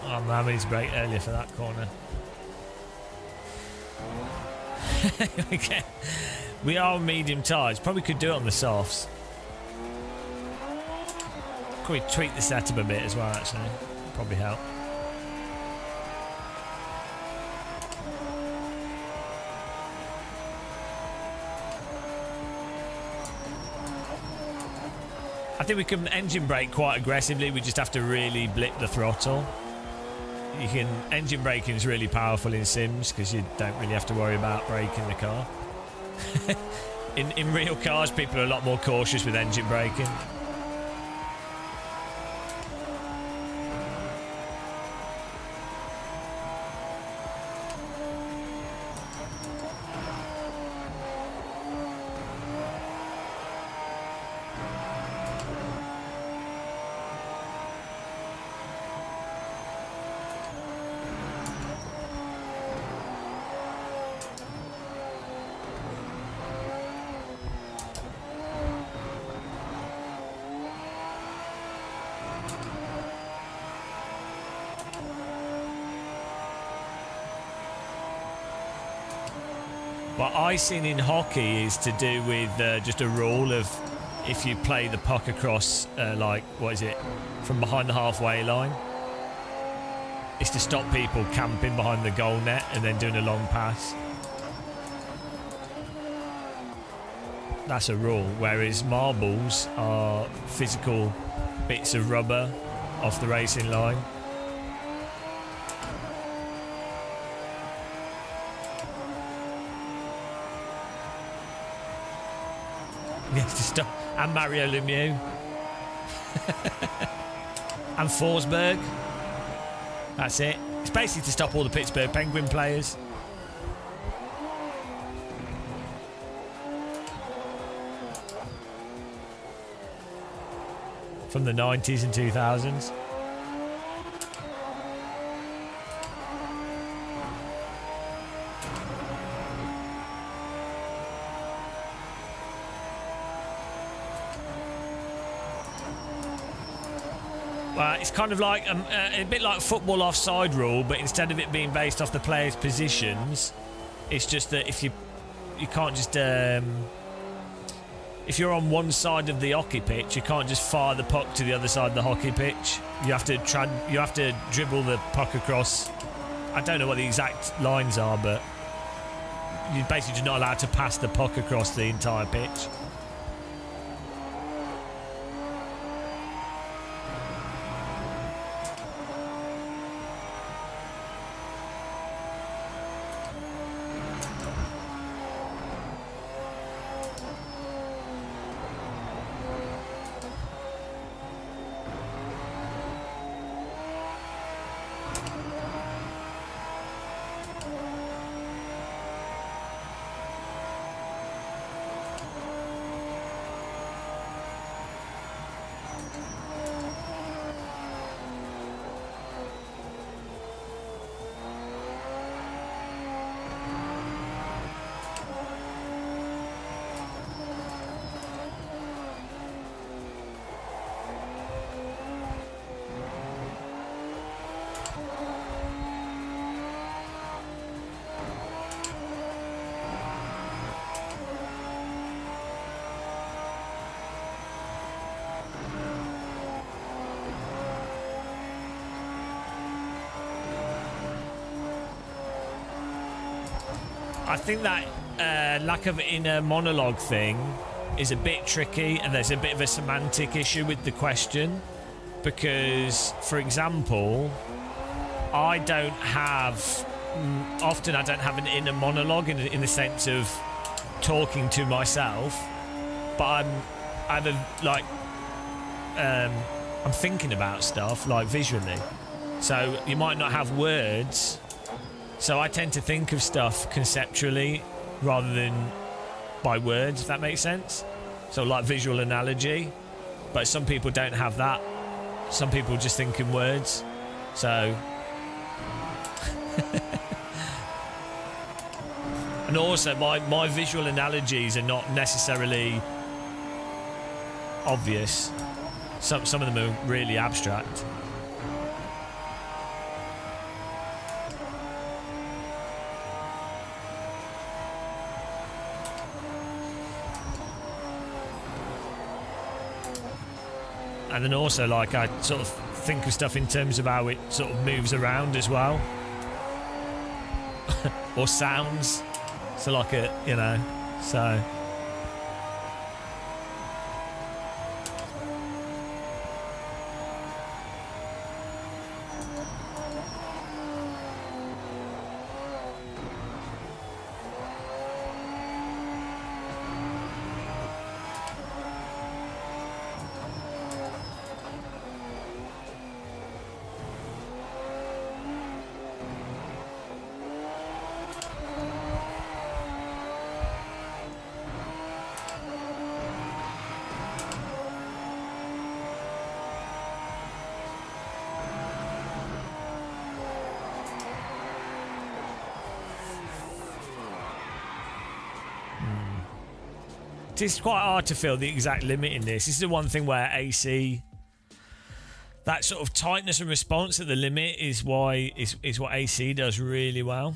Oh man, we need to brake earlier for that corner. Okay. We are medium tyres. Probably could do it on the softs. Could we tweak the setup a bit as well, actually? Probably help. I think we can engine brake quite aggressively. We just have to really blip the throttle. Engine braking is really powerful in Sims because you don't really have to worry about braking the car. in real cars, people are a lot more cautious with engine braking. But icing in hockey is to do with just a rule of if you play the puck across, like, what is it, from behind the halfway line. It's to stop people camping behind the goal net and then doing a long pass. That's a rule. Whereas marbles are physical bits of rubber off the racing line. Yes, to stop. And Mario Lemieux. And Forsberg. That's it. It's basically to stop all the Pittsburgh Penguin players. From the 90s and 2000s. It's kind of like a bit like football offside rule, but instead of it being based off the players' positions, it's just that if you can't just if you're on one side of the hockey pitch, you can't just fire the puck to the other side of the hockey pitch. You have to dribble the puck across. I don't know what the exact lines are, but you're basically just not allowed to pass the puck across the entire pitch. I think that lack of inner monologue thing is a bit tricky, and there's a bit of a semantic issue with the question because, for example, I don't have an inner monologue in the sense of talking to myself, but I'm thinking about stuff like visually. So you might not have words. So I tend to think of stuff conceptually rather than by words, if that makes sense. So like visual analogy. But some people don't have that. Some people just think in words. So... and also my visual analogies are not necessarily obvious. Some of them are really abstract. And then also, like, I sort of think of stuff in terms of how it sort of moves around as well. Or sounds. So, like, so... It's quite hard to feel the exact limit in this. This is the one thing where AC, that sort of tightness and response at the limit is what AC does really well.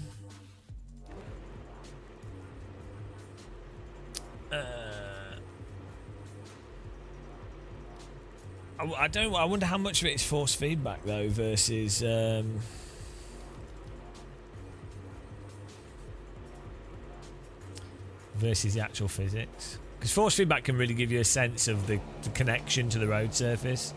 I don't. I wonder how much of it is force feedback though versus. Versus the actual physics. Because force feedback can really give you a sense of the connection to the road surface.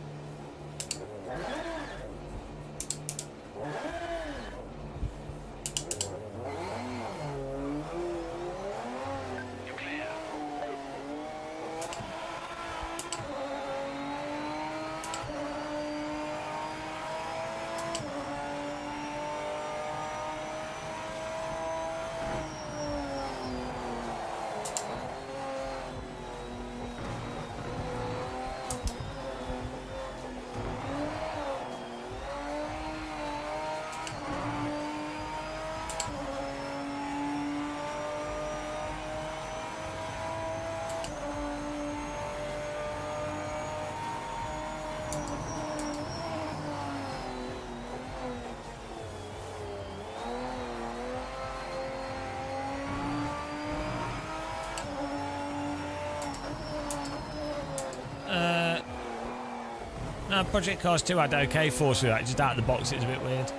No, Project Cars 2 had okay force feedback, just out of the box it was a bit weird.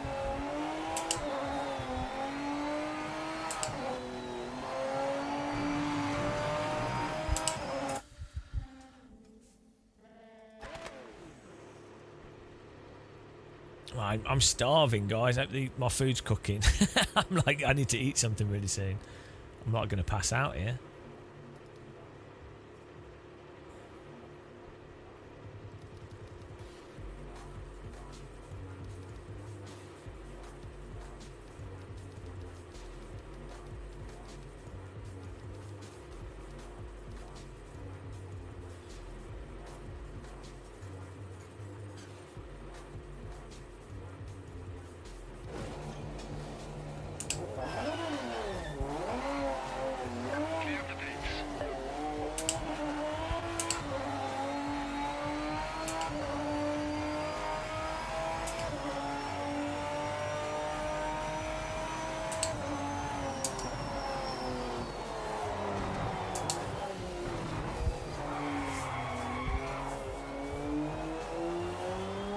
I'm starving, guys. My food's cooking. I'm like, I need to eat something really soon. I'm not going to pass out here.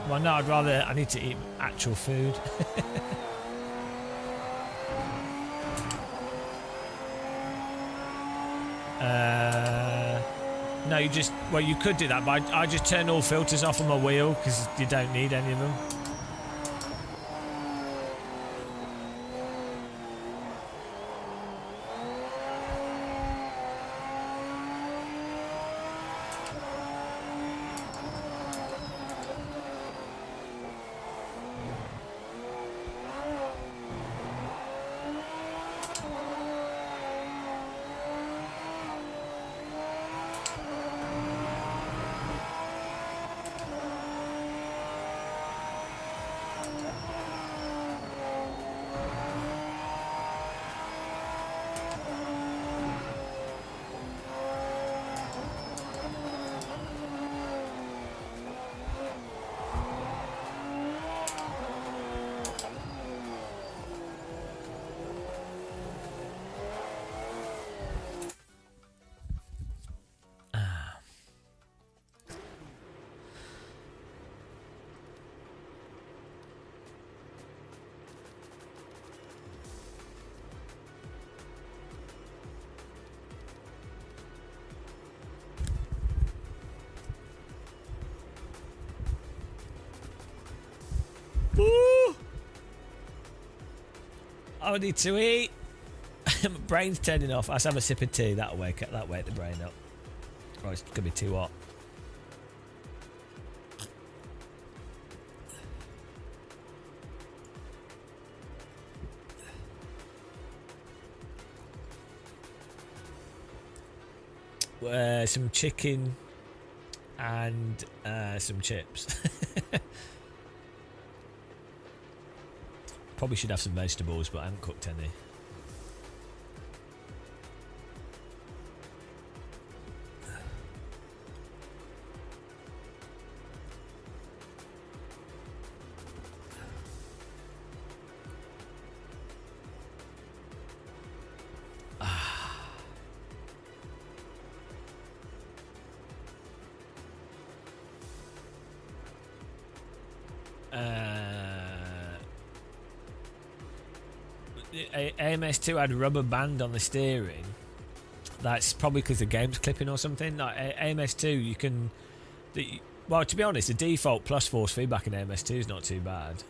Well, no, I need to eat actual food. No, you could do that, but I just turn all filters off on my wheel because you don't need any of them. Woo! I need to eat. My brain's turning off. Let's have a sip of tea. That'll wake the brain up. Oh, it's gonna be too hot. Some chicken and some chips. Probably should have some vegetables, but I haven't cooked any. AMS2 had a rubber band on the steering. That's probably because the game's clipping or something. Like AMS2, you can... Well, to be honest, the default plus force feedback in AMS2 is not too bad.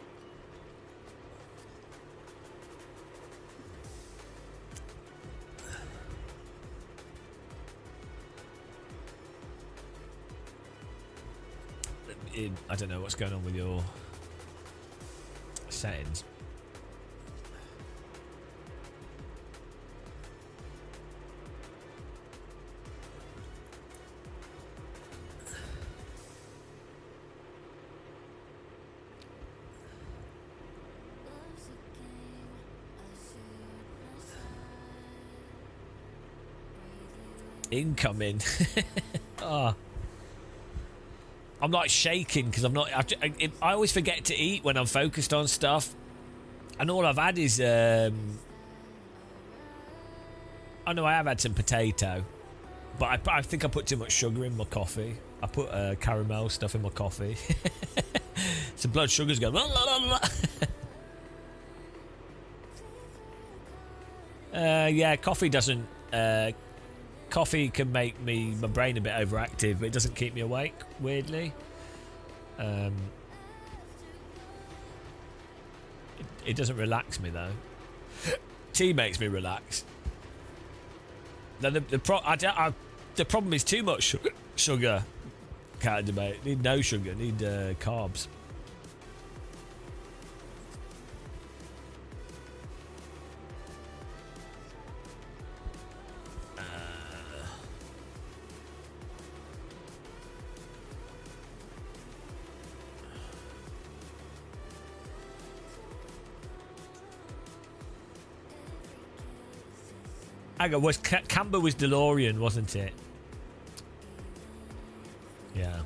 I don't know what's going on with your settings. Incoming. Oh. I'm like shaking because I'm not. I always forget to eat when I'm focused on stuff, and all I've had is. I know I have had some potato, but I think I put too much sugar in my coffee. I put caramel stuff in my coffee. So blood sugar's going. Yeah, coffee doesn't. Coffee can make my brain a bit overactive, but it doesn't keep me awake, weirdly. It doesn't relax me, though. Tea makes me relax. Now, the problem is too much sugar. Can't debate. Need no sugar, need carbs. Hang on, Camber was DeLorean, wasn't it? Yeah.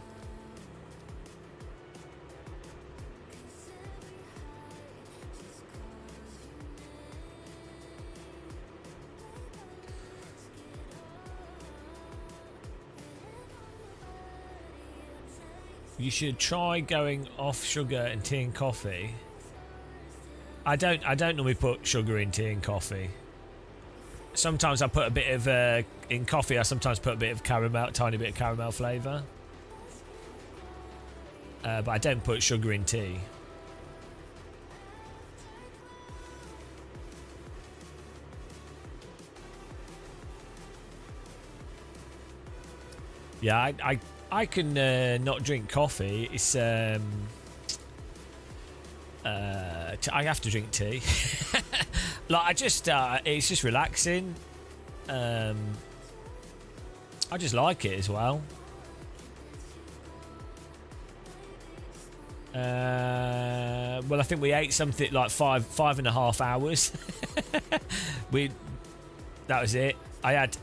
You should try going off sugar and tea and coffee. I don't normally put sugar in tea and coffee. Sometimes I put a bit of in coffee. I sometimes put a bit of caramel, tiny bit of caramel flavour. But I don't put sugar in tea. Yeah, I can not drink coffee. It's I have to drink tea. Like I just it's just relaxing. I just like it as well. Well, I think we ate something like 5.5 hours. That was it. I had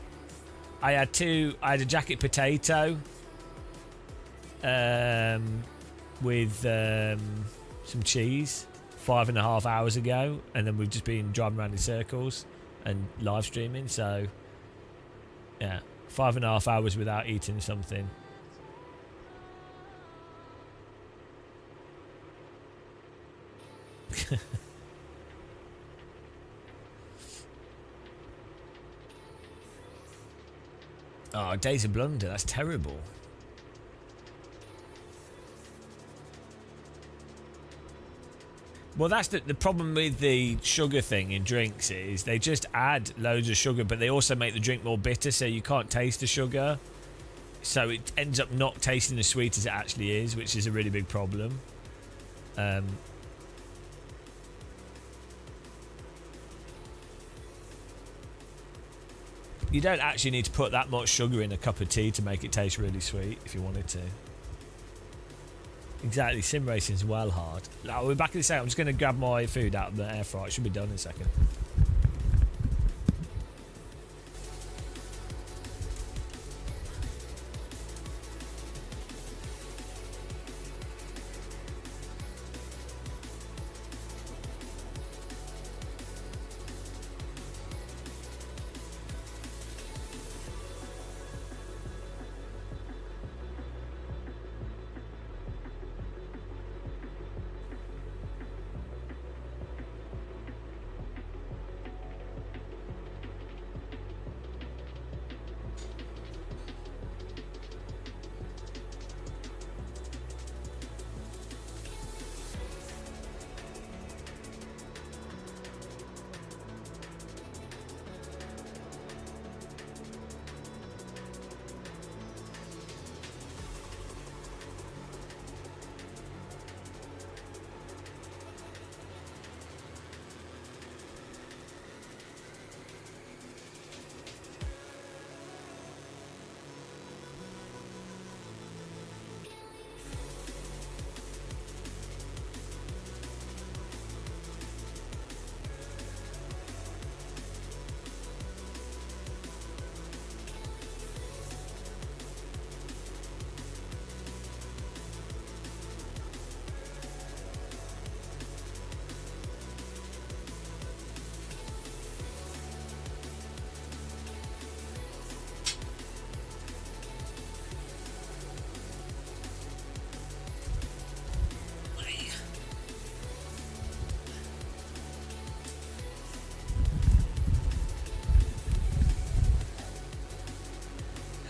a jacket potato with some cheese 5.5 hours ago, and then we've just been driving around in circles and live streaming. So yeah, 5.5 hours without eating something. Oh, Days of Blunder, that's terrible. Well, that's the problem with the sugar thing in drinks is they just add loads of sugar, but they also make the drink more bitter, so you can't taste the sugar. So it ends up not tasting as sweet as it actually is, which is a really big problem. You don't actually need to put that much sugar in a cup of tea to make it taste really sweet if you wanted to. Exactly, sim racing's well hard. Now, we're back in a second. I'm just going to grab my food out of the air fryer. It should be done in a second.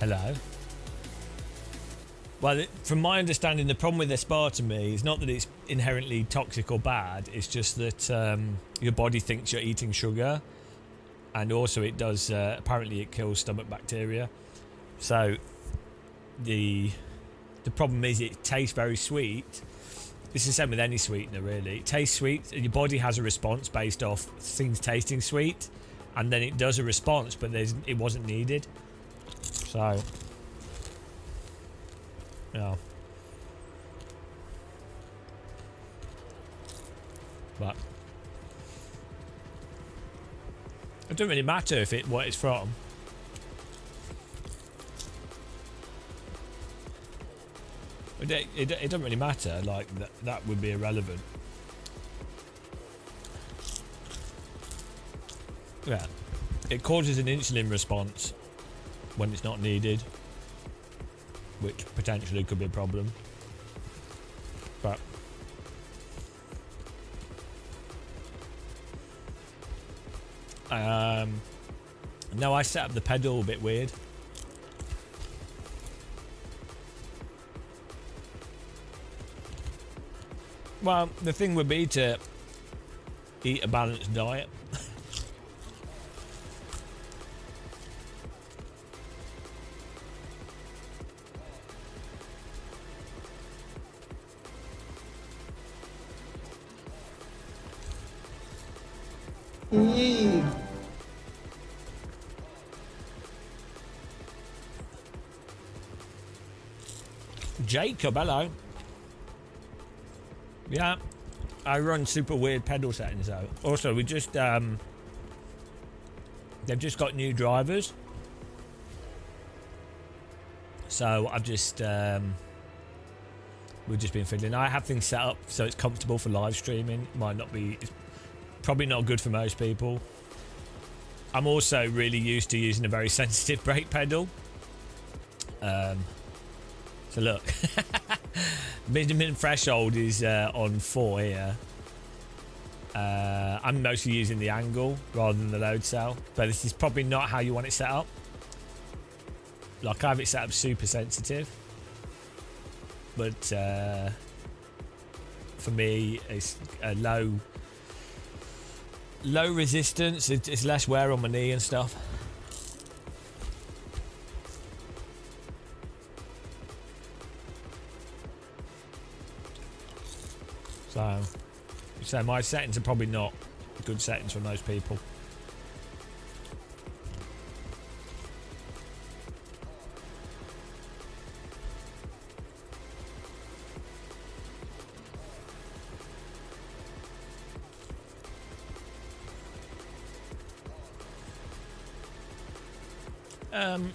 Hello. Well, from my understanding, the problem with aspartame is not that it's inherently toxic or bad. It's just that your body thinks you're eating sugar, and also it does. Apparently, it kills stomach bacteria. So the problem is it tastes very sweet. This is the same with any sweetener, really. It tastes sweet, and your body has a response based off things tasting sweet, and then it does a response, but it wasn't needed. So. Yeah. But it doesn't really matter what it's from. It doesn't really matter. Like that would be irrelevant. Yeah, it causes an insulin response when it's not needed, which potentially could be a problem. But no, I set up the pedal a bit weird. Well, the thing would be to eat a balanced diet. Jacob, hello. Yeah, I run super weird pedal settings though. Also, we just they've just got new drivers, so I've just we've just been fiddling. I have things set up so it's comfortable for live streaming. Might not be, it's probably not good for most people. I'm also really used to using a very sensitive brake pedal. So look, minimum threshold is on 4 here. I'm mostly using the angle rather than the load cell, but this is probably not how you want it set up. Like I have it set up super sensitive, but for me it's a low resistance. It's less wear on my knee and stuff. So my settings are probably not good settings for most people.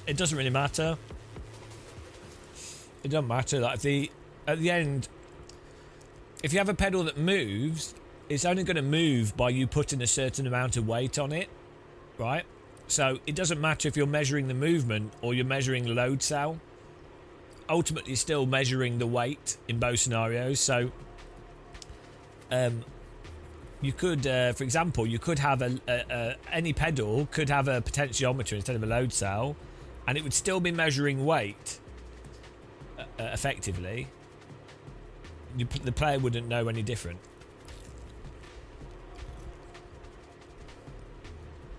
It doesn't really matter. It doesn't matter. Like at the end, if you have a pedal that moves, it's only going to move by you putting a certain amount of weight on it, right? So it doesn't matter if you're measuring the movement or you're measuring the load cell. Ultimately, you're still measuring the weight in both scenarios. So you could, for example, you could have any pedal could have a potentiometer instead of a load cell, and it would still be measuring weight effectively. The player wouldn't know any different.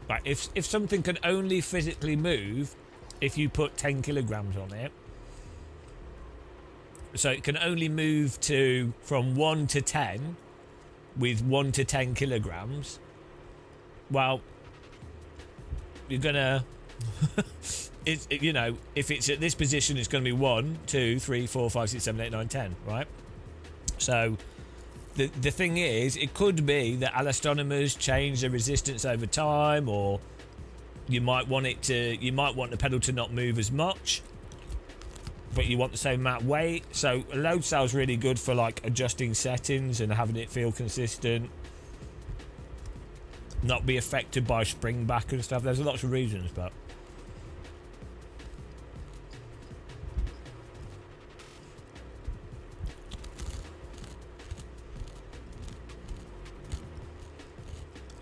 Right, if something can only physically move if you put 10 kilograms on it, so it can only move from 1 to 10 with 1 to 10 kilograms, well, you're gonna you know, if it's at this position, it's going to be 1, 2, 3, 4, 5, 6, 7, 8, 9, 10, right? So the thing is, it could be that elastonomers change the resistance over time, or you might want the pedal to not move as much, but you want the same amount of weight. So a load cell is really good for like adjusting settings and having it feel consistent, not be affected by spring back and stuff. There's lots of reasons, but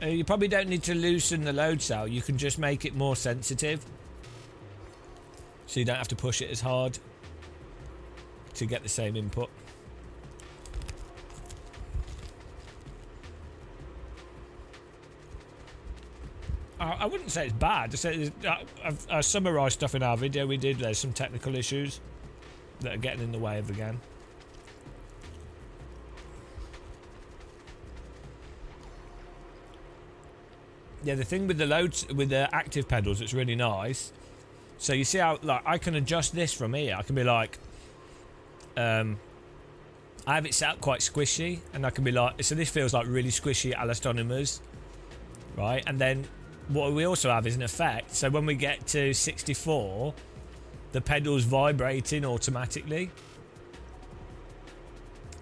you probably don't need to loosen the load cell. You can just make it more sensitive. so you don't have to push it as hard to get the same input. I wouldn't say it's bad. I summarised stuff in our video we did. There's some technical issues that are getting in the way of the game. Yeah, the thing with the active pedals, it's really nice. So you see how, like, I can adjust this from here. I can be like, I have it set up quite squishy, and I can be like, so this feels like really squishy elastonomers, right? And then what we also have is an effect. So when we get to 64, the pedal's vibrating automatically.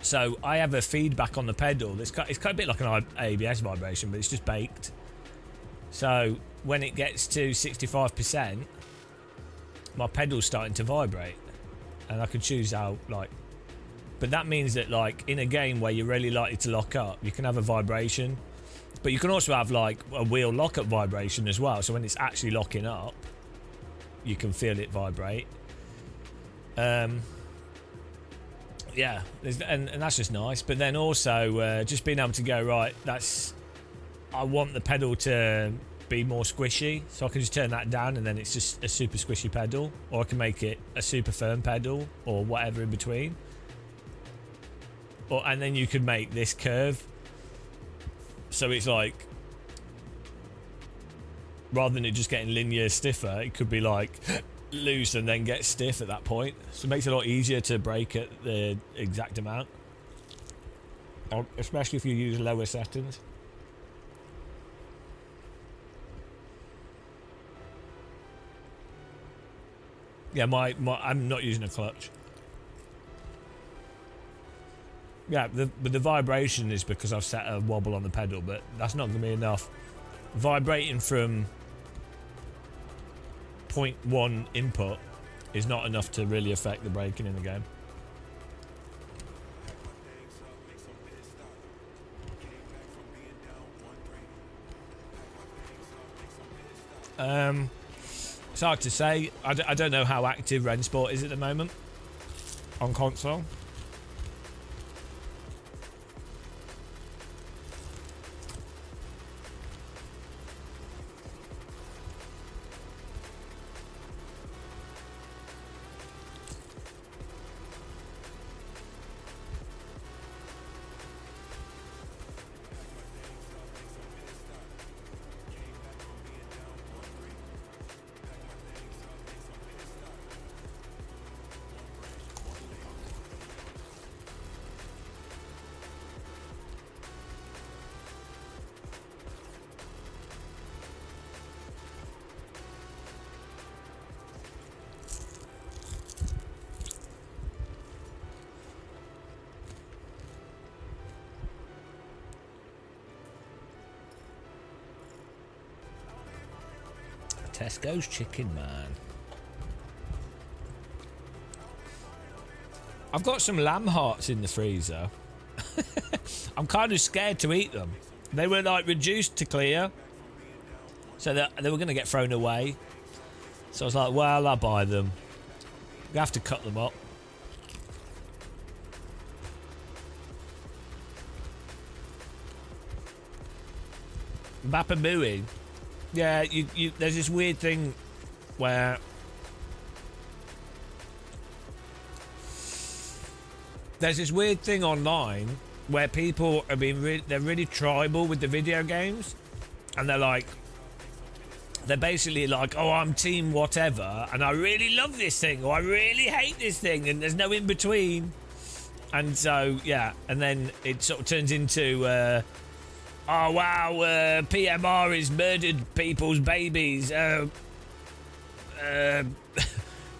So I have a feedback on the pedal. It's kind of a bit like an ABS vibration, but it's just baked. So when it gets to 65%, my pedal's starting to vibrate, and I can choose how, like, but that means that, like, in a game where you're really likely to lock up, you can have a vibration, but you can also have like a wheel lockup vibration as well. So when it's actually locking up, you can feel it vibrate. Yeah, and that's just nice. But then also just being able to go, right, I want the pedal to be more squishy, so I can just turn that down, and then it's just a super squishy pedal, or I can make it a super firm pedal, or whatever in between. And then you could make this curve, so it's like, rather than it just getting linear stiffer, it could be like loose and then get stiff at that point. So it makes it a lot easier to brake at the exact amount, especially if you use lower settings. Yeah, I'm not using a clutch. Yeah, but the vibration is because I've set a wobble on the pedal, but that's not going to be enough. Vibrating from 0.1 input is not enough to really affect the braking in the game. It's hard to say. I don't know how active Rennsport is at the moment on console. Tesco's Chicken Man. I've got some lamb hearts in the freezer. I'm kind of scared to eat them. They were like reduced to clear, so that they were going to get thrown away. So I was like, well, I'll buy them. We have to cut them up. Bapamui. Yeah, there's this weird thing where there's this weird thing online where people are being they're really tribal with the video games, and they're basically like, oh, I'm team whatever, and I really love this thing, or I really hate this thing, and there's no in between. And so yeah, and then it sort of turns into oh wow, PMR has murdered people's babies.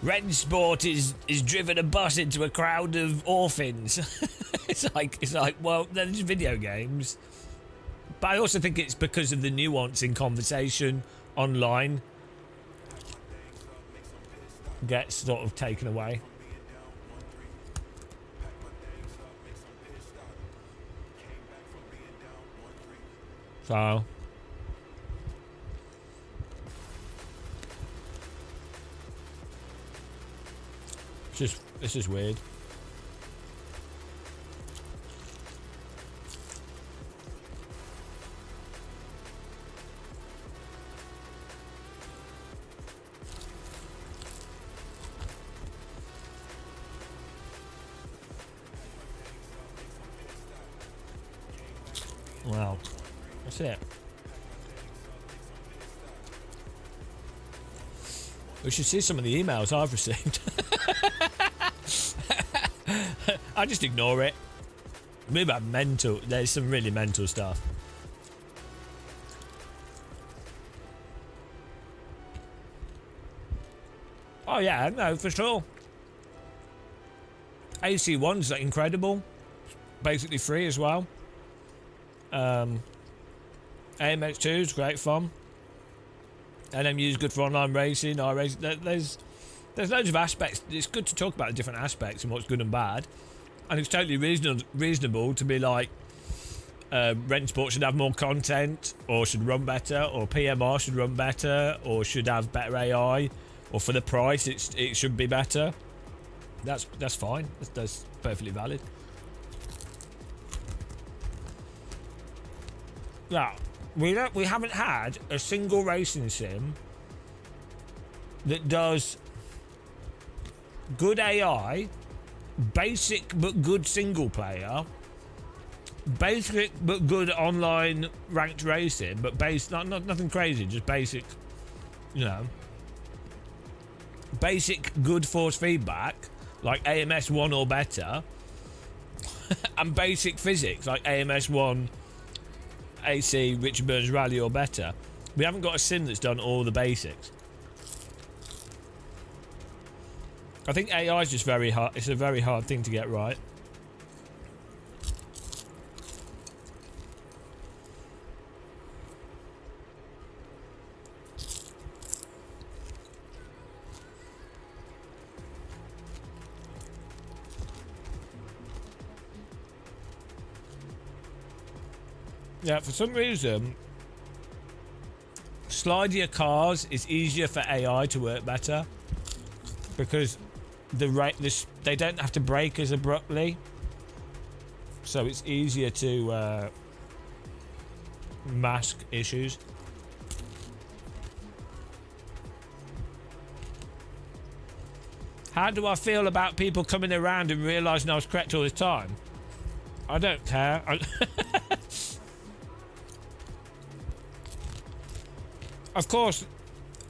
Rennsport is driven a bus into a crowd of orphans. it's like, well, they're just video games. But I also think it's because of the nuance in conversation online gets sort of taken away. So It's just weird. Wow, that's it. We should see some of the emails I've received. I just ignore it. Maybe about mental. There's some really mental stuff. Oh yeah, no, for sure. AC1's like incredible. Basically free as well. AMX2 is great fun. NMU is good for online racing. There's loads of aspects. It's good to talk about the different aspects and what's good and bad. And it's totally reasonable to be like, Rent Sport should have more content, or should run better, or PMR should run better, or should have better AI, or for the price it should be better. That's fine. That's perfectly valid. Yeah, we haven't had a single racing sim that does good AI, basic but good single player, basic but good online ranked racing, but nothing crazy, just basic, you know, basic good force feedback like AMS 1 or better, and basic physics like AMS 1 AC Richard Burns Rally or better. We haven't got a sim that's done all the basics. I think AI is just very hard. It's a very hard thing to get right. Yeah, for some reason, slidier cars is easier for AI to work better because they don't have to brake as abruptly, so it's easier to mask issues. How do I feel about people coming around and realising I was correct all the time? I don't care. Of course,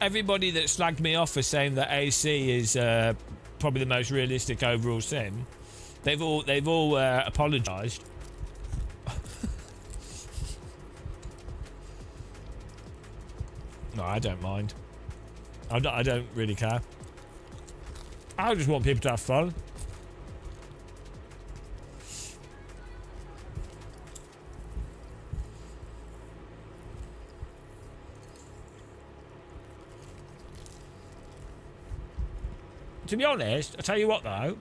everybody that slagged me off for saying that AC is probably the most realistic overall sim, they've all apologised. No, I don't mind. I don't really care. I just want people to have fun. To be honest, I tell you what though,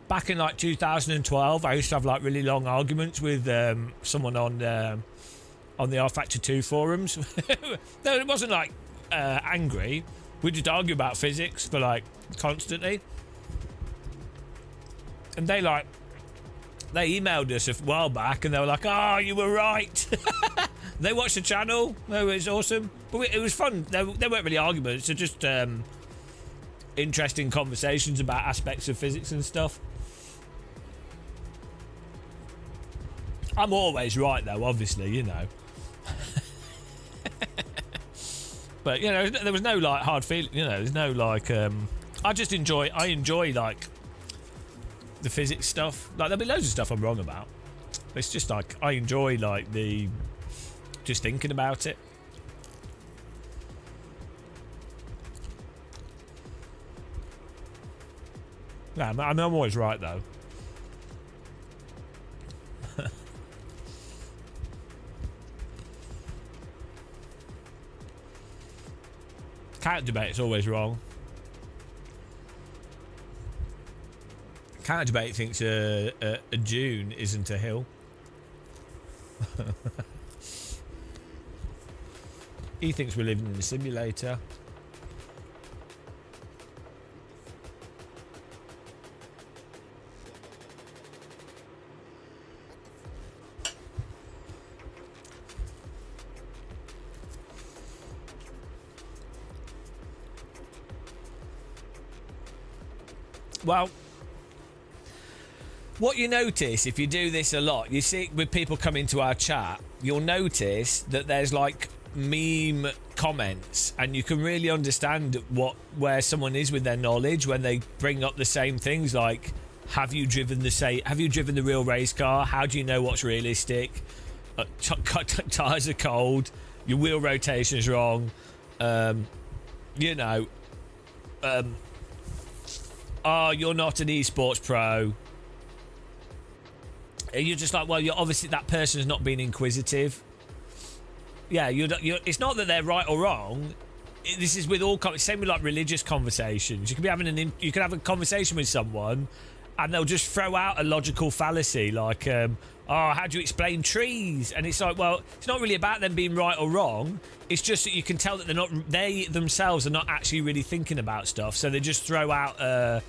back in like 2012, I used to have like really long arguments with someone on the R-Factor 2 forums. No, it wasn't like angry. We just argue about physics for like constantly. And they emailed us a while back and they were like, "Oh, you were right." They watched the channel. It was awesome. But it was fun. They weren't really arguments. They're just interesting conversations about aspects of physics and stuff. I'm always right, though, obviously, you know. But, you know, there was no, like, hard feeling. You know, there's no, like... I enjoy, like, the physics stuff. Like, there'll be loads of stuff I'm wrong about. It's just, like, I enjoy, like, just thinking about it. Yeah, I'm always right though. Counter debate is always wrong. Counter debate thinks a dune isn't a hill. He thinks we're living in a simulator. Well, what you notice if you do this a lot, you see with people coming to our chat, you'll notice that there's like meme comments, and you can really understand where someone is with their knowledge when they bring up the same things like, have you driven the real race car? How do you know what's realistic? Tires are cold. Your wheel rotation is wrong. You know. Oh, you're not an esports pro. And you're just like, well, you're obviously that person's not being inquisitive. Yeah, you're. It's not that they're right or wrong. This is with all same with like religious conversations. You can be having you can have a conversation with someone, and they'll just throw out a logical fallacy like, oh, how do you explain trees? And it's like, well, it's not really about them being right or wrong. It's just that you can tell that they themselves are not actually really thinking about stuff. So they just throw out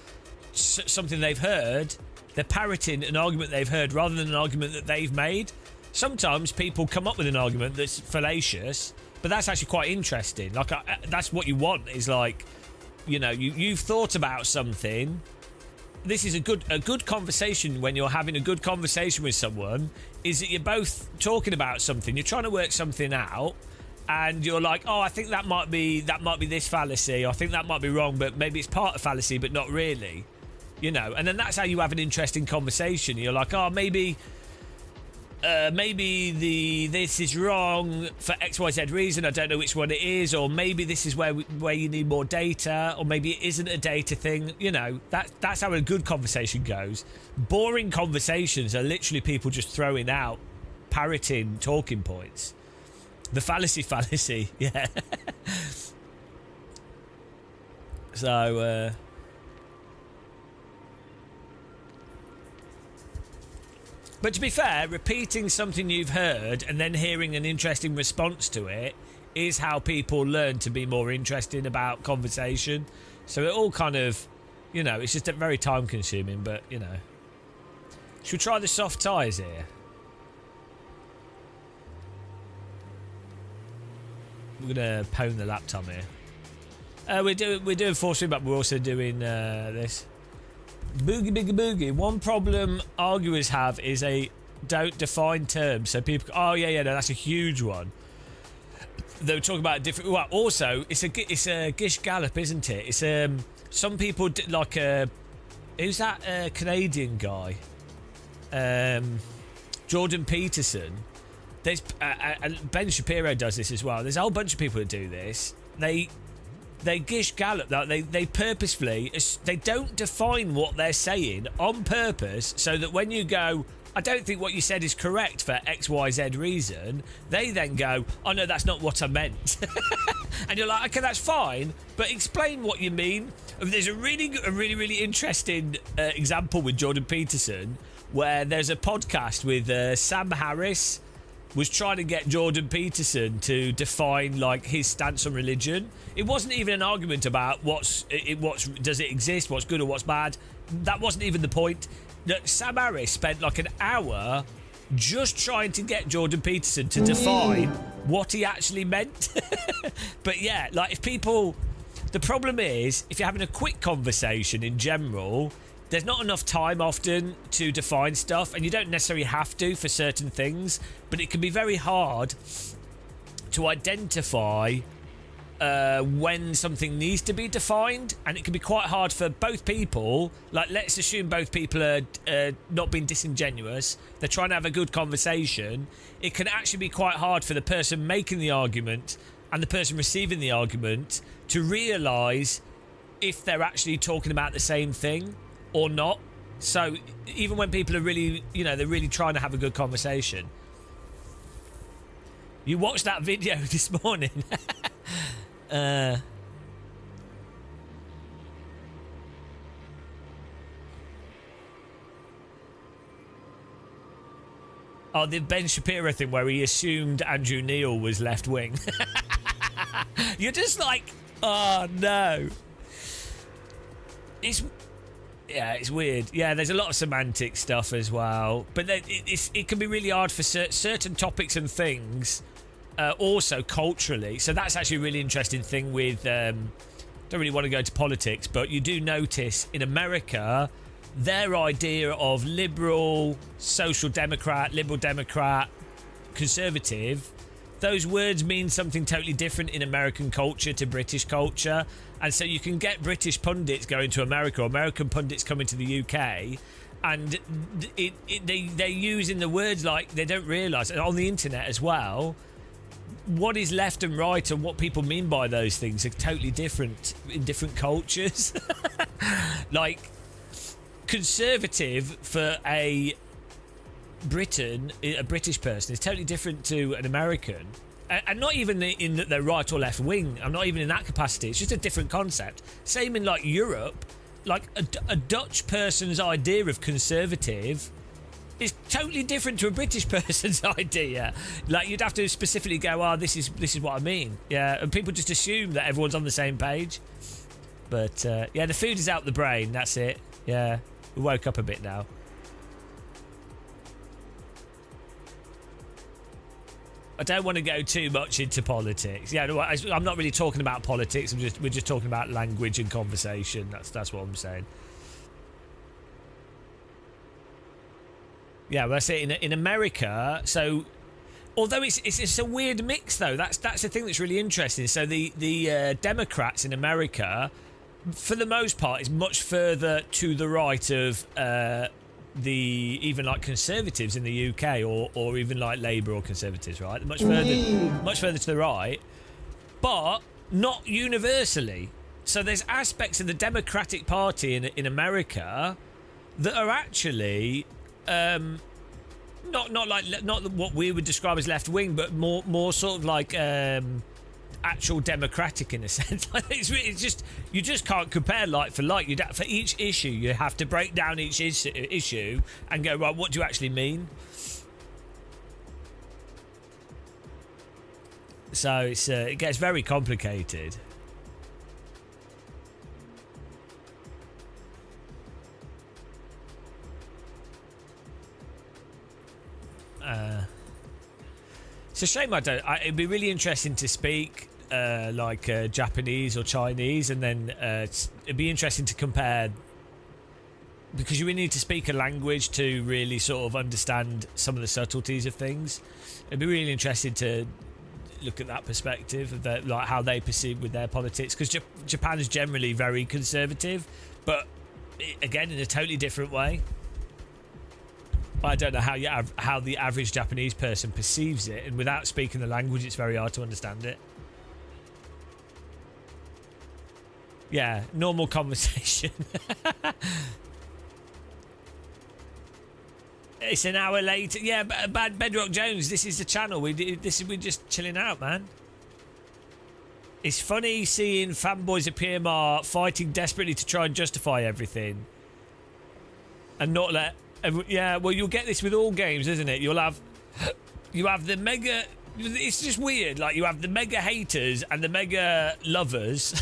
something they've heard. They're parroting an argument they've heard rather than an argument that they've made. Sometimes people come up with an argument that's fallacious, but that's actually quite interesting. Like that's what you want, is like, you know, you've thought about something. This is a good conversation. When you're having a good conversation with someone, is that you're both talking about something, you're trying to work something out, and you're like, oh, I think that might be this fallacy, I think that might be wrong, but maybe it's part of fallacy but not really, you know. And then that's how you have an interesting conversation. You're like, oh, maybe this is wrong for XYZ reason, I don't know which one it is, or maybe this is where you need more data, or maybe it isn't a data thing, you know. That's how a good conversation goes. Boring conversations are literally people just throwing out, parroting talking points. The fallacy, yeah. So, but to be fair, repeating something you've heard and then hearing an interesting response to it is how people learn to be more interested about conversation. So it all kind of, you know, it's just very time consuming, but, you know. Should we try the soft tyres here? We're going to pwn the laptop here. We're doing force feedback, but we're also doing this. Boogie biggie boogie. One problem arguers have is don't define terms. So people, oh yeah, no, that's a huge one. They were talking about different. Well, also it's a Gish Gallop, isn't it? It's some people like who's that Canadian guy? Jordan Peterson. There's Ben Shapiro does this as well. There's a whole bunch of people that do this. They Gish Gallop, they purposefully, they don't define what they're saying on purpose, so that when you go, I don't think what you said is correct for XYZ reason, they then go, oh no, that's not what I meant. And you're like, okay, that's fine, but explain what you mean. There's a really interesting example with Jordan Peterson, where there's a podcast with Sam Harris was trying to get Jordan Peterson to define like his stance on religion. It wasn't even an argument about what's does it exist, what's good or what's bad. That wasn't even the point. Sam Harris spent like an hour just trying to get Jordan Peterson to define what he actually meant. But yeah, like if people, the problem is if you're having a quick conversation in general, there's not enough time often to define stuff, and you don't necessarily have to for certain things, but it can be very hard to identify when something needs to be defined, and it can be quite hard for both people. Like, let's assume both people are not being disingenuous, they're trying to have a good conversation. It can actually be quite hard for the person making the argument and the person receiving the argument to realise if they're actually talking about the same thing or not. So even when people are really, you know, they're really trying to have a good conversation. You watched that video this morning. Oh, the Ben Shapiro thing where he assumed Andrew Neil was left wing. You're just like, oh no. It's weird. Yeah, there's a lot of semantic stuff as well, but it can be really hard for certain topics and things. Also culturally, so that's actually a really interesting thing with don't really want to go into politics, but you do notice in America, their idea of liberal, social democrat, liberal democrat, conservative, those words mean something totally different in American culture to British culture. And so you can get British pundits going to America, or American pundits coming to the UK, and they're using the words like they don't realise, and on the internet as well, what is left and right and what people mean by those things are totally different in different cultures. Like, conservative for a British person is totally different to an American. And not even in that they're right or left wing. I'm not even in that capacity. It's just a different concept. Same in like Europe. Like a Dutch person's idea of conservative is totally different to a British person's idea. Like, you'd have to specifically go, "Oh, this is what I mean." Yeah, and people just assume that everyone's on the same page. But yeah, the food is out the brain. That's it. Yeah, we woke up a bit now. I don't want to go too much into politics. Yeah, I'm not really talking about politics. We're just talking about language and conversation. That's what I'm saying. Yeah, well, that's it. In America, so although it's a weird mix though. That's the thing that's really interesting. So the Democrats in America, for the most part, is much further to the right of the even like conservatives in the UK, or even like Labour or Conservatives, right? Much further to the right, but not universally. So there's aspects of the Democratic Party in America that are actually not what we would describe as left wing, but more sort of like actual democratic in a sense. Like, it's just, you just can't compare like for like. For each issue, you have to break down each issue and go, right, what do you actually mean? So it gets very complicated. It's a shame it'd be really interesting to speak Japanese or Chinese, and then it'd be interesting to compare, because you really need to speak a language to really sort of understand some of the subtleties of things. It'd be really interesting to look at that perspective of like how they perceive with their politics, because Japan is generally very conservative, but again in a totally different way. I don't know how the average Japanese person perceives it, and without speaking the language, it's very hard to understand it. Yeah, normal conversation. It's an hour later. Yeah, Bad Bedrock Jones. This is the channel. We're just chilling out, man. It's funny seeing fanboys at PMR fighting desperately to try and justify everything, and not let. Yeah, well, you'll get this with all games, isn't it? You have the mega. It's just weird. Like, you have the mega haters and the mega lovers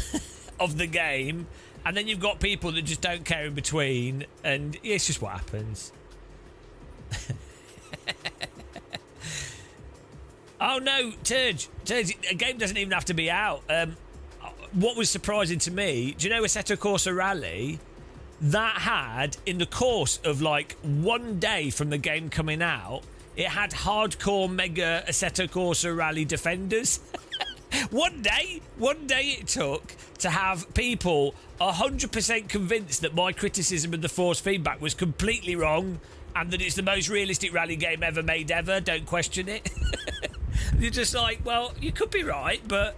of the game, and then you've got people that just don't care in between, and it's just what happens. Oh no, Turge, a game doesn't even have to be out. What was surprising to me, do you know Assetto Corsa Rally? That had, in the course of like 1 day from the game coming out, it had hardcore mega Assetto Corsa Rally defenders. One day it took to have people 100% convinced that my criticism of the force feedback was completely wrong, and that it's the most realistic rally game ever made ever. Don't question it. You're just like, well, you could be right, but...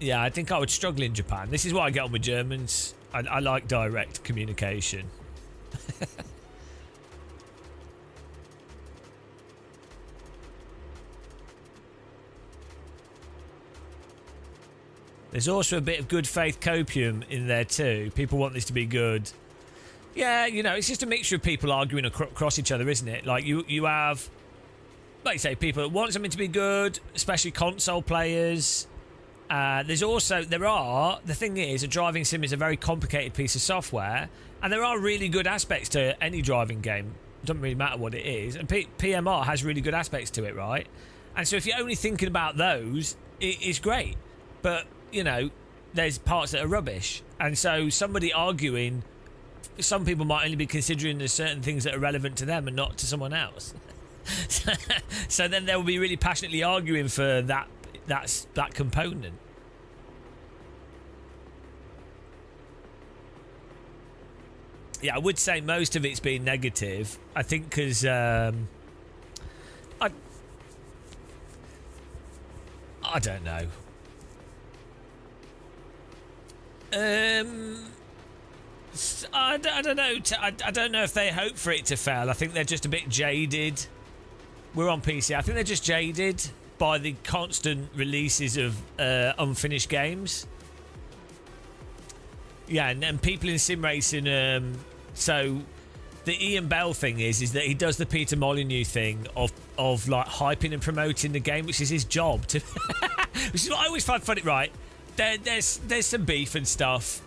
Yeah, I think I would struggle in Japan. This is why I get on with Germans. I like direct communication. There's also a bit of good faith copium in there too. People want this to be good. Yeah, you know, it's just a mixture of people arguing across each other, isn't it? Like, you have, like you say, people that want something to be good, especially console players. The thing is, a driving sim is a very complicated piece of software, and there are really good aspects to any driving game. doesn't really matter what it is. And PMR has really good aspects to it, right? And so if you're only thinking about those, it's great. But, you know, there's parts that are rubbish. And so somebody arguing, some people might only be considering there's certain things that are relevant to them and not to someone else. So then they'll be really passionately arguing for that component. Yeah, I would say most of it's been negative. I think because I don't know. I don't know. I don't know if they hope for it to fail. I think they're just a bit jaded. We're on PC. I think they're just jaded by the constant releases of unfinished games. Yeah, and people in sim racing. So the Ian Bell thing is that he does the Peter Molyneux thing of like hyping and promoting the game, which is his job. To which is what I always find funny. Right, there's some beef and stuff.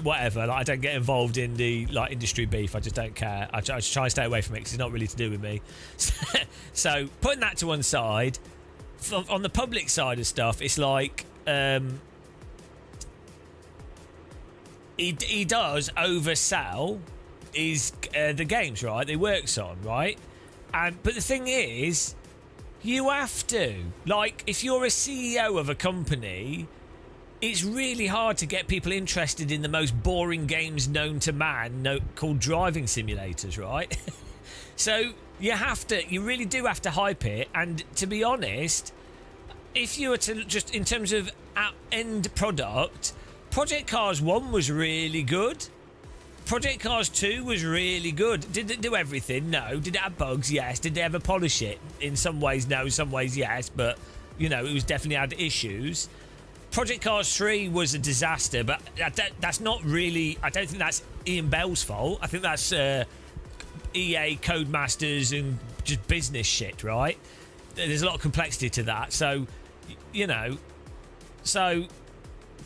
Whatever. Like, I don't get involved in the like industry beef. I just don't care. I just try and stay away from it because it's not really to do with me. So putting that to one side, on the public side of stuff, it's like he does oversell the games, right? They works on, right? But the thing is, you have to, like, if you're a CEO of a company, it's really hard to get people interested in the most boring games known to man, called driving simulators, right? So you really do have to hype it. And to be honest, if you were to just, in terms of end product, Project Cars 1 was really good. Project Cars 2 was really good. Did it do everything? No. Did it have bugs? Yes. Did they ever polish it? In some ways, no. In some ways, yes. But, you know, it was definitely had issues. Project Cars 3 was a disaster, but that's not really... I don't think that's Ian Bell's fault. I think that's EA Codemasters and just business shit, right? There's a lot of complexity to that. So, you know... So,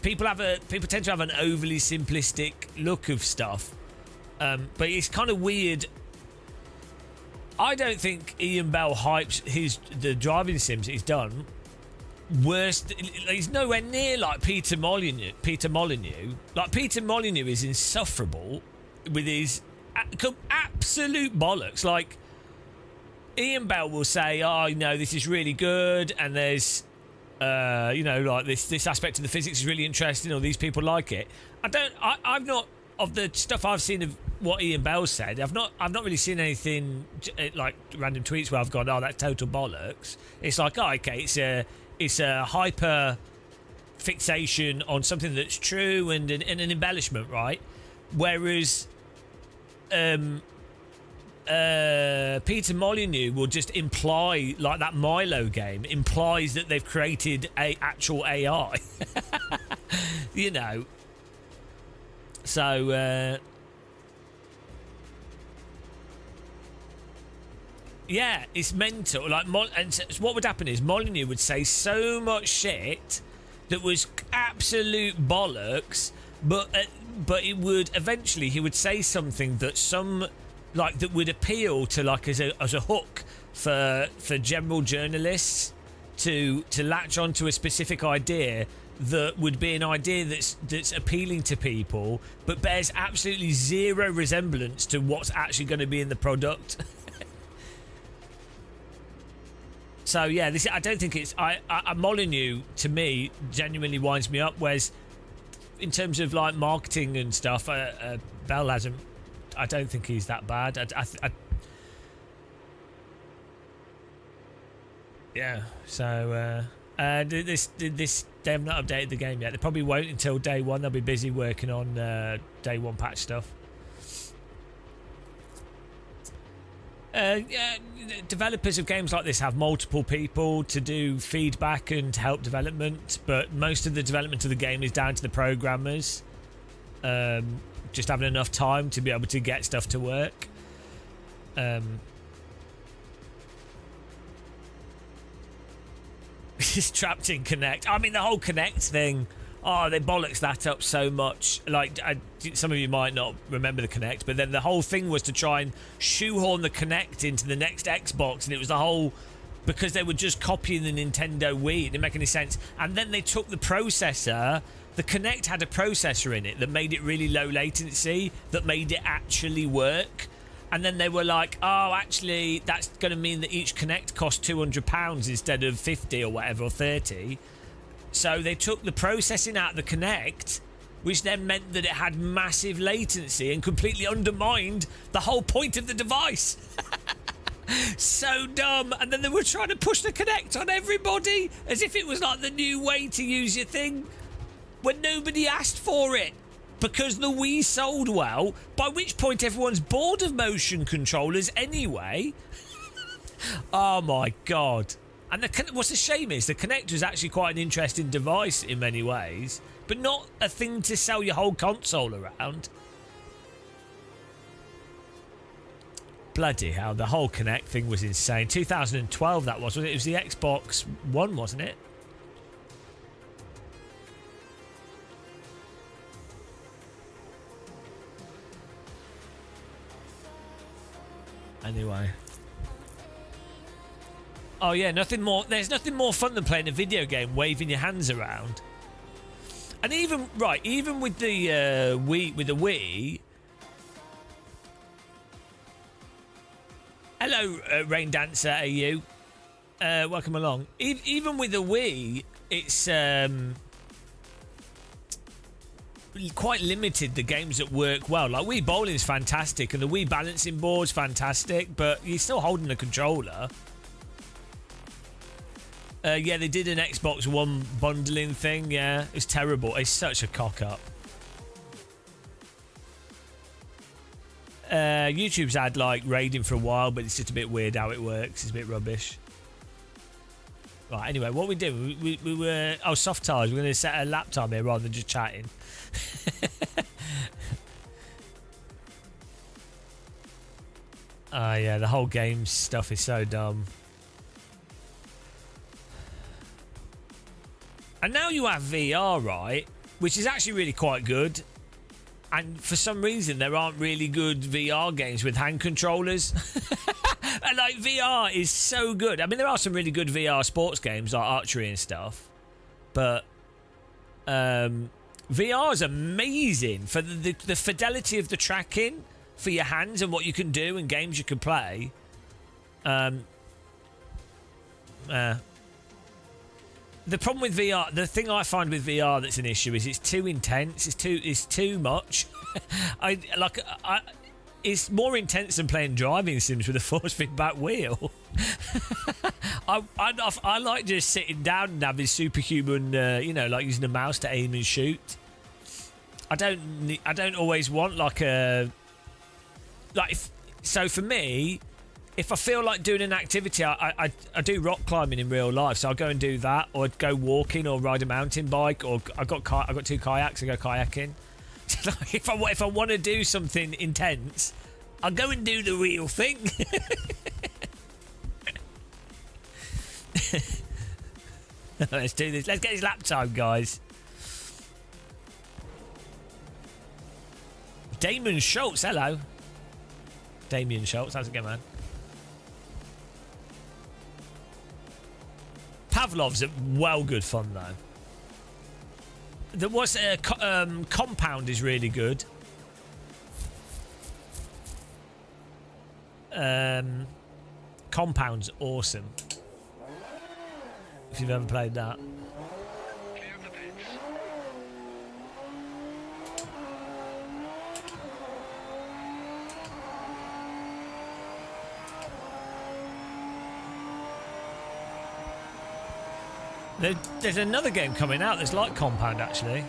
people tend to have an overly simplistic look of stuff. But it's kind of weird. I don't think Ian Bell hypes the driving sims he's done worse. He's nowhere near like Peter Molyneux. Like, Peter Molyneux is insufferable with his absolute bollocks. Like, Ian Bell will say, "Oh, you know, this is really good," and there's, you know, like this aspect of the physics is really interesting, or these people like it. I've not, of the stuff I've seen of what Ian Bell said, I've not really seen anything like random tweets where I've gone, "Oh, that's total bollocks." It's like, oh, okay, it's a hyper fixation on something that's true and an embellishment, right? Whereas Peter Molyneux will just imply, like that Milo game implies that they've created a actual AI. You know. So yeah, it's mental. Like, and so what would happen is Molyneux would say so much shit that was absolute bollocks, but it would eventually, he would say something that that would appeal to, like, as a hook for general journalists to latch onto a specific idea that would be an idea that's appealing to people, but bears absolutely zero resemblance to what's actually going to be in the product. So yeah, I don't think it's... Molyneux, to me, genuinely winds me up, whereas in terms of like marketing and stuff, Bell hasn't... I don't think he's that bad. Yeah, so... this they have not updated the game yet. They probably won't until day one. They'll be busy working on day one patch stuff. Developers of games like this have multiple people to do feedback and help development, but most of the development of the game is down to the programmers just having enough time to be able to get stuff to work. It's trapped in Connect. I mean, the whole Connect thing, Oh, they bollocks that up so much. Like, some of you might not remember the Kinect, but then the whole thing was to try and shoehorn the Kinect into the next Xbox, and it was the whole... Because they were just copying the Nintendo Wii. It didn't make any sense. And then they took the processor. The Kinect had a processor in it that made it really low latency, that made it actually work. And then they were like, oh, actually, that's going to mean that each Kinect costs £200 instead of 50 or whatever, or 30. So they took the processing out of the Kinect, which then meant that it had massive latency and completely undermined the whole point of the device. So dumb. And then they were trying to push the Kinect on everybody as if it was like the new way to use your thing when nobody asked for it, because the Wii sold well, by which point everyone's bored of motion controllers anyway. Oh my god. And what's the shame is the Kinect was actually quite an interesting device in many ways, but not a thing to sell your whole console around. Bloody hell, the whole Kinect thing was insane. 2012 that was, wasn't it? It was the Xbox One, wasn't it? Anyway. Oh yeah, nothing more. There's nothing more fun than playing a video game waving your hands around. And even with the Wii. Hello, Rain Dancer AU. Welcome along. Even with the Wii, it's quite limited, the games that work well. Like Wii Bowling's fantastic, and the Wii balancing board's fantastic, but you're still holding a controller. Yeah, they did an Xbox One bundling thing. Yeah, it's terrible. It's such a cock-up. YouTube's had like raiding for a while, but it's just a bit weird how it works. It's a bit rubbish. Right, anyway, what we did, we were... Oh, soft ties. We're going to set a lap time here rather than just chatting. Oh, yeah, the whole game stuff is so dumb. And now you have VR, right? Which is actually really quite good. And for some reason, there aren't really good VR games with hand controllers. And like, VR is so good. I mean, there are some really good VR sports games like archery and stuff. But VR is amazing for the fidelity of the tracking for your hands and what you can do and games you can play. The problem with VR, the thing I find with VR that's an issue is it's too intense. It's too much. It's more intense than playing driving sims with a force feedback wheel. I like just sitting down and having superhuman, like using a mouse to aim and shoot. I don't always want so for me, if I feel like doing an activity, I do rock climbing in real life, so I'll go and do that, or I'd go walking, or ride a mountain bike, or I've got 2 kayaks, I go kayaking. if I want to do something intense, I'll go and do the real thing. Let's do this. Let's get his lap time, guys. Damon Schultz, hello. Damien Schultz, how's it going, man? Pavlov's well good fun though. There was Compound is really good. Compound's awesome. If you've ever played that. There's another game coming out that's like Compound, actually.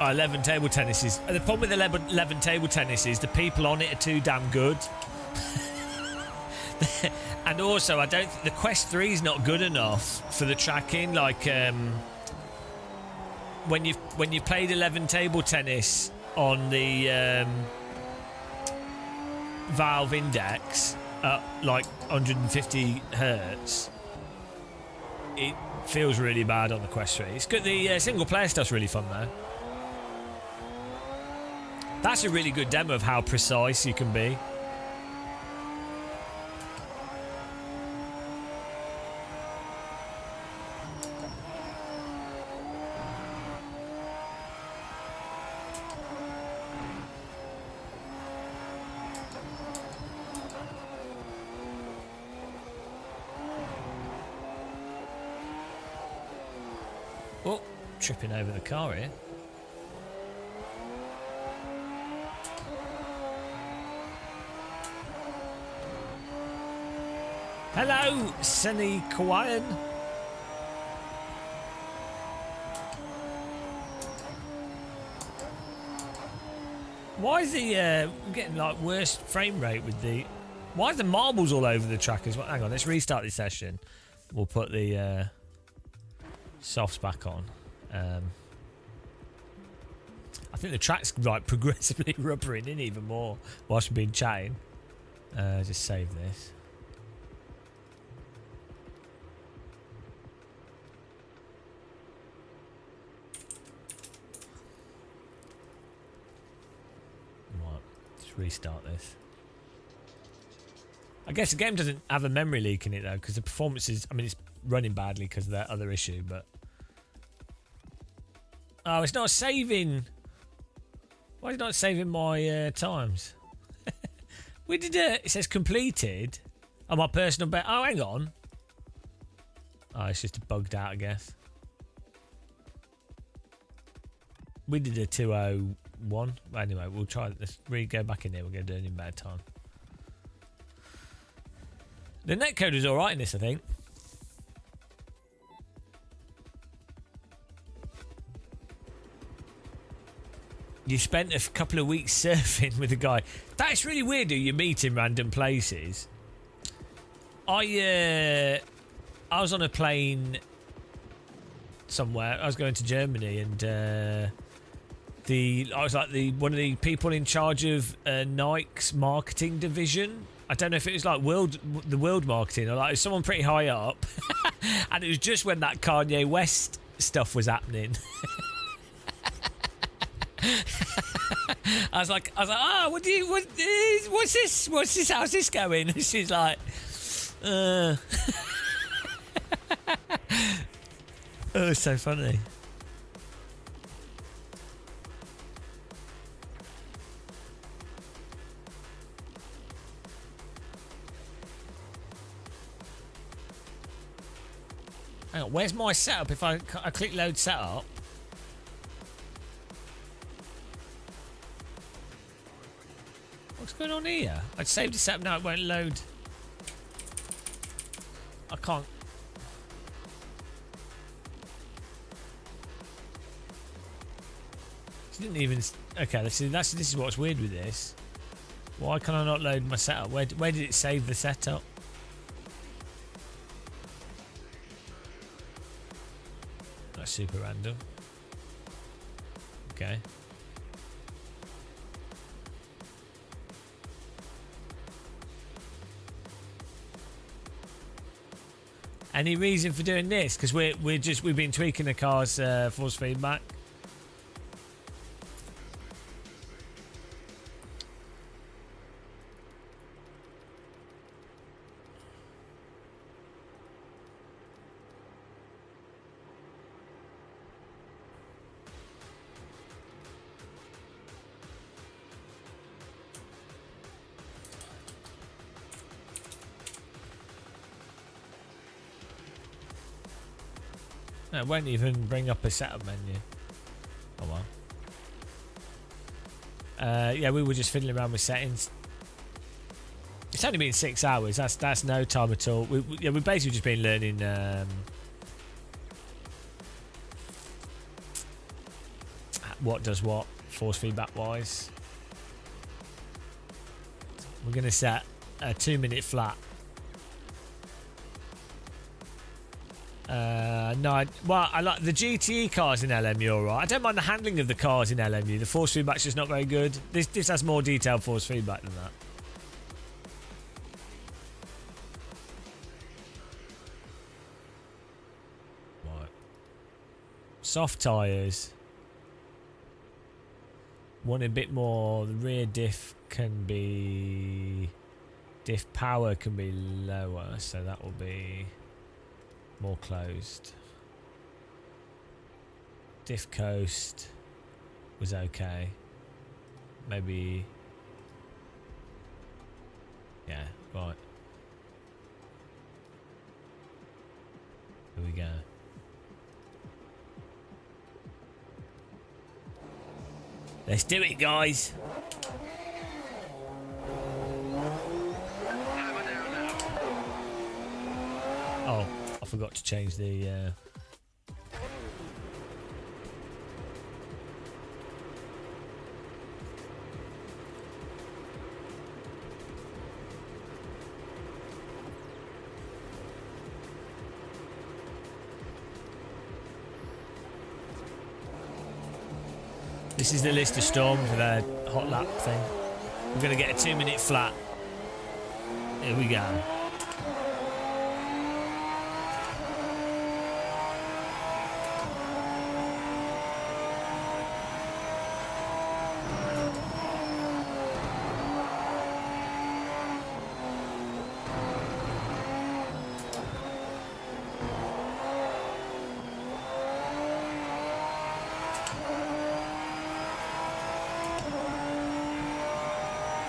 Oh, 11 table tennis is... The problem with 11 table tennis is the people on it are too damn good. And also, I don't... The Quest 3 is not good enough for the tracking. Like, when you played 11 table tennis on the valve index at like 150 hertz, it feels really bad on the Quest 3. It's good. The single player stuff's really fun though. That's a really good demo of how precise you can be. Oh, tripping over the car here. Hello, Sunny Kawayan. Why is the getting like worse frame rate with the? Why are the marbles all over the track as well? Hang on, let's restart this session. We'll put the softs back on. I think the track's like progressively rubbering in even more whilst we've been chatting. Just save this. Right, let's restart this. I guess the game doesn't have a memory leak in it though, because the performance is, I mean, it's running badly because of that other issue, but... Oh, it's not saving. Why is it not saving my times? We did it. It says completed. Oh, my personal bet. Oh, hang on. Oh, it's just bugged out, I guess. We did a 2:01. Anyway, we'll try. Let's go back in there. We're going to do it in bad time. The netcode is all right in this, I think. You spent a couple of weeks surfing with a guy. That's really weird. Do you meet in random places? I was on a plane somewhere. I was going to Germany, and I was like one of the people in charge of Nike's marketing division. I don't know if it was like the world marketing or like it was someone pretty high up, and it was just when that Kanye West stuff was happening. I was like, oh, what's this? How's this going? And she's like, oh, it's so funny. Hang on, where's my setup? If I click load setup. What's going on here? I'd saved this up now, it won't load. I can't. It didn't even. Okay, this is what's weird with this. Why can I not load my setup? Where did it save the setup? That's super random. Okay. Any reason for doing this? Because we've been tweaking the car's force feedback. No, it won't even bring up a setup menu. Oh well. Yeah, we were just fiddling around with settings. It's only been 6 hours. That's no time at all. We've basically just been learning what does what force feedback wise. We're gonna set a 2-minute flat. No, I like the GTE cars in LMU, alright. I don't mind the handling of the cars in LMU. The force feedback's just not very good. This has more detailed force feedback than that. Soft tyres. Want a bit more. The rear diff can be... Diff power can be lower, so that will be more closed. Diff coast was okay. Maybe... Yeah, right. Here we go. Let's do it, guys. Oh, I forgot to change the... This is the list of storms with a hot lap thing. We're going to get a 2-minute flat. Here we go.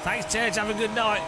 Thanks, Tej. Have a good night.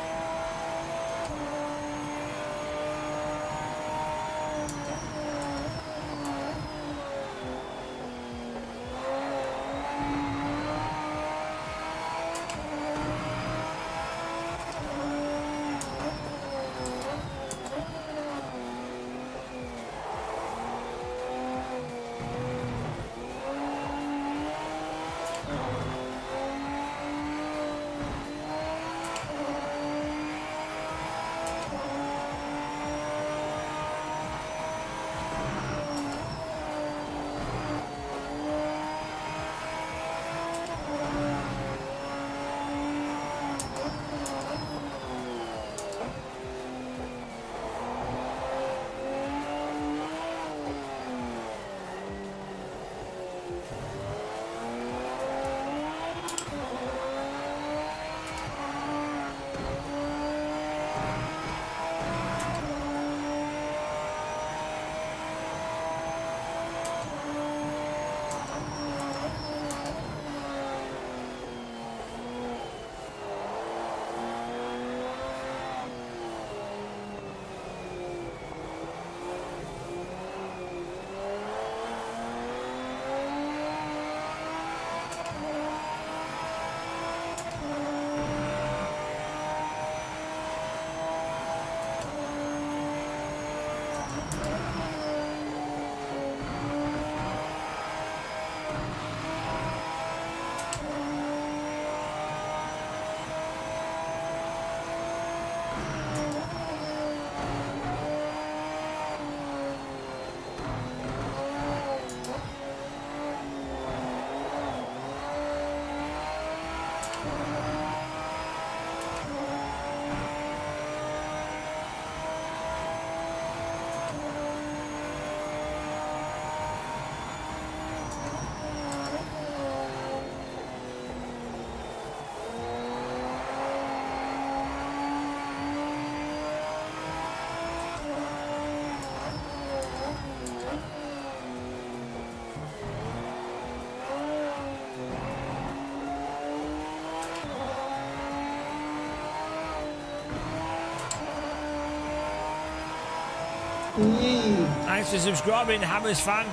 Thanks for subscribing, Hammers fan.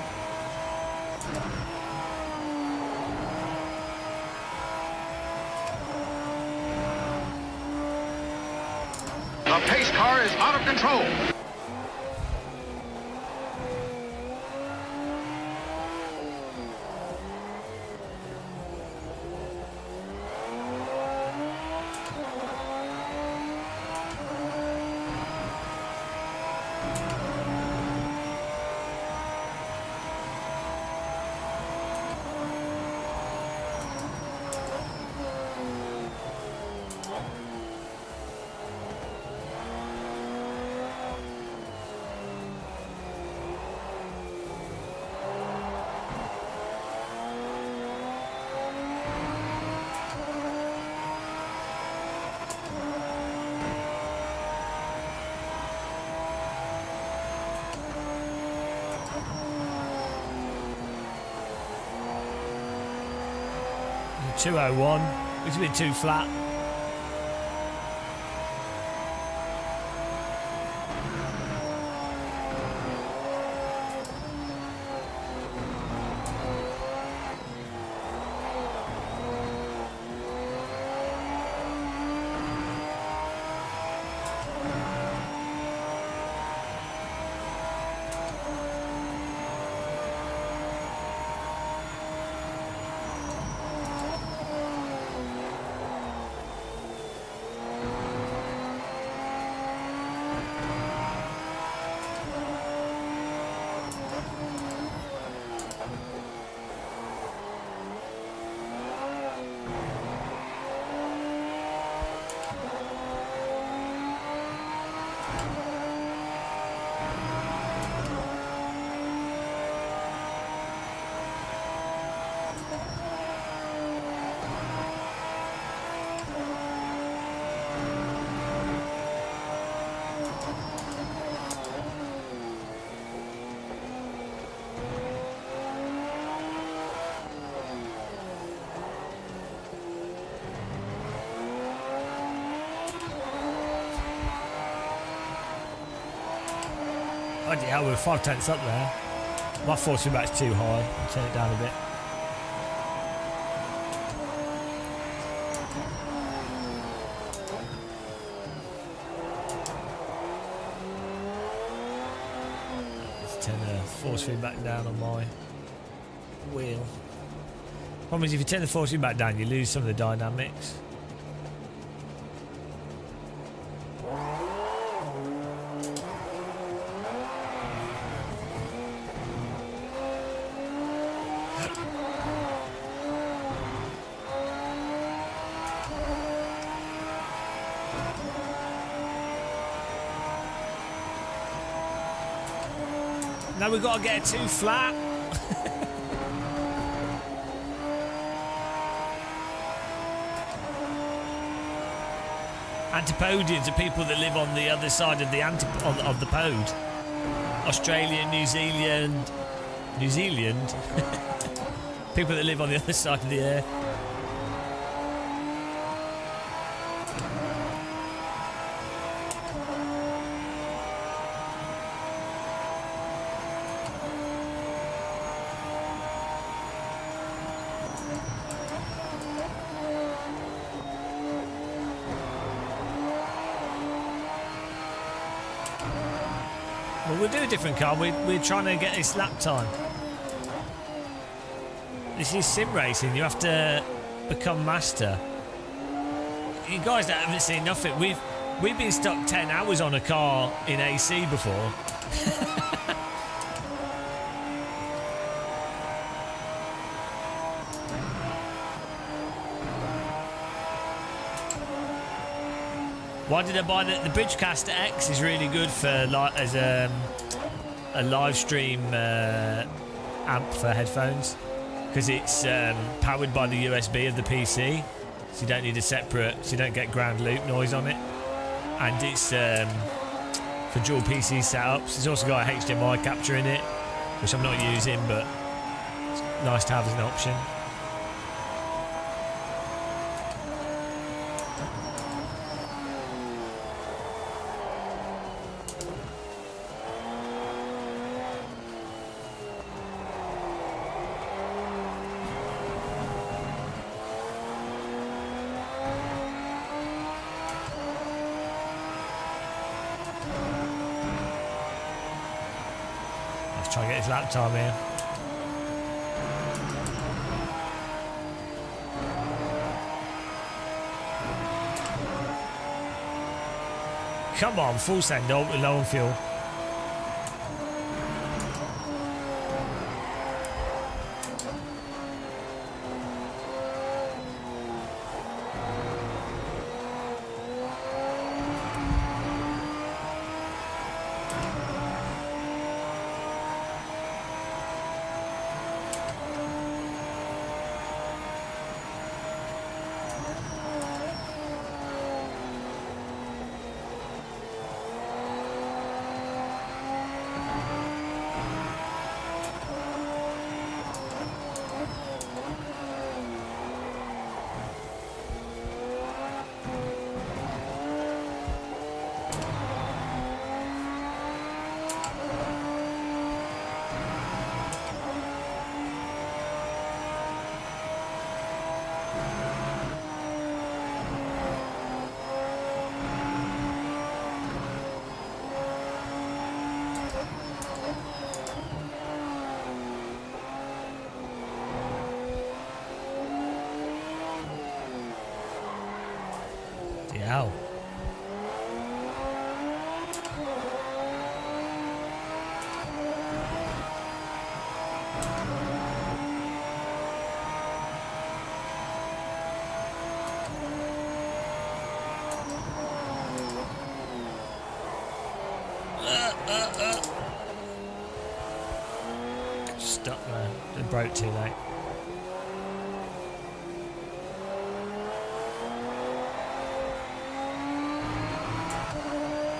The pace car is out of control. 201, which is a bit too flat. Bloody hell, we're 5 tenths up there. My force feedback's too high. I'll turn it down a bit. Let's turn the force feedback down on my wheel. Problem is, if you turn the force feedback down, you lose some of the dynamics. Now we've got to get it too flat. Antipodeans are people that live on the other side of the of the pode. Australia, New Zealand. People that live on the other side of the earth. Well, we'll do a different car. We're trying to get this lap time. This is sim racing. You have to become master. You guys that haven't seen nothing. We've been stuck 10 hours on a car in AC before. Why did I buy the Bridgecaster X? Is really good for as a live stream amp for headphones, because it's powered by the USB of the PC, so you don't need a separate, so you don't get ground loop noise on it, and it's for dual PC setups. It's also got a HDMI capture in it, which I'm not using, but it's nice to have as an option. Try and get his lap time here. Come on, full send, low on fuel. Stuck there. It broke too late.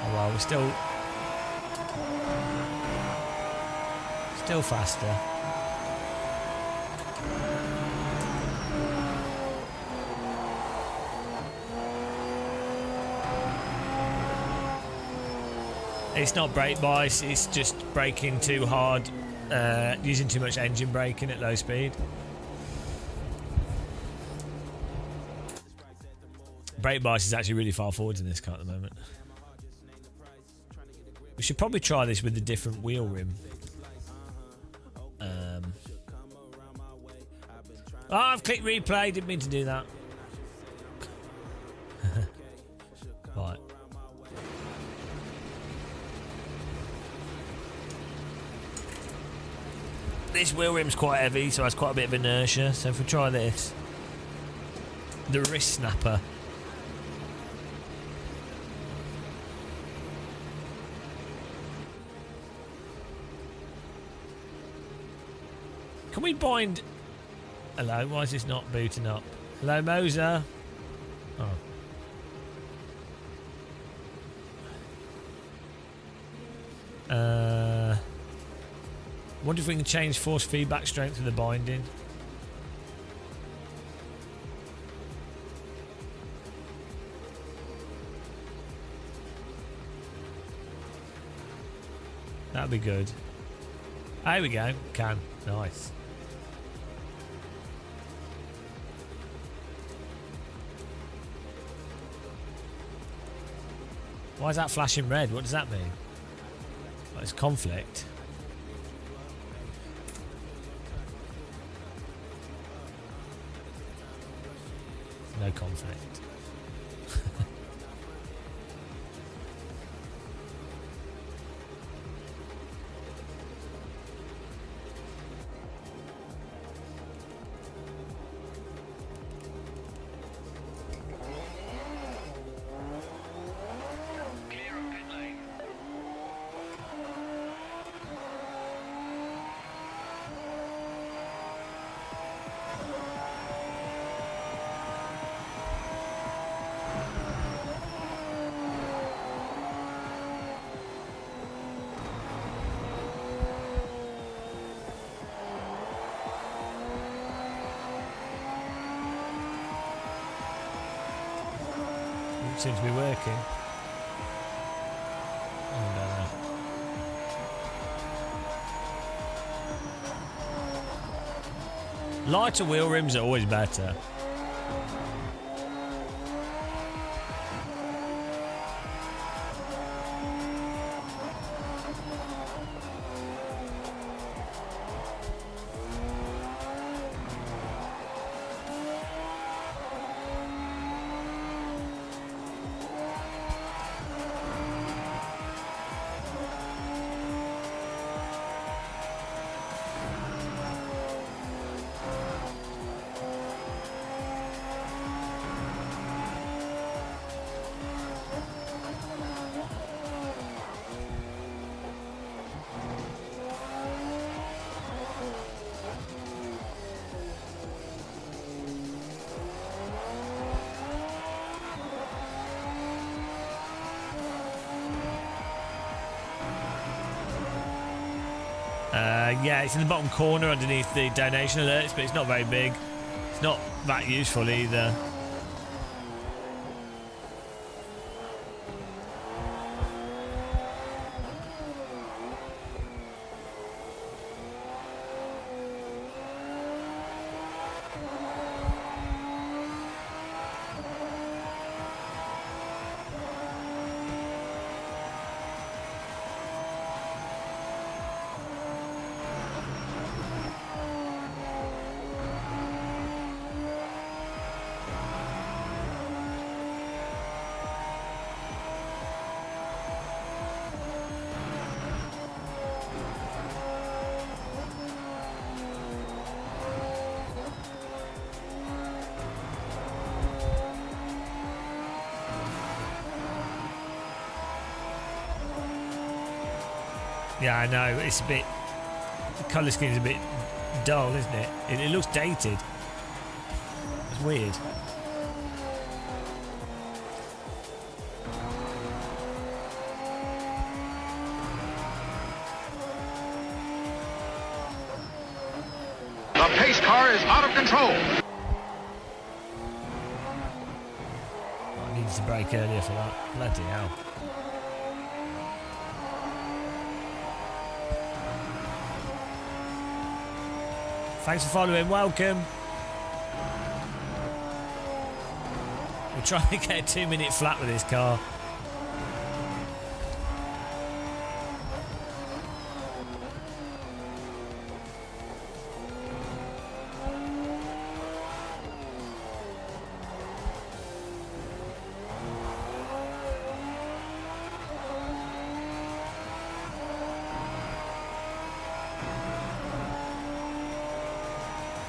Oh well, we're still faster. It's not brake bias, it's just braking too hard, using too much engine braking at low speed. Brake bias is actually really far forwards in this car at the moment. We should probably try this with a different wheel rim. Oh, I've clicked replay, didn't mean to do that. Right. This wheel rim's quite heavy, so it has quite a bit of inertia. So if we try this, the wrist snapper. Can we bind? Hello, why is this not booting up? Hello, Moser. Oh. Wonder if we can change force feedback strength of the binding. That'd be good. There we go. Can. Nice. Why is that flashing red? What does that mean? Well, it's conflict. No conflict. Seems to be working. Lighter wheel rims are always better. Yeah, it's in the bottom corner underneath the donation alerts, but it's not very big. It's not that useful either. Yeah, I know. It's a bit... The colour scheme's a bit dull, isn't it? It looks dated. It's weird. The pace car is out of control. I needed to brake earlier for that. Bloody hell. Thanks for following. Welcome. We're trying to get a 2-minute flat with this car.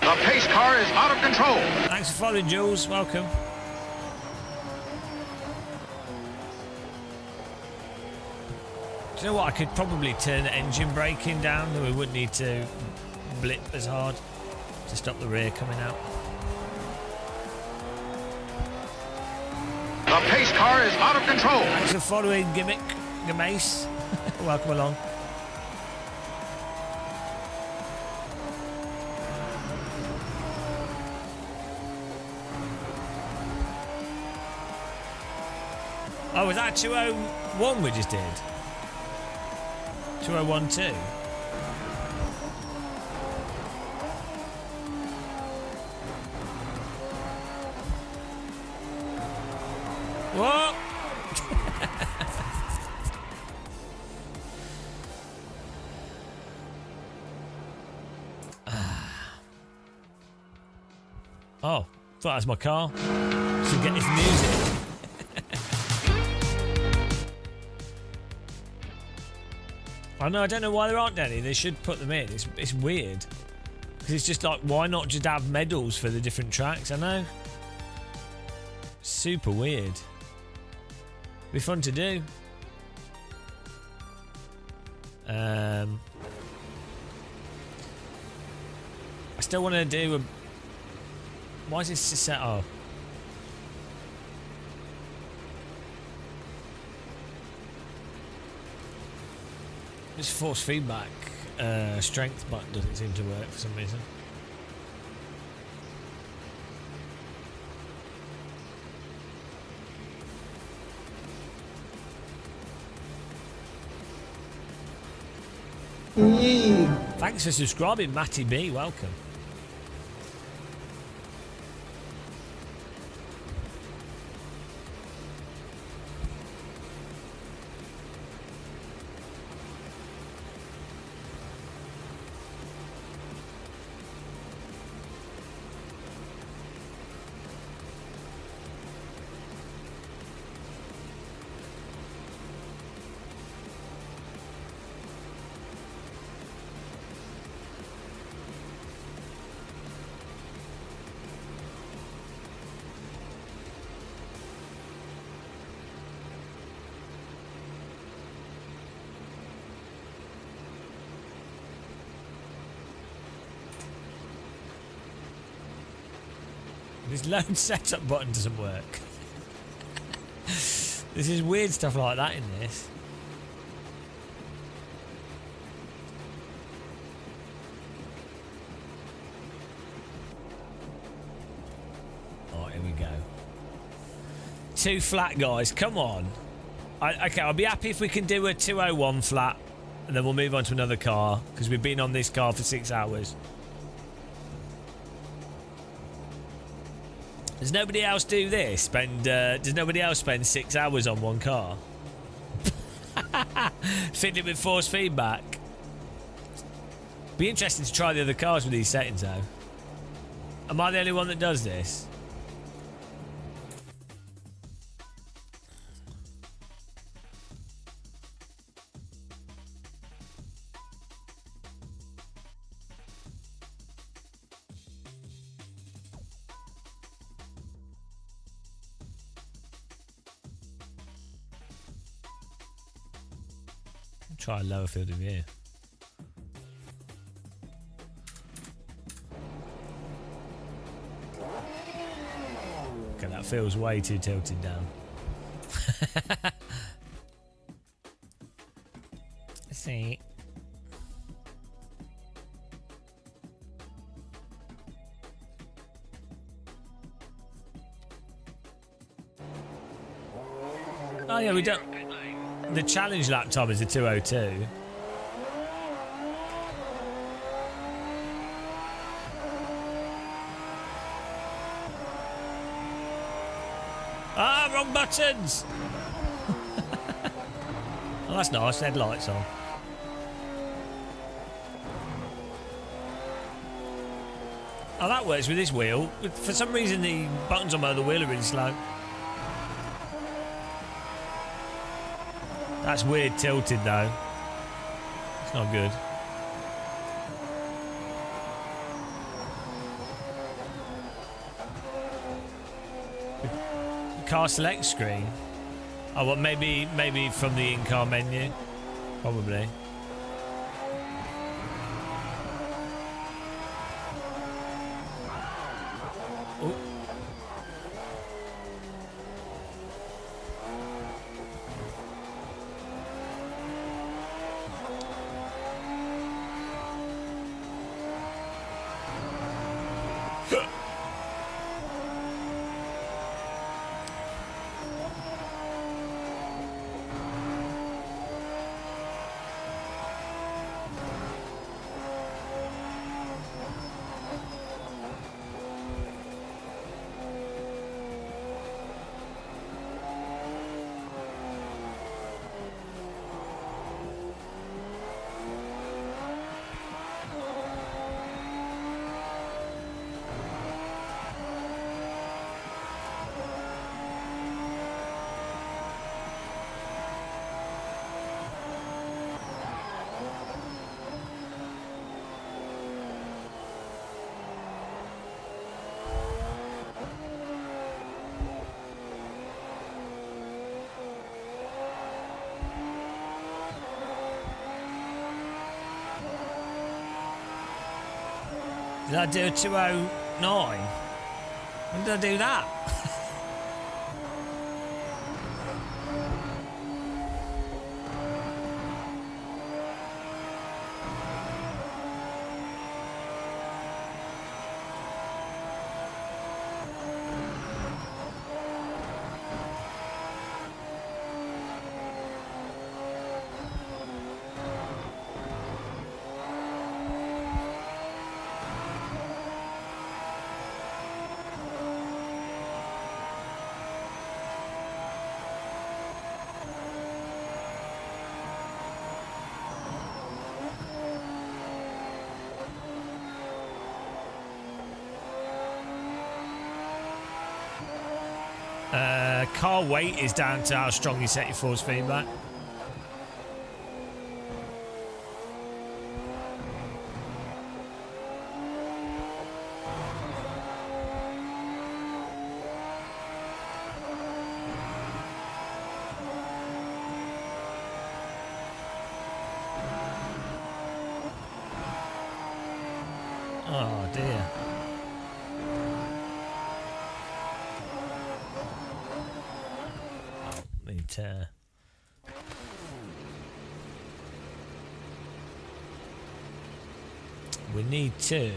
The pace car is out of control. Thanks for following, Jules. Welcome. Do you know what? I could probably turn the engine braking down, and we wouldn't need to blip as hard to stop the rear coming out. The pace car is out of control. Thanks for following, Gamace. Welcome along. Oh, was that 201 we just did? 2012. What? Oh, thought that was my car. Should get this music. I know, I don't know why there aren't any. They should put them in. It's weird. Because it's just like, why not just have medals for the different tracks? I know. Super weird. Be fun to do. I still want to do a... Why is this just set off? This force feedback strength button doesn't seem to work for some reason. Thanks for subscribing, Matty B. Welcome. This load setup button doesn't work. This is weird stuff like that in this. Oh, here we go. 2 flat, guys. Come on. Okay, I'll be happy if we can do a 201 flat, and then we'll move on to another car, because we've been on this car for 6 hours. Does nobody else do this? Does nobody else spend 6 hours on one car? Fiddling with force feedback. Be interesting to try the other cars with these settings though. Am I the only one that does this? Try a lower field of view. Okay, that feels way too tilted down. Let's see. Oh yeah, we don't. The challenge lap time is a 2:02. Ah, wrong buttons. Oh, that's nice. Headlights on. Oh, that works with this wheel. For some reason, the buttons on my other wheel are really slow. That's weird tilted though. It's not good. The car select screen. Oh, well, maybe from the in-car menu. Probably. Oh. Did I do a 2:09? When did I do that? Car weight is down to how strong you set your force feedback. Oh dear. We need to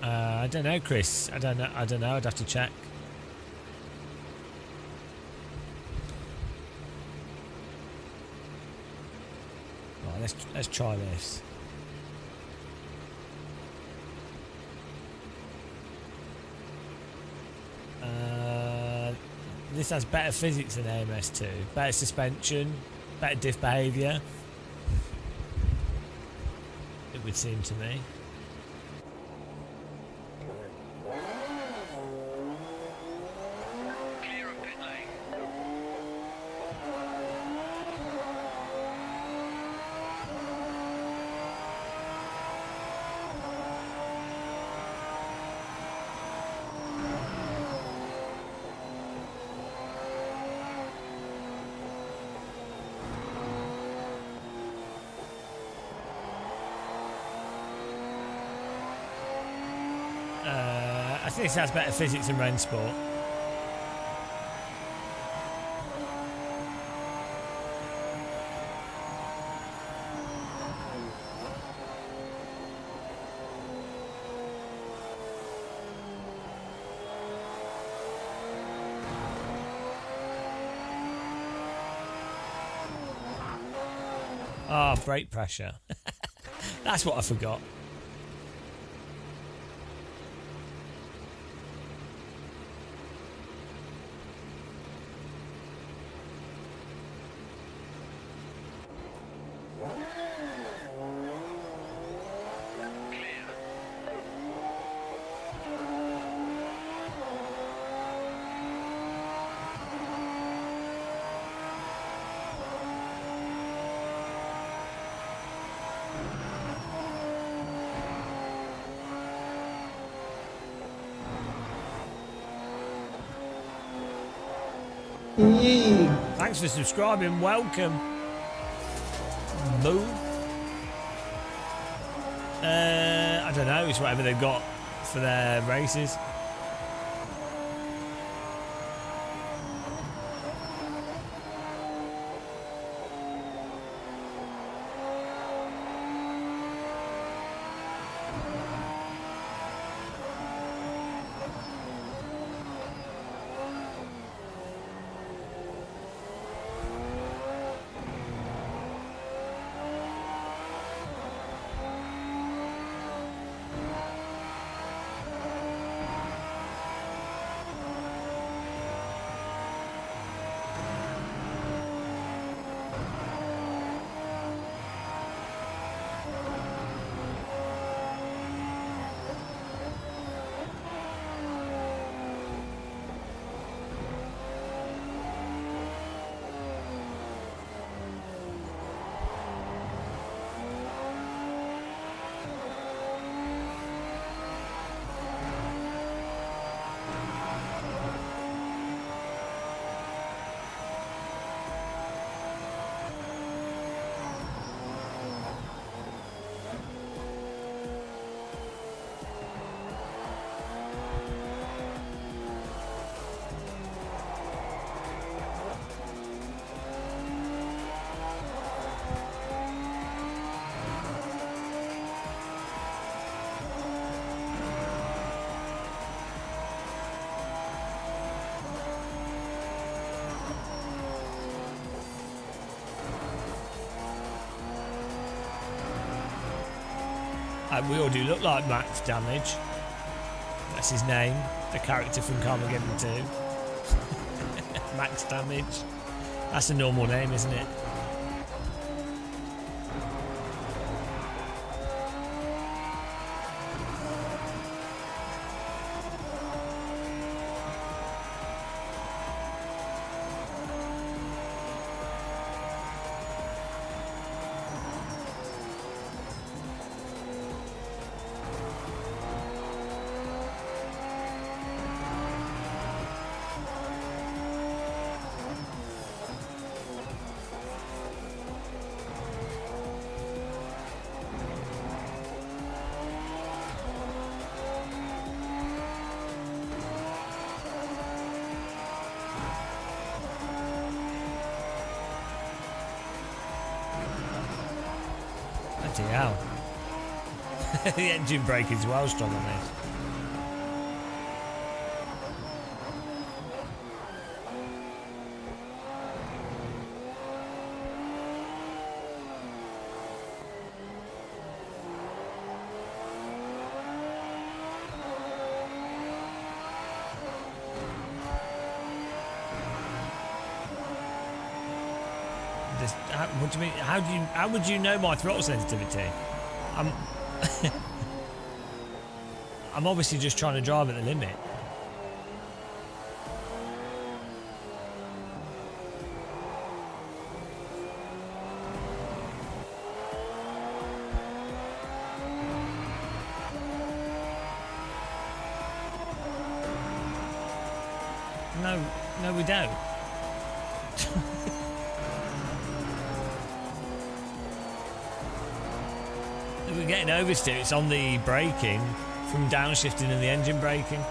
I don't know, Chris. I don't know. I'd have to check. Right, let's try this. This has better physics than AMS2, better suspension, better diff behaviour. It would seem to me. I think this has better physics than Rensport. Ah, brake pressure. That's what I forgot. Thanks for subscribing. Welcome. Boo. I don't know. It's whatever they've got for their races. We all do look like Max Damage. That's his name, the character from Carmageddon 2. Max Damage. That's a normal name, isn't it? Bloody hell. The engine brake is well strong on this. What do you mean? How would you know my throttle sensitivity? I'm I'm obviously just trying to drive at the limit. No, we don't. We're getting oversteer. It's on the braking from downshifting and the engine braking.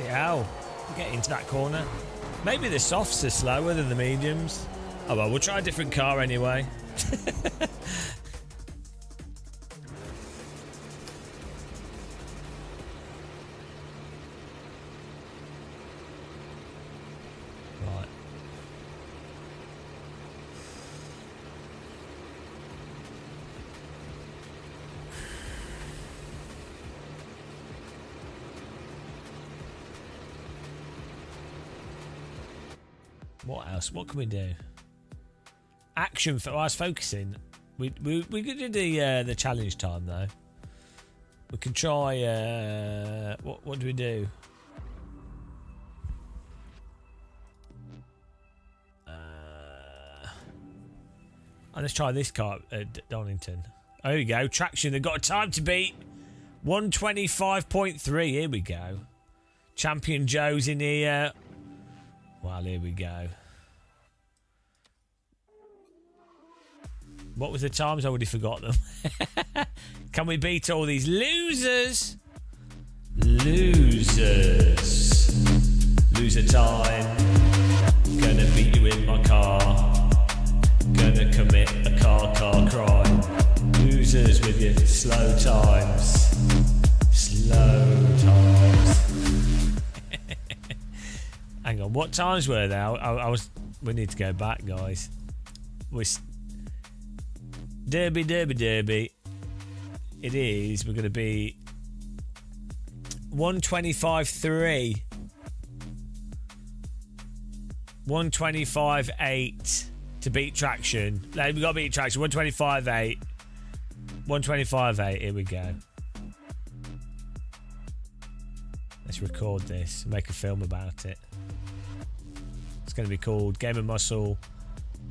Hell, get into that corner. Maybe the softs are slower than the mediums. Oh well, we'll try a different car anyway. Right. What else? What can we do? Action. I was focusing. We could do the challenge time though. We can try. What do we do? Let's try this car at Donington. Oh, here we go. Traction. They've got a time to beat. 125.3. Here we go. Champion Joe's in here. Well, here we go. What was the times? I already forgot them. Can we beat all these losers? Losers. Loser time. Gonna beat you in my car. Gonna commit a car crime. Losers with your slow times. Slow times. Hang on, what times were they? I was. We need to go back, guys. Derby. It is. We're going to be 125.3, 125.8 to beat Traction. No, we got to beat Traction. 125.8, 125.8. Here we go. Let's record this. Make a film about it. It's going to be called Game of Muscle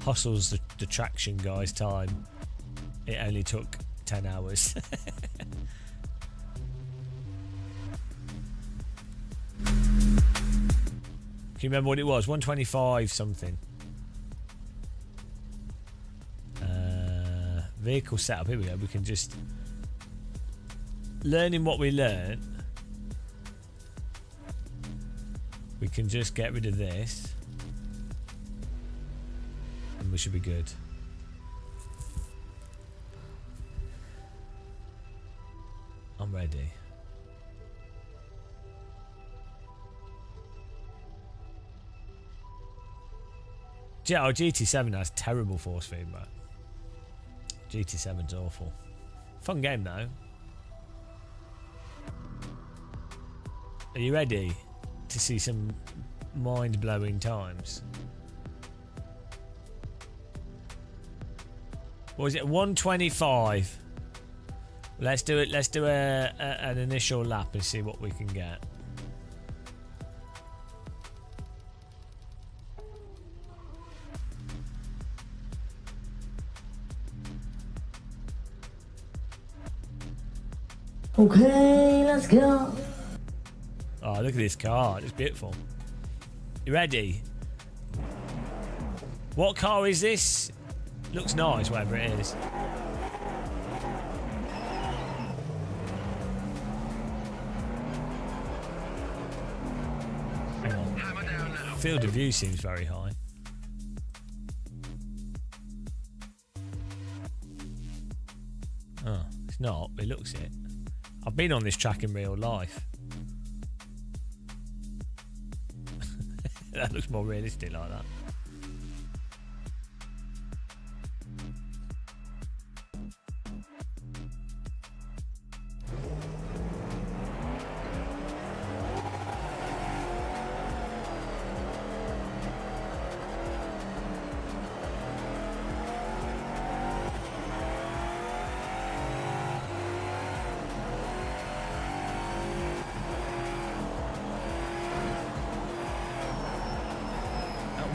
Hustles the Traction Guy's Time. It only took 10 hours. Can you remember what it was? 125 something. Vehicle setup. Here we go. We can just learning what we learned. We can just get rid of this. And we should be good. I'm ready. GT7 has terrible force feedback. GT7's awful. Fun game though. Are you ready to see some mind-blowing times? What was it? 125. Let's do it. Let's do an initial lap and see what we can get. Okay, let's go. Oh, look at this car. It's beautiful. You ready? What car is this? Looks nice, whatever it is. Hang on. Field of view seems very high. Oh, it's not, but it looks it. I've been on this track in real life. That looks more realistic like that.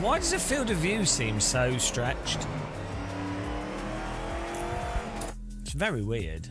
Why does the field of view seem so stretched? It's very weird.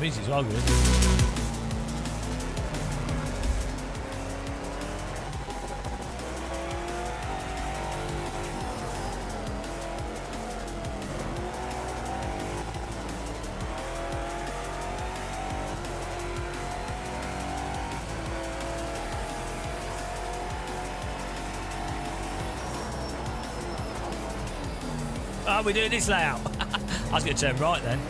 Music's well good. Oh, we're doing this layout. I was going to turn right then.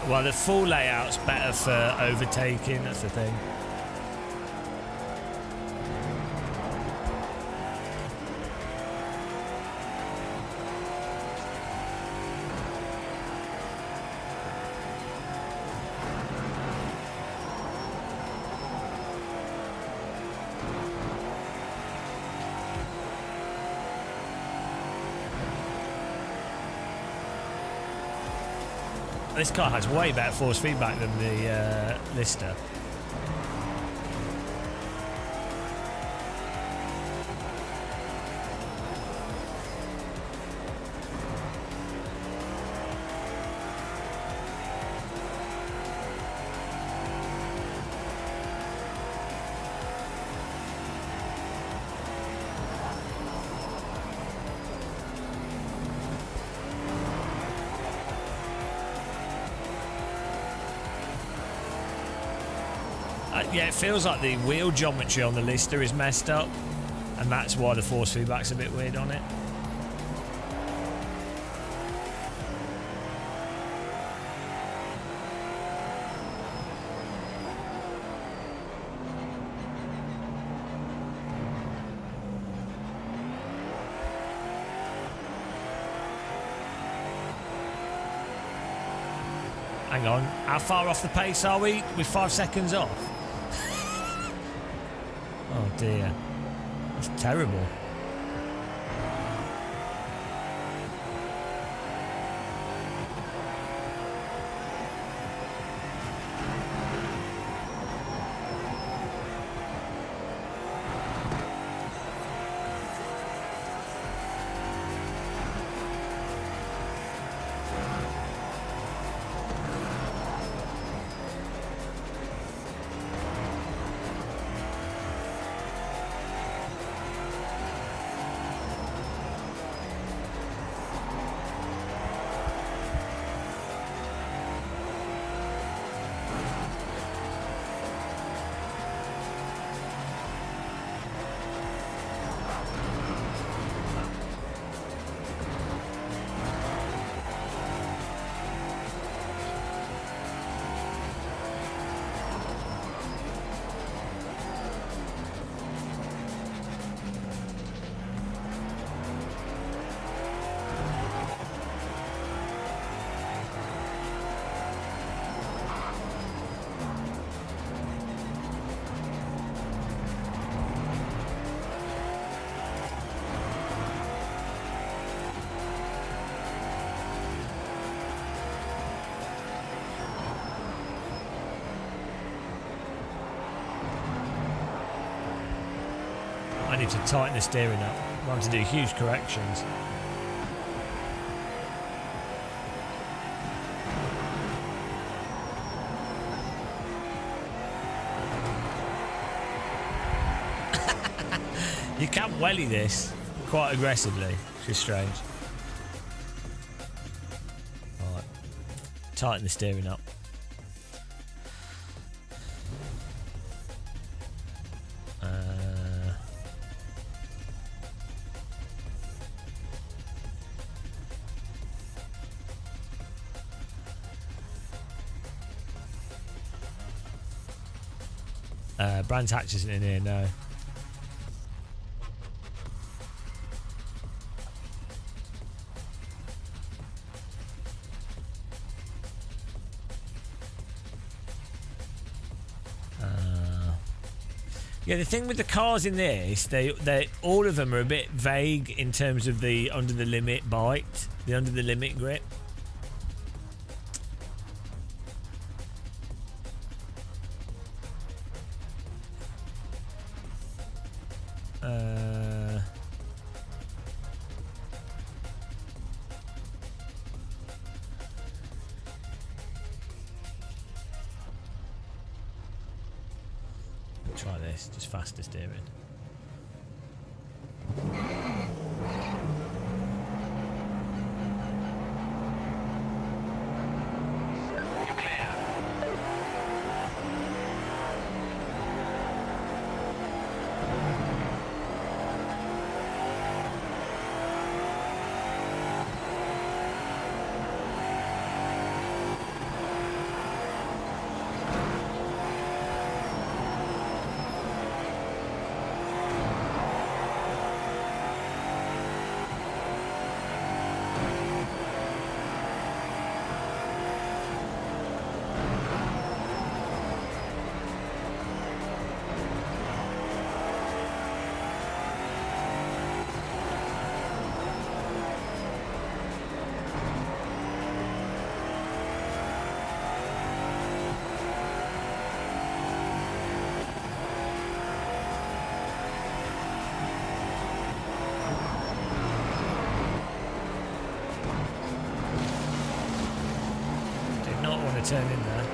Well, the full layout's better for overtaking, that's the thing. This car has way better force feedback than the Lister. Yeah, it feels like the wheel geometry on the Lister is messed up, and that's why the force feedback's a bit weird on it. Hang on, how far off the pace are we? We're 5 seconds off. Oh dear, that's terrible. might need to tighten the steering up. Might have to do huge corrections. You can welly this quite aggressively, which is strange. Alright. Tighten the steering up. Brands Hatch isn't in here, no. Yeah, the thing with the cars in this, they all of them are a bit vague in terms of the under the limit bite, the under the limit grip. Try this, just faster steering. Turn in there.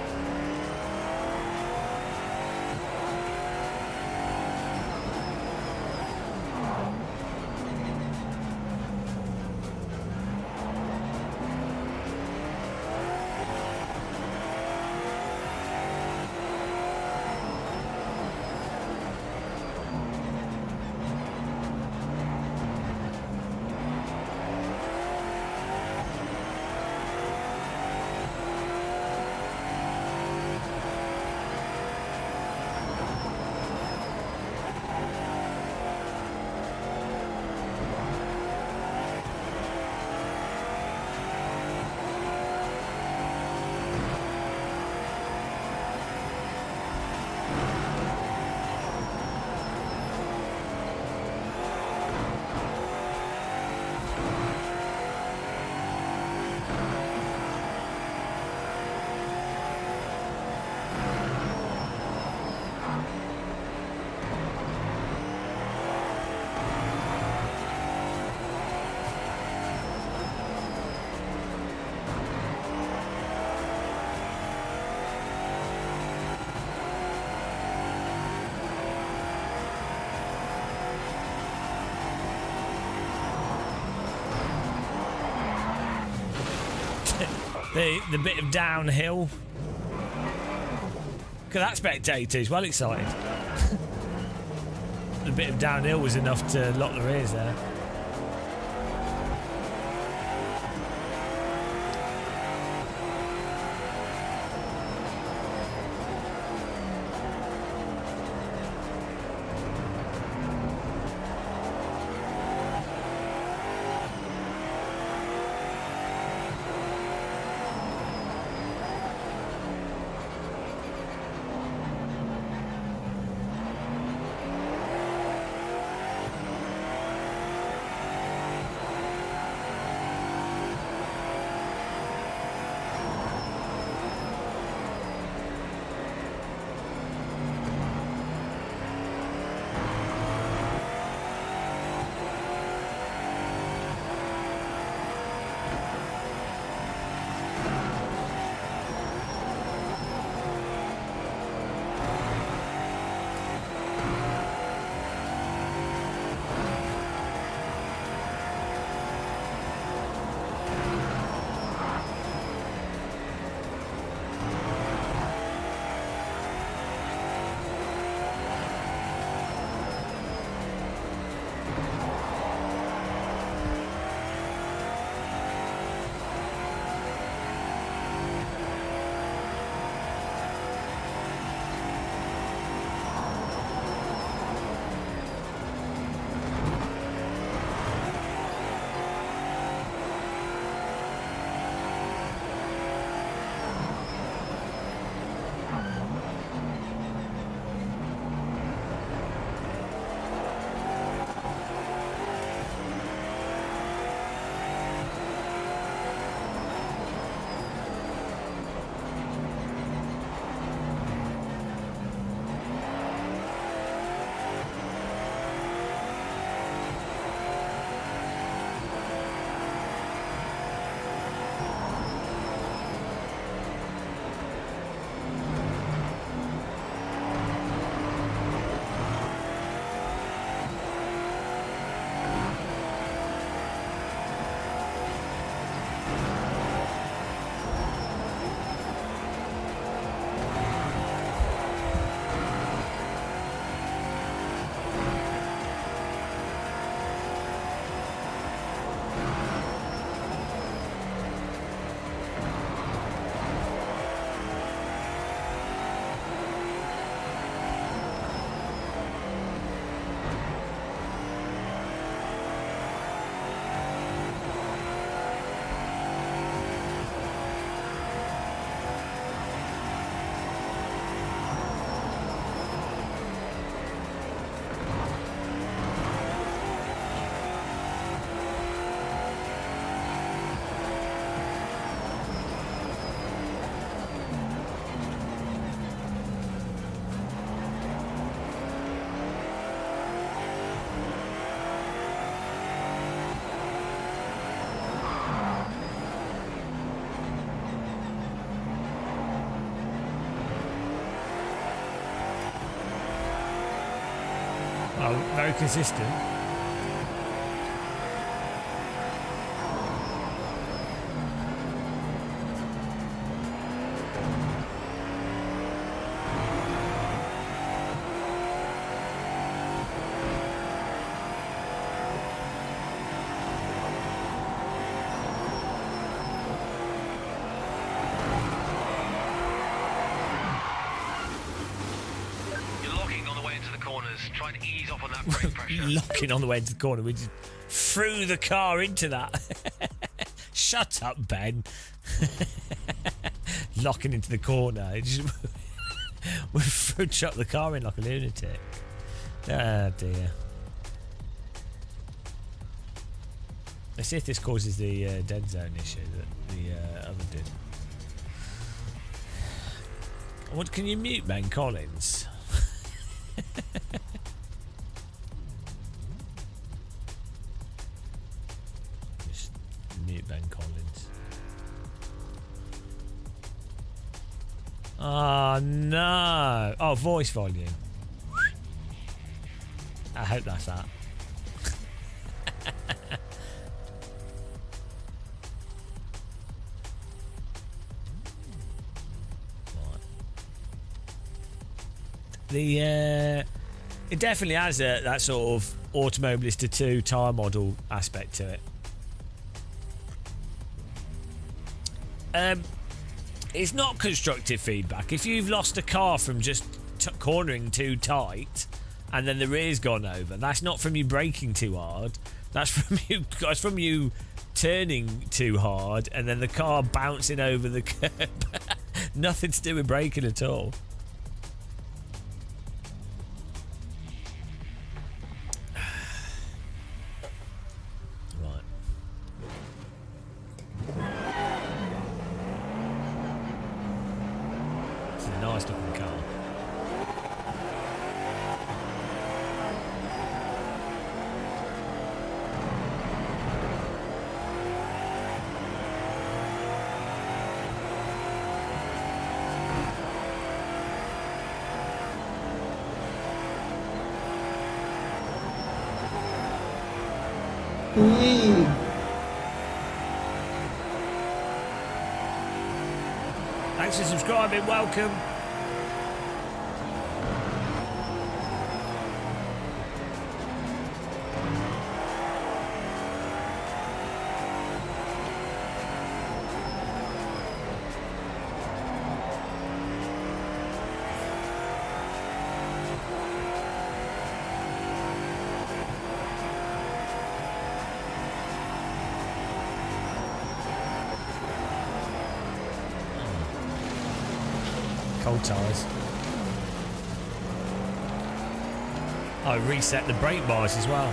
The bit of downhill. Look at that spectator, he's well excited. The bit of downhill was enough to lock the rears there. Well, very consistent. Trying to ease off on that brake pressure. Locking on the way into the corner. We just threw the car into that. Shut up, Ben. Locking into the corner. We shot the car in like a lunatic. Oh dear. Let's see if this causes the dead zone issue that the other did. What, can you mute Ben Collins? Just mute Ben Collins. Oh no! Oh, voice volume. I hope that's that. It definitely has that sort of Automobilista 2 tyre model aspect to it. It's not constructive feedback. If you've lost a car from just cornering too tight and then the rear's gone over, that's not from you braking too hard. That's from you turning too hard and then the car bouncing over the curb. Nothing to do with braking at all. Thanks for subscribing, welcome. Cold tyres. I reset the brake bars as well.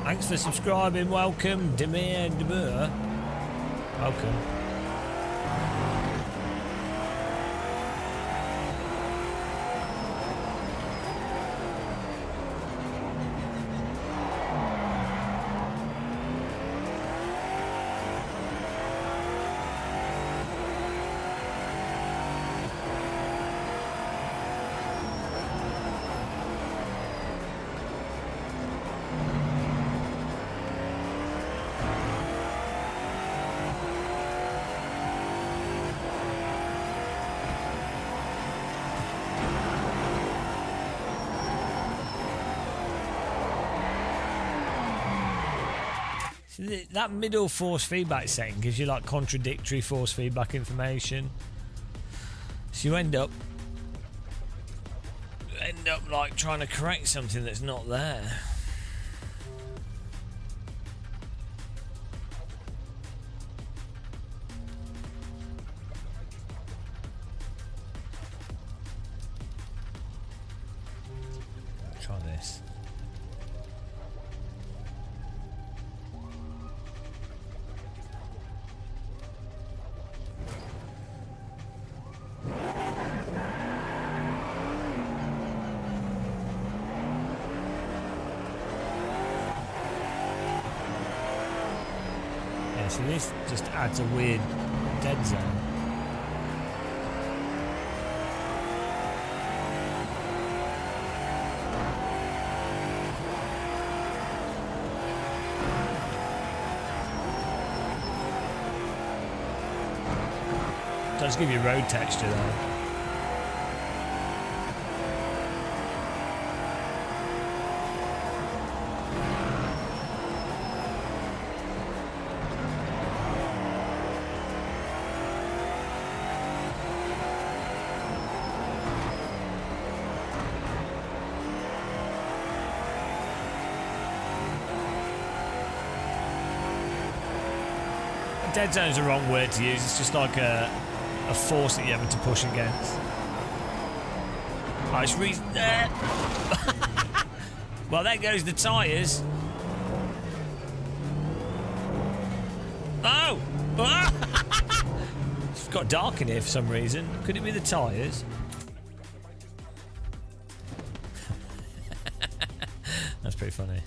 Thanks for subscribing, welcome, Demir. Welcome. That middle force feedback setting gives you like contradictory force feedback information. So you end up like trying to correct something that's not there. Try this. So this just adds a weird dead zone. Does give you road texture though. Dead zone's the wrong word to use. It's just like a force that you're having to push against. Oh, it's well, there goes the tyres. Oh! It's got dark in here for some reason. Could it be the tyres? That's pretty funny.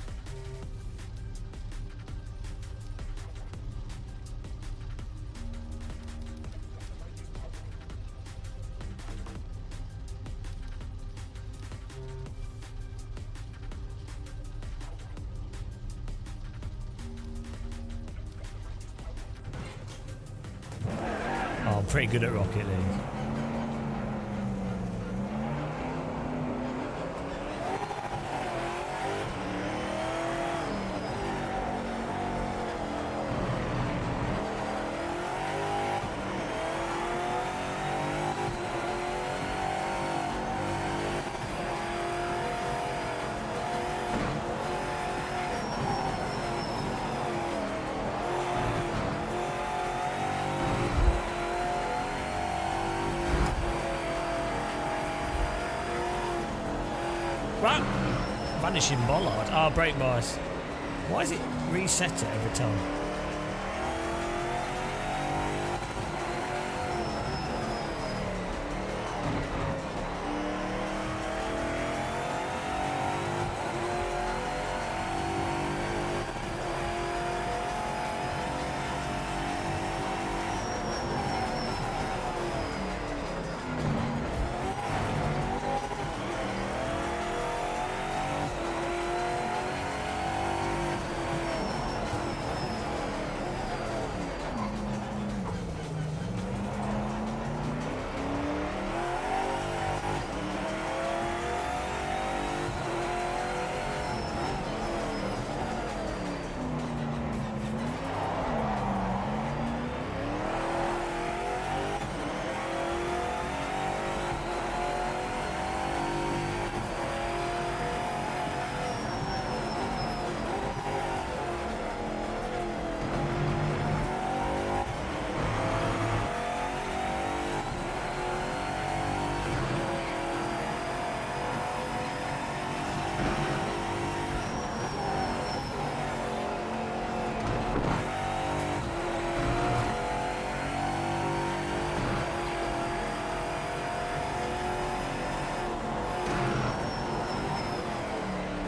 I'm pretty good at Rocket League. Right. Vanishing bollard. Oh, brake bias. Why is it reset it every time?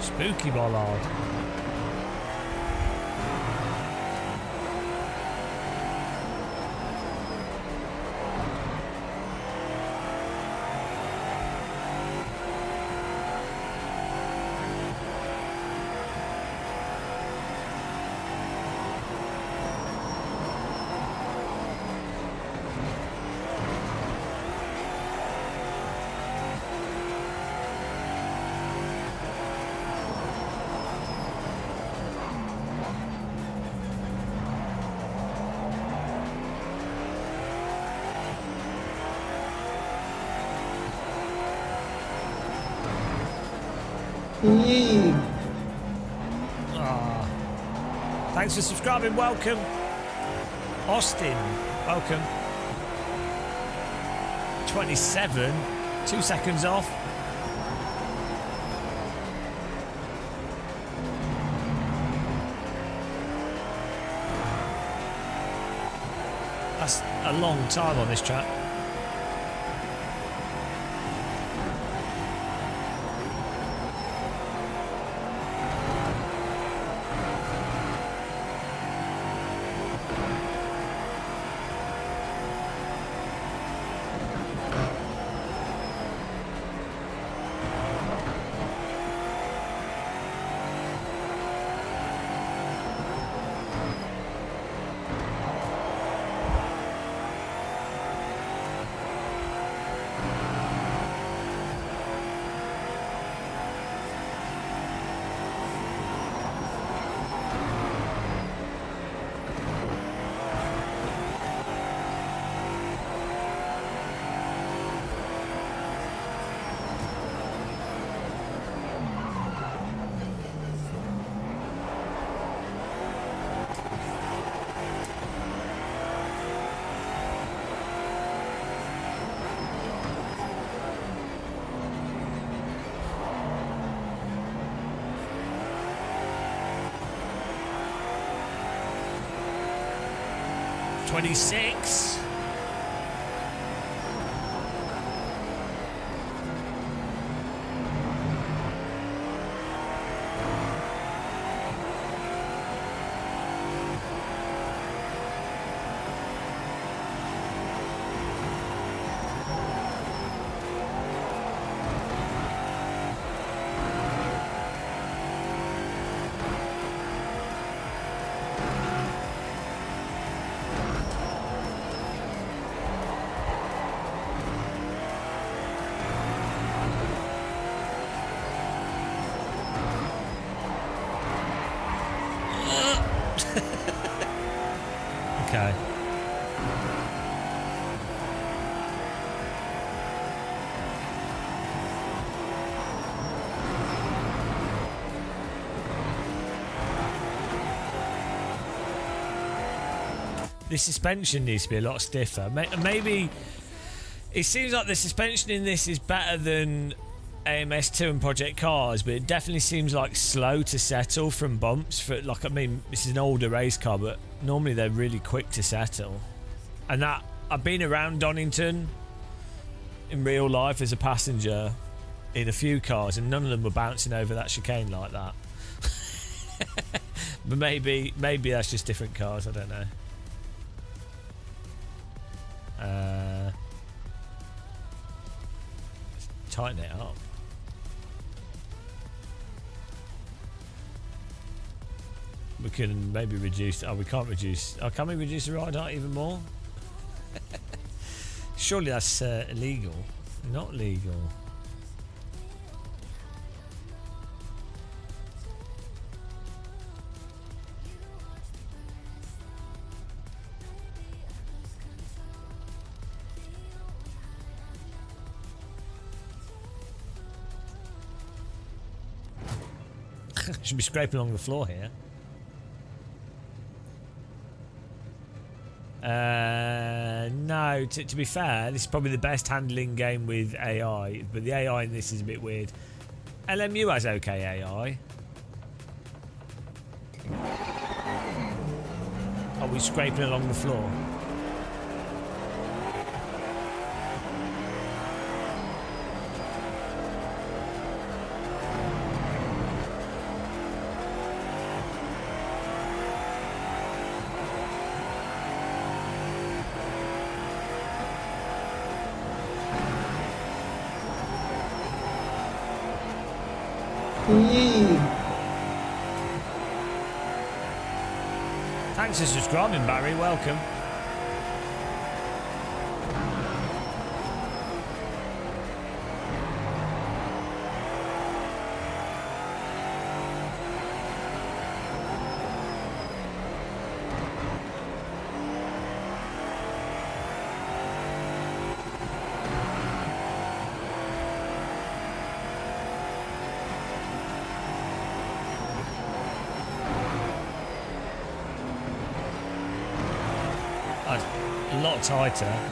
Spooky bollard. Thanks for subscribing. Welcome. Austin, welcome. 27, 2 seconds off. That's a long time on this track. Twenty-six. Okay. The suspension needs to be a lot stiffer. Maybe it seems like the suspension in this is better than AMS2 and Project Cars, but it definitely seems like slow to settle from bumps. For like, I mean, this is an older race car, but normally they're really quick to settle. And that I've been around Donington in real life as a passenger in a few cars, and none of them were bouncing over that chicane like that. But maybe that's just different cars. I don't know. Tighten it up. We can maybe reduce. Oh, we can't reduce. Oh, can we reduce the ride height even more? Surely that's illegal. Not legal. Should be scraping along the floor here. No, to be fair, this is probably the best handling game with AI, but the AI in this is a bit weird. LMU has okay AI. Are we scraping along the floor? Thanks for subscribing, Barry. Welcome. That's a lot tighter.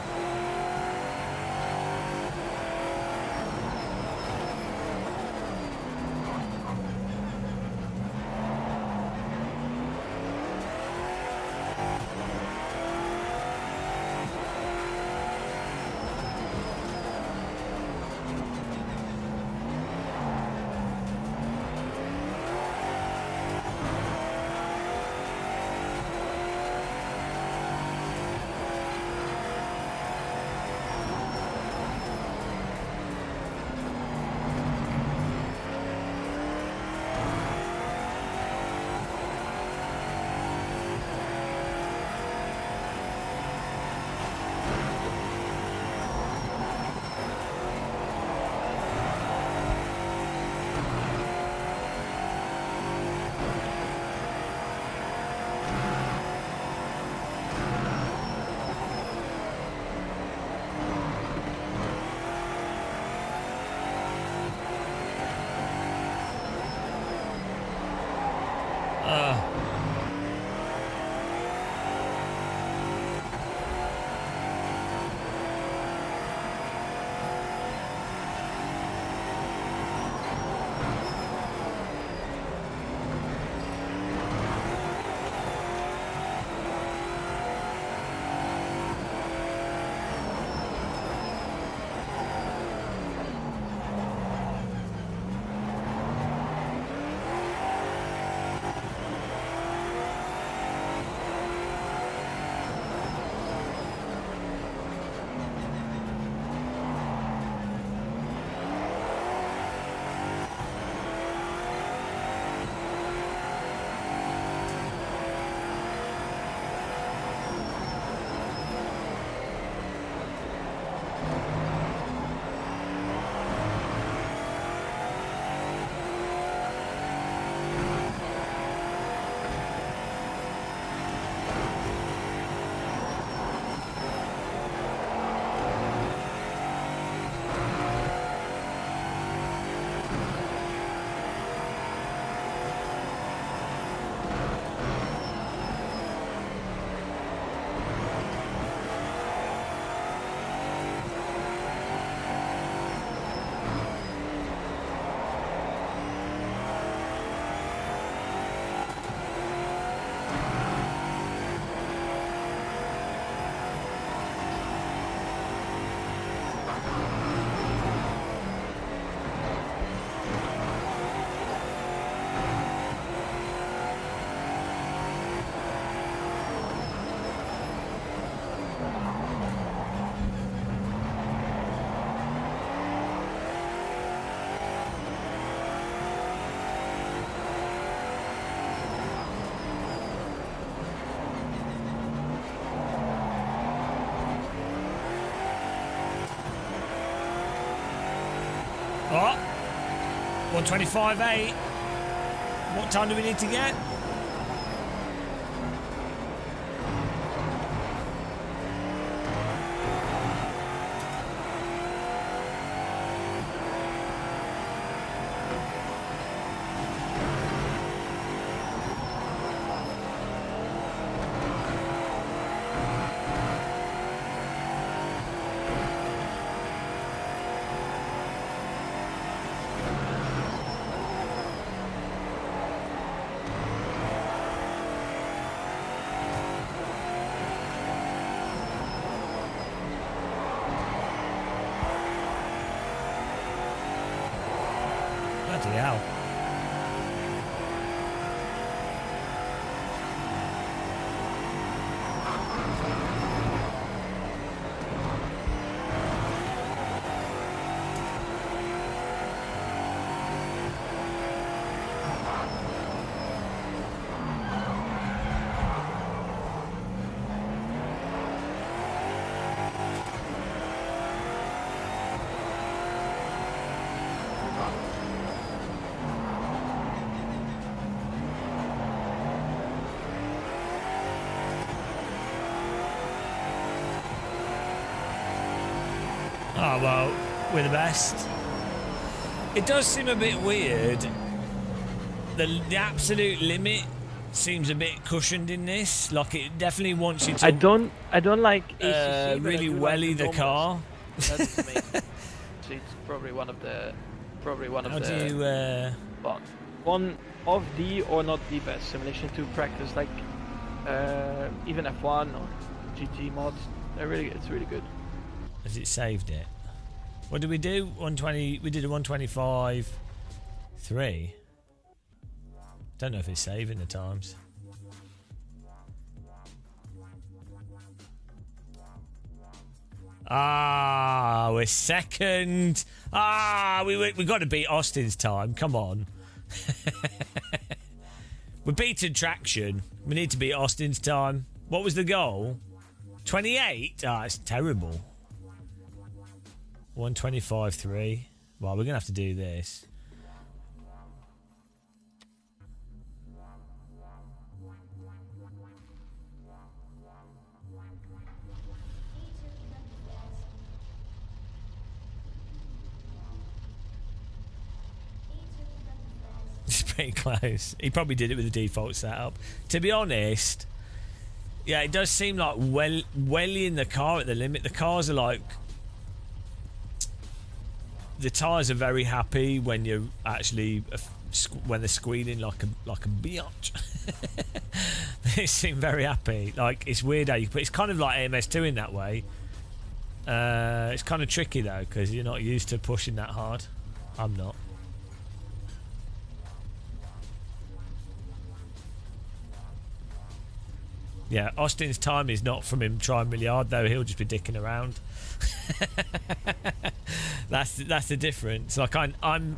Oh, 125.8. What time do we need to get? Bloody hell. Oh, well, we're the best. It does seem a bit weird. The absolute limit seems a bit cushioned in this. Like it definitely wants you to. I don't like ACC, but really I do welly like the normal car. That's amazing. So it's probably one of the How do you? well, one of the or not the best simulation to practice, like even F1 or GT mods. It's really good. Has it saved it? What did we do? 120. We did a 125.3. Don't know if it's saving the times. Ah, we're second. Ah, we got to beat Austin's time. Come on. We're beating traction. We need to beat Austin's time. What was the goal? 28? Ah, it's terrible. 125.3. Well, we're going to have to do this. It's pretty close. He probably did it with the default setup. To be honest, yeah, it does seem like wellying the car at the limit. The cars are like... The tyres are very happy when you're actually... when they're squealing like a biatch. They seem very happy. Like, it's weird how you... But it's kind of like AMS2 in that way. It's kind of tricky, though, because you're not used to pushing that hard. I'm not. Yeah, Austin's time is not from him trying really hard, though. He'll just be dicking around. That's the difference. Like I'm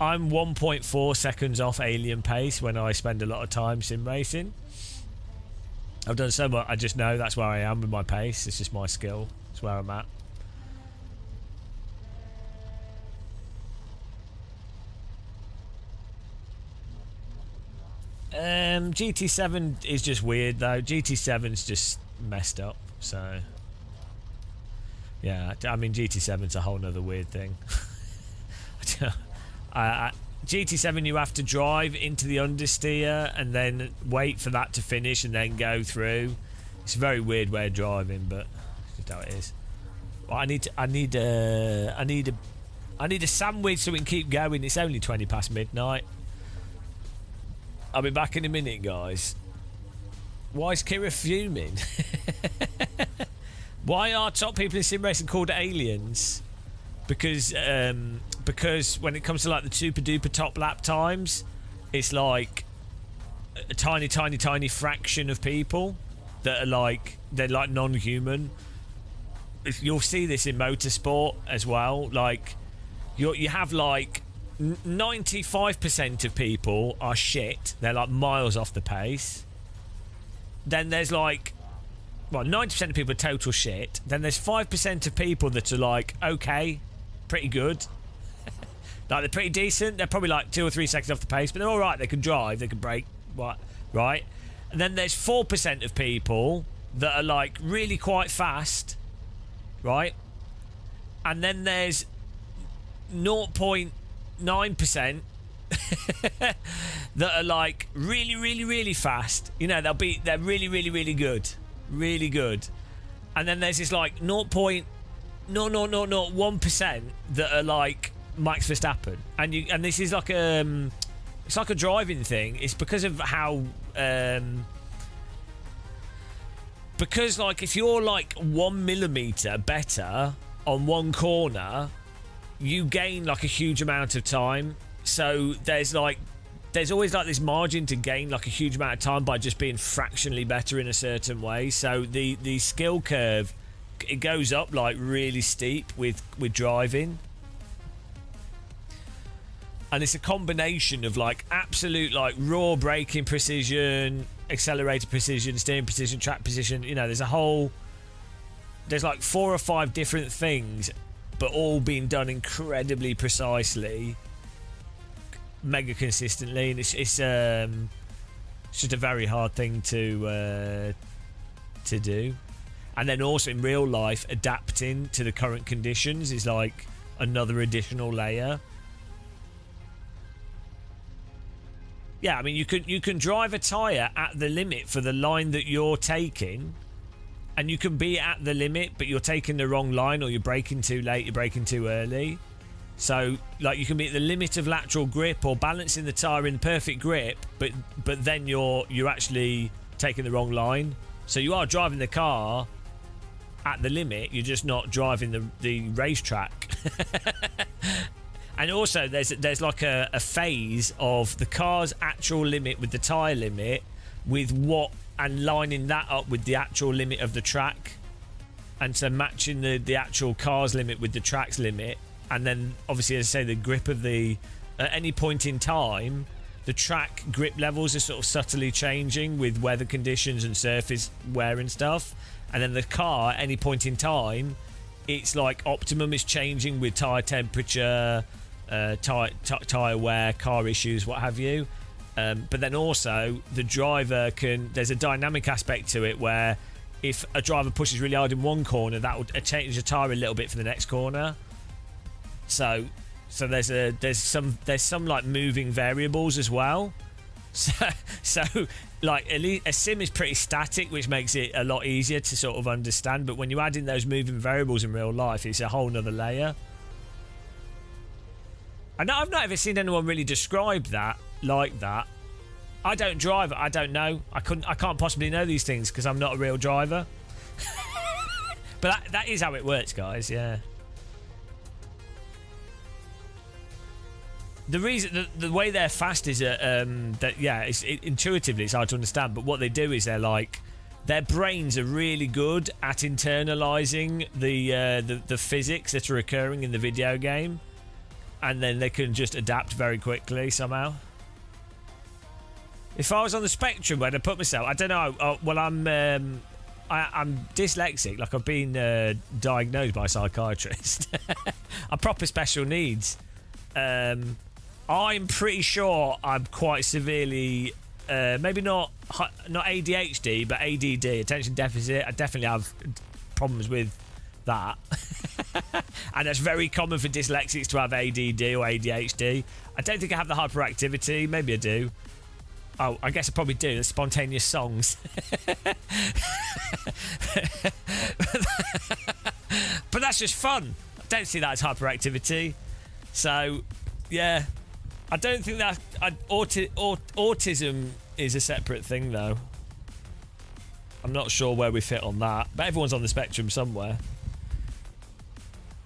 1.4 seconds off alien pace when I spend a lot of time sim racing. I've done so much. I just know that's where I am with my pace. It's just my skill. It's where I'm at. GT7 is just weird though. GT7's just messed up. So yeah, I mean GT7's a whole nother weird thing. GT7 you have to drive into the understeer and then wait for that to finish and then go through. It's a very weird way of driving, but that's how it is. Well, I need a sandwich so we can keep going. It's only 20 past midnight. I'll be back in a minute, guys. Why is Kira fuming? Why are top people in sim racing called aliens? Because when it comes to like the super duper top lap times, it's like a tiny fraction of people that are like, they're like non-human. You'll see this in motorsport as well. Like you have like 95% of people are shit. They're like miles off the pace. Then there's like, well, 90% of people are total shit. Then there's 5% of people that are like, okay, pretty good. Like they're pretty decent. They're probably like 2 or 3 seconds off the pace, but they're all right. They can drive. They can brake. What? Right. And then there's 4% of people that are like really quite fast. Right. And then there's 0.9% that are like really fast. You know, they're really good. Really good. And then there's this like 0.0001% that are like Max Verstappen. And this is like it's like a driving thing. It's because of how because like if you're like 1 millimeter better on one corner, you gain like a huge amount of time. So there's always like this margin to gain like a huge amount of time by just being fractionally better in a certain way. So the skill curve, it goes up like really steep with driving. And it's a combination of like absolute like raw braking precision, accelerator precision, steering precision, track precision. You know, there's like 4 or 5 different things, but all being done incredibly precisely, mega consistently, and it's just a very hard thing to do. And then also in real life, adapting to the current conditions is like another additional layer. Yeah, I mean, you can drive a tyre at the limit for the line that you're taking, and you can be at the limit, but you're taking the wrong line, or you're braking too late, you're braking too early. So, like, you can be at the limit of lateral grip or balancing the tyre in perfect grip, but then you're actually taking the wrong line. So you are driving the car at the limit, you're just not driving the racetrack. And also, there's like a phase of the car's actual limit with the tyre limit, and lining that up with the actual limit of the track, and so matching the actual car's limit with the track's limit. And then, obviously, as I say, the grip of at any point in time, the track grip levels are sort of subtly changing with weather conditions and surface wear and stuff. And then the car, at any point in time, it's like optimum is changing with tyre temperature, tyre wear, car issues, what have you. But then also the driver there's a dynamic aspect to it where if a driver pushes really hard in one corner, that will change the tyre a little bit for the next corner. So there's some like moving variables as well. So like a sim is pretty static, which makes it a lot easier to sort of understand. But when you add in those moving variables in real life, it's a whole nother layer. And I've not ever seen anyone really describe that like that. I don't drive. I don't know. I can't possibly know these things because I'm not a real driver. But that is how it works, guys. Yeah. The reason, the way they're fast is intuitively it's hard to understand. But what they do is their brains are really good at internalizing the physics that are occurring in the video game, and then they can just adapt very quickly somehow. If I was on the spectrum where I put myself, I don't know. Well, I'm dyslexic. Like, I've been diagnosed by a psychiatrist. I'm proper special needs. I'm pretty sure I'm quite severely, maybe not ADHD, but ADD, attention deficit. I definitely have problems with that. And that's very common for dyslexics to have ADD or ADHD. I don't think I have the hyperactivity. Maybe I do. Oh, I guess I probably do. The spontaneous songs. But that's just fun. I don't see that as hyperactivity. So, yeah. I don't think that... autism is a separate thing, though. I'm not sure where we fit on that. But everyone's on the spectrum somewhere.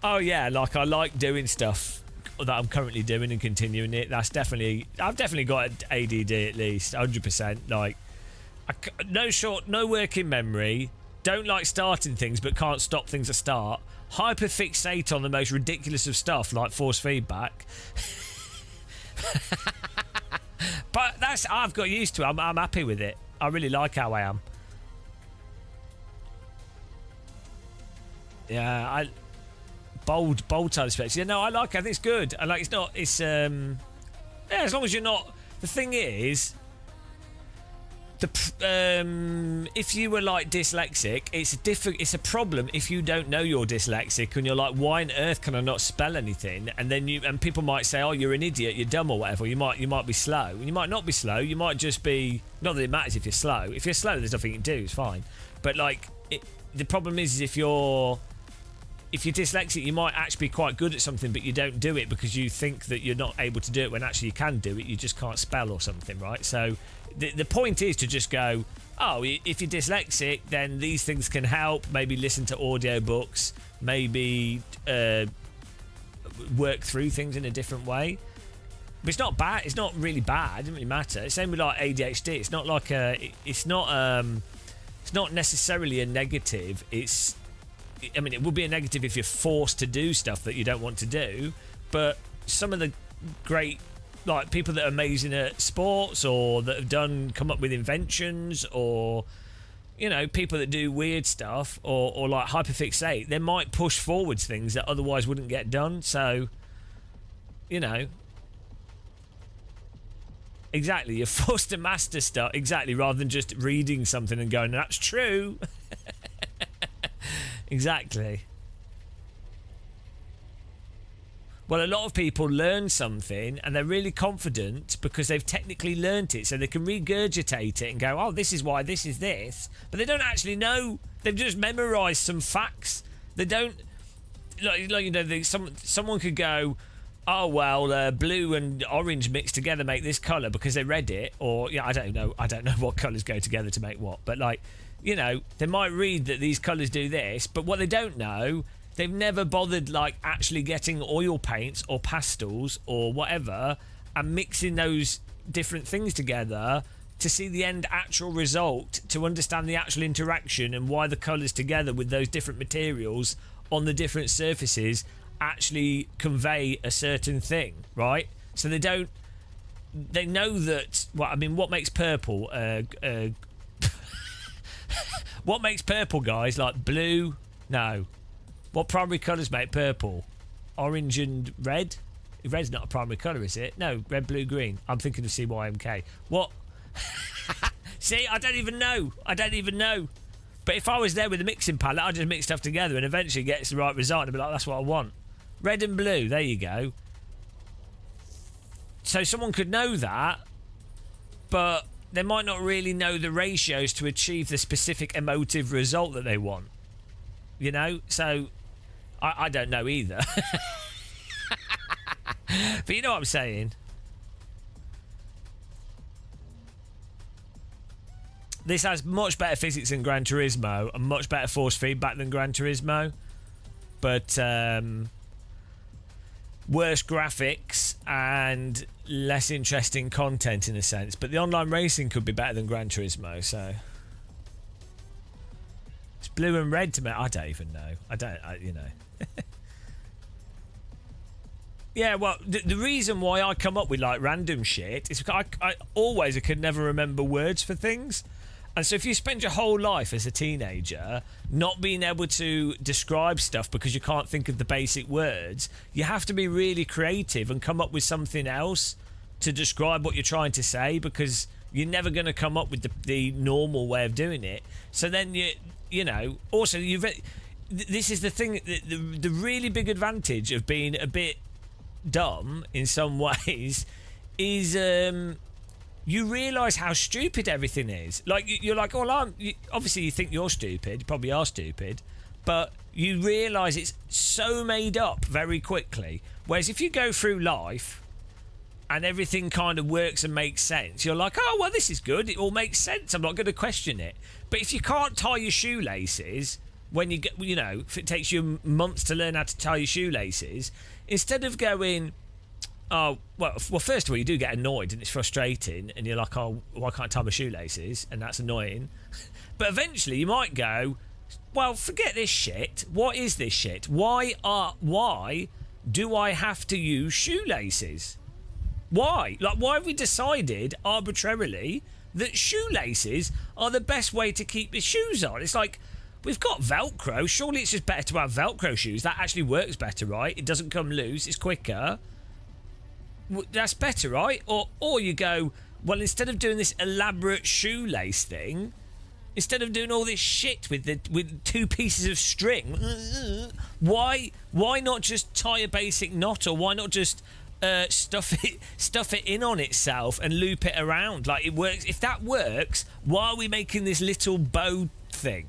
Oh, yeah. Like, I like doing stuff that I'm currently doing and continuing it. That's definitely... I've definitely got ADD at least. 100%. Like, no working memory. Don't like starting things but can't stop things to start. Hyperfixate on the most ridiculous of stuff like force feedback. But I've got used to it. I'm happy with it. I really like how I am. Yeah, bold type specs. Yeah, no, I like it. I think it's good. I like it's yeah, as long as you're not. The thing is, if you were like dyslexic, it's a problem if you don't know you're dyslexic and you're like, why on earth can I not spell anything? And then people might say, oh, you're an idiot, you're dumb or whatever. You might be slow. And you might not be slow. You might just be, not that it matters if you're slow. If you're slow, there's nothing you can do. It's fine. But like, the problem is if you're dyslexic, you might actually be quite good at something, but you don't do it because you think that you're not able to do it when actually you can do it. You just can't spell or something, right? So the point is to just go, oh, if you're dyslexic, then these things can help. Maybe listen to audiobooks, maybe work through things in a different way. But it's not bad. It's not really bad. It doesn't really matter. Same with like ADHD. It's not like it's not necessarily a negative. I mean, it would be a negative if you're forced to do stuff that you don't want to do, but some of the great, like, people that are amazing at sports or that have come up with inventions, or, you know, people that do weird stuff or like hyperfixate, they might push forwards things that otherwise wouldn't get done. So, you know, exactly, you're forced to master stuff, exactly, rather than just reading something and going, that's true. Exactly. Well, a lot of people learn something and they're really confident because they've technically learnt it, so they can regurgitate it and go, oh, this is why this is this. But they don't actually know. They've just memorised some facts. They don't, someone could go, oh, well, blue and orange mixed together make this colour because they read it. Or, I don't know what colours go together to make what. But, they might read that these colours do this, but what they don't know, they've never bothered actually getting oil paints or pastels or whatever and mixing those different things together to see the end actual result, to understand the actual interaction and why the colours together with those different materials on the different surfaces actually convey a certain thing, right? So they know that, what makes purple what makes purple, guys? Like blue? No. What primary colours make purple? Orange and red? Red's not a primary colour, is it? No, red, blue, green. I'm thinking of CYMK. What? See, I don't even know. But if I was there with a mixing palette, I'd just mix stuff together and eventually get the right result and I'd be like, that's what I want. Red and blue, there you go. So someone could know that, but they might not really know the ratios to achieve the specific emotive result that they want. So I don't know either. But you know what I'm saying? This has much better physics than Gran Turismo and much better force feedback than Gran Turismo. But worse graphics and less interesting content in a sense. But the online racing could be better than Gran Turismo, so... It's blue and red to me. I don't even know. Yeah, well, the reason why I come up with random shit is because I could never remember words for things. And so if you spend your whole life as a teenager not being able to describe stuff because you can't think of the basic words, you have to be really creative and come up with something else to describe what you're trying to say, because you're never going to come up with the normal way of doing it. So then also this is the thing, the really big advantage of being a bit dumb in some ways is you realise how stupid everything is. You're like, well, obviously you think you're stupid, you probably are stupid, but you realise it's so made up very quickly. Whereas if you go through life and everything kind of works and makes sense, you're like, oh, well, this is good, it all makes sense, I'm not going to question it. But if you can't tie your shoelaces, when you get, if it takes you months to learn how to tie your shoelaces, instead of going, oh, well, first of all, you do get annoyed and it's frustrating and you're like, oh, why can't I tie my shoelaces? And that's annoying. But eventually you might go, well, forget this shit. What is this shit? Why do I have to use shoelaces? Why? Why have we decided arbitrarily that shoelaces are the best way to keep your shoes on? It's like, we've got Velcro. Surely it's just better to have Velcro shoes. That actually works better, right? It doesn't come loose. It's quicker. That's better, right? Or you go, well, instead of doing this elaborate shoelace thing, instead of doing all this shit with two pieces of string, why not just tie a basic knot, or why not just stuff it in on itself and loop it around? It works. If that works, why are we making this little bow thing?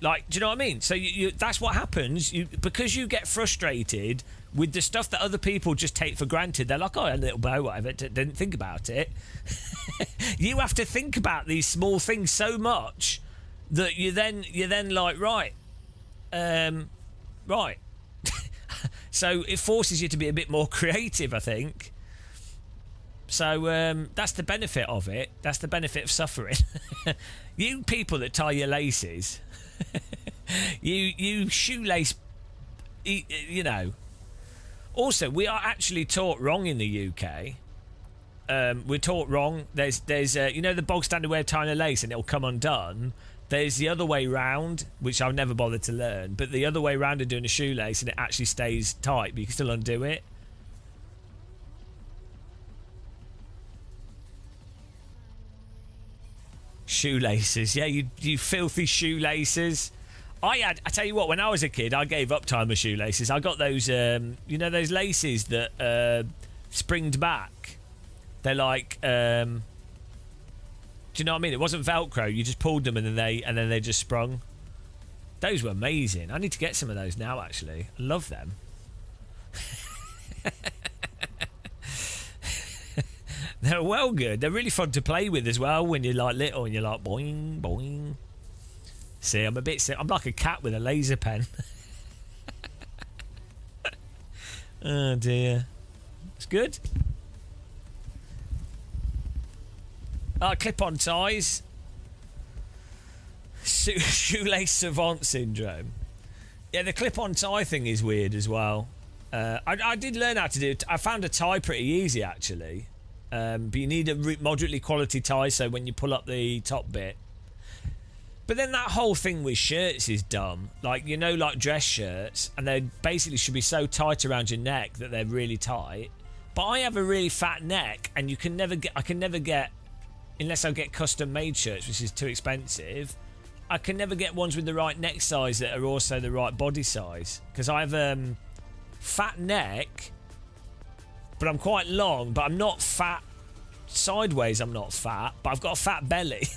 Do you know what I mean? So that's what happens. Because you get frustrated with the stuff that other people just take for granted. They're like, oh, a little bow, whatever. Didn't think about it. You have to think about these small things so much that you're then like, right. So it forces you to be a bit more creative, I think. So that's the benefit of it. That's the benefit of suffering. You people that tie your laces, you shoelace, Also, we are actually taught wrong in the UK. We're taught wrong. There's the bog standard way of tying a lace and it'll come undone. There's the other way round, which I've never bothered to learn, but the other way round of doing a shoelace and it actually stays tight, but you can still undo it. Shoelaces, yeah, you filthy shoelaces. I tell you what, when I was a kid, I gave up tying my shoelaces. I got those, you know, those laces that springed back. They're like, do you know what I mean? It wasn't Velcro. You just pulled them and then they just sprung. Those were amazing. I need to get some of those now. Actually, I love them. They're well good. They're really fun to play with as well when you're like little and you're like boing boing. See, I'm like a cat with a laser pen. Oh dear. It's good. Clip-on ties. Shoelace savant syndrome. Yeah, the clip-on tie thing is weird as well. I did learn how to do it. I found a tie pretty easy actually. But you need a moderately quality tie so when you pull up the top bit. But then that whole thing with shirts is dumb. Like, you know, like dress shirts, and they basically should be so tight around your neck that they're really tight. But I have a really fat neck, and I can never get, unless I get custom made shirts, which is too expensive, I can never get ones with the right neck size that are also the right body size. Because I have fat neck, but I'm quite long, but I'm not fat sideways. I'm not fat, but I've got a fat belly.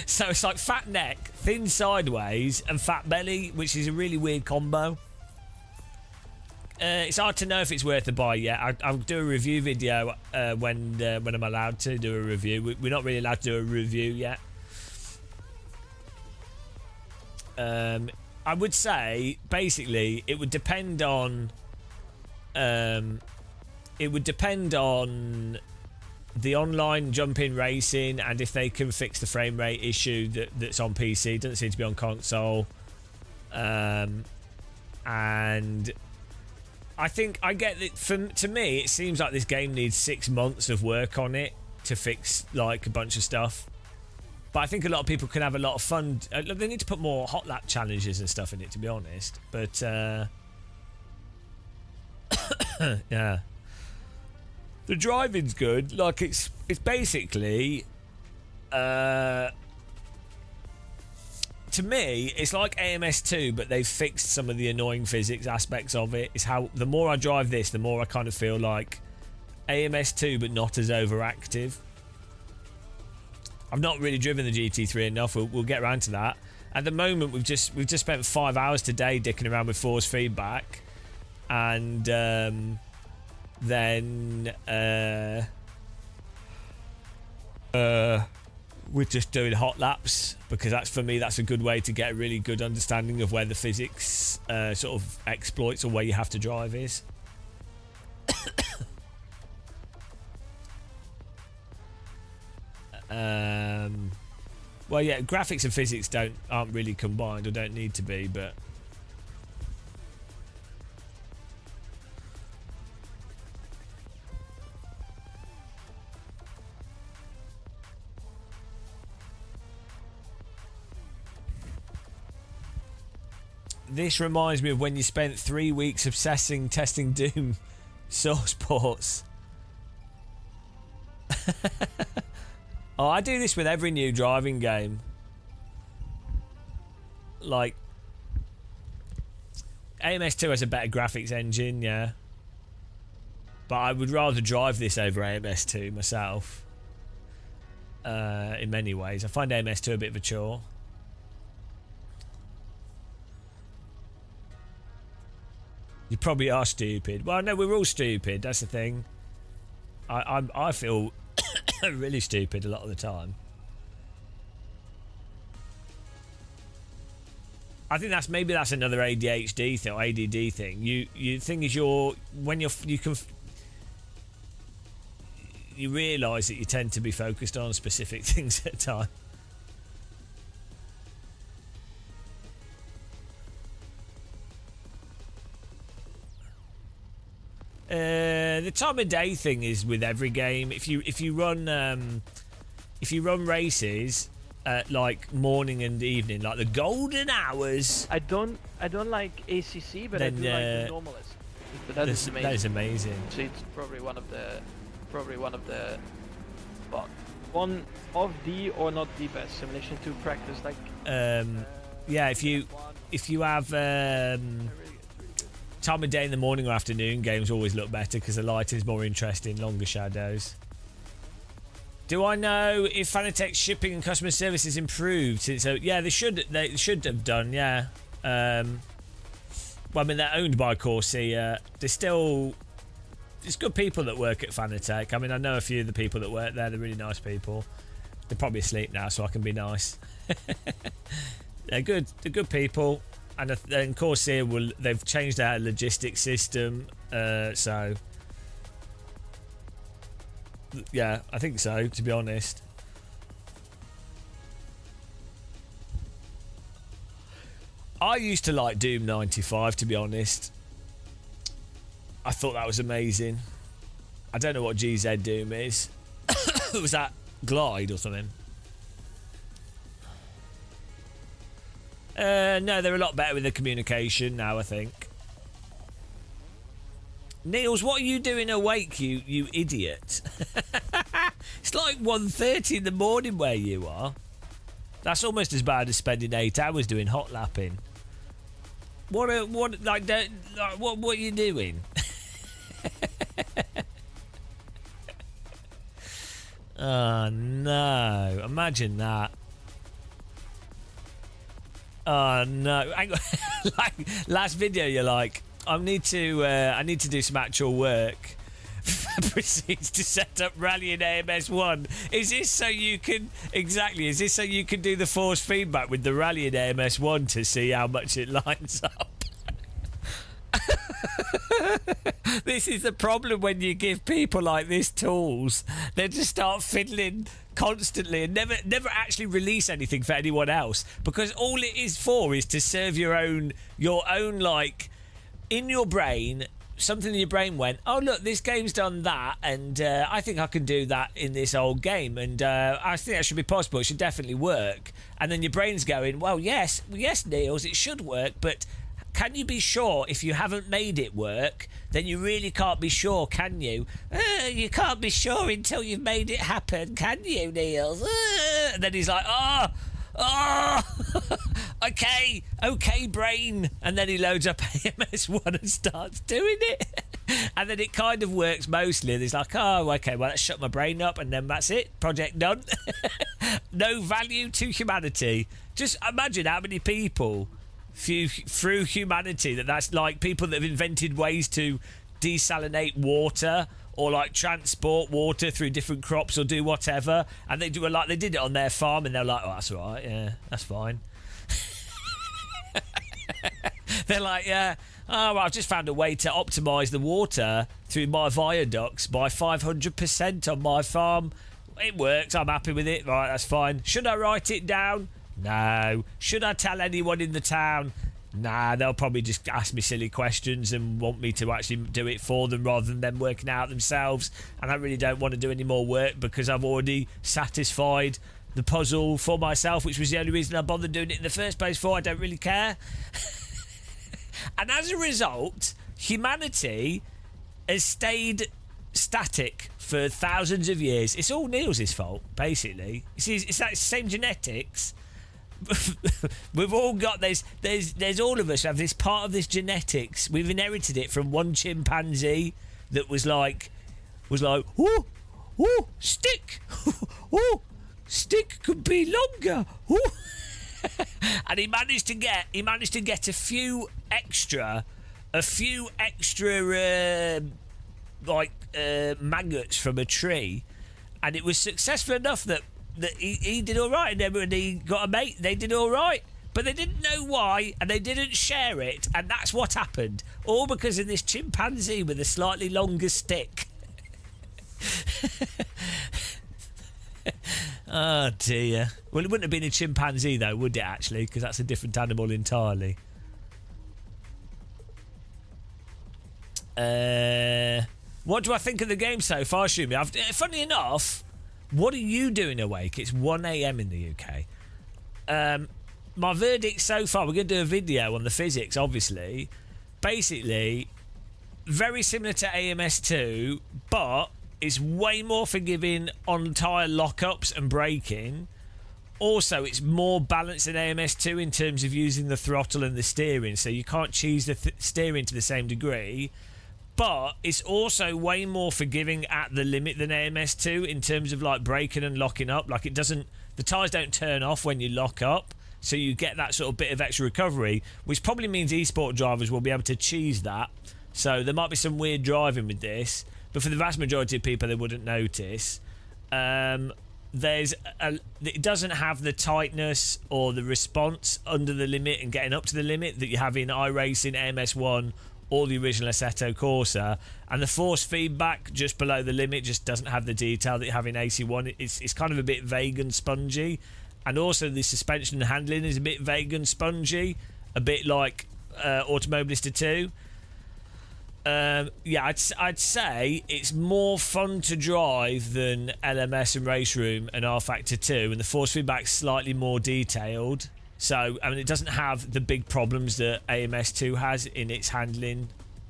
So it's like fat neck, thin sideways, and fat belly, which is a really weird combo. It's hard to know if it's worth a buy yet. I'll do a review video when I'm allowed to do a review. We're not really allowed to do a review yet. I would say basically it would depend on the online jump-in racing and if they can fix the frame rate issue that's on PC. It doesn't seem to be on console. And I think I get that. To me, it seems like this game needs 6 months of work on it to fix like a bunch of stuff. But I think a lot of people can have a lot of fun. They need to put more hot lap challenges and stuff in it, to be honest. But yeah. The driving's good. Like it's basically to me it's like AMS2, but they've fixed some of the annoying physics aspects of it. It's how the more I drive this, the more I kind of feel like AMS2 but not as overactive. I've not really driven the GT3 enough. We'll get around to that. At the moment we've just spent 5 hours today dicking around with force feedback, and then we're just doing hot laps because that's a good way to get a really good understanding of where the physics sort of exploits or where you have to drive is. Well, yeah, graphics and physics aren't really combined or don't need to be, but this reminds me of when you spent 3 weeks obsessing testing Doom source ports. Oh, I do this with every new driving game. Like, AMS2 has a better graphics engine, yeah. But I would rather drive this over AMS2 myself. In many ways. I find AMS2 a bit of a chore. You probably are stupid. Well, no, we're all stupid. That's the thing. I feel really stupid a lot of the time. I think that's another ADHD thing or ADD thing. The thing is you realise that you tend to be focused on specific things at a time. The time of day thing is with every game. If you run races at like morning and evening, like the golden hours. I don't like ACC, but then, I do like the normalist. But that is amazing. That is amazing. So it's probably one of the, well, one of the or not the best simulation to practice like yeah, if you have time of day in the morning or afternoon, games always look better because the lighting's more interesting, longer shadows. Do I know if Fanatec's shipping and customer service has improved since? Yeah, they should have done. Yeah. Well, I mean, they're owned by Corsair. There's good people that work at Fanatec. I mean, I know a few of the people that work there. They're really nice people. They're probably asleep now, so I can be nice. They're good. They're good people, and Corsair they've changed their logistics system. So yeah, I think so. To be honest. I used to like Doom 95, to be honest. I thought that was amazing. I don't know what GZ Doom is. Was that Glide or something? No, they're a lot better with the communication now, I think. Niels, what are you doing awake, you idiot? It's like 1:30 in the morning where you are. That's almost as bad as spending 8 hours doing hot lapping. What are you doing? Oh no! Imagine that. Oh no! Hang on. Like last video, you're like, I need to do some actual work. Proceeds to set up Rally in AMS1. Is this so you can Is this so you can do the force feedback with the Rally in AMS1 to see how much it lines up? This is the problem when you give people like this tools. They just start fiddling constantly and never actually release anything for anyone else, because all it is for is to serve your own like in your brain. Something in your brain went, oh look, this game's done that, and I think I can do that in this old game, and I think that should be possible. It should definitely work. And then your brain's going, well, yes, Niels, it should work, but can you be sure? If you haven't made it work, then you really can't be sure, can you? You can't be sure until you've made it happen, can you, Niels? And then he's like, oh, okay, brain. And then he loads up AMS1 and starts doing it. And then it kind of works mostly. And he's like, oh, okay, well, let's shut my brain up, and then that's it. Project done. No value to humanity. Just imagine how many people through humanity that's like people that have invented ways to desalinate water, or like transport water through different crops, or do whatever, and they do they did it on their farm, and they're like, oh, that's all right, yeah, that's fine. They're like, yeah, oh, well, I've just found a way to optimise the water through my viaducts by 500% on my farm. It works, I'm happy with it, right, that's fine. Should I write it down? No. Should I tell anyone in the town? Nah, they'll probably just ask me silly questions and want me to actually do it for them rather than them working out themselves. And I really don't want to do any more work because I've already satisfied the puzzle for myself, which was the only reason I bothered doing it in the first place for. I don't really care. And as a result, humanity has stayed static for thousands of years. It's all Niels' fault, basically. It's that same genetics. We've all got there's all of us have this part of this genetics. We've inherited it from one chimpanzee that was like ooh stick ooh stick could be longer ooh. And he managed to get a few extra maggots from a tree, and it was successful enough that he did all right, and he got a mate. They did all right, but they didn't know why, and they didn't share it, and that's what happened. All because of this chimpanzee with a slightly longer stick. Oh dear. Well, it wouldn't have been a chimpanzee though, would it, actually? Because that's a different animal entirely. What do I think of the game so far, Shumi? Funny enough, what are you doing awake? It's 1 a.m. in the UK. My verdict so far, we're going to do a video on the physics, obviously. Basically, very similar to AMS2, but it's way more forgiving on tyre lockups and braking. Also, it's more balanced than AMS2 in terms of using the throttle and the steering, so you can't cheese the steering to the same degree. But it's also way more forgiving at the limit than AMS2 in terms of like braking and locking up. Like, the tyres don't turn off when you lock up, so you get that sort of bit of extra recovery, which probably means esport drivers will be able to cheese that. So there might be some weird driving with this, but for the vast majority of people, they wouldn't notice. It doesn't have the tightness or the response under the limit and getting up to the limit that you have in iRacing, AMS1, or the original Assetto Corsa, and the force feedback just below the limit just doesn't have the detail that you have in AC1. It's kind of a bit vague and spongy, and also the suspension and handling is a bit vague and spongy, a bit like Automobilista 2. I'd say it's more fun to drive than LMS and Race Room and R Factor 2, and the force feedback's slightly more detailed. So, I mean, it doesn't have the big problems that AMS2 has in its handling,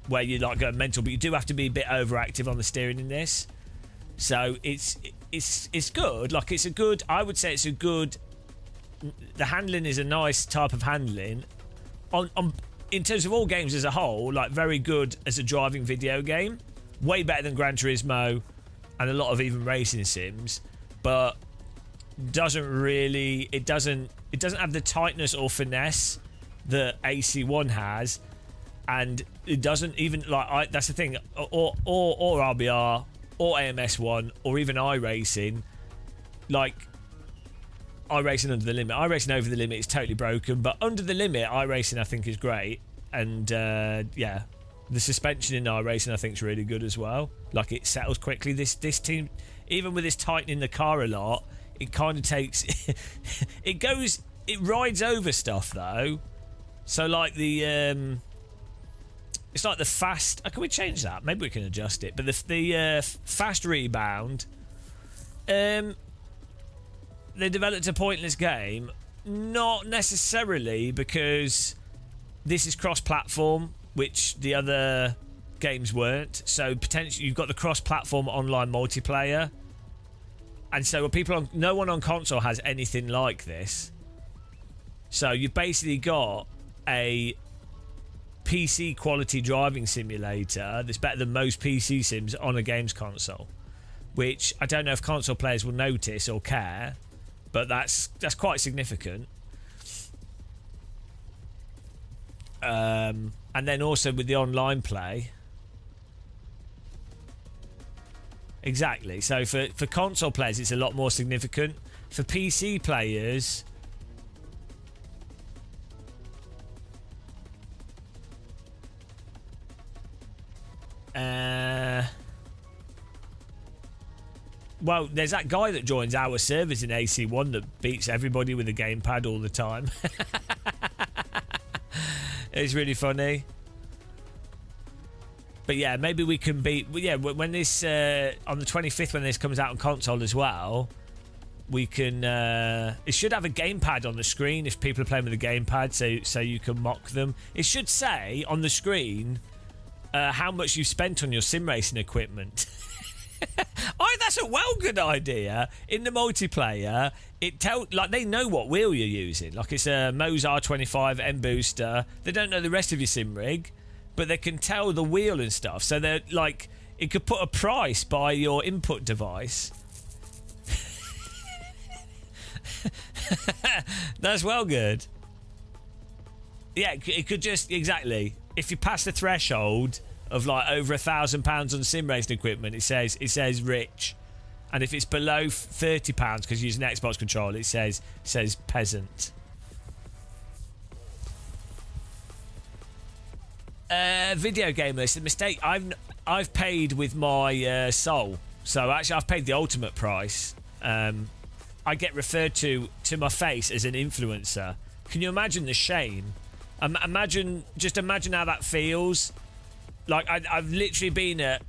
where you like go mental, but you do have to be a bit overactive on the steering in this. So it's good. Like, it's a good. I would say it's a good. The handling is a nice type of handling. In terms of all games as a whole, like, very good as a driving video game, way better than Gran Turismo and a lot of even racing sims, but doesn't have the tightness or finesse that AC1 has, and it doesn't even like that's the thing, or RBR or AMS1 or even iRacing, like iRacing under the limit. iRacing over the limit is totally broken, but under the limit, iRacing I think is great. And the suspension in iRacing I think is really good as well. Like, it settles quickly. This team, even with this tightening the car a lot, it kind of takes it rides over stuff though. So like it's like the fast. Can we change that? Maybe we can adjust it. But the fast rebound. They developed a pointless game, not necessarily because this is cross-platform, which the other games weren't. So potentially you've got the cross-platform online multiplayer, and so no one on console has anything like this. So you've basically got a PC quality driving simulator that's better than most PC sims on a games console, which I don't know if console players will notice or care. But that's quite significant. And then also with the online play. Exactly. So for console players, it's a lot more significant. For PC players, well, there's that guy that joins our servers in AC1 that beats everybody with a gamepad all the time. It's really funny. But yeah, maybe we can beat... Yeah, when this... on the 25th, when this comes out on console as well, we can... it should have a gamepad on the screen if people are playing with a gamepad, so you can mock them. It should say on the screen how much you've spent on your sim racing equipment. That's a well good idea. In the multiplayer, they know what wheel you're using. Like, it's a Mose R25 M booster. They don't know the rest of your sim rig, but they can tell the wheel and stuff. So they're like, it could put a price by your input device. That's well good. Yeah, it could just exactly. If you pass the threshold of like over £1,000 on sim racing equipment, it says rich, and if it's below £30 because you're using an Xbox controller, it says peasant. Video game list. The mistake, I've paid with my soul, so actually I've paid the ultimate price. I get referred to my face as an influencer. Can you imagine the shame? Imagine how that feels. Like, I've literally been at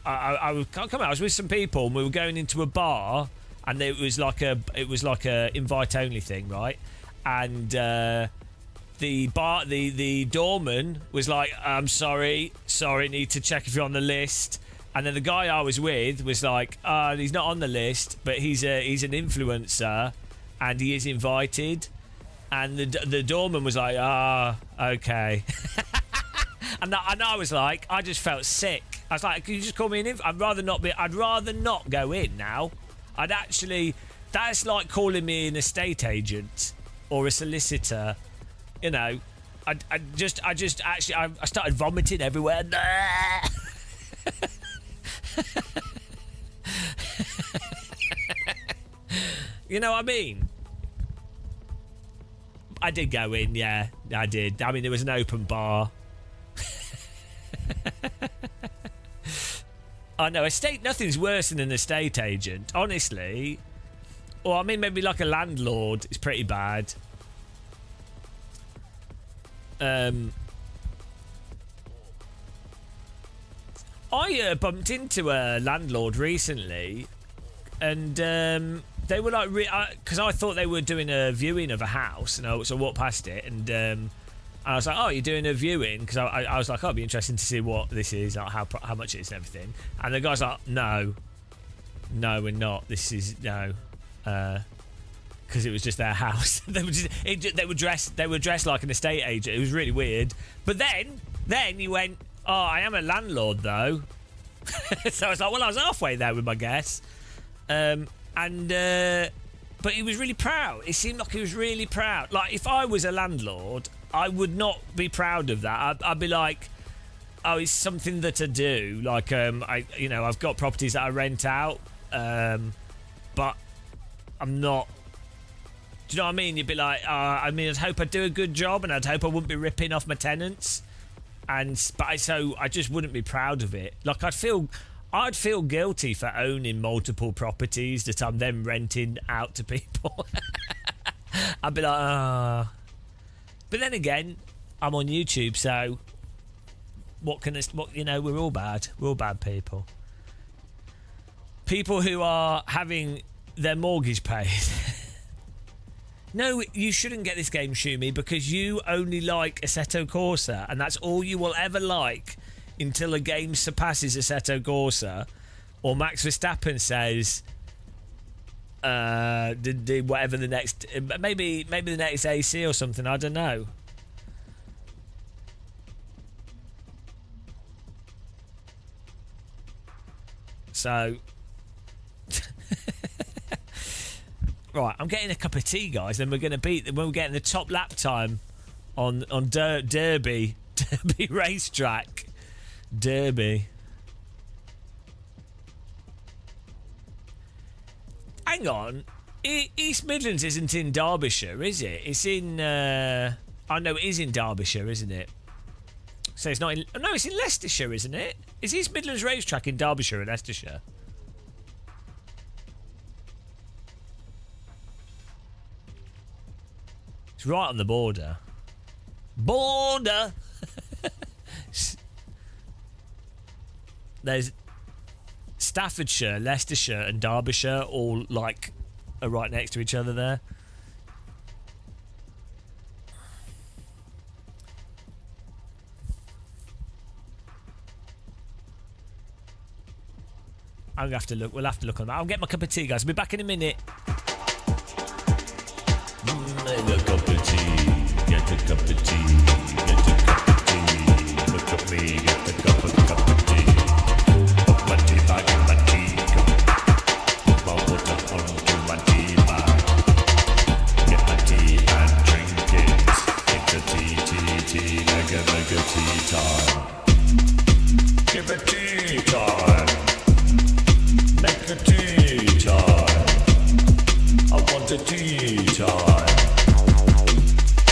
I was with some people and we were going into a bar, and it was like a invite only thing, right? And the doorman was like, I'm sorry, need to check if you're on the list. And then the guy I was with was like, he's not on the list, but he's an influencer. and he is invited. And the doorman was like, okay. and I was like, I just felt sick. I was like, can you just call me an I'd rather not go in now. That's like calling me an estate agent or a solicitor. You know, I started vomiting everywhere. You know what I mean? I did go in, yeah, I did. I mean, there was an open bar. I know, nothing's worse than an estate agent, honestly. Or, I mean, maybe like a landlord is pretty bad. I bumped into a landlord recently, and they were like, because I thought they were doing a viewing of a house, and so I walked past it, and I was like, oh, you're doing a viewing? Because I was like, oh, it'd be interesting to see what this is, like how much it is and everything. And the guy's like, no, we're not. This is no, because it was just their house. they were dressed like an estate agent. It was really weird. But then he went, oh, I am a landlord though. So I was like, well, I was halfway there with my guess. But he was really proud. It seemed like he was really proud. Like, if I was a landlord, I would not be proud of that. I'd be like, oh, it's something that I do. Like, I've got properties that I rent out, but I'm not. Do you know what I mean? You'd be like, I'd hope I'd do a good job, and I'd hope I wouldn't be ripping off my tenants. So I just wouldn't be proud of it. Like, I'd feel guilty for owning multiple properties that I'm then renting out to people. I'd be like, But then again, I'm on YouTube, so we're all bad. We're all bad people. People who are having their mortgage paid. No, you shouldn't get this game, Shumi, because you only like Assetto Corsa, and that's all you will ever like until a game surpasses Assetto Corsa, or Max Verstappen says, whatever the next, maybe the next AC or something. I don't know. So. Right, I'm getting a cup of tea, guys. Then we're going to beat them when we're getting the top lap time on Derby racetrack. Derby. Hang on, East Midlands isn't in Derbyshire, is it? It's in. I know it is in Derbyshire, isn't it? So it's not in. No, it's in Leicestershire, isn't it? Is East Midlands racetrack in Derbyshire or Leicestershire? It's right on the border. Border! There's Staffordshire, Leicestershire and Derbyshire all are right next to each other there. I'm gonna have to look. We'll have to look on that. I'll get my cup of tea, guys. I'll be back in a minute. Make a cup of tea, get a cup of tea, get a cup of tea. Look at me, get a cup of tea. Put my tea bag in my tea cup. Put my water onto my tea bag. Get my tea and drink it. It's a tea, mega tea time. Give it tea time. Make a tea time. I want a tea time.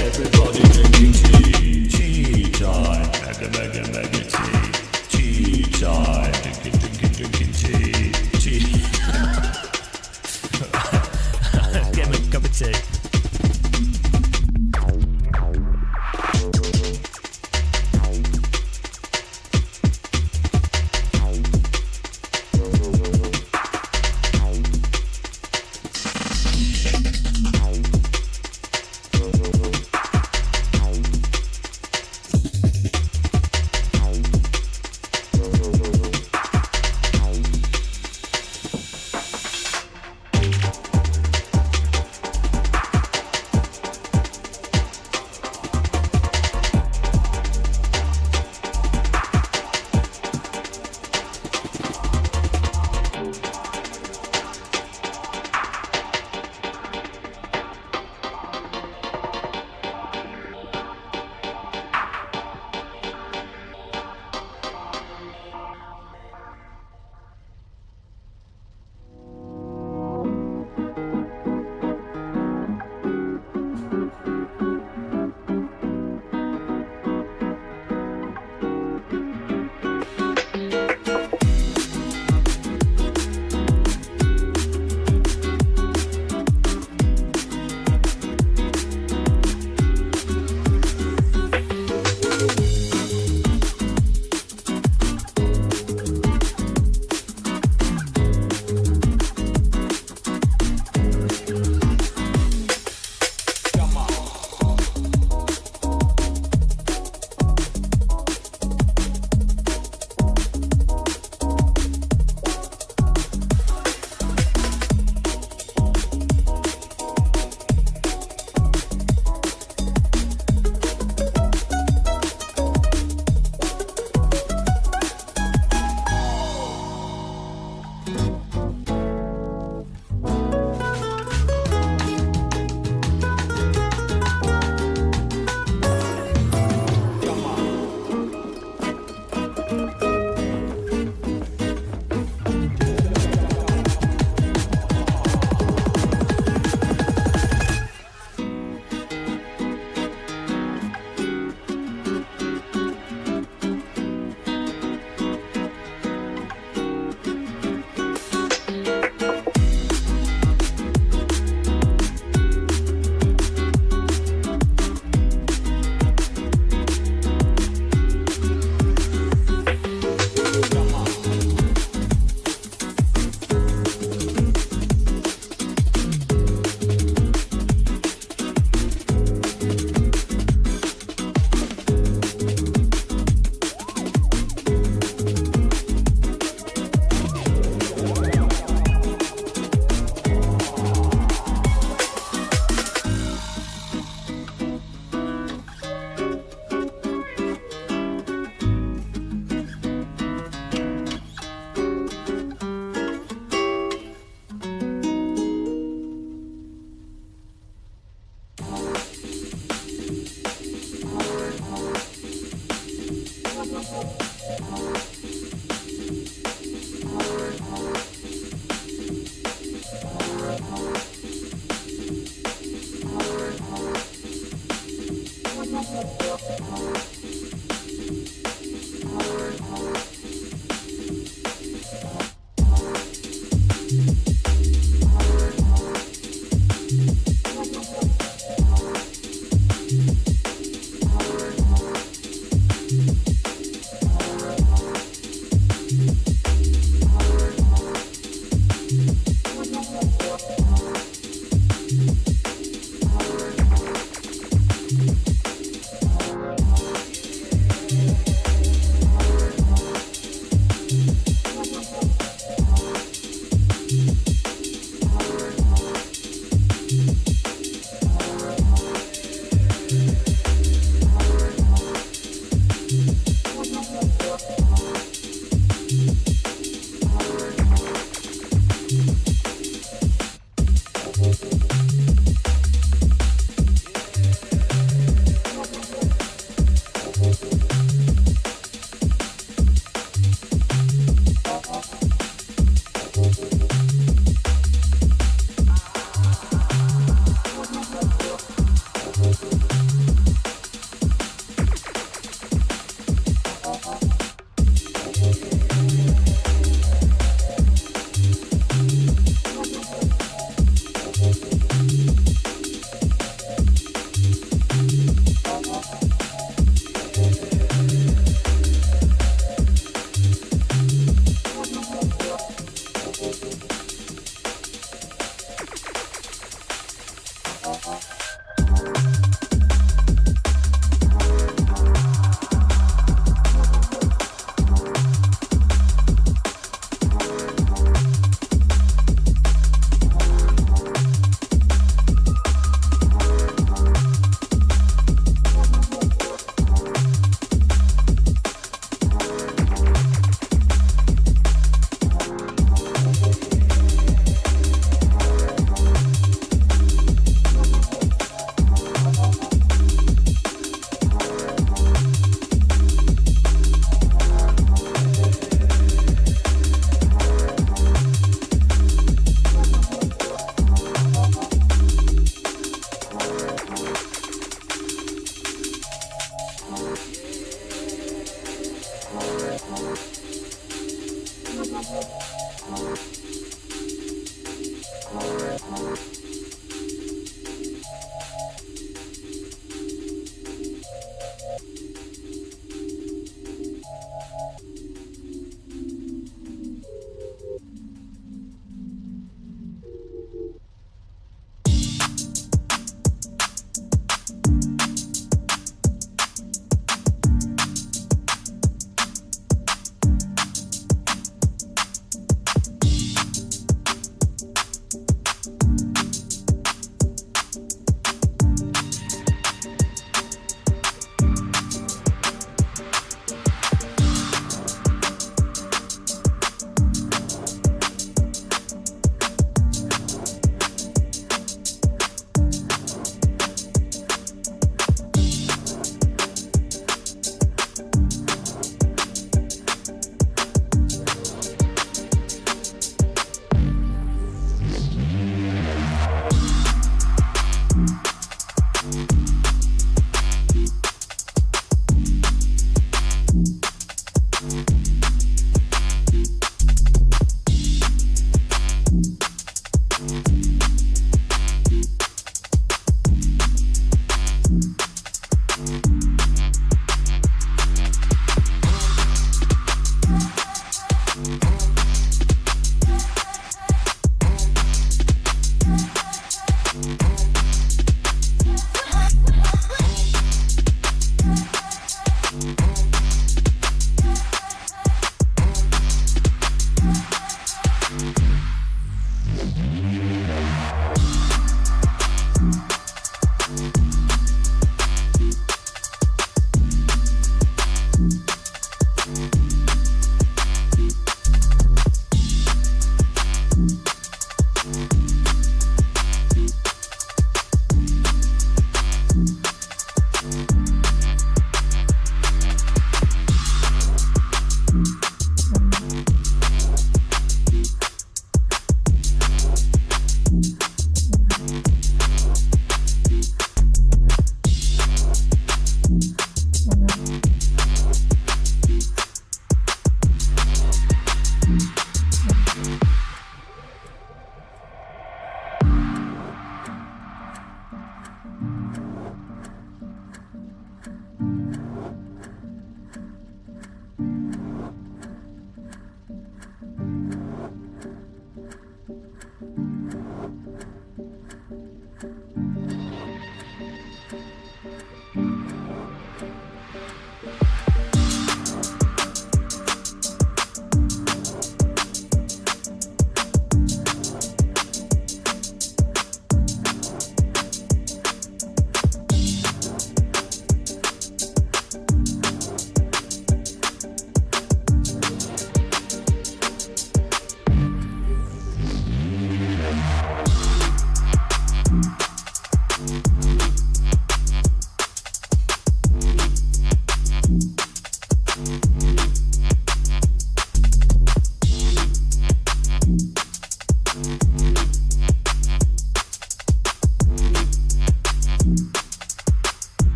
Everybody drinking tea time. Mega tea time. Drinking tea. Get me a cup of tea.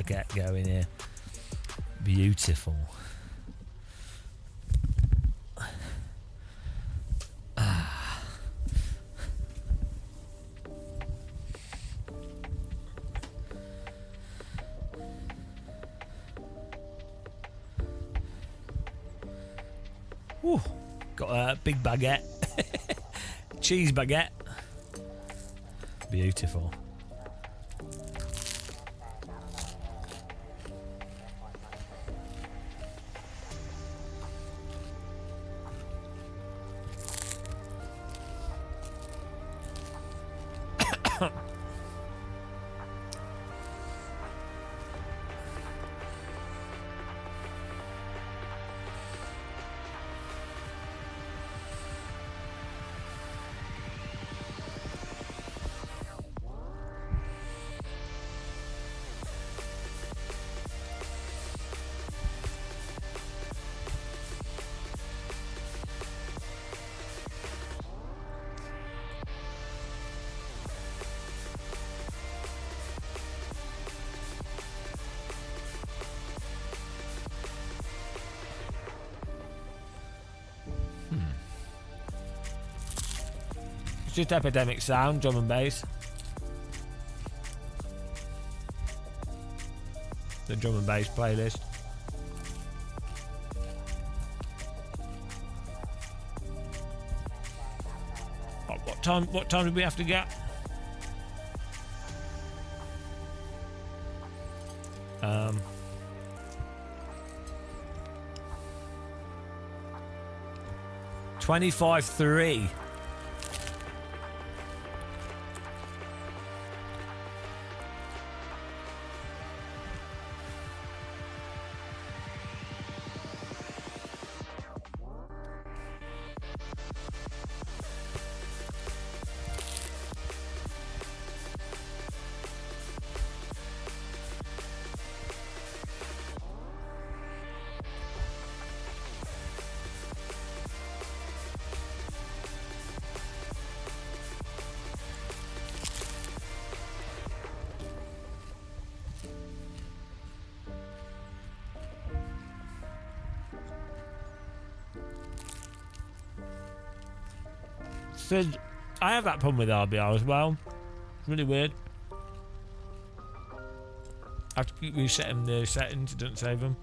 baguette going here. Beautiful. Ooh, got a big baguette. Cheese baguette. Beautiful. Just Epidemic Sound, drum and bass. The drum and bass playlist. Oh, what time did we have to get? 25-3. So, I have that problem with RBR as well. It's really weird. I have to keep resetting the settings, it doesn't save them.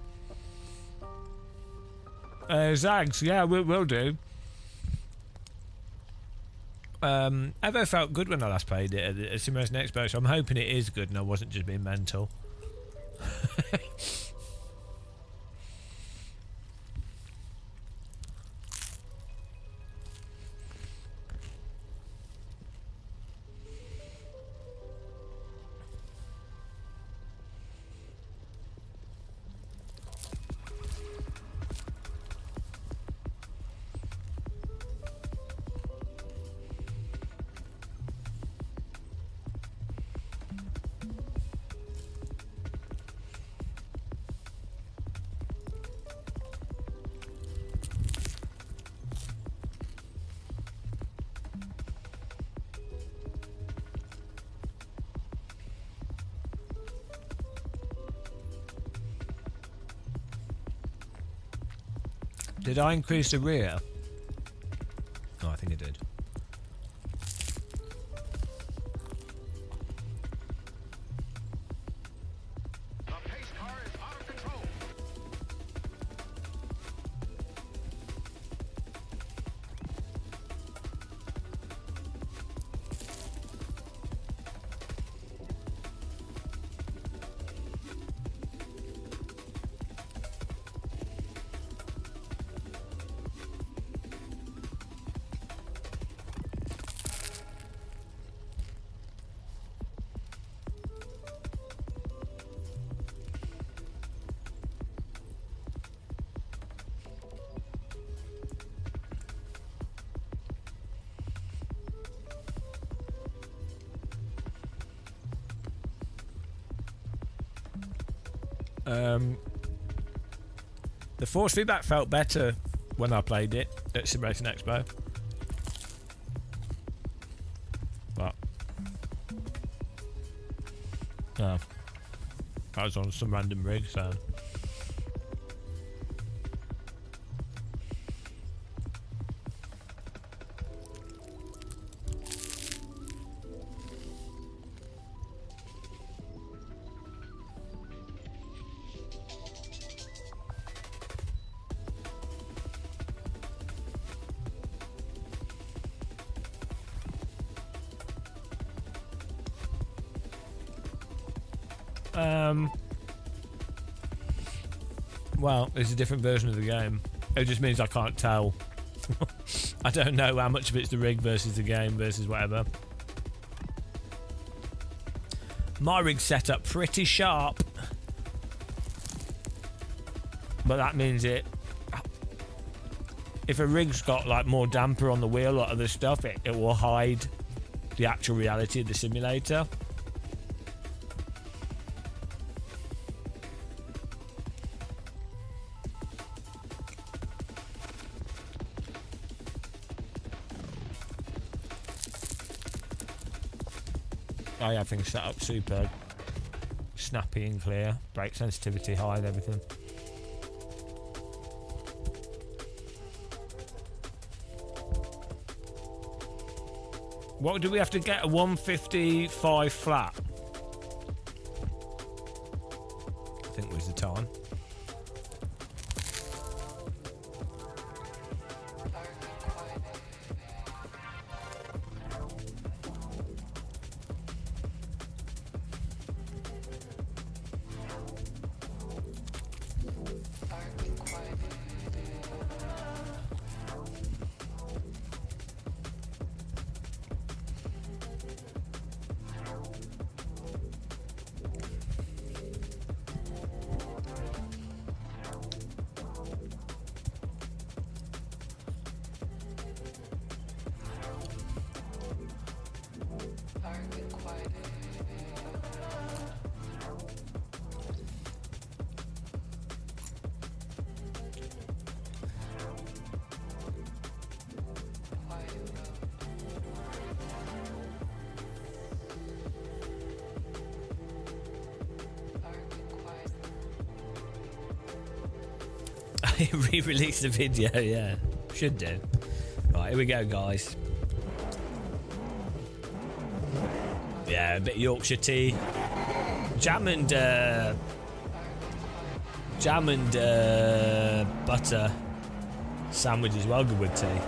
Zags, yeah, we'll do. Evo felt good when I last played it at Simulation Expo, so I'm hoping it is good and I wasn't just being mental. Did I increase the rear? Oh, I think I did. The force feedback felt better when I played it at Sim Racing Expo. But I was on some random rig, so. Well, it's a different version of the game. It just means I can't tell. I don't know how much of it's the rig versus the game versus whatever. My rig's set up pretty sharp. But that means it... If a rig's got like more damper on the wheel or other stuff, it will hide the actual reality of the simulator. I have things set up super snappy and clear, brake sensitivity high and everything. What do we have to get? A 155 flat? I think was the time. Re-release the video, yeah. Should do. Right, here we go, guys. Yeah, a bit of Yorkshire tea. Jam and butter sandwich is well good with tea.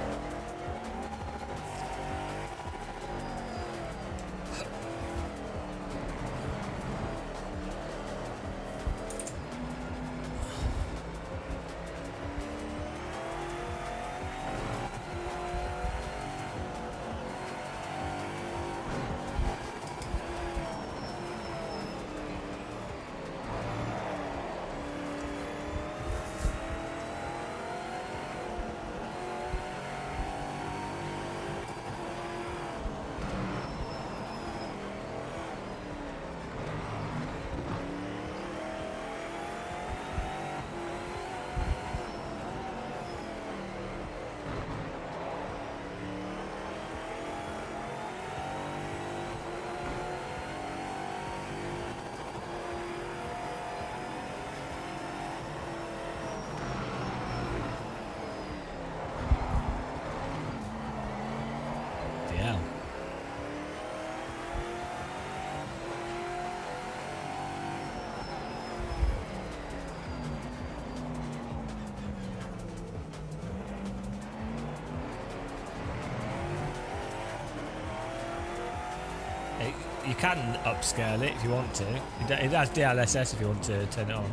You can upscale it if you want to. It has DLSS if you want to turn it on.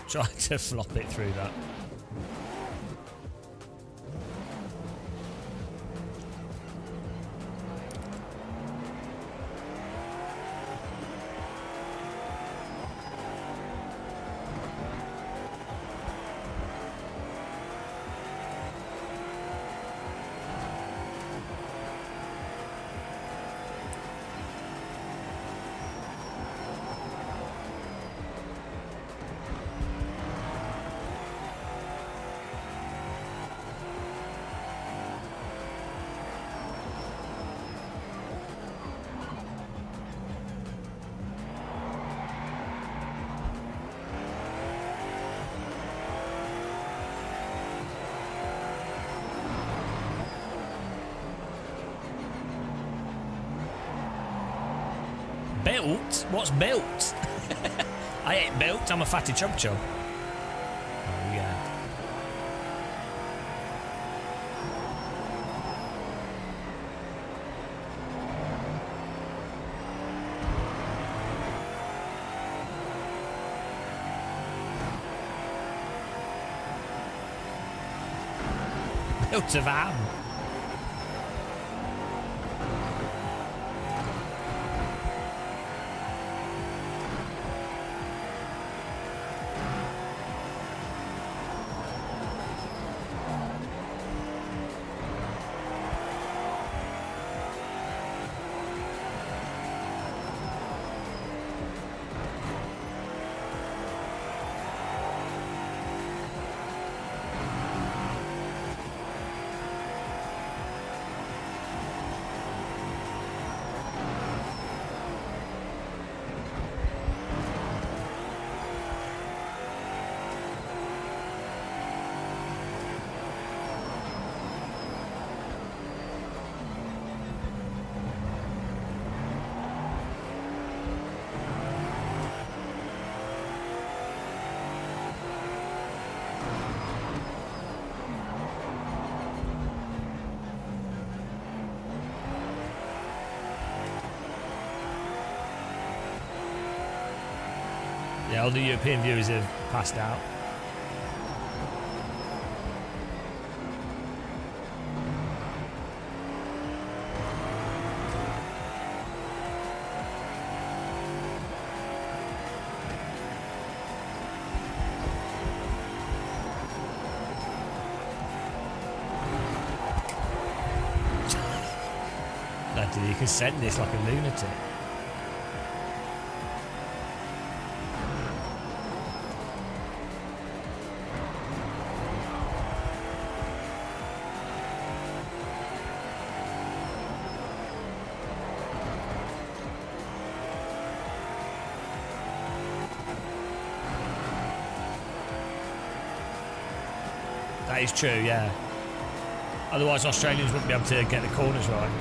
Trying to flop it through that. Built? What's built? I ain't built, I'm a fatty chub chub. Oh yeah. Built a van. Yeah, all the European viewers have passed out. Bloody, you can send this like a lunatic. That is true, yeah. Otherwise, Australians wouldn't be able to get the corners right.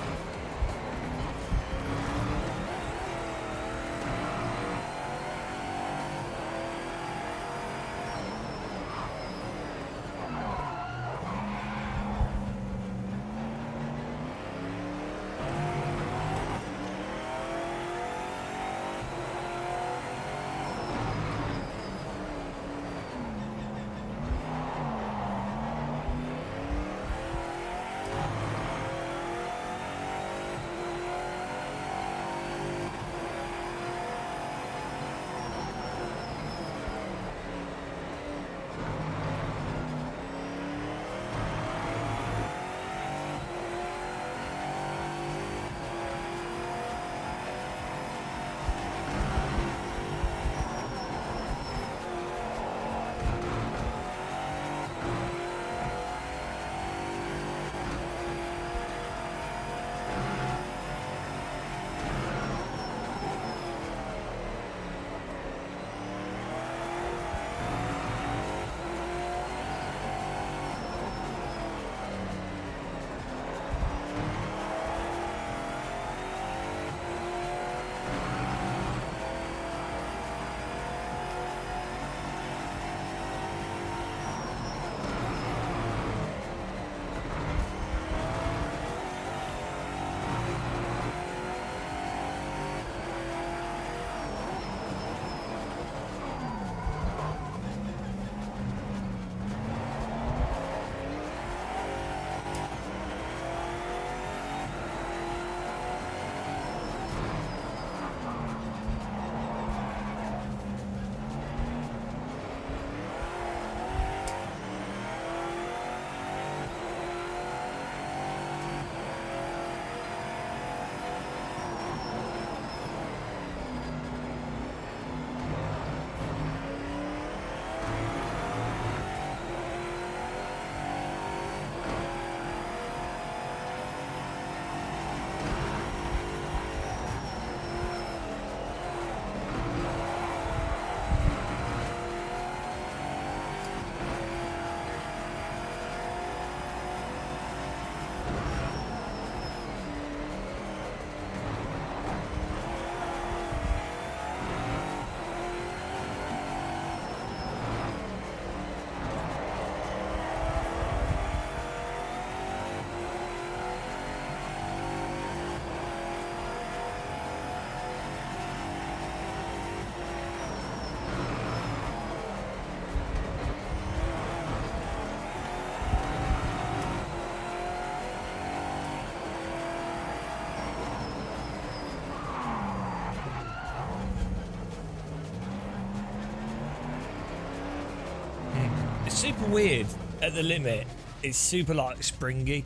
super weird at the limit. It's super like springy.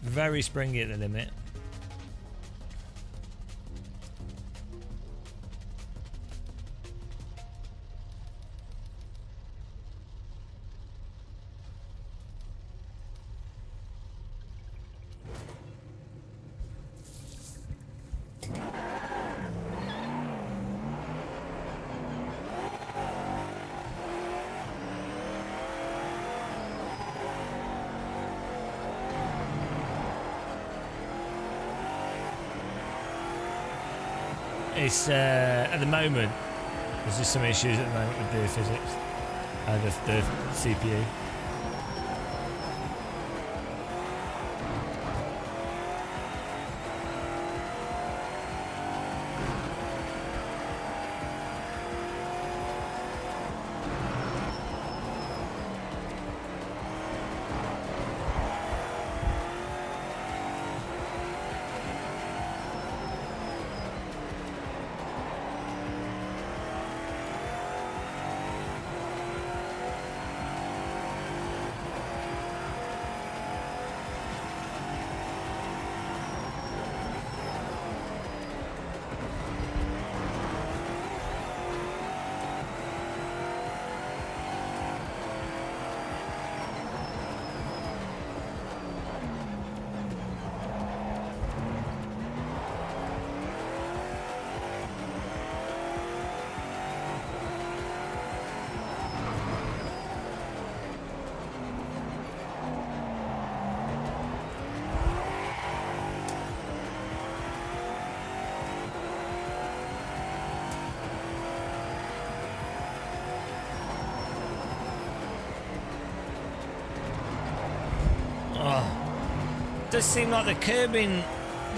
Very springy at the limit. It's at the moment there's just some issues at the moment with the physics and the CPU. Does seem like the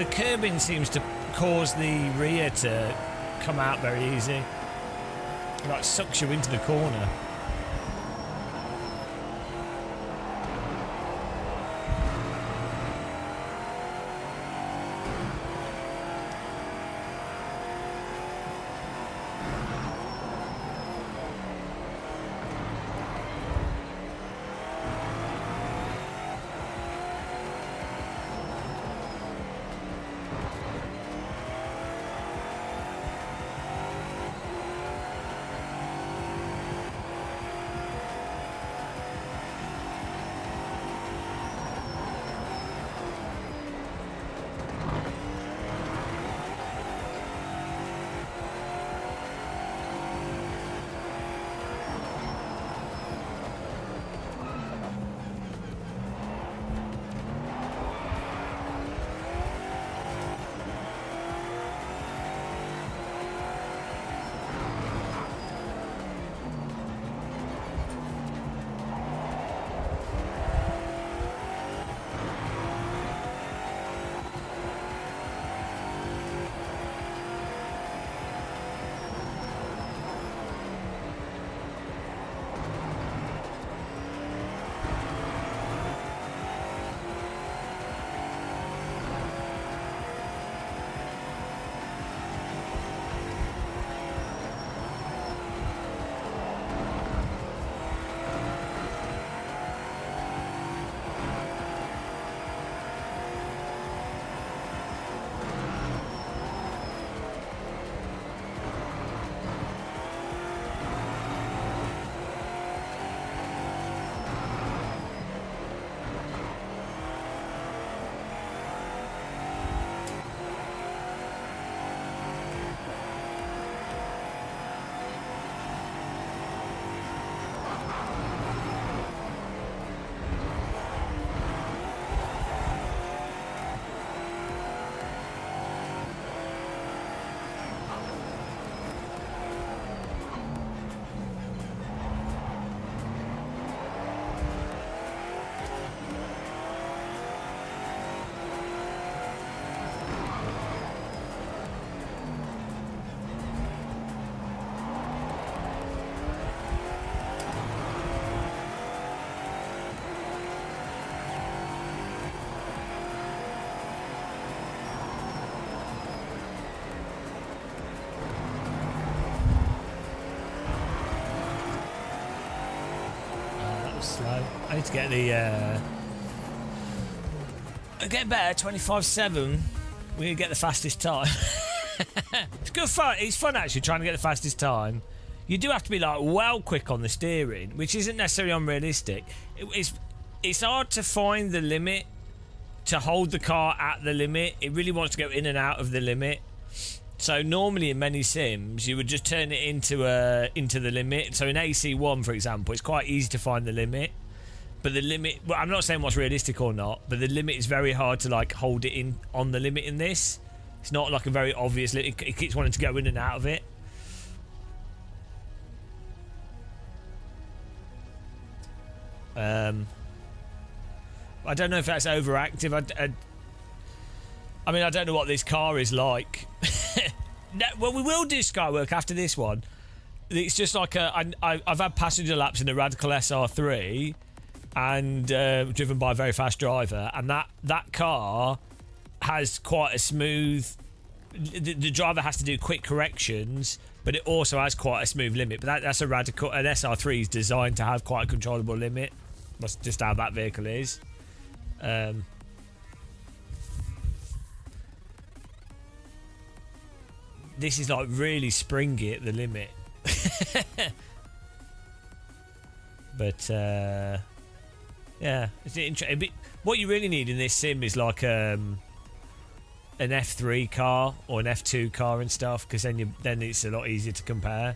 curbing seems to cause the rear to come out very easy. It like sucks you into the corner. I need to get the get better. 25.7. We're gonna get the fastest time. It's good fun. It's fun actually trying to get the fastest time. You do have to be like well quick on the steering, which isn't necessarily unrealistic. It's hard to find the limit, to hold the car at the limit. It really wants to go in and out of the limit. So normally in many sims you would just turn it into the limit. So in AC1 for example, it's quite easy to find the limit. But the limit, well, I'm not saying what's realistic or not, but the limit is very hard to like hold it in on the limit in this. It's not like a very obvious limit. It keeps wanting to go in and out of it. I don't know if that's overactive. I mean, I don't know what this car is like. No, well, we will do Skywork after this one. It's just like I've had passenger laps in a Radical SR3 and driven by a very fast driver, and that car has quite a smooth. The driver has to do quick corrections, but it also has quite a smooth limit. But that's a Radical. An SR3 is designed to have quite a controllable limit. That's just how that vehicle is. This is like really springy at the limit. But yeah, it's interesting. What you really need in this sim is like an F3 car or an F2 car and stuff, because then it's a lot easier to compare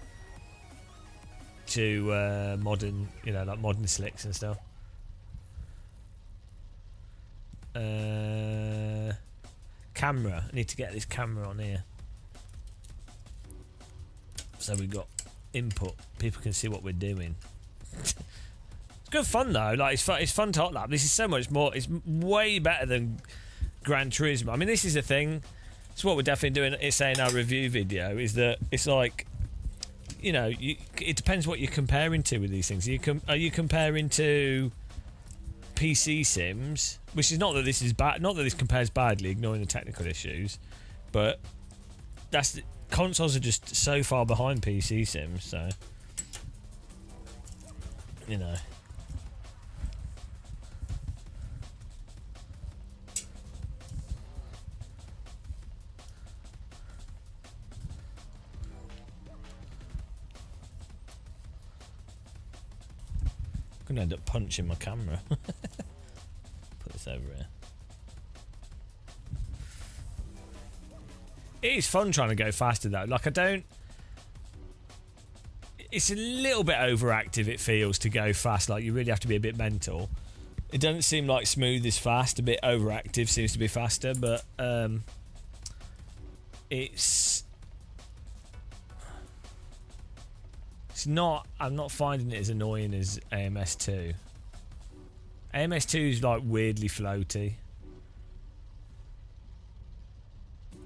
to modern, like modern slicks and stuff. Camera. I need to get this camera on here. So we've got input. People can see what we're doing. It's good fun though. Like it's fun to hot lap. This is so much more. It's way better than Gran Turismo. I mean, this is the thing. It's what we're definitely doing. It's saying our review video is that it's like, it depends what you're comparing to with these things. Are you comparing to PC sims, which is not that this is bad, not that this compares badly, ignoring the technical issues, but consoles are just so far behind PC sims, so I'm gonna end up punching my camera. Put this over here. It is fun trying to go faster though. Like it's a little bit overactive, it feels, to go fast. Like you really have to be a bit mental. It doesn't seem like smooth is fast. A bit overactive seems to be faster, but it's not. I'm not finding it as annoying as AMS2. AMS2 is like weirdly floaty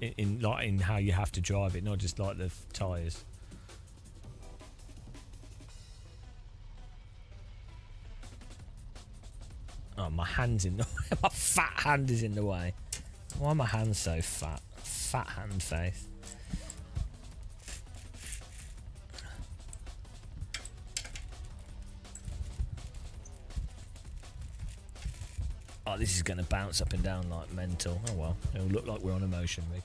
in how you have to drive it, not just like the tyres. Oh, my hand's in the way. My fat hand is in the way. Why are my hands so fat? Fat hand face. Oh, this is going to bounce up and down like mental. Oh well, it'll look like we're on a motion rig.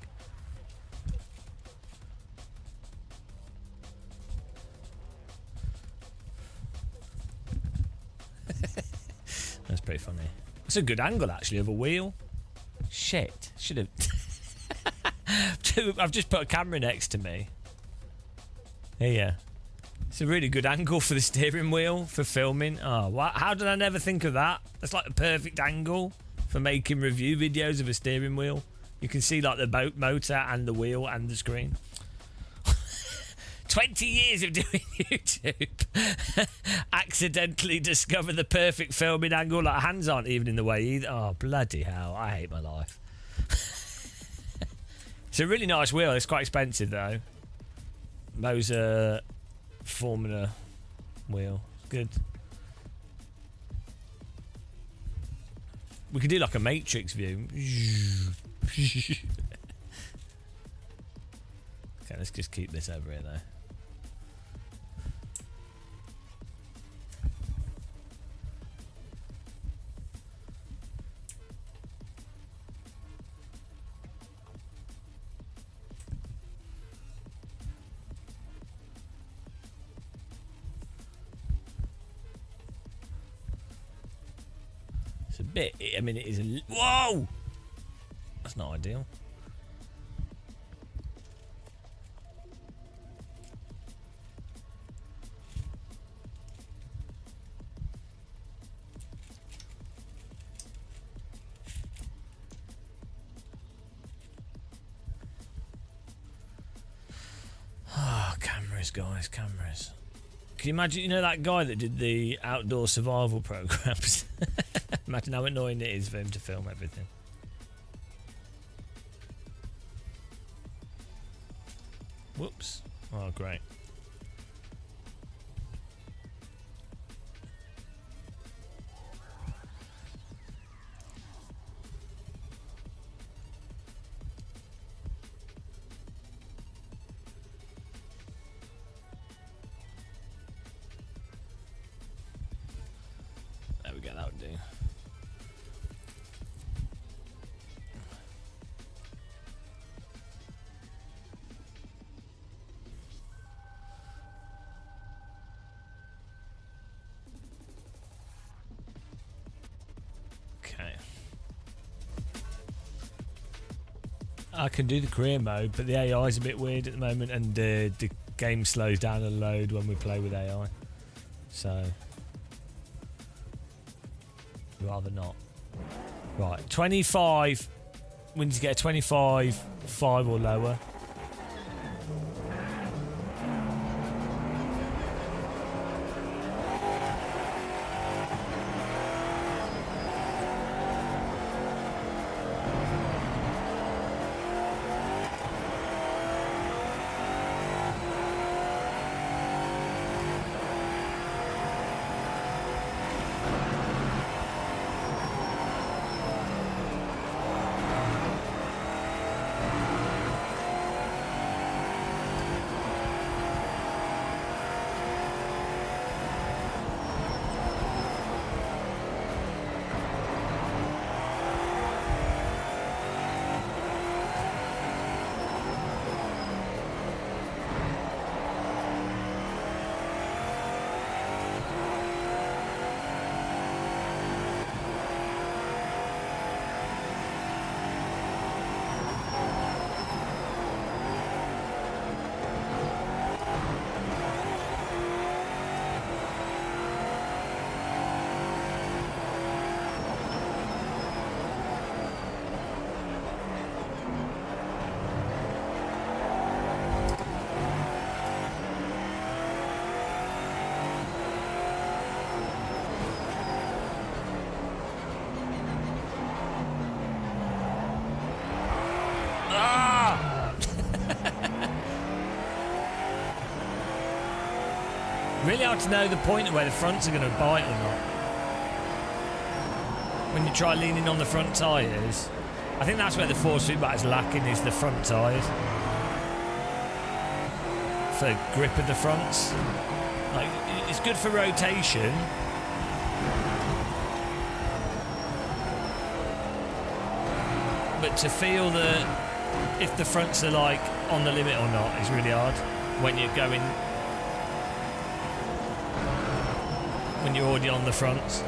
That's pretty funny. It's a good angle actually of a wheel. Shit, should have. I've just put a camera next to me. Here. It's a really good angle for the steering wheel for filming. Oh, how did I never think of that? That's like the perfect angle for making review videos of a steering wheel. You can see like the motor and the wheel and the screen. 20 years of doing YouTube. Accidentally discover the perfect filming angle. Like hands aren't even in the way either. Oh, bloody hell. I hate my life. It's a really nice wheel. It's quite expensive though. Those Formula wheel. Good. We could do like a Matrix view. Okay, let's just keep this over here though. It's a bit. I mean, it is a. Whoa! That's not ideal. Oh, cameras, guys, cameras. Can you imagine, you know, that guy that did the outdoor survival programs? Imagine how annoying it is for him to film everything. Whoops. Oh, great. There we go, that would do. Okay. I can do the career mode, but the AI is a bit weird at the moment, and the game slows down a load when we play with AI. So, rather not. Right, 25. We need to get a 25, 5 or lower. Really hard to know the point of where the fronts are going to bite or not. When you try leaning on the front tyres, I think that's where the force feedback is lacking, is the front tyres. For grip of the fronts. Like, it's good for rotation. But to feel if the fronts are like on the limit or not is really hard when you're going. When you're already on the fronts.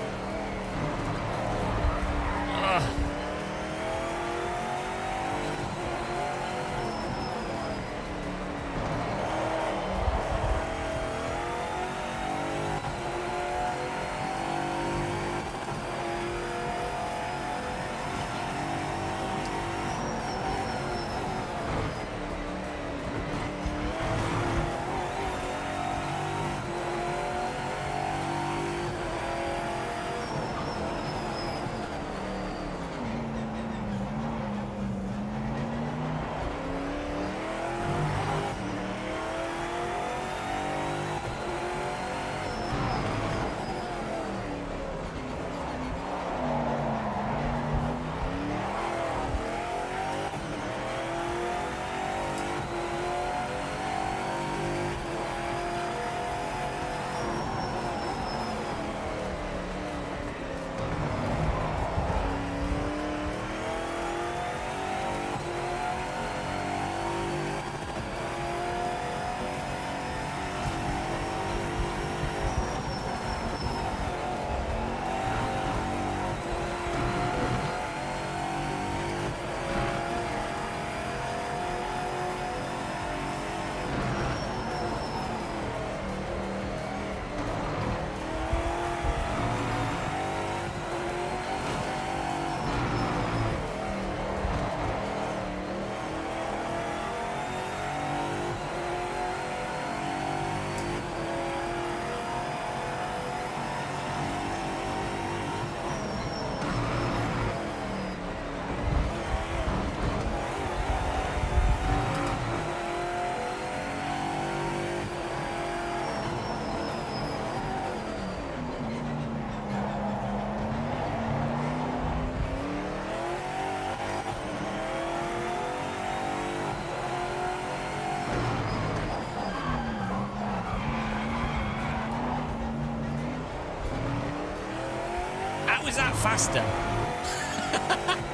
was that faster?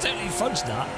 Totally fudged that.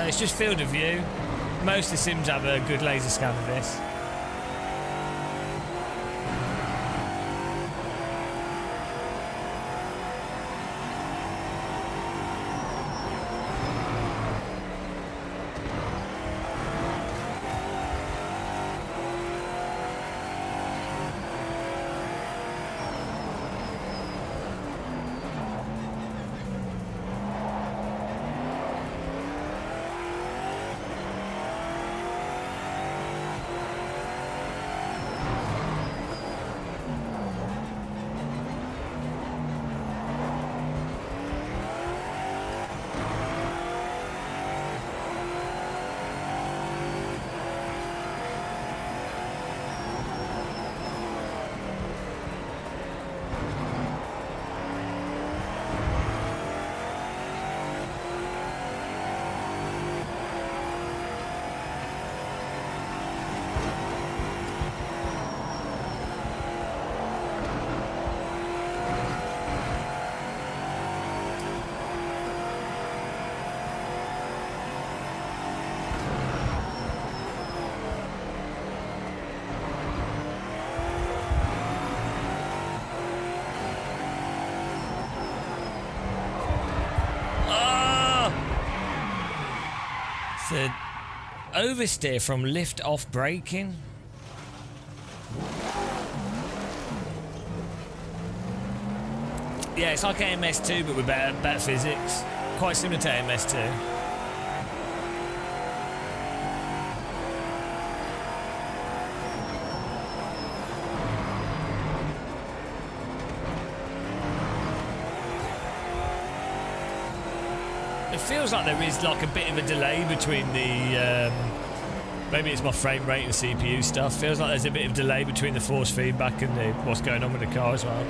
It's just field of view. Most of the sims have a good laser scan of this. The oversteer from lift off braking. Yeah, it's like AMS2 but with better physics. Quite similar to AMS2. It feels like there is like a bit of a delay between the maybe it's my frame rate and CPU stuff. Feels like there's a bit of delay between the force feedback and what's going on with the car as well.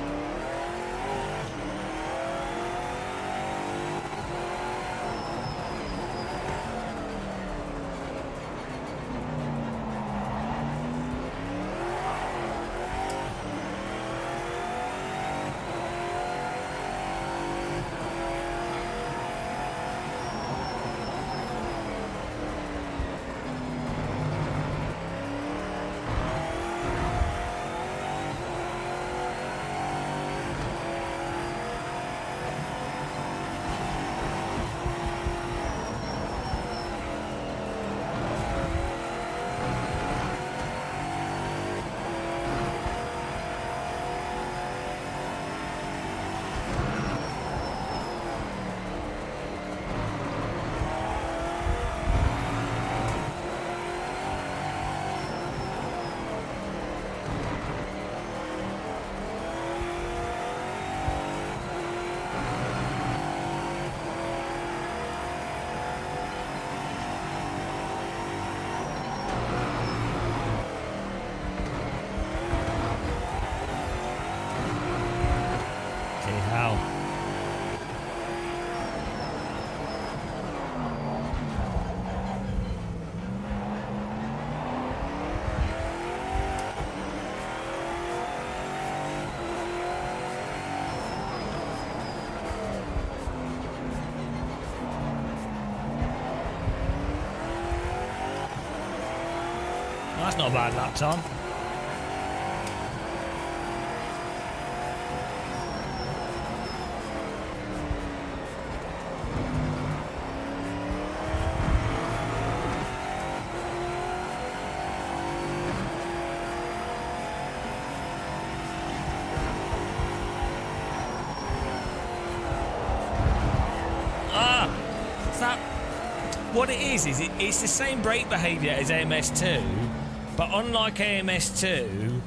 That's not a bad lap time. what it is it's the same brake behaviour as AMS2, but unlike AMS2,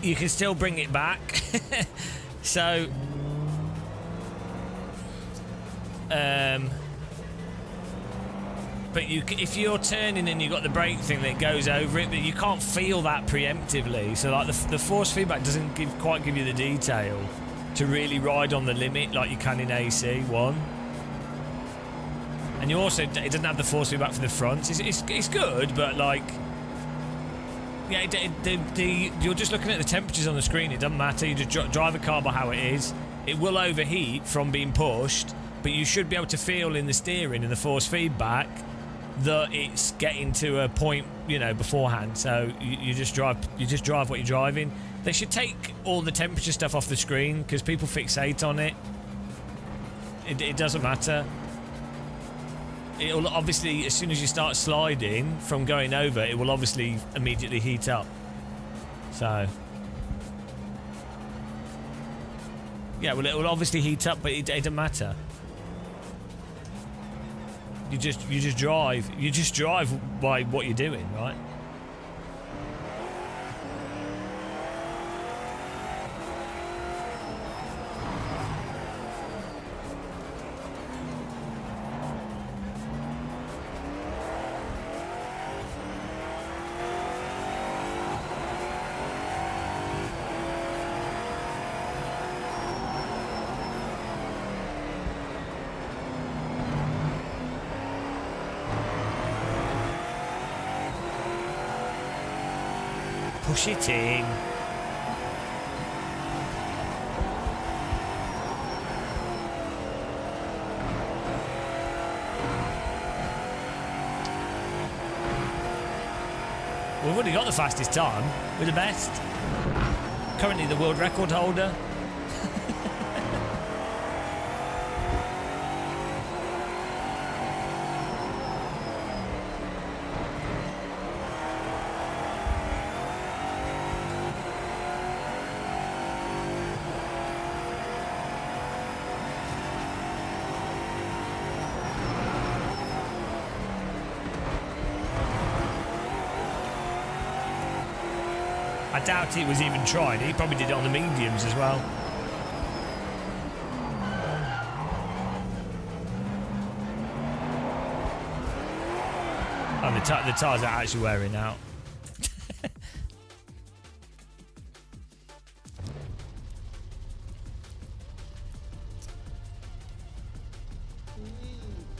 you can still bring it back. So, but if you're turning and you've got the brake thing that goes over it, but you can't feel that preemptively. So like the force feedback doesn't quite give you the detail to really ride on the limit like you can in AC1. And you also, it doesn't have the force feedback for the front. It's good, but like, yeah, you're just looking at the temperatures on the screen. It doesn't matter. You just drive a car by how it is. It will overheat from being pushed, but you should be able to feel in the steering and the force feedback that it's getting to a point, you know, beforehand. So you just drive what you're driving. They should take all the temperature stuff off the screen because people fixate on it. It doesn't matter. It'll obviously, as soon as you start sliding from going over, it will obviously immediately heat up. So yeah, well, it will obviously heat up, but it doesn't matter. You just drive. You just drive by what you're doing, right? Push it in. We've already got the fastest time. We're the best. Currently the world record holder. I doubt it was even tried. He probably did it on the mediums as well. And the tyres are actually wearing out.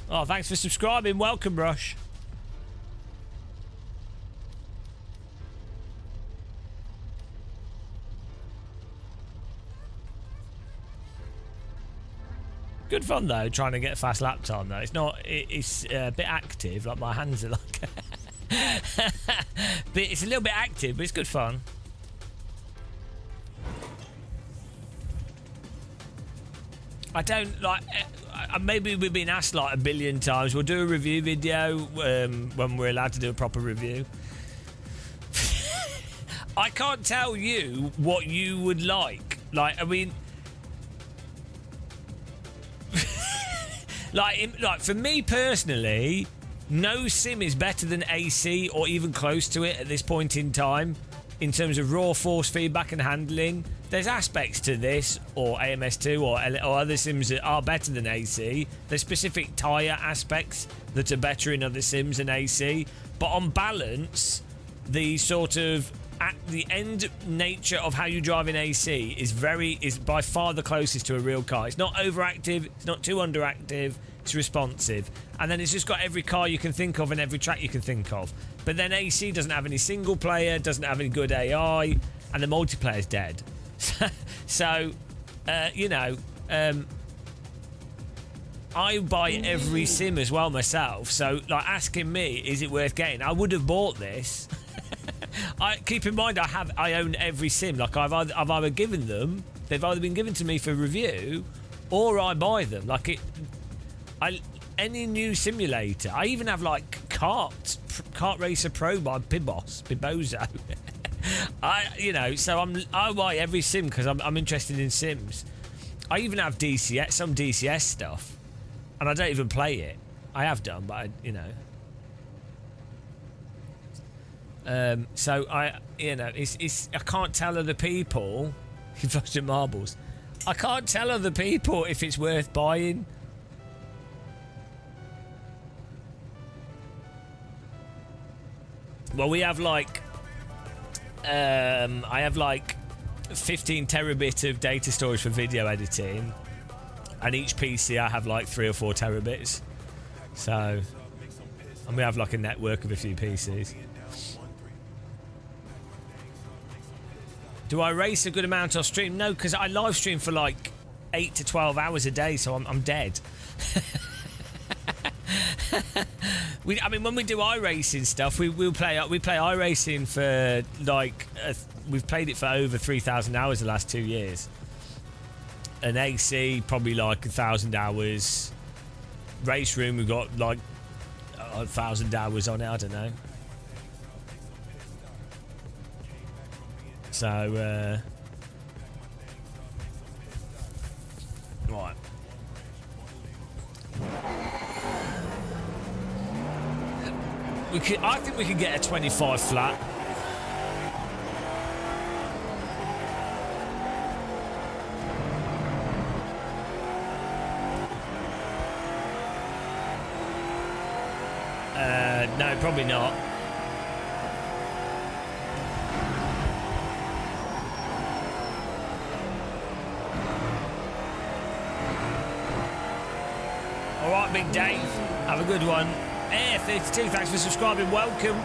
Oh, thanks for subscribing. Welcome, Rush. Good fun though, trying to get a fast lap time though. It's not. It's a bit active. Like my hands are like. But it's a little bit active, but it's good fun. I don't like. Maybe we've been asked like a billion times. We'll do a review video when we're allowed to do a proper review. I can't tell you what you would like. Like, I mean. Like for me personally, no sim is better than AC or even close to it at this point in time in terms of raw force feedback and handling. There's aspects to this or AMS2 or other sims that are better than AC. There's specific tyre aspects that are better in other sims than AC. But on balance, the sort of at the end nature of how you drive in AC is by far the closest to a real car. It's not overactive, it's not too underactive, it's responsive. And then it's just got every car you can think of and every track you can think of. But then AC doesn't have any single player, doesn't have any good AI, and the multiplayer's dead. So, you know, I buy every sim as well myself. So, like, asking me, is it worth getting? I would have bought this. Keep in mind, I own every sim. Like I've either given them, they've either been given to me for review, or I buy them. Like any new simulator. I even have like Kart Racer Pro by Pibozo. I buy every sim because I'm interested in sims. I even have some DCS stuff, and I don't even play it. I have done, but so it's I can't tell other people. You've lost your marbles. I can't tell other people if it's worth buying. Well, we have like, I have like 15 terabit of data storage for video editing, and each PC I have like 3 or 4 terabits. So, and we have like a network of a few PCs. Do I race a good amount off stream? No, because I live stream for like 8 to 12 hours a day, so I'm dead. I mean, when we do iRacing stuff, we play iRacing for like we've played it for over 3,000 hours the last 2 years. An AC probably like 1,000 hours. Race room we've got like 1,000 hours on it. I don't know. So right. I think we could get a 25 flat. No, probably not. All right, Big Dave. Have a good one. Air 32, thanks for subscribing. Welcome.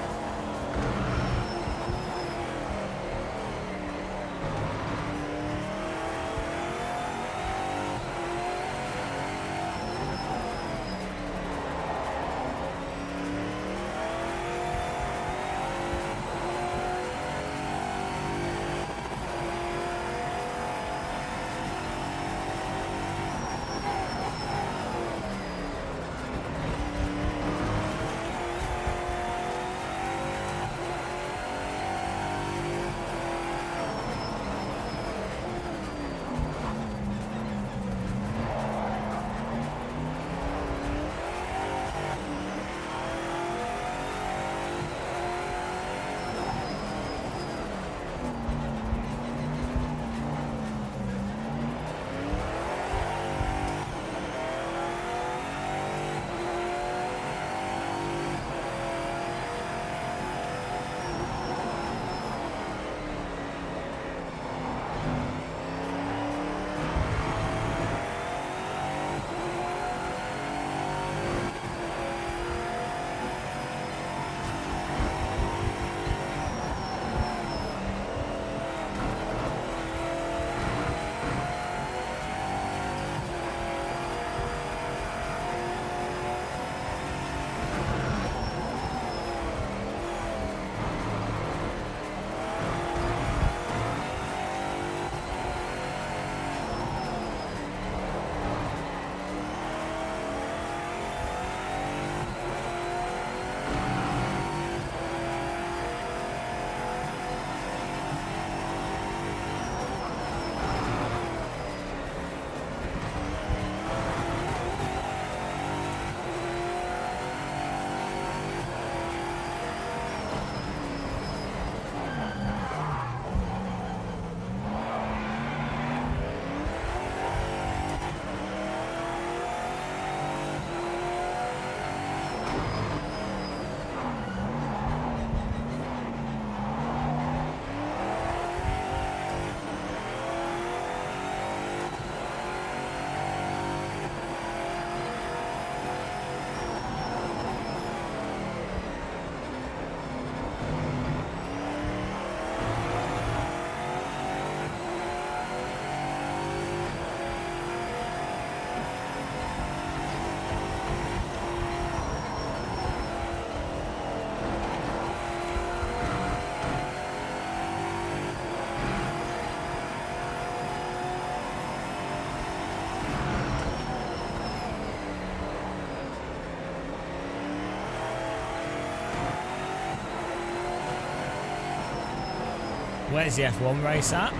Where's the F1 race at?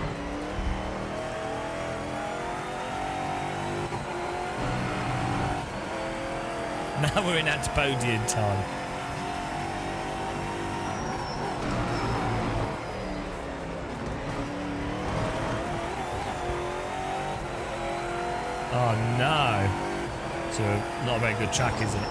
Now we're in Antipodean time. Oh no. So not a very good track, is it?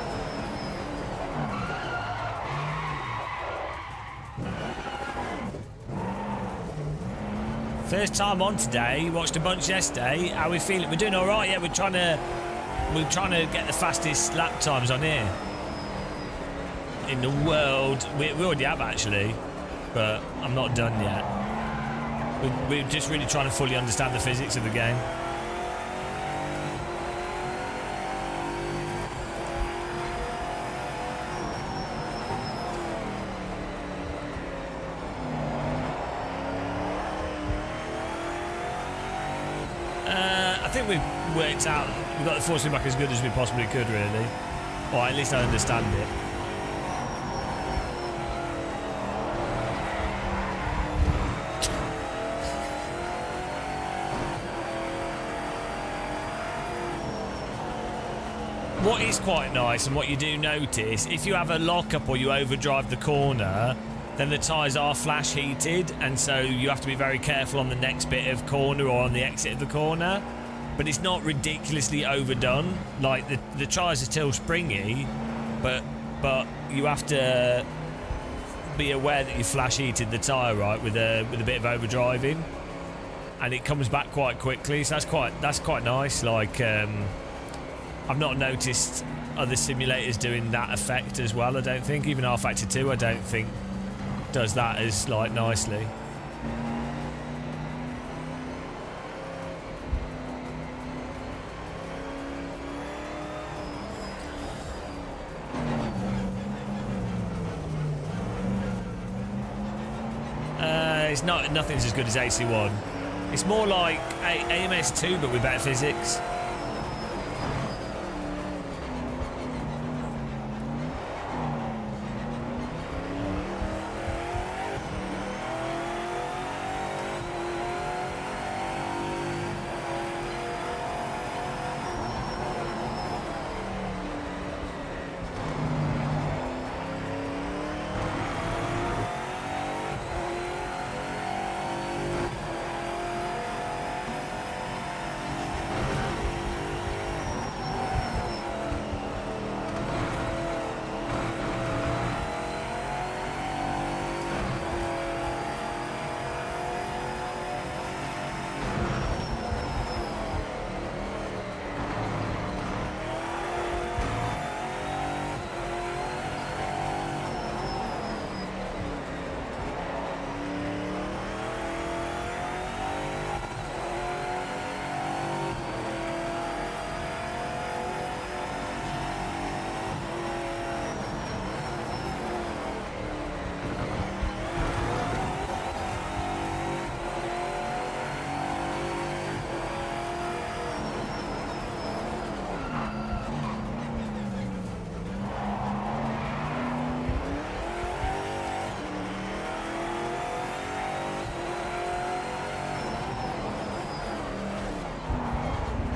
First time on today. Watched a bunch yesterday. How are we feeling? We're doing all right. Yeah, we're trying to get the fastest lap times on here in the world. We already have actually, but I'm not done yet. We're just really trying to fully understand the physics of the game. I think we've worked out, we've got the forcing back as good as we possibly could, really. Or at least I understand it. What is quite nice, and what you do notice, if you have a lockup or you overdrive the corner, then the tyres are flash heated, and so you have to be very careful on the next bit of corner or on the exit of the corner. But it's not ridiculously overdone. Like the tyres are still springy, but you have to be aware that you flash heated the tyre right with a bit of overdriving, and it comes back quite quickly. So that's quite nice. Like I've not noticed other simulators doing that effect as well. I don't think even R Factor 2 I don't think does that as like nicely. It's nothing's as good as AC1. It's more like AMS2 but with better physics.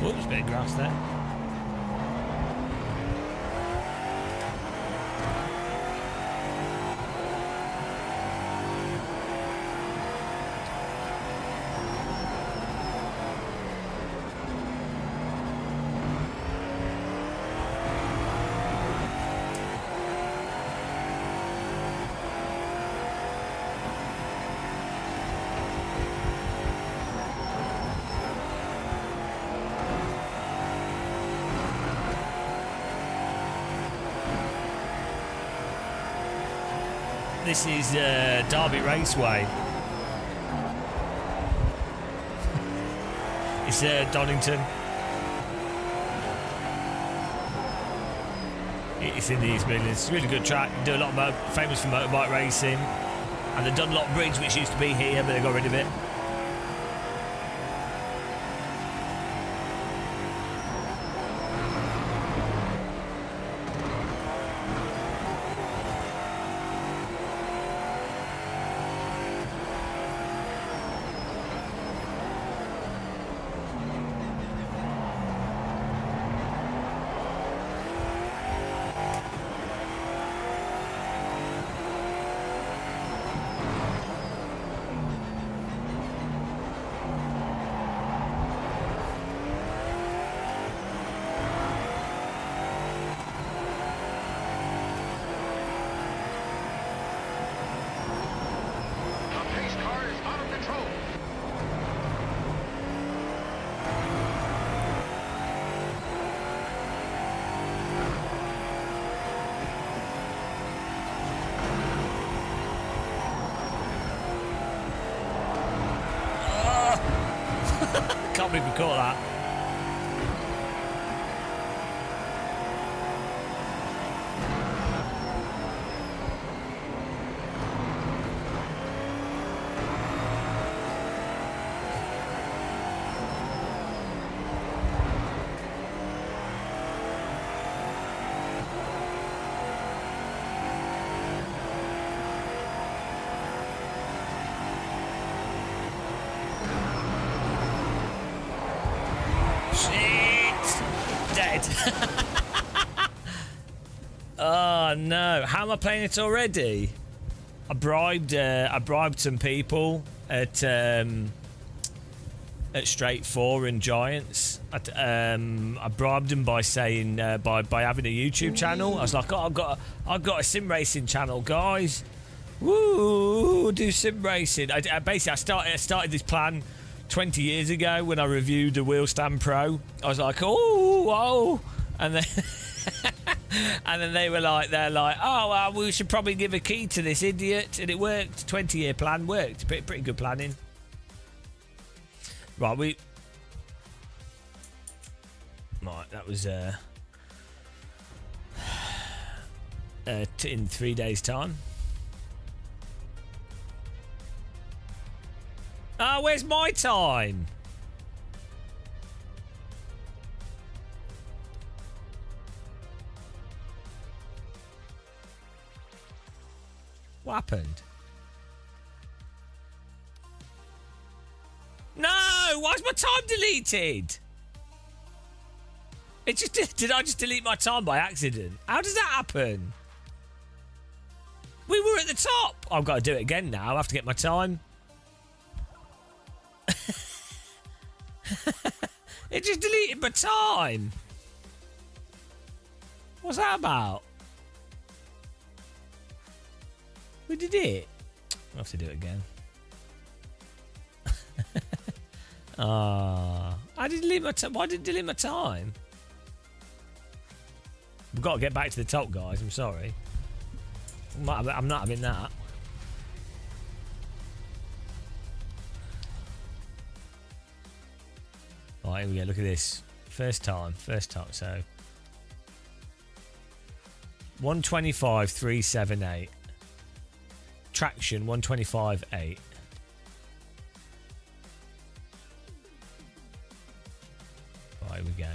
Whoops, bit of grass there. This is Derby Raceway. It's Donington. It's in the East Midlands. It's a really good track. Do a lot of famous for motorbike racing. And the Dunlop Bridge, which used to be here, but they got rid of it. Can't believe we caught that. Oh no! How am I playing it already? I bribed some people at Straight 4 and Giants. I bribed them by saying by having a YouTube channel. I was like, oh, I've got a sim racing channel, guys. Woo! Do sim racing. I started this plan 20 years ago when I reviewed the Wheel Stand Pro. I was like, oh, whoa, and then. And then they're like, oh, well, we should probably give a key to this idiot, and it worked. 20-year plan worked. Pretty good planning. Right, right, that was in 3 days' time. Oh, where's my time? What happened? No! Why's my time deleted? It just did I just delete my time by accident? How does that happen? We were at the top. I've got to do it again now. I have to get my time. It just deleted my time. What's that about? We did it. I'll have to do it again. I didn't delete my time. Why did I delete my time? We've got to get back to the top, guys. I'm sorry. I'm not having that. Right, here we go. Look at this. First time. So 125.378. Traction 125.8. Right, here we go.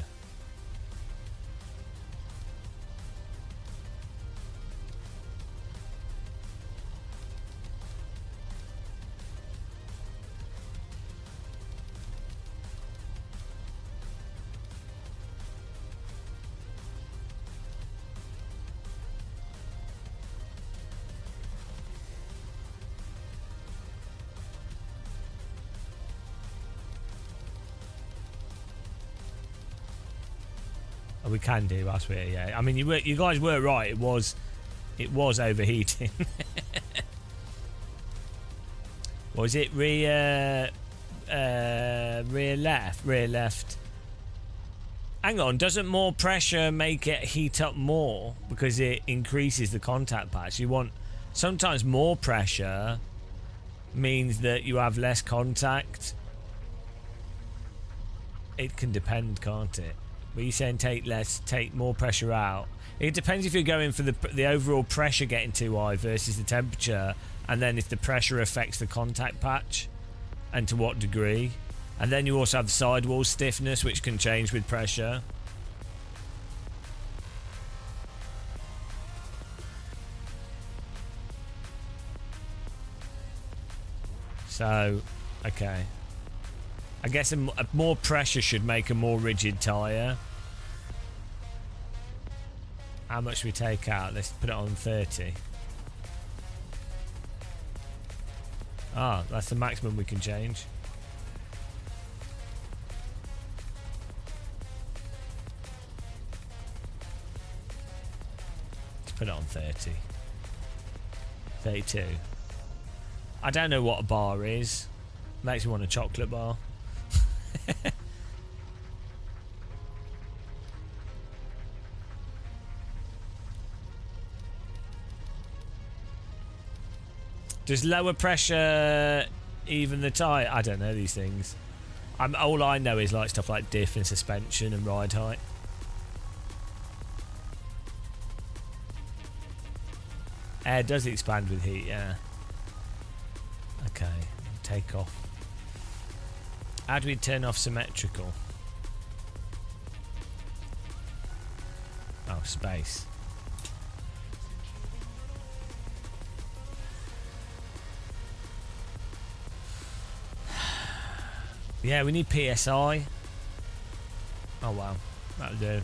We can do, I swear, yeah. I mean, you guys were right. It was overheating. Was it rear left? Hang on, doesn't more pressure make it heat up more because it increases the contact patch? You want sometimes more pressure means that you have less contact. It can depend, can't it? But you're saying take more pressure out. It depends if you're going for the overall pressure getting too high versus the temperature, and then if the pressure affects the contact patch, and to what degree. And then you also have the sidewall stiffness, which can change with pressure. So, okay. I guess a more pressure should make a more rigid tyre. How much we take out? Let's put it on 30. Ah, that's the maximum we can change. Let's put it on 30. 32. I don't know what a bar is. Makes me want a chocolate bar. Does lower pressure even the tyre? I don't know these things. All I know is like stuff like diff and suspension and ride height. Air does expand with heat, yeah. Okay, take off. How do we turn off symmetrical? Oh, space. Yeah, we need PSI. Oh wow, that'll do.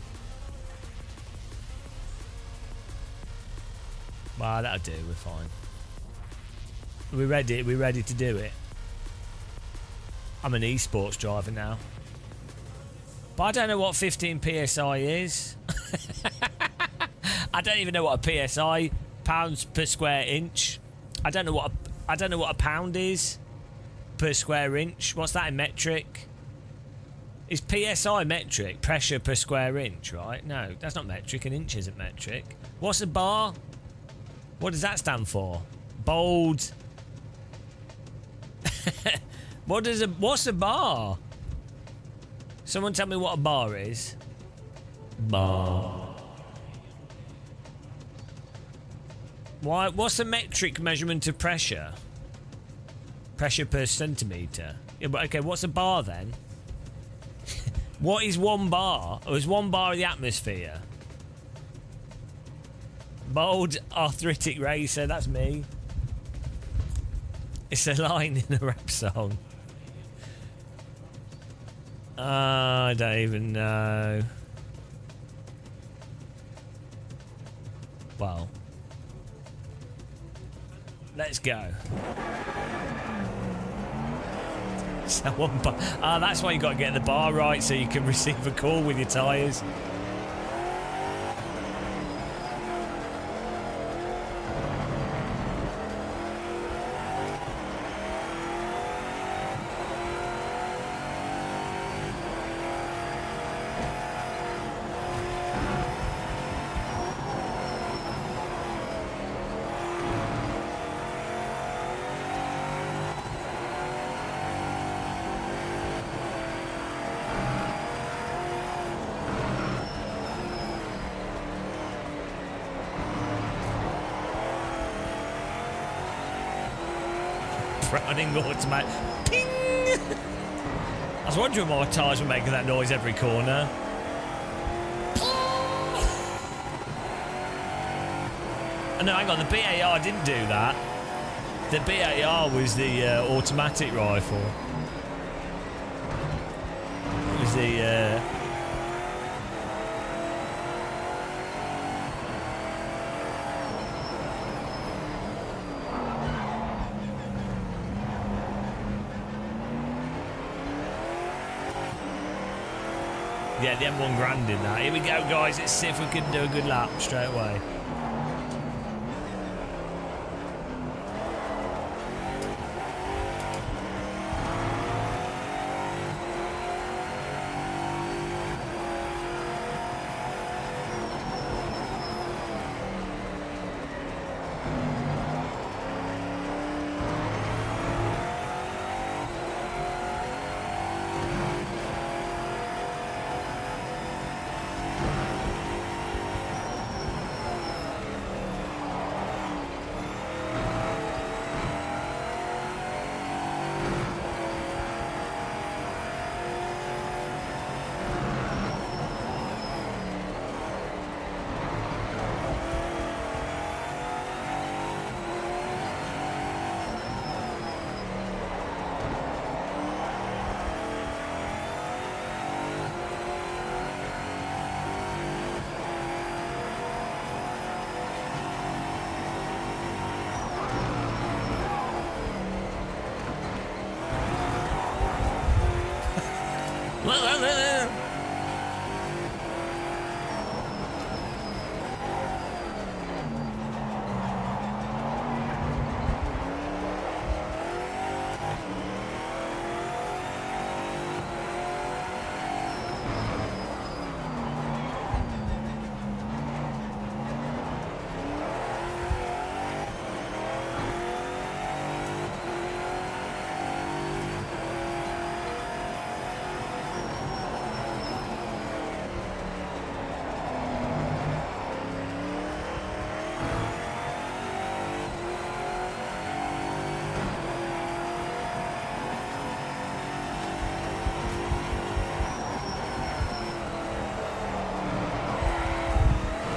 Wow, that'll do. We're fine. We're ready. We're ready to do it. I'm an esports driver now, but I don't know what 15 PSI is. I don't even know what a PSI, pounds per square inch. I don't know what a pound is per square inch. What's that in metric? Is PSI metric? Pressure per square inch, right? No, that's not metric. An inch isn't metric. What's a bar? What does that stand for? Bold. What's a bar? Someone tell me what a bar is. Bar. Why? What's the metric measurement of pressure? Pressure per centimetre. Yeah, but okay, what's a bar then? What is 1 bar? Or is 1 bar of the atmosphere? Bold arthritic racer, that's me. It's a line in a rap song. I don't even know. Well, let's go. So 1 bar. Ah, that's why you got to get the bar right so you can receive a call with your tyres. Running automatic. Ping! I was wondering why my tyres were making that noise every corner. Oh, no, hang on. The BAR didn't do that. The BAR was the automatic rifle. It was the... Yeah, the M1 Grand in that. Here we go, guys. Let's see if we can do a good lap straight away.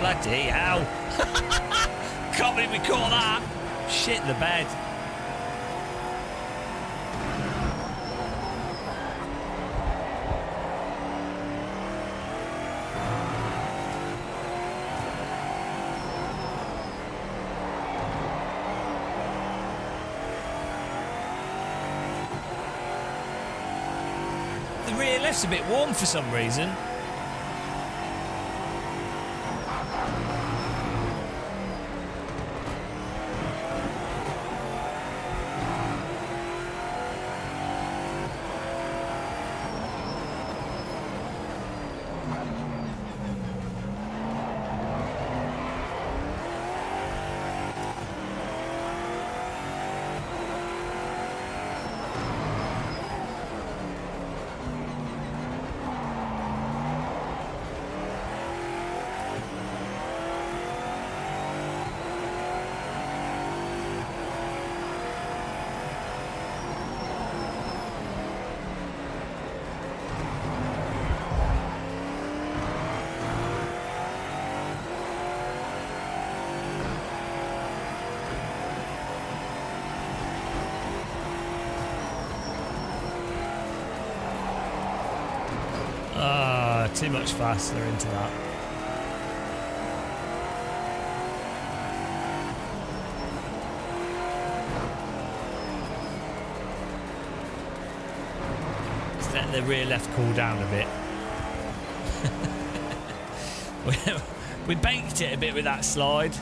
Bloody hell. Can't believe we caught that. Shit the bed. The rear left's a bit warm for some reason. Too much faster into that. Let's let the rear left cool down a bit. We baked it a bit with that slide.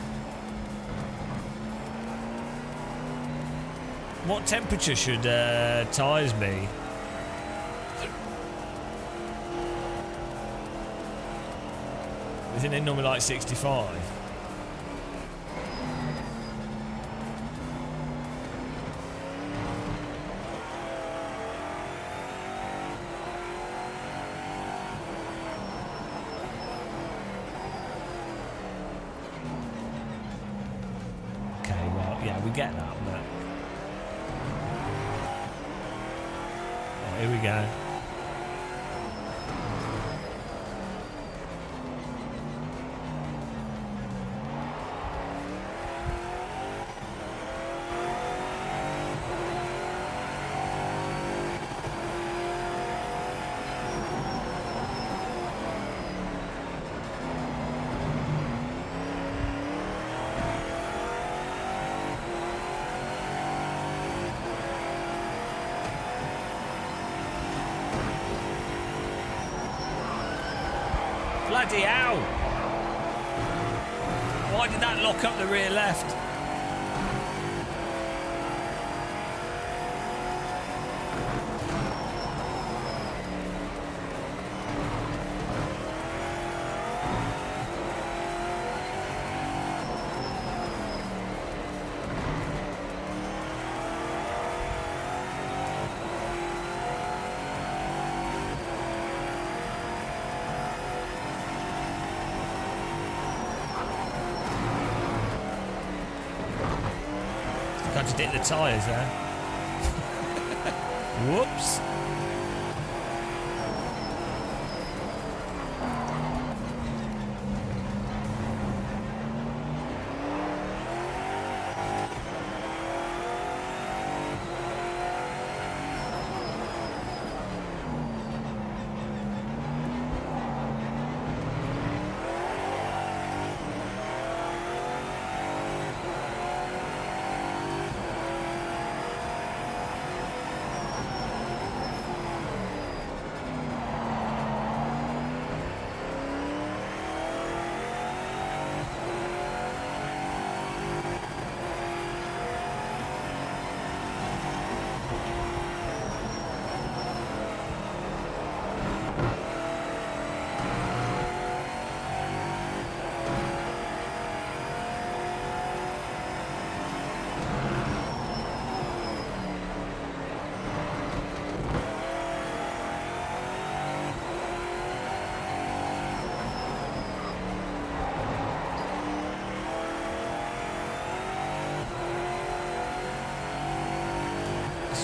What temperature should tyres be? Isn't it normally like 65? Okay, well, yeah, we get that, but... Oh, here we go. Bloody hell! Why did that lock up the rear left? Contradict the tyres there. Whoops.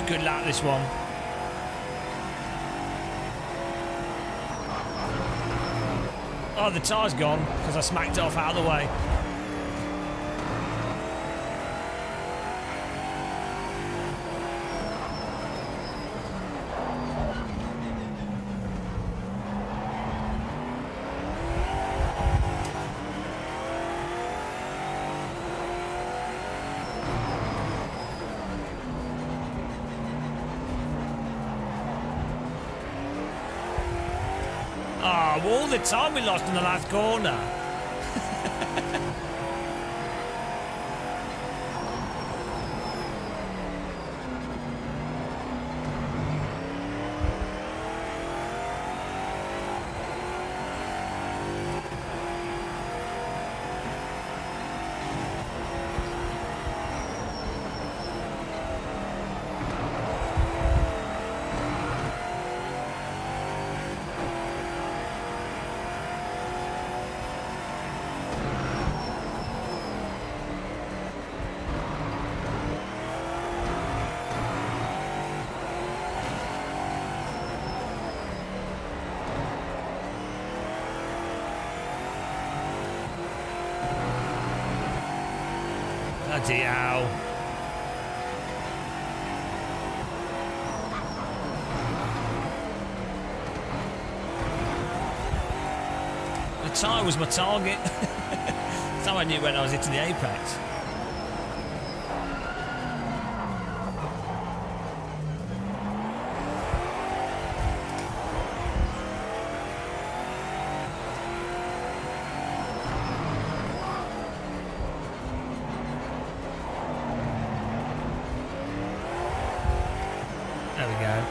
Good luck, this one. Oh, the tyre's gone because I smacked it off out of the way. Oh, all the time we lost in the last corner. Bloody hell. The tyre was my target. That's how I knew when I was hitting the apex. There we go.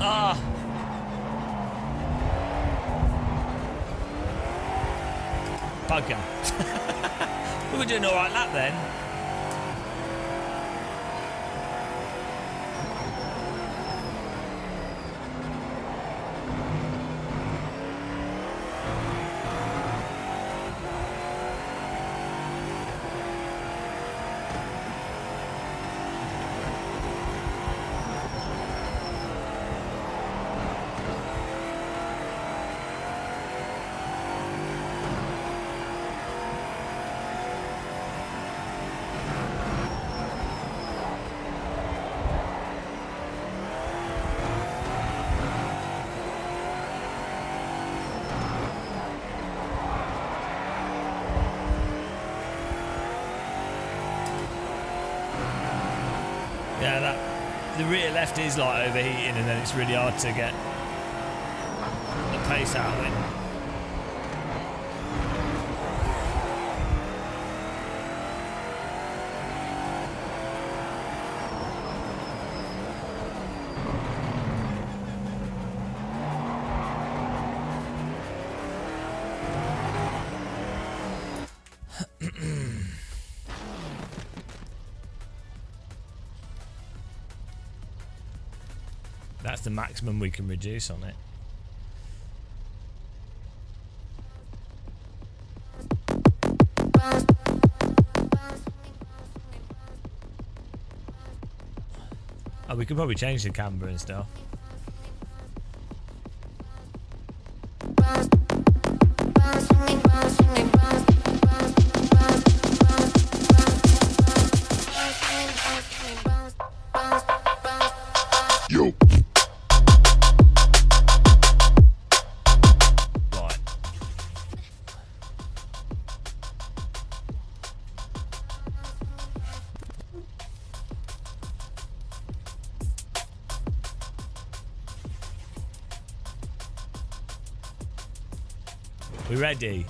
Ah. Bugger. We were doing all right lap then. Yeah, the rear left is like overheating, and then it's really hard to get the pace out of it. That's the maximum we can reduce on it. Oh, we could probably change the camber and stuff. We ready?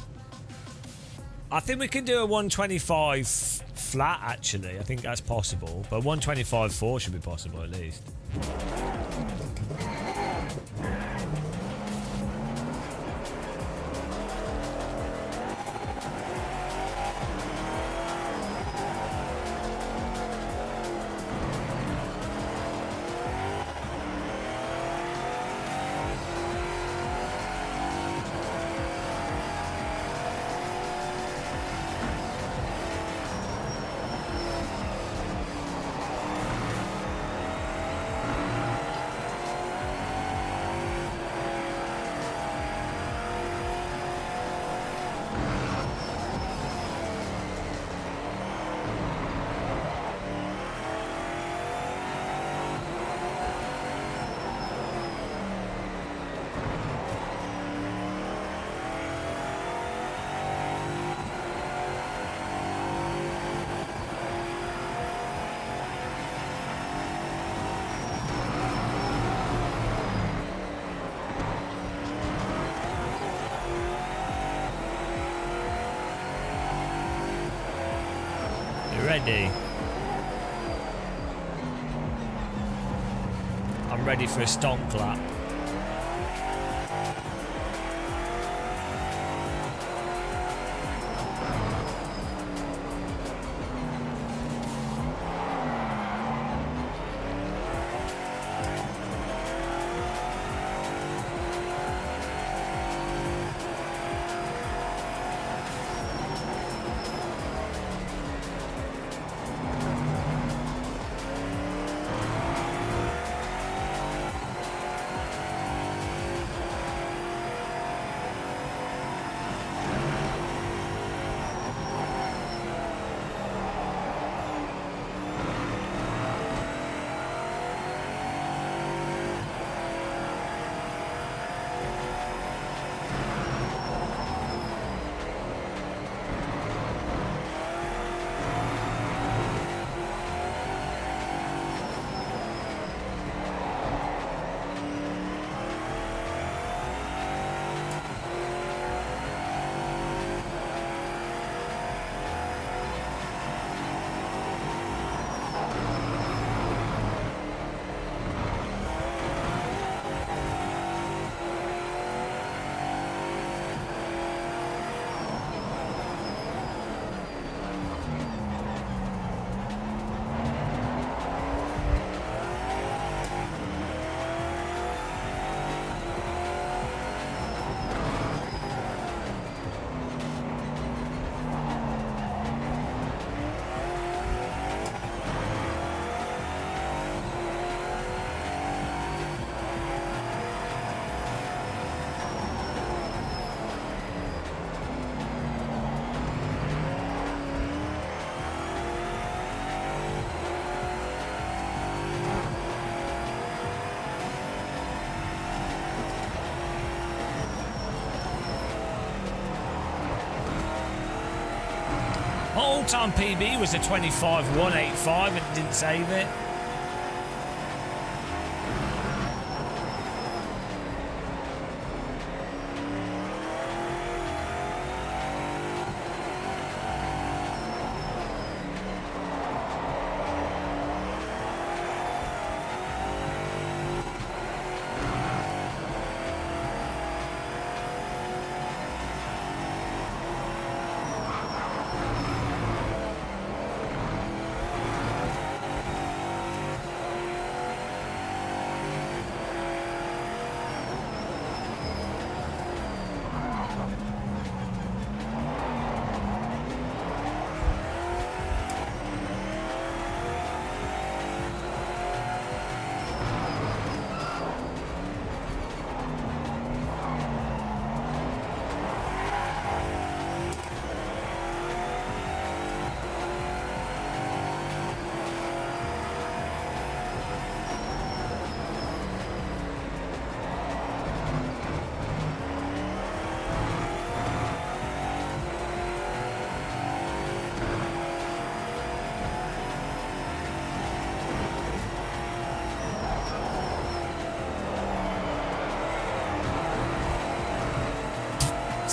I think we can do a 125 flat, actually. I think that's possible. But 125.4 should be possible, at least. Ready? I'm ready for a stomp clap. My all-time PB was a 25.185 and didn't save it.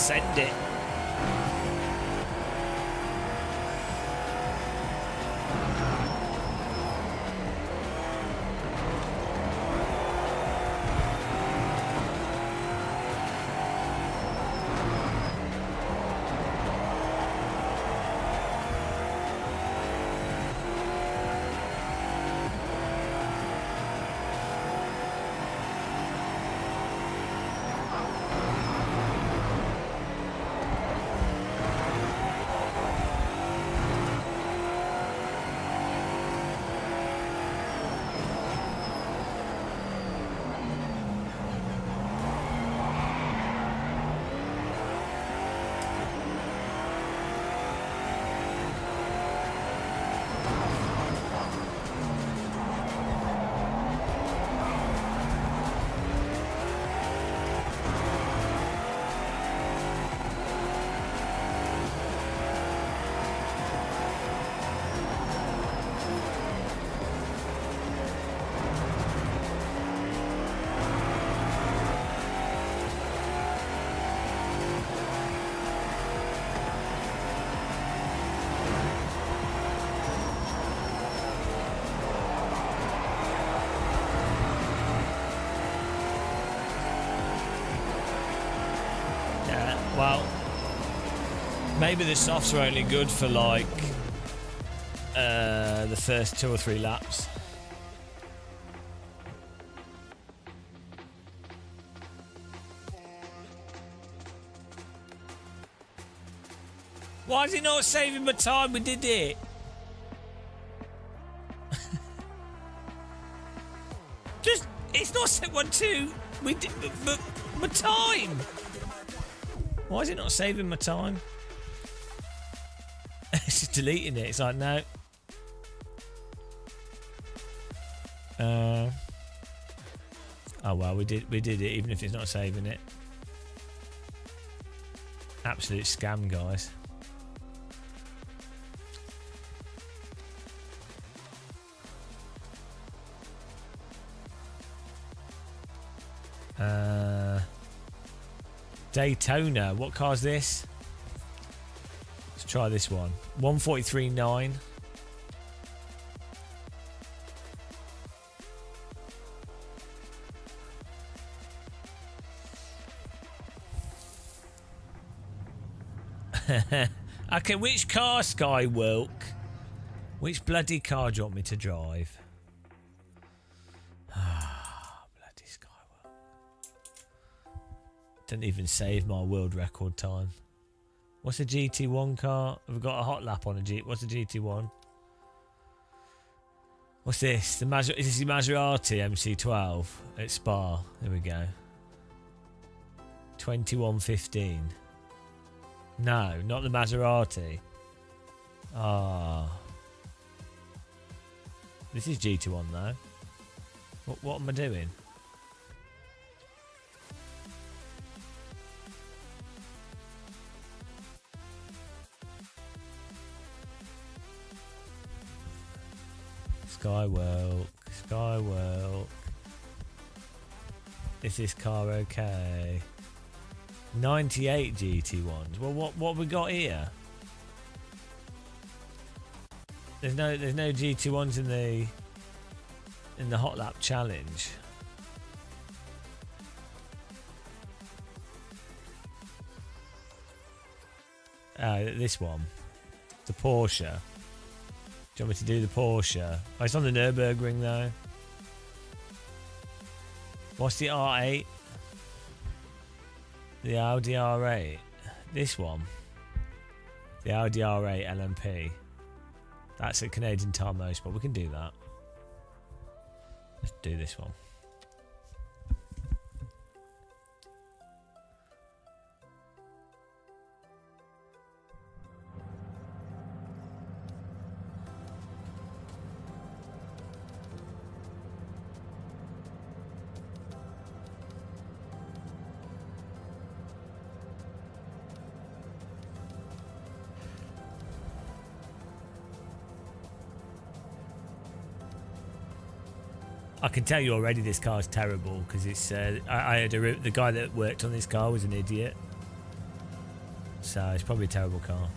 send it. Well, maybe the softs are only good for like the first 2 or 3 laps. Why is it not saving my time? We did it. Just, it's not set 1-2. We did, but my time. Why is it not saving my time? It's just deleting it. It's like, no. Oh well, we did it, even if it's not saving it. Absolute scam, guys. Daytona. What car's this? Let's try this one. 143.9. Okay, which car, Skywilk? Which bloody car do you want me to drive? Bloody Skywilk. Didn't even save my world record time. What's a GT1 car? Have we got a hot lap on a G? What's a GT1? What's this? Is this the Maserati MC12 at Spa? There we go. 21.15. No, not the Maserati. Ah. This is GT1 though. What am I doing? Skywilk. Skywilk. Is this car okay? 98 GT1s. Well, what we got here? There's no GT1s in the hot lap challenge. This one, the Porsche. Do you want me to do the Porsche? Oh, it's on the Nürburgring though. What's the R8? The Audi R8. This one. The Audi R8 LMP. That's a Canadian time most, but we can do that. Let's do this one. I can tell you already this car is terrible because it's. I had the guy that worked on this car was an idiot. So it's probably a terrible car.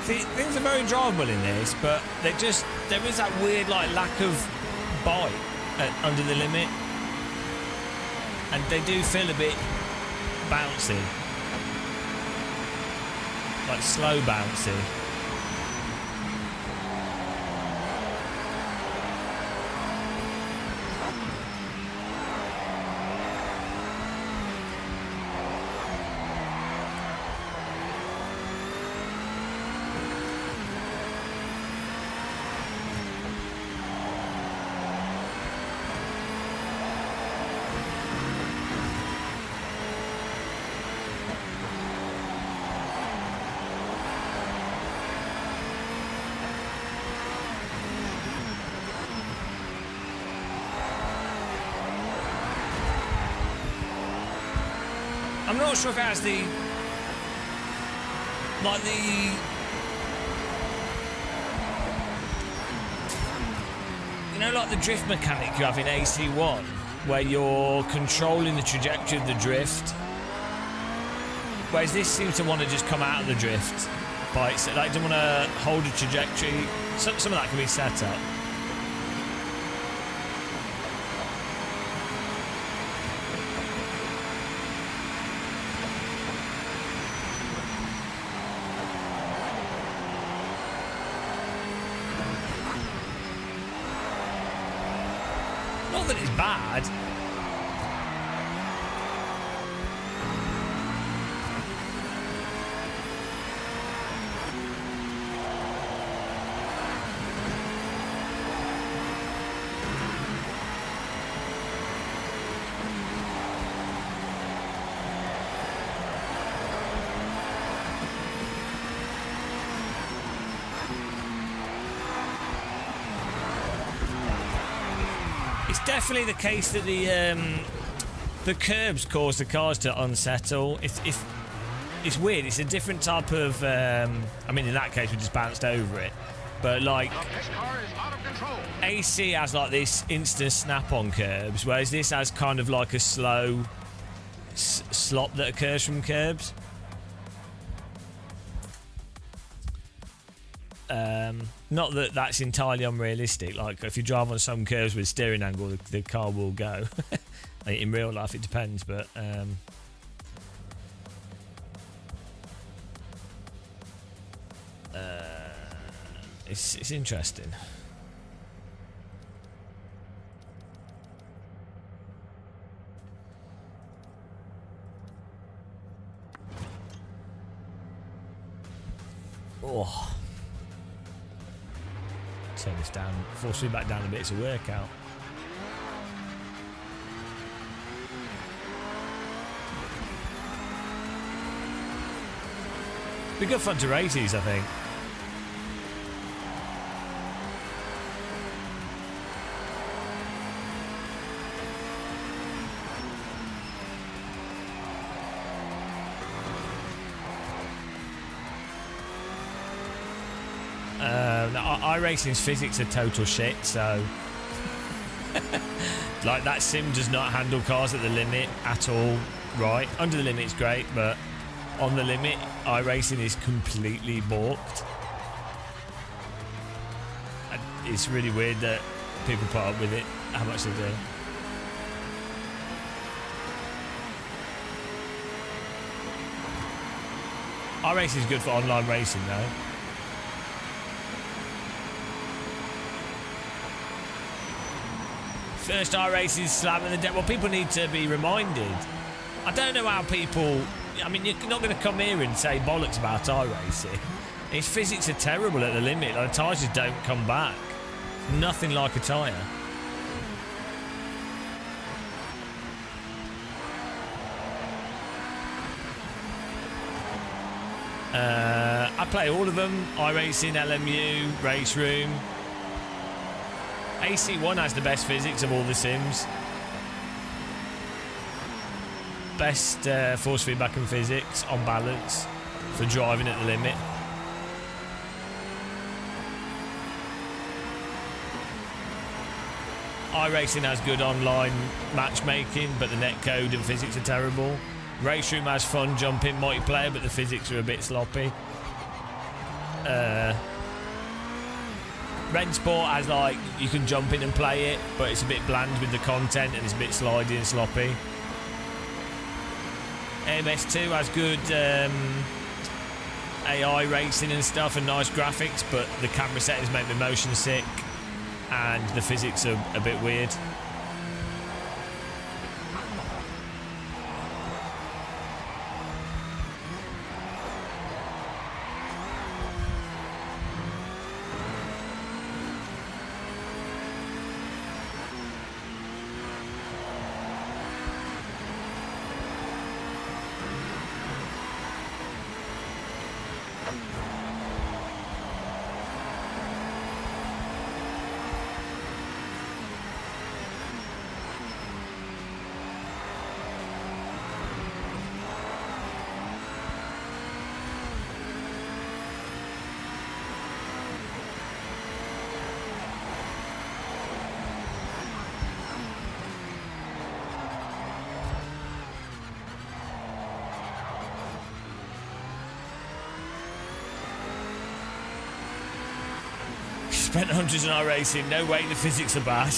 See, things are very drivable in this, but there is that weird like lack of bite under the limit, and they do feel a bit bouncy, like slow bouncy. I'm not sure if it has the like the drift mechanic you have in AC1, where you're controlling the trajectory of the drift, whereas this seems to want to just come out of the drift by itself. Like, it doesn't want to hold a trajectory. Some of that can be set up. Not that it's bad. It's definitely the case that the curbs cause the cars to unsettle. It's weird. It's a different type of. I mean, in that case, we just bounced over it. But like, AC has like this instant snap-on curbs, whereas this has kind of like a slow slop that occurs from curbs. Not that that's entirely unrealistic. Like, if you drive on some curves with steering angle, the car will go. In real life, it depends, but... it's interesting. Oh. Turn this down, force me back down a bit, it's a workout. Be good fun to race these, I think. iRacing's physics are total shit, so like that sim does not handle cars at the limit at all right. Under the limit it's great, but on the limit iRacing is completely balked. And it's really weird that people put up with it, how much they do. iRacing is good for online racing though. First iRacing slamming the deck. Well, people need to be reminded. I don't know how people... I mean, you're not going to come here and say bollocks about iRacing. Its physics are terrible at the limit. Like, the tyres just don't come back. Nothing like a tyre. I play all of them. iRacing, LMU, Race Room. AC1 has the best physics of all the sims. Best force feedback and physics on balance for driving at the limit. iRacing has good online matchmaking, but the netcode and physics are terrible. Race Room has fun jumping multiplayer, but the physics are a bit sloppy. Rensport has, like, you can jump in and play it, but it's a bit bland with the content and it's a bit slidey and sloppy. AMS2 has good AI racing and stuff and nice graphics, but the camera settings make me motion sick and the physics are a bit weird. Spent hundreds on iRacing, no way the physics are bad.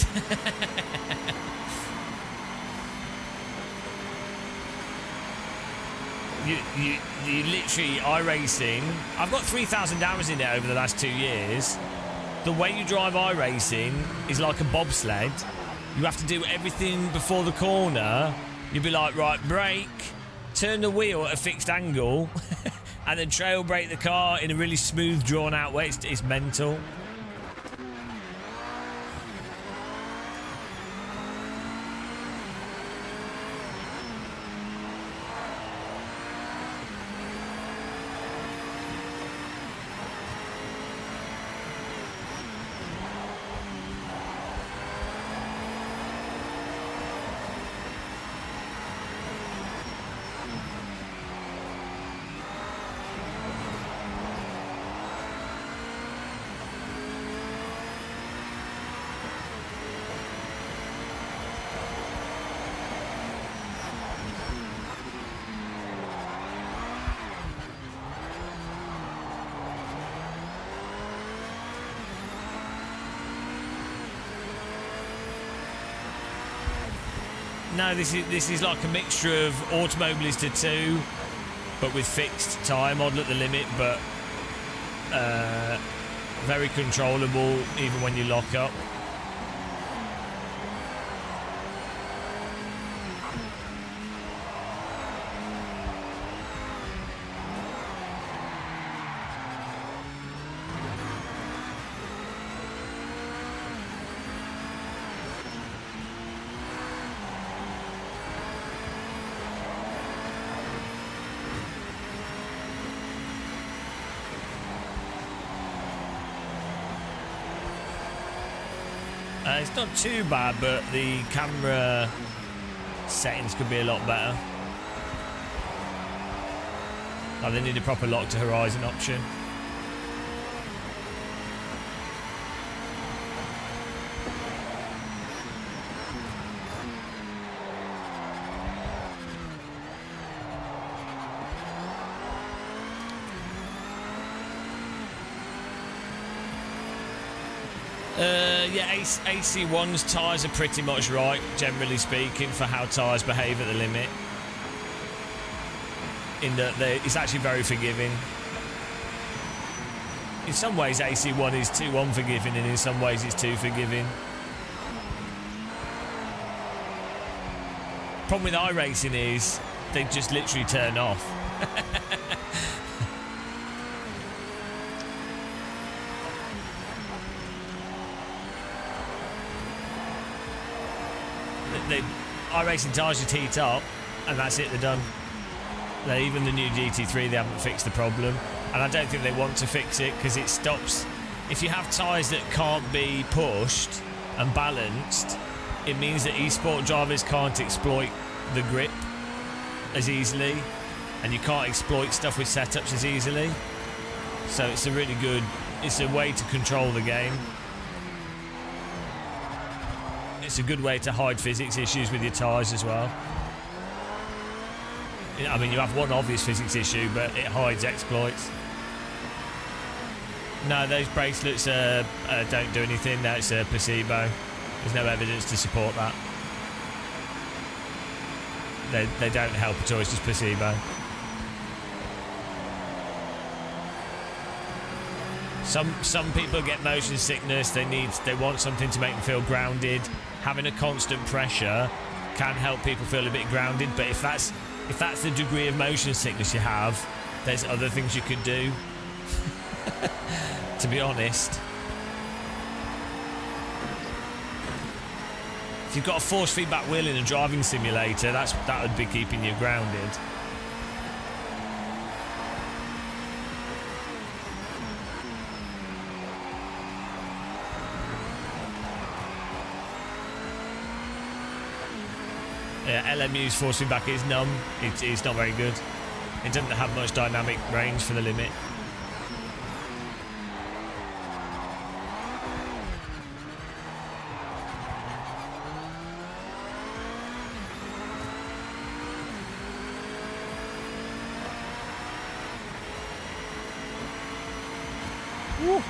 you literally, iRacing, I've got 3,000 hours in it over the last 2 years. The way you drive iRacing is like a bobsled. You have to do everything before the corner. You'd be like, right, brake, turn the wheel at a fixed angle, and then trail brake the car in a really smooth, drawn out way. It's mental. No, this is like a mixture of Automobilista 2, but with fixed tyre model at the limit, but very controllable even when you lock up. It's not too bad, but the camera settings could be a lot better. Like they need a proper lock to horizon option. Yeah, AC1's tyres are pretty much right, generally speaking, for how tyres behave at the limit. In that it's actually very forgiving. In some ways, AC1 is too unforgiving, and in some ways, it's too forgiving. Problem with iRacing is they just literally turn off. The iRacing tyres just heat up, and that's it, they're done. Even the new GT3, they haven't fixed the problem, and I don't think they want to fix it because it stops. If you have tyres that can't be pushed and balanced, it means that esport drivers can't exploit the grip as easily, and you can't exploit stuff with setups as easily. So it's a way to control the game. It's a good way to hide physics issues with your tyres as well. I mean, you have one obvious physics issue, but it hides exploits. No, those bracelets don't do anything. That's a placebo. There's no evidence to support that. They don't help at all. It's just placebo. Some people get motion sickness. They want something to make them feel grounded. Having a constant pressure can help people feel a bit grounded, but if that's the degree of motion sickness you have, there's other things you could do. To be honest. If you've got a force feedback wheel in a driving simulator, that would be keeping you grounded. Yeah, LMU's force feedback is numb. It's not very good. It doesn't have much dynamic range for the limit. Woo.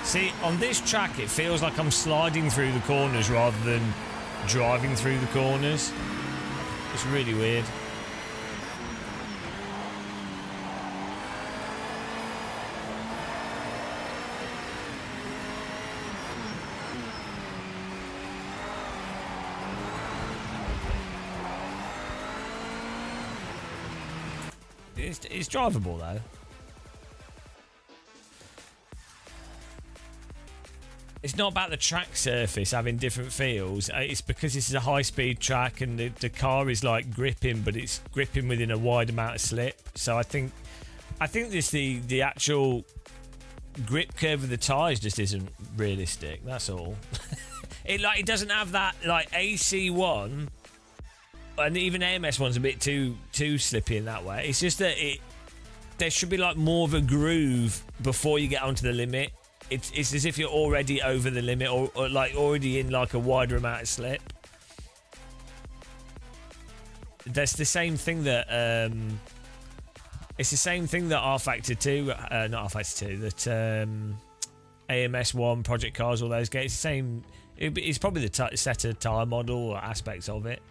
See, on this track, it feels like I'm sliding through the corners rather than driving through the corners. It's really weird. It's drivable, though. It's not about the track surface having different feels. It's because this is a high-speed track and the car is like gripping, but it's gripping within a wide amount of slip. So I think this the actual grip curve of the tyres just isn't realistic. That's all. It doesn't have that like AC1, and even AMS one's a bit too slippy in that way. It's just that there should be like more of a groove before you get onto the limit. It's as if you're already over the limit or like already in like a wider amount of slip. That's the same thing that it's the same thing that R Factor 2, not R Factor 2, that AMS1, Project Cars, all those games. It's the same. It's probably the set of tire model or aspects of it.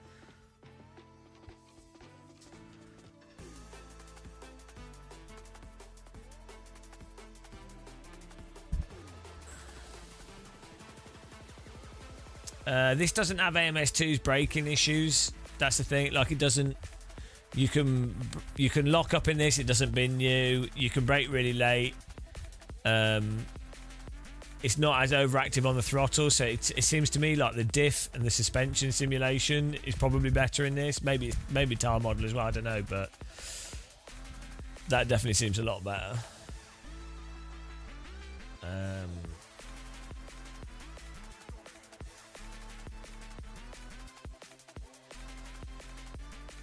This doesn't have AMS2's braking issues. That's the thing. Like, it doesn't. You can lock up in this. It doesn't bin you. You can brake really late. It's not as overactive on the throttle. So it seems to me like the diff and the suspension simulation is probably better in this. Maybe tire model as well. I don't know, but that definitely seems a lot better.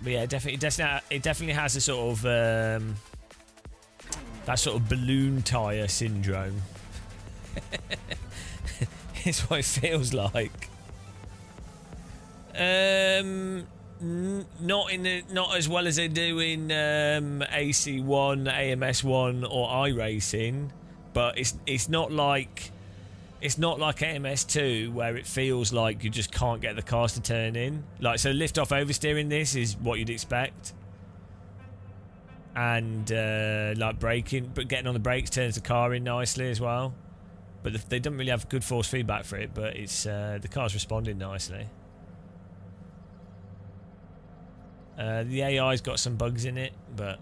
But yeah, it definitely has a sort of that sort of balloon tire syndrome. It's what it feels like. Not as well as they do in AC1, AMS1, or iRacing, but it's not like AMS2 where it feels like you just can't get the cars to turn in. Like, so lift off oversteering this is what you'd expect. And like braking, but getting on the brakes turns the car in nicely as well. But they don't really have good force feedback for it, but it's the car's responding nicely. The AI's got some bugs in it, but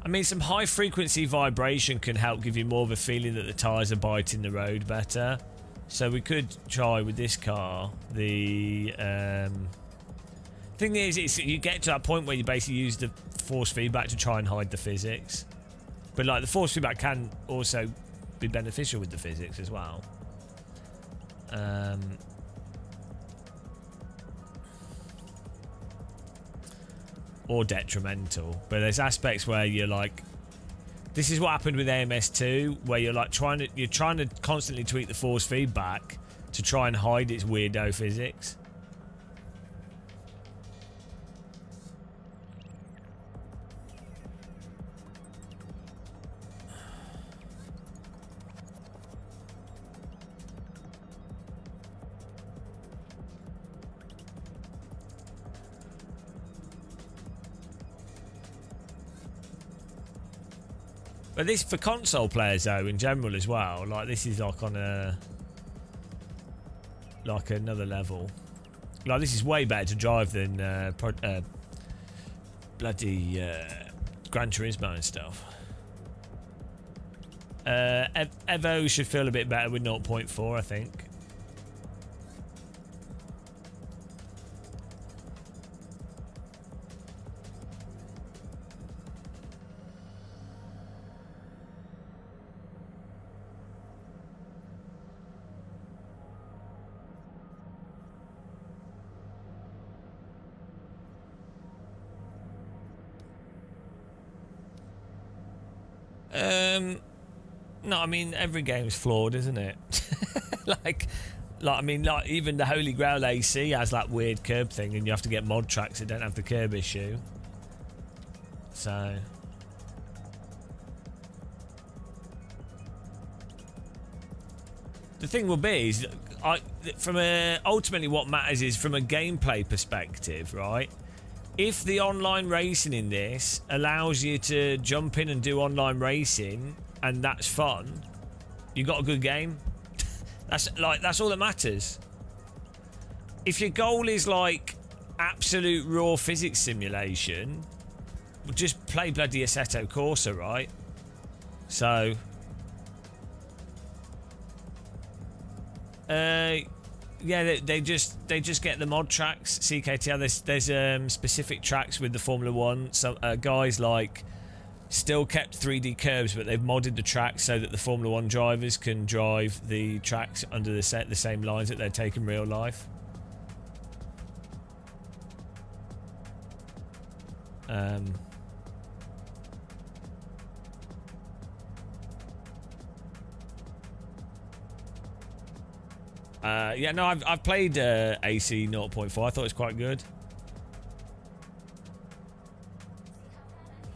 I mean, some high frequency vibration can help give you more of a feeling that the tyres are biting the road better. So we could try with this car. The thing is, you get to that point where you basically use the force feedback to try and hide the physics. But like, the force feedback can also be beneficial with the physics as well. Or detrimental, but there's aspects where you're like, this is what happened with AMS2, where you're like trying to constantly tweak the force feedback to try and hide its weirdo physics. But this, for console players though, in general as well, like, this is like on a, like another level. Like, this is way better to drive than bloody Gran Turismo and stuff. Evo should feel a bit better with 0.4, I think. No, I mean, every game's flawed, isn't it? like I mean, like, even the Holy Grail AC has that weird curb thing, and you have to get mod tracks that don't have the curb issue. So the thing will be is, ultimately what matters is from a gameplay perspective, right? If the online racing in this allows you to jump in and do online racing, and that's fun, you got a good game. That's all that matters. If your goal is like absolute raw physics simulation, well, just play bloody Assetto Corsa, right? So Yeah, they just get the mod tracks. CKTR. There's specific tracks with the Formula One. Some guys like still kept 3D curves, but they've modded the tracks so that the Formula One drivers can drive the tracks under the same lines that they take in real life. Yeah, no, I've played AC 0.4. I thought it was quite good.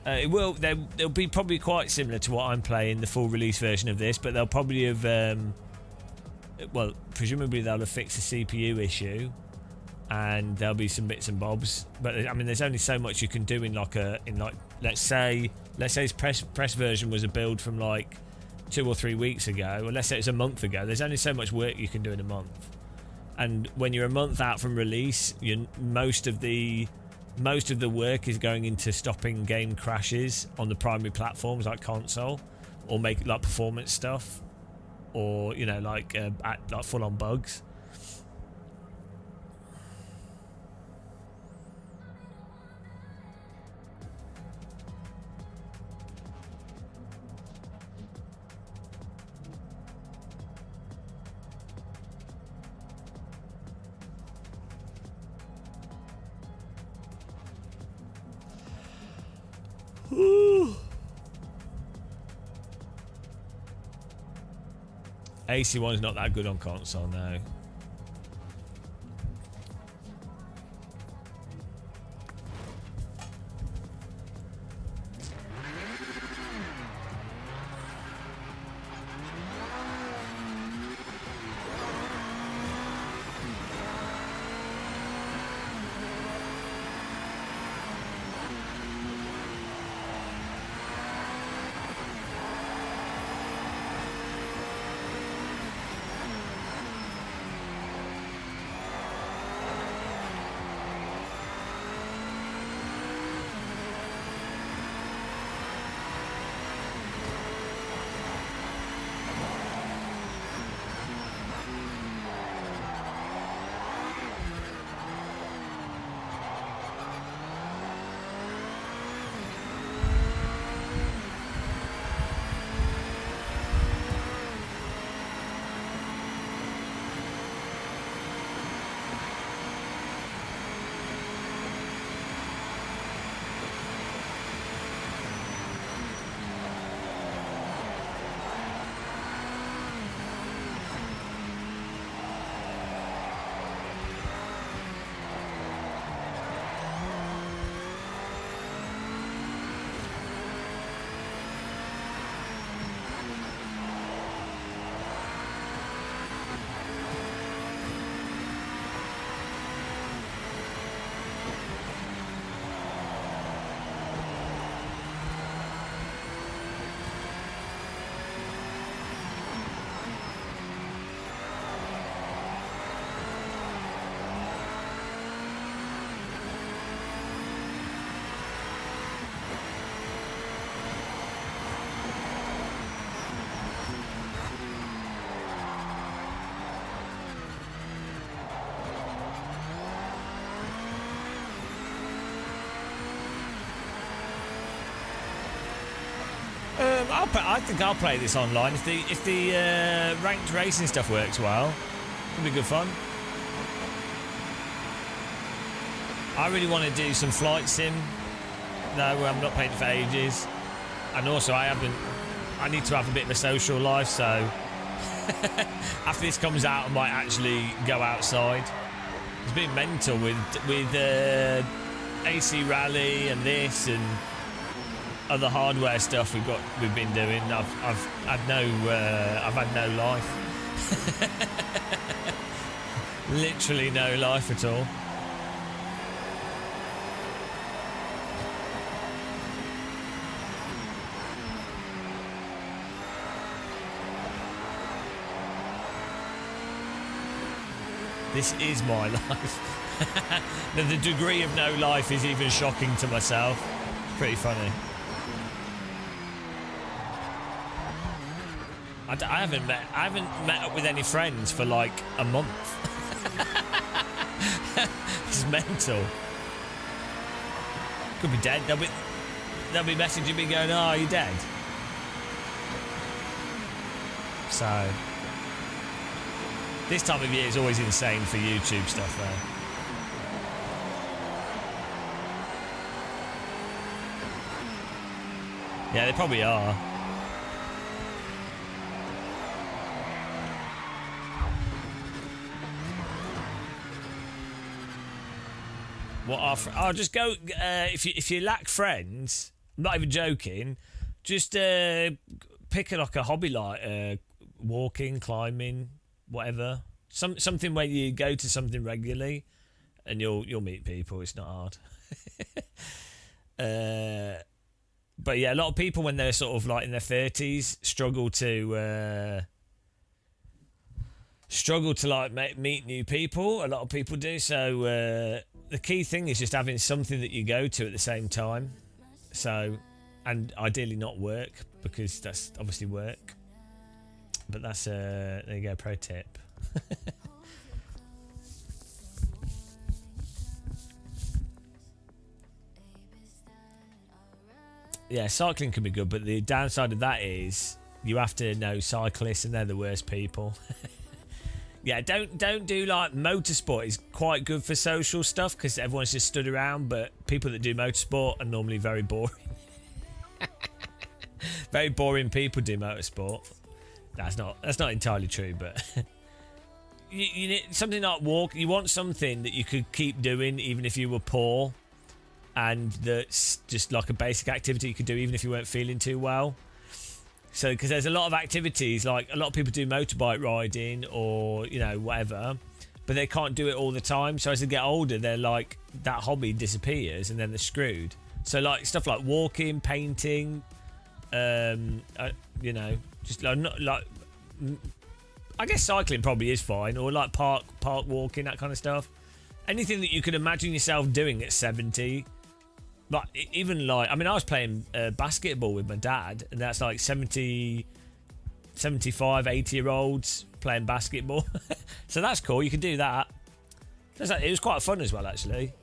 They'll be probably quite similar to what I'm playing, the full release version of this, but they'll probably have, well, presumably they'll have fixed the CPU issue, and there'll be some bits and bobs. But I mean, there's only so much you can do in like let's say his press version was a build from like 2 or 3 weeks ago, or let's say it's a month ago. There's only so much work you can do in a month, and when you're a month out from release, most of the work is going into stopping game crashes on the primary platforms like console, or make like performance stuff, or like full-on bugs. AC1's not that good on console now. I think I'll play this online if the ranked racing stuff works well. It'll be good fun. I really want to do some flight sim. No, I'm not playing it for ages, and also I need to have a bit of a social life. So after this comes out, I might actually go outside. It's been mental with AC Rally and this and other hardware stuff we've been doing. I've had no life. Literally no life at all. This is my life. The degree of no life is even shocking to myself. It's pretty funny. I haven't met up with any friends for like a month. It's mental. Could be dead. They'll be messaging me going, "Oh, are you dead?" So this time of year is always insane for YouTube stuff, though. Yeah, they probably are. What are? Oh, just go. If you lack friends, I'm not even joking. Just pick like a hobby like walking, climbing, whatever. Something where you go to something regularly, and you'll meet people. It's not hard. But yeah, a lot of people when they're sort of like in their 30s struggle to like meet new people. A lot of people do. So the key thing is just having something that you go to at the same time. So, and ideally not work, because that's obviously work. But that's there you go, pro tip. Yeah, cycling can be good, but the downside of that is you have to know cyclists, and they're the worst people. Yeah, don't do like motorsport is quite good for social stuff because everyone's just stood around, but people that do motorsport are normally very boring. Very boring people do motorsport. That's not entirely true, but you need something like walk. You want something that you could keep doing even if you were poor, and that's just like a basic activity you could do even if you weren't feeling too well. So, because there's a lot of activities, like a lot of people do motorbike riding or, you know, whatever, but they can't do it all the time. So as they get older, they're like, that hobby disappears and then they're screwed. So like stuff like walking, painting, you know, just like, not like, I guess cycling probably is fine, or like park walking, that kind of stuff. Anything that you could imagine yourself doing at 70. Like, even like, I mean, I was playing basketball with my dad, and that's like 70, 75, 80-year-olds playing basketball. So that's cool. You can do that. It was quite fun as well, actually.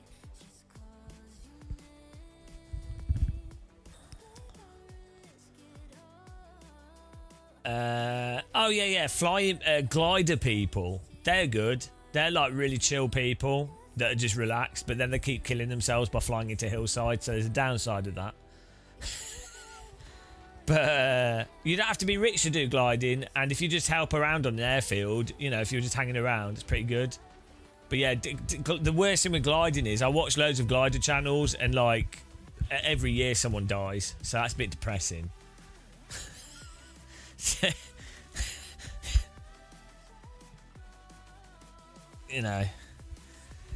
Oh, yeah. Flying glider people. They're good. They're like really chill people that are just relaxed, but then they keep killing themselves by flying into hillsides, so there's a downside of that. But you don't have to be rich to do gliding, and if you just help around on the airfield, you know, if you're just hanging around, it's pretty good. But yeah, the worst thing with gliding is I watch loads of glider channels, and like every year someone dies, so that's a bit depressing. You know,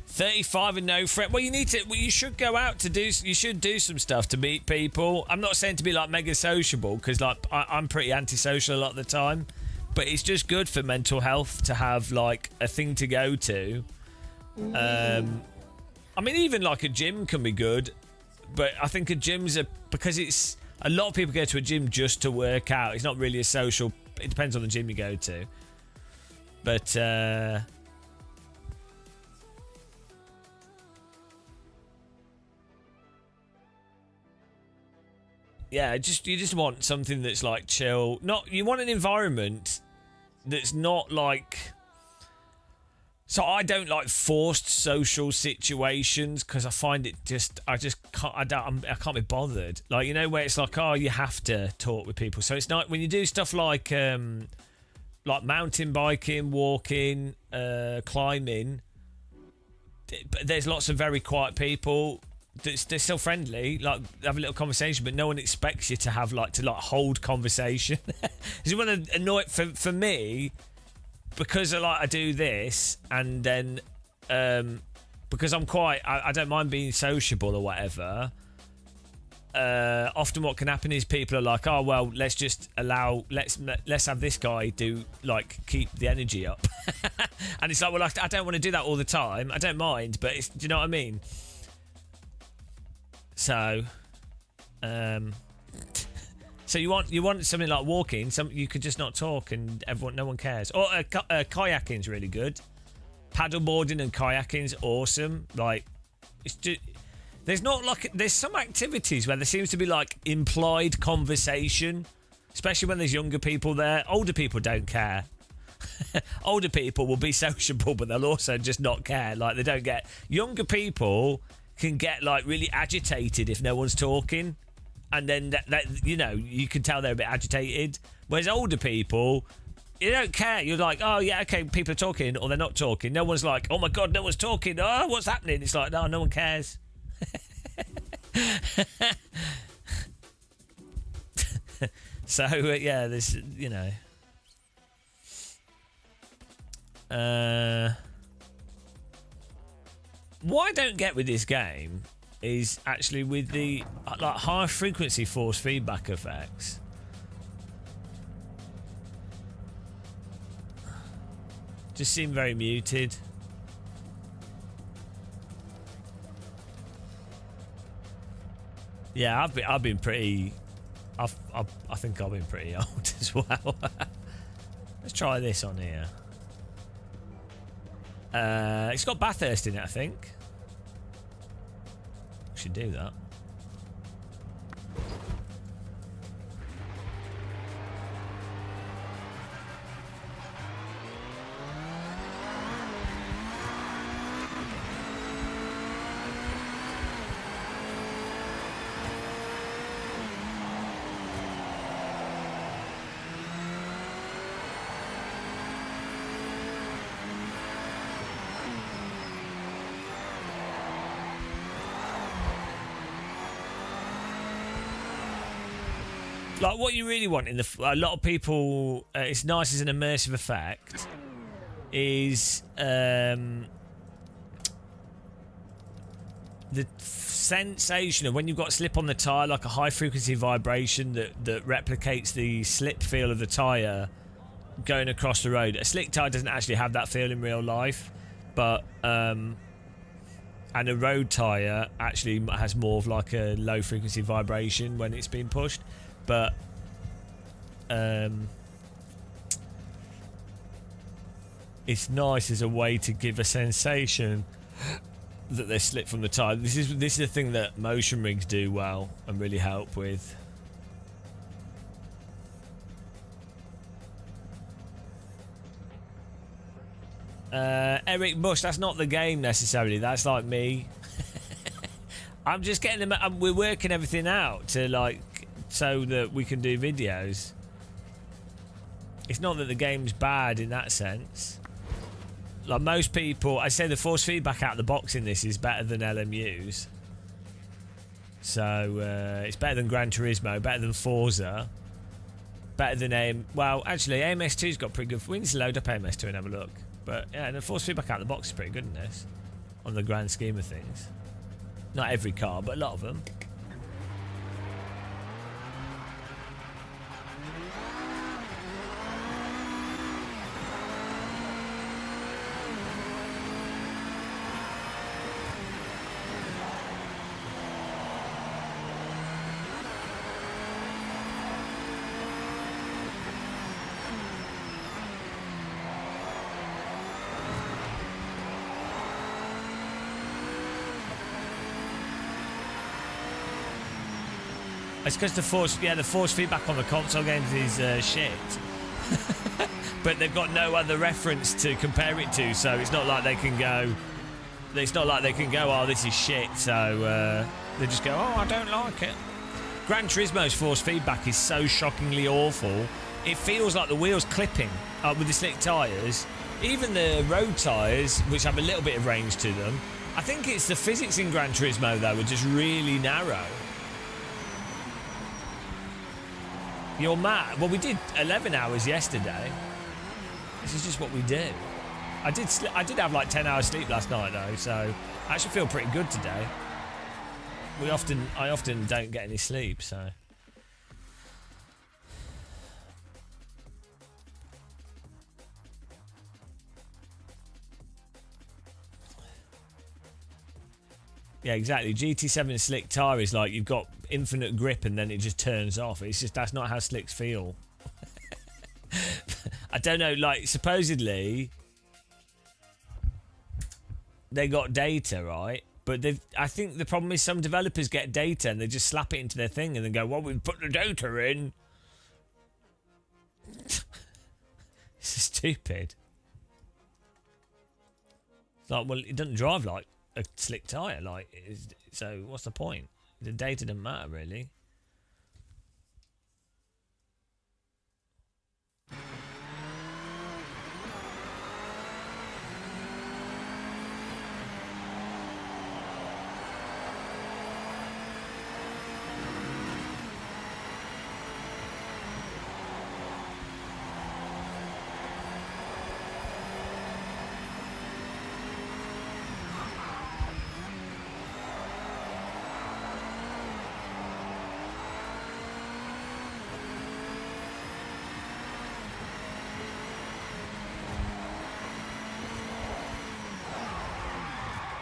35 and no friend. Well, you should go out to do. You should do some stuff to meet people. I'm not saying to be like mega sociable, because like I'm pretty antisocial a lot of the time. But it's just good for mental health to have like a thing to go to. I mean, even like a gym can be good, but I think a gym's because it's a lot of people go to a gym just to work out. It's not really a social. It depends on the gym you go to, but. Yeah, you just want something that's like chill. You want an environment that's not like. So I don't like forced social situations, because I find it I can't be bothered. Like, you know, where it's like, oh, you have to talk with people. So it's not when you do stuff like mountain biking, walking, climbing. There's lots of very quiet people. They're still friendly, like have a little conversation, but no one expects you to have to hold conversation. You want to annoy for me, because I do this, and then because I'm quite I don't mind being sociable or whatever. Often what can happen is people are like, oh well, let's have this guy keep the energy up. And it's like, well, I don't want to do that all the time. I don't mind, but do you know what I mean? So, so you want something like walking, you could just not talk, and no one cares. Or kayaking's really good. paddleboarding and kayaking's awesome. Like, it's just, there's some activities where there seems to be like implied conversation, especially when there's younger people there. Older people don't care. Older people will be sociable, but they'll also just not care. Like, they don't get. Younger people can get like really agitated if no one's talking, and then that you know, you can tell they're a bit agitated. Whereas older people, you don't care. You're like, oh yeah, okay, people are talking or they're not talking. No one's like, oh my god, no one's talking. Oh, what's happening? It's like, no one cares. So yeah, there's, you know. What I don't get with this game is actually with the like high frequency force feedback effects. Just seem very muted. Yeah, I've been pretty. I think I've been pretty old as well. Let's try this on here. It's got Bathurst in it, I think. Should do that. Like, what you really want in a lot of people, it's nice as an immersive effect, is the sensation of when you've got slip on the tyre, like a high frequency vibration that replicates the slip feel of the tyre going across the road. A slick tyre doesn't actually have that feel in real life, but and a road tyre actually has more of like a low frequency vibration when it's being pushed. But it's nice as a way to give a sensation that they slip from the tyre. This is a thing that motion rigs do well and really help with. Eric Bush, that's not the game necessarily. That's like me. I'm just getting them. We're working everything out to like. So that we can do videos. It's not that the game's bad in that sense. Like most people, I say the force feedback out of the box in this is better than LMU's. So it's better than Gran Turismo, better than Forza, better than well, actually, AMS2's got pretty good. We need to load up AMS2 and have a look. But yeah, the force feedback out of the box is pretty good in this, on the grand scheme of things. Not every car, but a lot of them. It's because the force feedback on the console games is shit. But they've got no other reference to compare it to, so it's not like they can go. Oh, this is shit. So they just go, oh, I don't like it. Gran Turismo's force feedback is so shockingly awful. It feels like the wheels clipping with the slick tyres. Even the road tyres, which have a little bit of range to them. I think it's the physics in Gran Turismo though, are just really narrow. You're mad. Well, we did 11 hours yesterday. This is just what we do. I did have like 10 hours sleep last night though, so I actually feel pretty good today. I often don't get any sleep, so. Yeah, exactly. GT7 slick tyre is like you've got infinite grip and then it just turns off. It's just, that's not how slicks feel. I don't know, like supposedly they got data, right? But I think the problem is some developers get data and they just slap it into their thing and then go, well, we put the data in. It's stupid. It's like, well, it doesn't drive like a slick tyre. So what's the point? The data doesn't matter, really.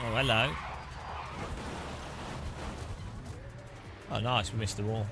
Oh, hello. Oh, nice. We missed the wall.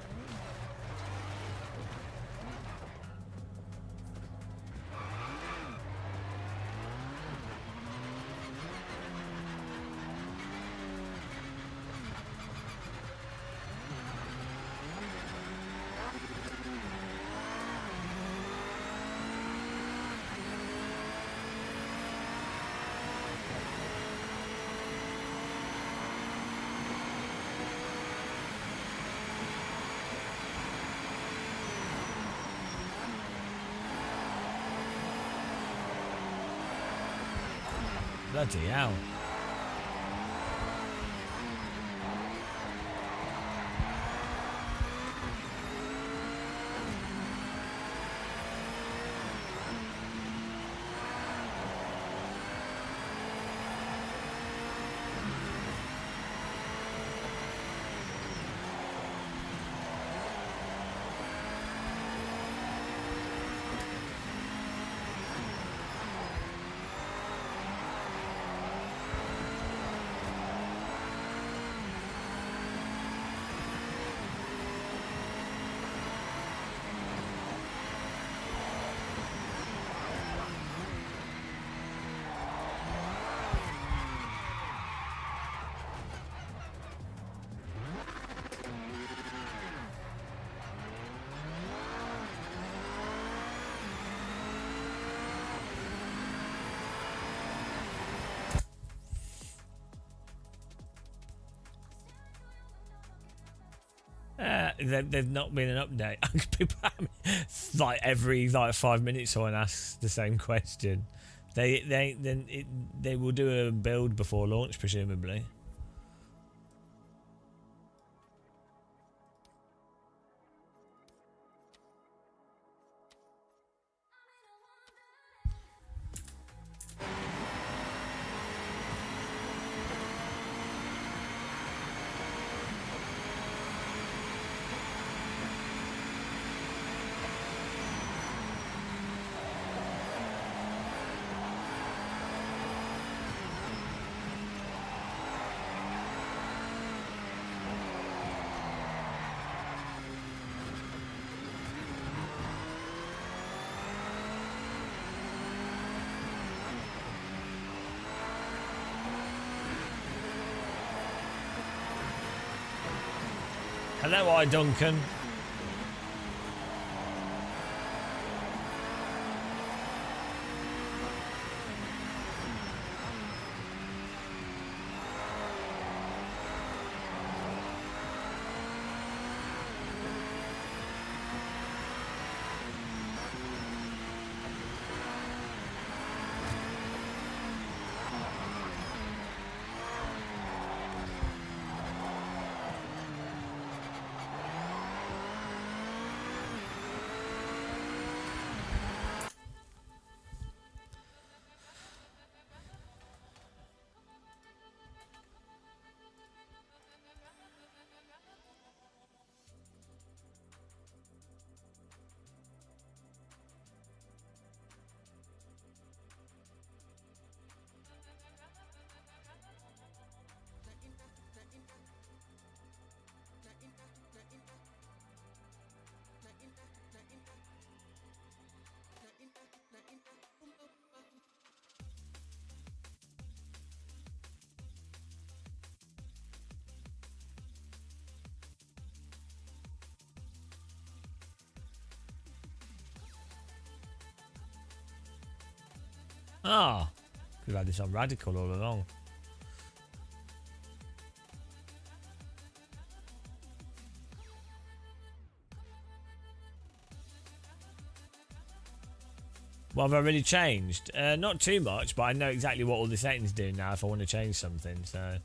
Bloody hell. There've not been an update. Like every 5 minutes, someone asks the same question. They will do a build before launch, presumably. Hello, I Duncan. Ah, we've had this on Radical all along. What have I really changed? Not too much, but I know exactly what all the settings do now if I want to change something, so...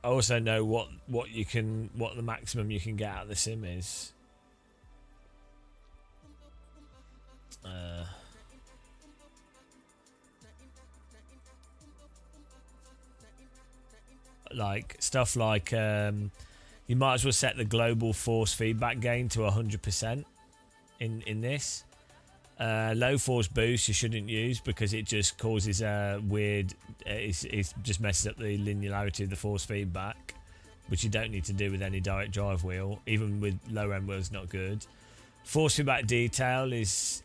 I also know what the maximum you can get out of the sim is. Like stuff like you might as well set the global force feedback gain to 100% in this. Low force boost you shouldn't use because it just causes a weird it just messes up the linearity of the force feedback, which you don't need to do with any direct drive wheel. Even with low end wheels, not good. Force feedback detail is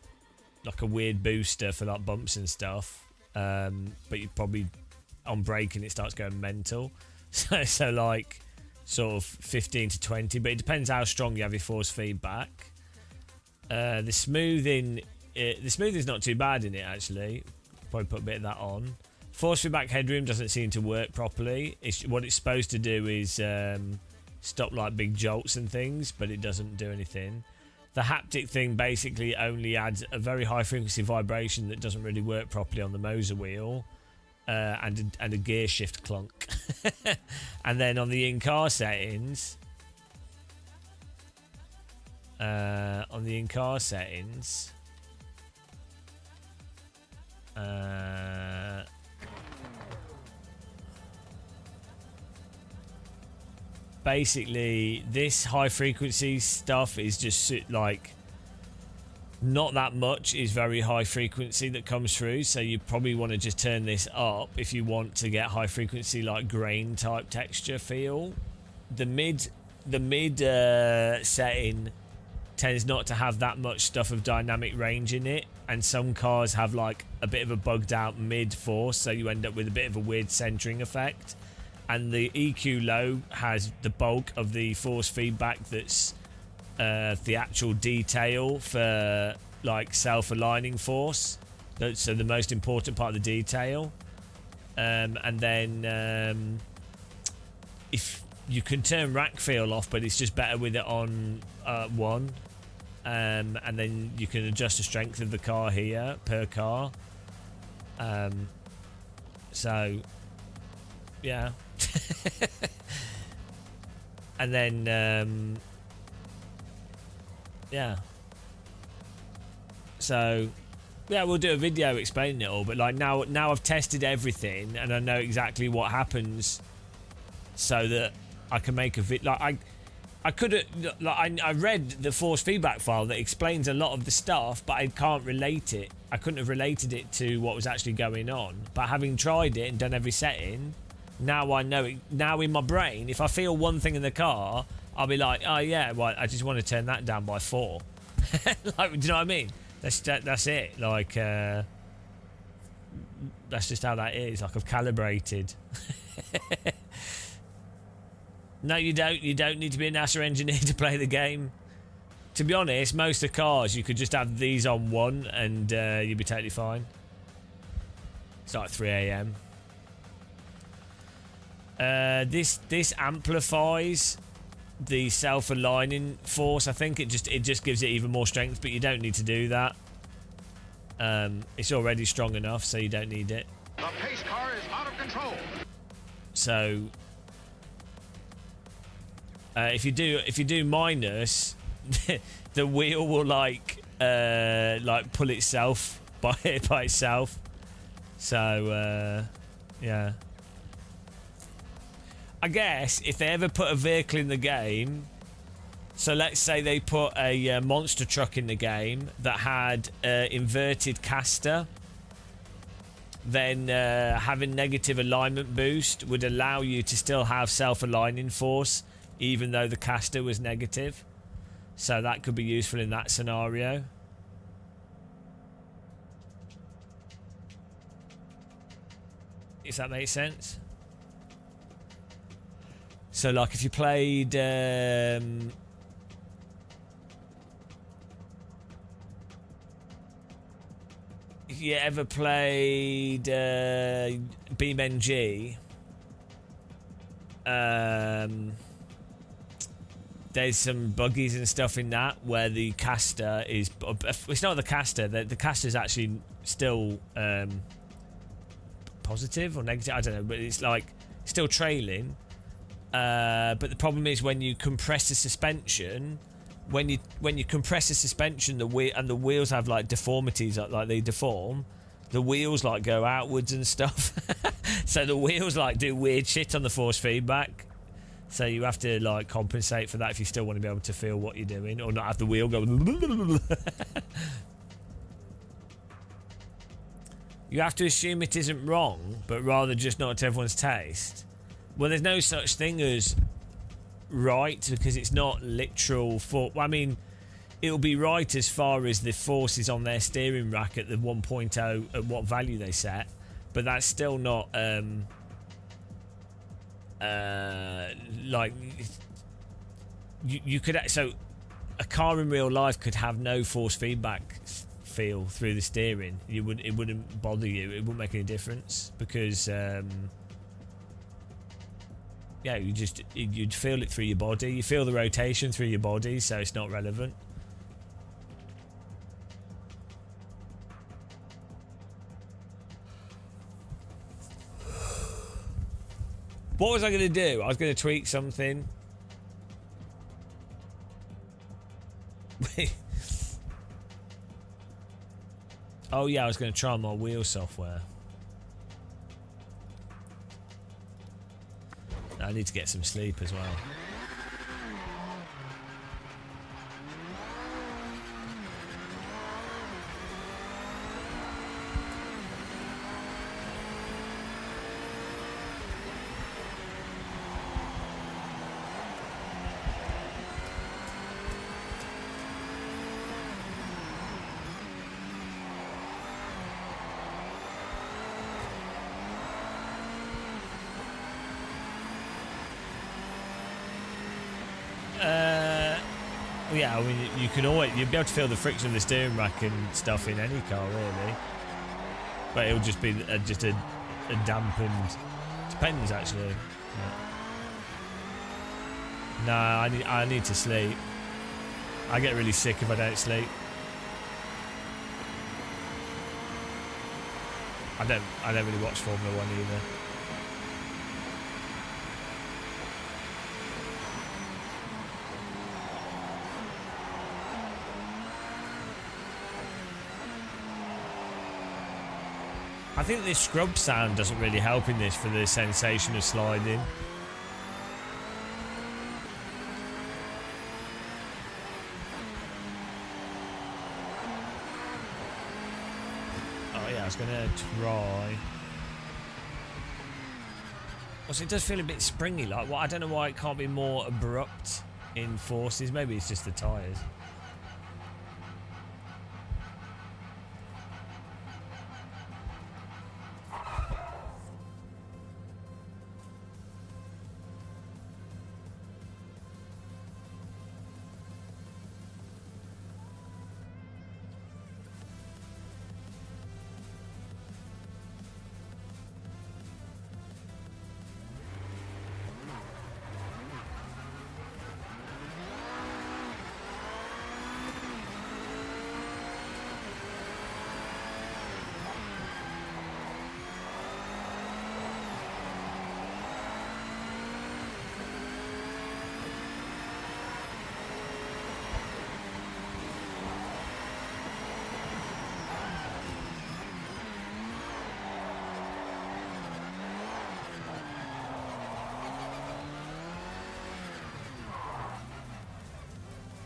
like a weird booster for like bumps and stuff, but you probably on braking it starts going mental. So like sort of 15 to 20, but it depends how strong you have your force feedback. The smoothing is not too bad in it actually. Probably put a bit of that on. Force feedback headroom doesn't seem to work properly. What it's supposed to do is stop like big jolts and things, but it doesn't do anything. The haptic thing basically only adds a very high frequency vibration that doesn't really work properly on the Moser wheel, and a gear shift clunk. And then on the in-car settings, basically this high frequency stuff is just like not that much is very high frequency that comes through, so you probably want to just turn this up if you want to get high frequency like grain type texture feel. The mid setting tends not to have that much stuff of dynamic range in it, and some cars have like a bit of a bugged out mid force, so you end up with a bit of a weird centering effect. And the EQ low has the bulk of the force feedback that's the actual detail for like self-aligning force, so the most important part of the detail. And then if you can turn rack feel off, but it's just better with it on 1. And then you can adjust the strength of the car here per car. So yeah. And then yeah, so yeah, we'll do a video explaining it all, but like now I've tested everything and I know exactly what happens, so that I can make a vid. Like I could have, like I read the force feedback file that explains a lot of the stuff, but I can't relate it. I couldn't have related it to what was actually going on. But having tried it and done every setting, now I know it. Now in my brain, if I feel one thing in the car, I'll be like, oh yeah, well, I just want to turn that down by 4. Like, do you know what I mean? That's it. Like, that's just how that is. Like, I've calibrated. No, you don't. You don't need to be a NASA engineer to play the game. To be honest, most of the cars, you could just have these on 1 and you'd be totally fine. It's like 3 AM. This amplifies the self-aligning force. I think it just gives it even more strength, but you don't need to do that. It's already strong enough, so you don't need it. The pace car is out of control. So if you do minus, the wheel will like pull itself by itself. So yeah. I guess if they ever put a vehicle in the game, so let's say they put a monster truck in the game that had inverted caster, then having negative alignment boost would allow you to still have self-aligning force even though the caster was negative. So that could be useful in that scenario. If that makes sense. So like if you played you ever played BeamNG, there's some buggies and stuff in that where the caster is... It's not the caster. The caster is actually still positive or negative. I don't know, but it's like still trailing. But the problem is when you compress the suspension... When you compress the suspension, the wheels have like deformities, like they deform. The wheels like go outwards and stuff. So the wheels like do weird shit on the force feedback. So you have to like compensate for that if you still want to be able to feel what you're doing, or not have the wheel go. You have to assume it isn't wrong, but rather just not to everyone's taste. Well, there's no such thing as right, because it's not literal force. I mean, it'll be right as far as the force is on their steering rack at the 1.0 at what value they set, but that's still not like you could. So a car in real life could have no force feedback feel through the steering. It wouldn't bother you. It wouldn't make any difference because yeah, you'd feel it through your body. You feel the rotation through your body, so it's not relevant. What was I going to do? I was going to tweak something. Oh yeah, I was going to try my wheel software. I need to get some sleep as well. Yeah, I mean, you can always, you'll be able to feel the friction of the steering rack and stuff in any car, really. But it'll just be just a dampened. Depends, actually. Yeah. No, I need to sleep. I get really sick if I don't sleep. I don't really watch Formula 1 either. I think this scrub sound doesn't really help in this for the sensation of sliding. Oh yeah, I was gonna try. Also, it does feel a bit springy. Like, well, I don't know why it can't be more abrupt in forces. Maybe it's just the tyres.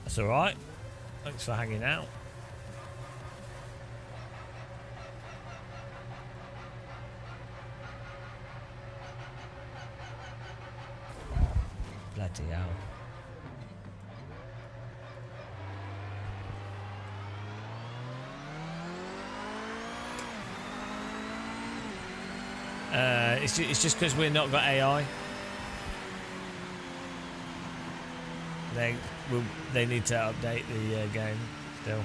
That's alright. Thanks for hanging out. Bloody hell. It's just because we're not got AI. They need to update the game still.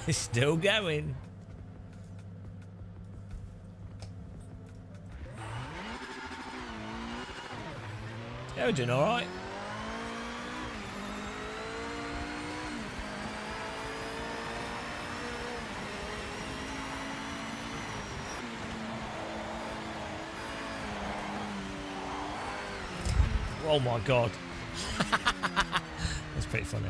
It's still going. Yeah, we're doing all right. Oh my god. That's pretty funny.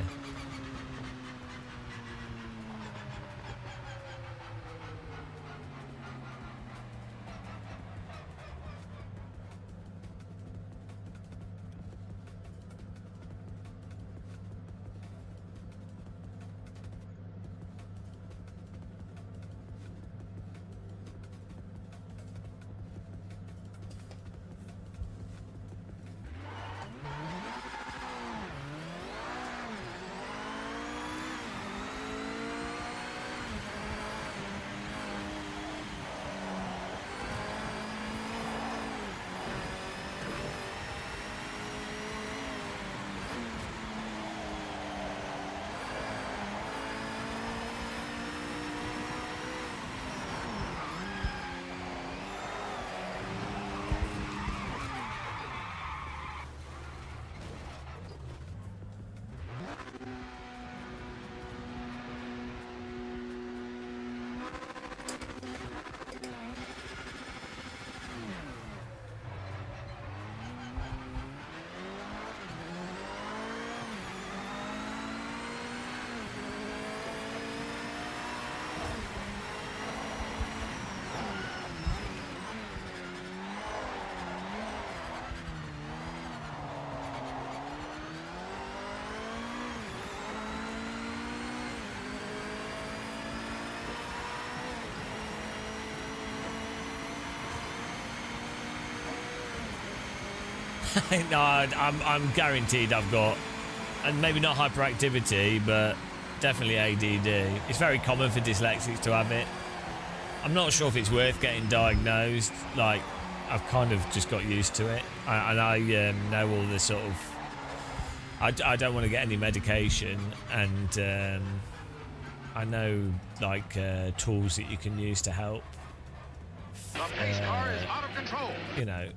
No, I'm guaranteed I've got, and maybe not hyperactivity, but definitely ADD. It's very common for dyslexics to have it. I'm not sure if it's worth getting diagnosed. Like, I've kind of just got used to it, and I know all the sort of. I don't want to get any medication, and I know like tools that you can use to help. The pace car is out of control. You know.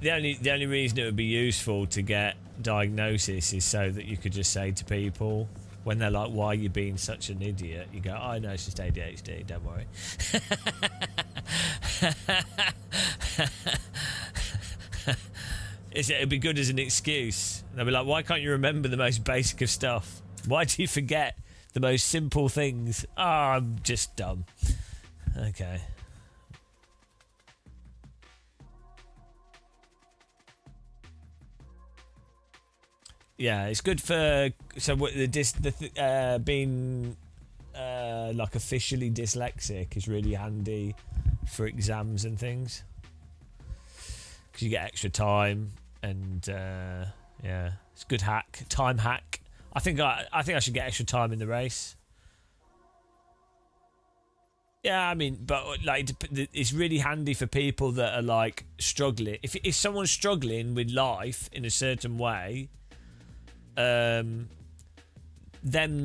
The only reason it would be useful to get diagnosis is so that you could just say to people when they're like, "Why are you being such an idiot?" You go, "Oh no, it's just ADHD. Don't worry." It'd be good as an excuse. They'll be like, "Why can't you remember the most basic of stuff? Why do you forget the most simple things?" "Oh, I'm just dumb." Okay. Yeah, it's good for being like officially dyslexic is really handy for exams and things because you get extra time and yeah, it's a good hack, time hack. I think I should get extra time in the race. Yeah, I mean, but like it's really handy for people that are like struggling. If someone's struggling with life in a certain way. Them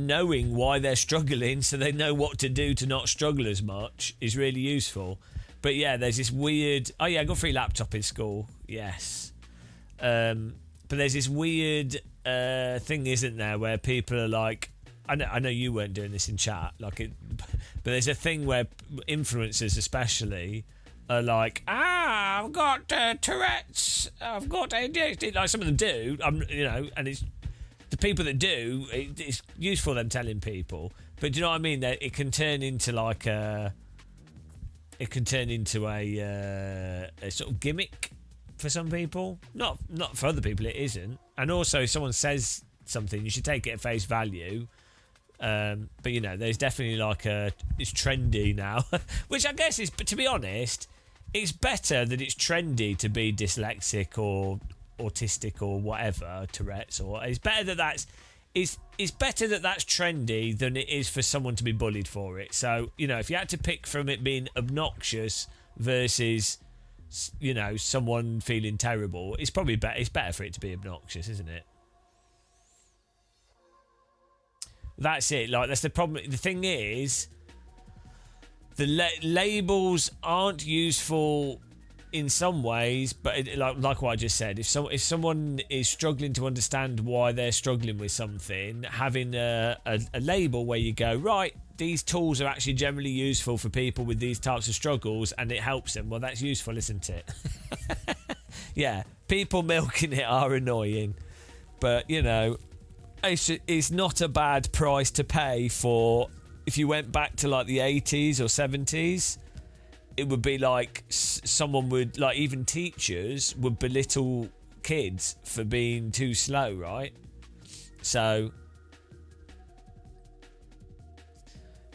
knowing why they're struggling so they know what to do to not struggle as much is really useful. But yeah, there's this weird... Oh yeah, I got free laptop in school. Yes. But there's this weird thing, isn't there, where people are like... I know you weren't doing this in chat, but there's a thing where influencers especially are like, I've got Tourette's, I've got ADHD. Like some of them do, and it's... The people that do, it's useful them telling people, but do you know what I mean? That it can turn into like a sort of gimmick for some people. Not for other people, it isn't. And also, if someone says something, you should take it at face value. But you know, there's definitely like it's trendy now, which I guess is. But to be honest, it's better that it's trendy to be dyslexic or autistic or whatever, Tourette's, or it's better that it's better that that's trendy than it is for someone to be bullied for it. So, you know, if you had to pick from it being obnoxious versus, you know, someone feeling terrible, it's probably better. It's better for it to be obnoxious, isn't it? That's it. Like, that's the problem. The thing is, the labels aren't useful in some ways, but like what I just said, if someone is struggling to understand why they're struggling with something, having a label where you go, right, these tools are actually generally useful for people with these types of struggles, and it helps them. Well, that's useful, isn't it? Yeah, people milking it are annoying, but you know, it's not a bad price to pay for. If you went back to like the 80s or 70s, it would be like someone would, like, even teachers would belittle kids for being too slow, right? So,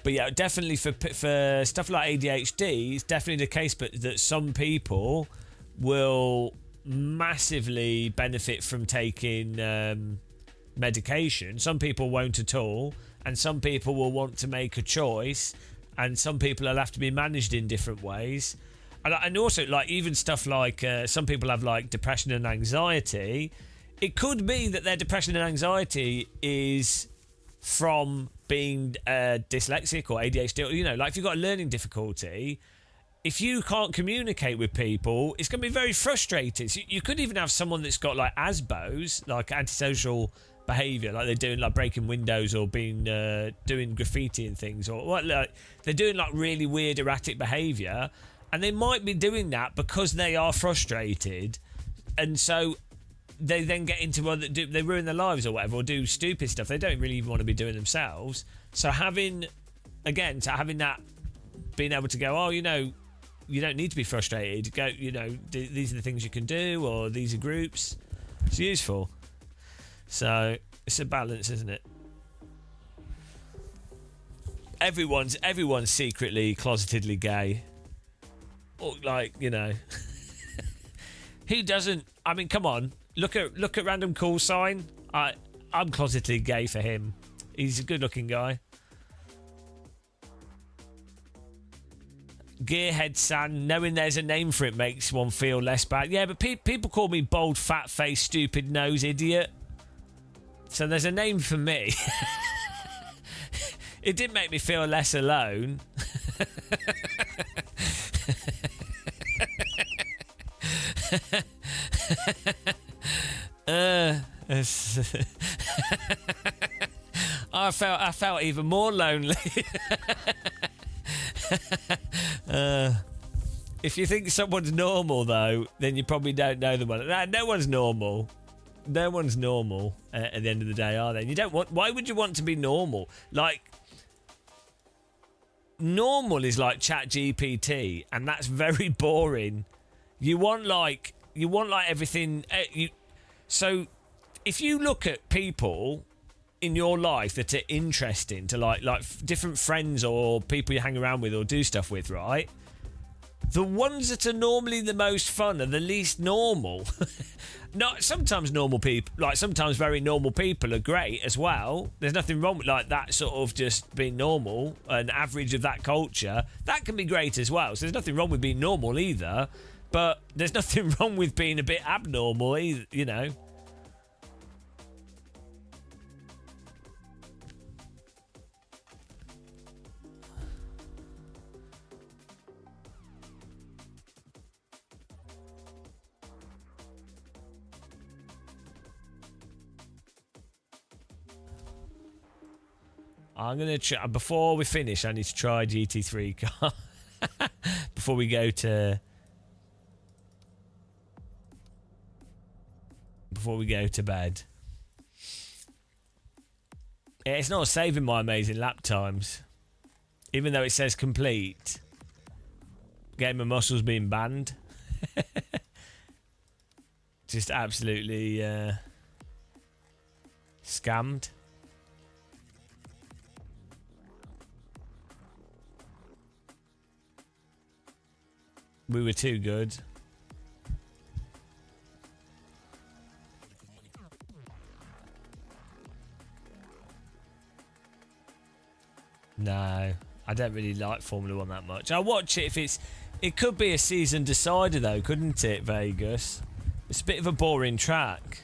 but yeah, definitely for stuff like ADHD, it's definitely the case, but that some people will massively benefit from taking medication. Some people won't at all, and some people will want to make a choice, and some people will have to be managed in different ways. And also, like, even stuff like some people have like depression and anxiety. It could be that their depression and anxiety is from being dyslexic or ADHD, or, you know, like if you've got a learning difficulty, if you can't communicate with people, it's going to be very frustrating. So you could even have someone that's got like ASBOs, like antisocial behavior, like they're doing like breaking windows or being doing graffiti and things, or what, like they're doing like really weird erratic behavior, and they might be doing that because they are frustrated, and so they then get into they ruin their lives or whatever, or do stupid stuff they don't really even want to be doing themselves. So having that, being able to go, oh, you know, you don't need to be frustrated, go, you know, these are the things you can do, or these are groups, it's useful. So it's a balance, isn't it? Everyone's secretly, closetedly gay. Or, like, you know, who doesn't? I mean, come on, look at Random Call Sign. I'm closetedly gay for him. He's a good-looking guy. Gearhead San, knowing there's a name for it makes one feel less bad. Yeah, but people call me bold, fat face, stupid nose, idiot. So there's a name for me. It did make me feel less alone. I felt even more lonely. If you think someone's normal, though, then you probably don't know them well. No one's normal. No one's normal at the end of the day, are they? And you don't want. Why would you want to be normal? Like, normal is like ChatGPT, and that's very boring. You want everything. So, if you look at people in your life that are interesting to like different friends or people you hang around with or do stuff with, right? The ones that are normally the most fun are the least normal. Not sometimes normal people, like sometimes very normal people are great as well. There's nothing wrong with like that sort of just being normal, an average of that culture. That can be great as well. So there's nothing wrong with being normal either, but there's nothing wrong with being a bit abnormal either, you know. I'm going to try, before we finish, I need to try GT3 car. Before we go to bed. It's not saving my amazing lap times. Even though it says complete. Game of Muscles being banned. Just absolutely scammed. We were too good. No, I don't really like Formula 1 that much. I'll watch it if it's... It could be a season decider though, couldn't it, Vegas? It's a bit of a boring track.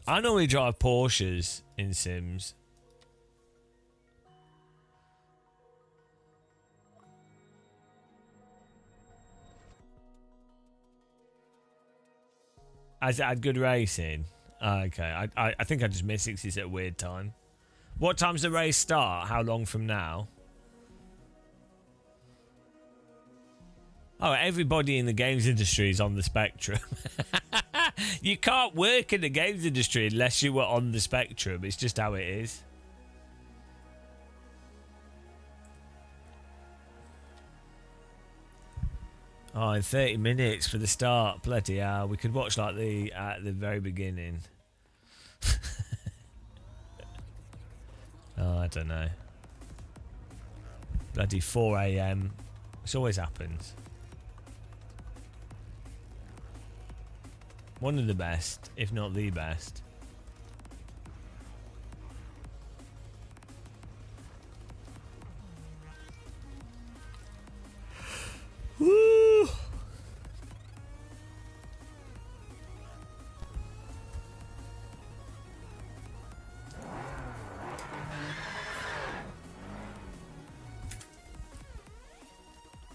I normally drive Porsches in Sims. Has it had good racing? Okay, I think I just missed it 'cause it's at a weird time. What time's the race start? How long from now? Oh, everybody in the games industry is on the spectrum. You can't work in the games industry unless you were on the spectrum. It's just how it is. Oh, in 30 minutes for the start. Bloody hell. We could watch like at the very beginning. Oh, I don't know. Bloody 4 AM. This always happens. One of the best, if not the best. Woo!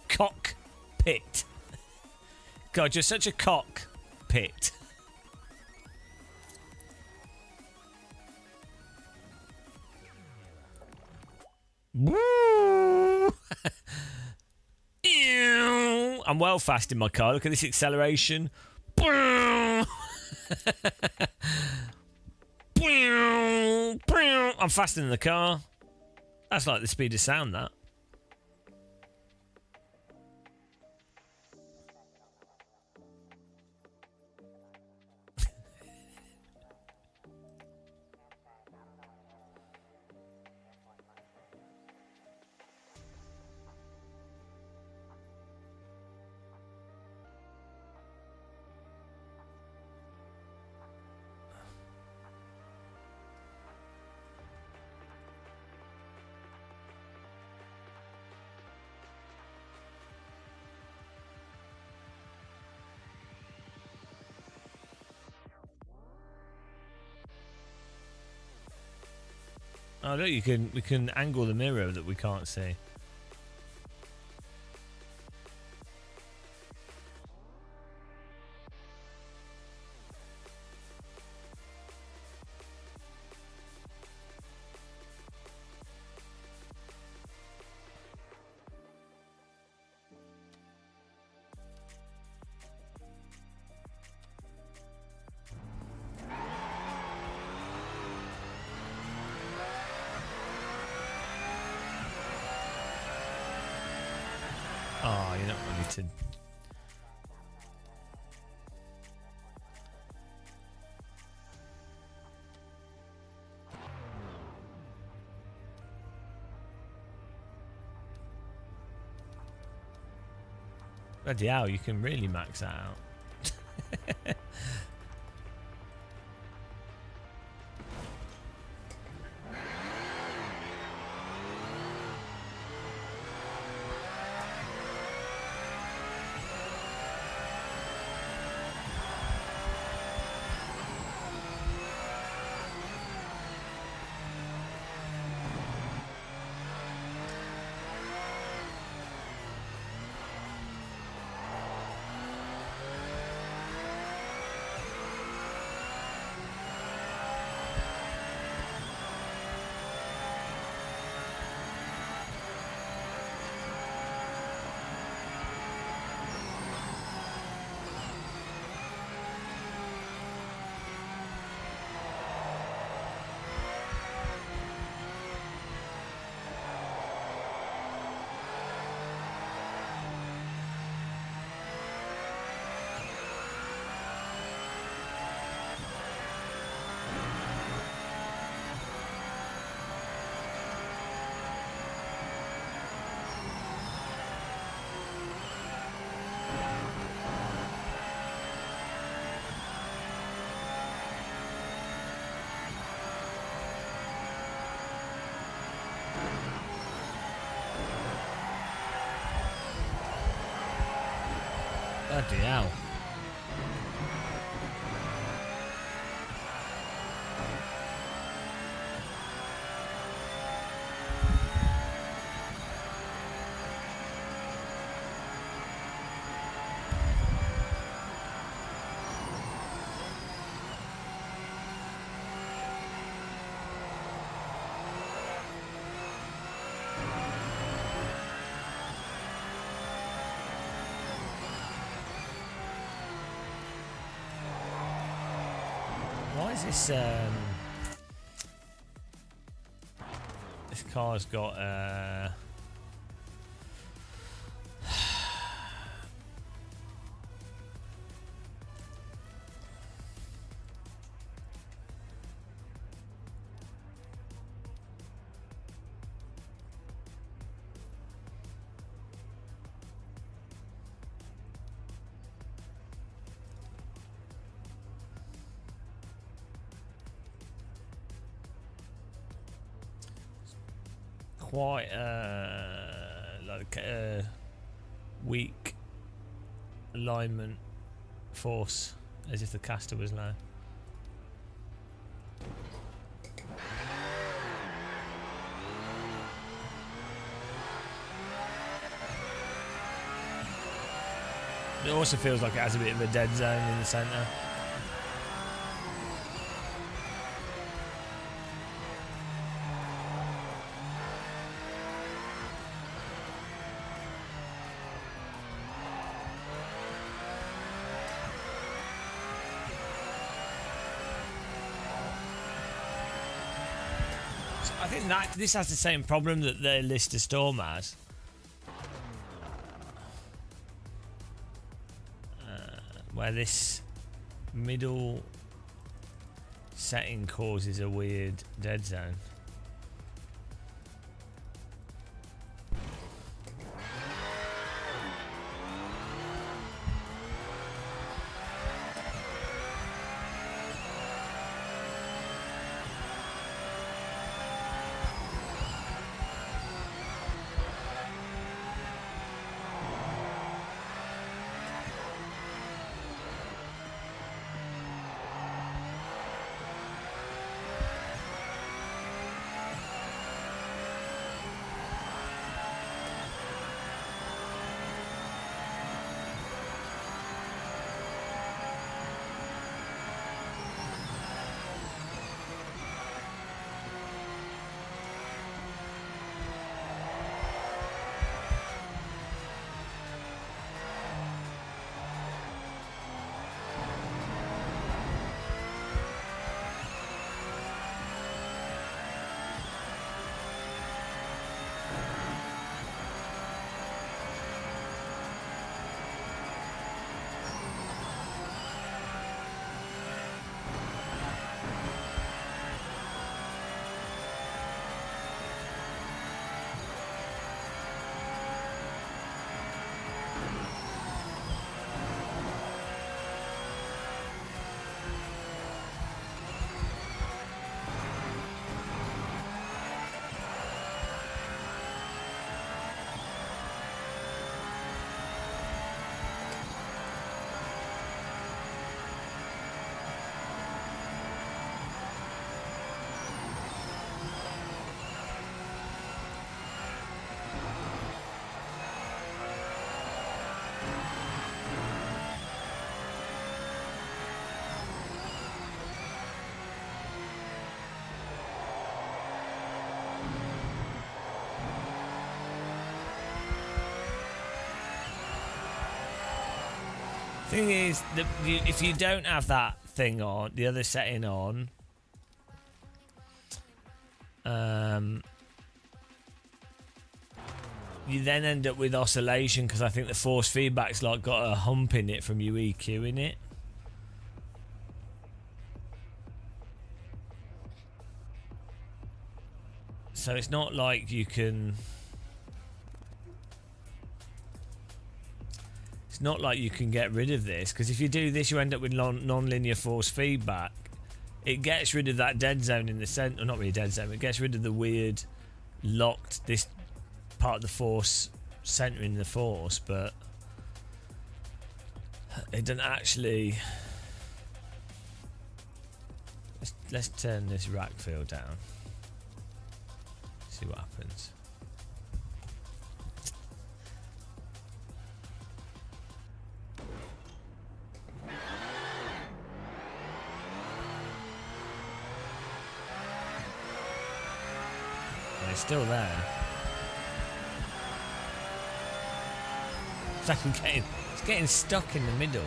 Cockpit. God, you're such a cockpit. Woo! I'm well fast in my car. Look at this acceleration. I'm faster than the car. That's like the speed of sound, that. Oh look, we can angle the mirror that we can't see. Oh, you're not ready to... Bloody hell, you can really max that out. Where's this? This car's got. Quite like weak alignment force, as if the caster was low. It also feels like it has a bit of a dead zone in the centre. I think that this has the same problem that the Lister Storm has. Where this middle setting causes a weird dead zone. Thing is, if you don't have that thing on, the other setting on, you then end up with oscillation because I think the force feedback's like got a hump in it from you EQing it. So it's not like you can. It's not like you can get rid of this, because if you do this you end up with non-linear force feedback. It gets rid of that dead zone in the centre, or not really dead zone, it gets rid of the weird locked, this part of the force centering the force, but it doesn't actually. Let's turn this rack field down, see what happens. It's still there. It's like it's getting stuck in the middle.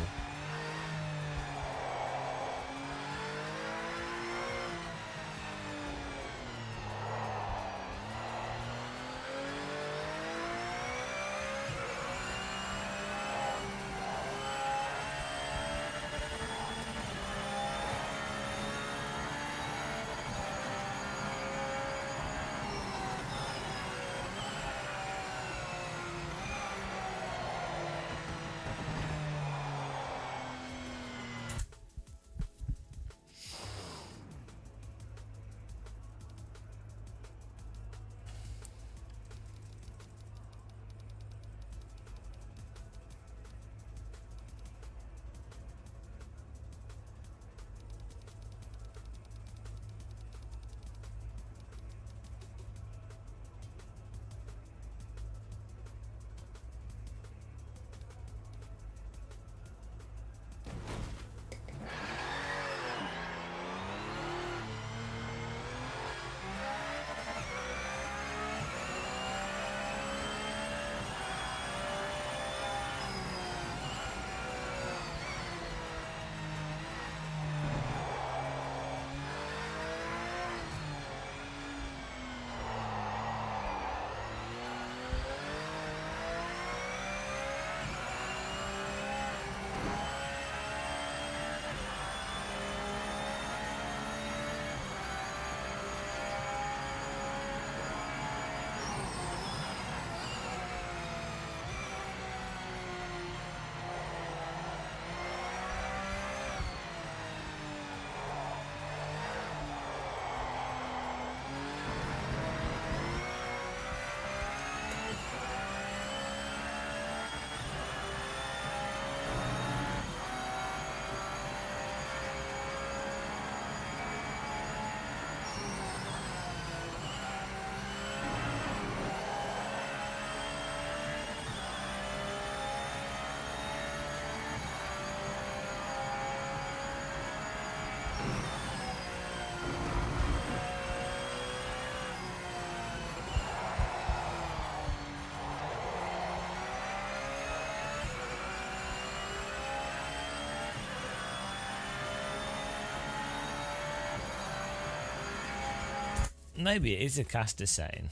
Maybe it is a caster setting.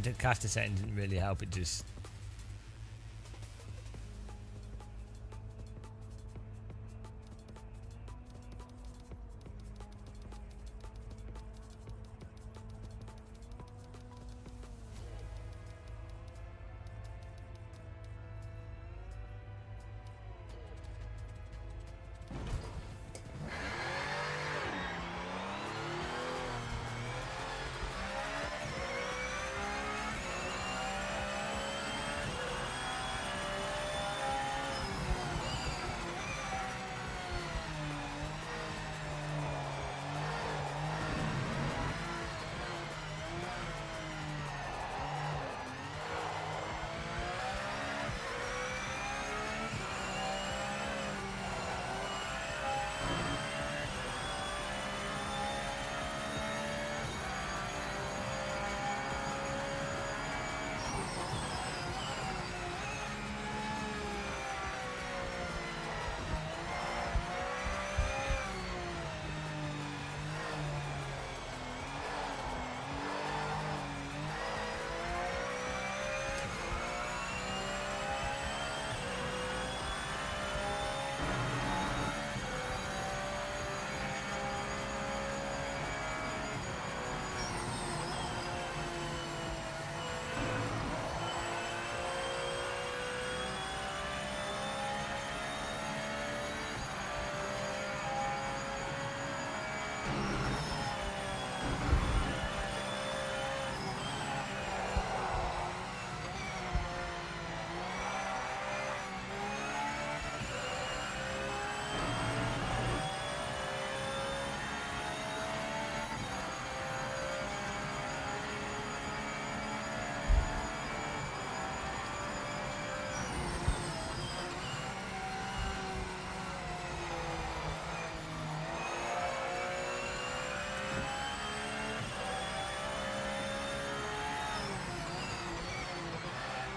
The caster setting didn't really help. It just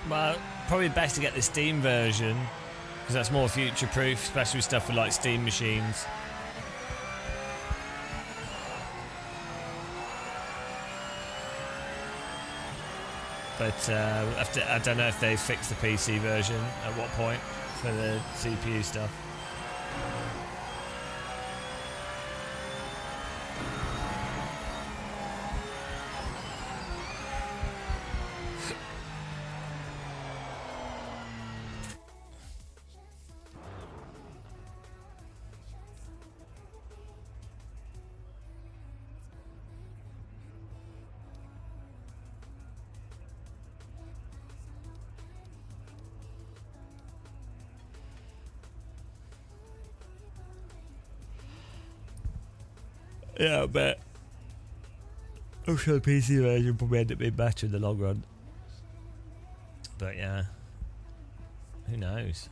well, probably best to get the Steam version because that's more future-proof, especially with stuff for like Steam machines. But I don't know if they fixed the PC version at what point for the CPU stuff. Yeah, I bet. I'm sure the PC version probably end up being better in the long run. But yeah, who knows?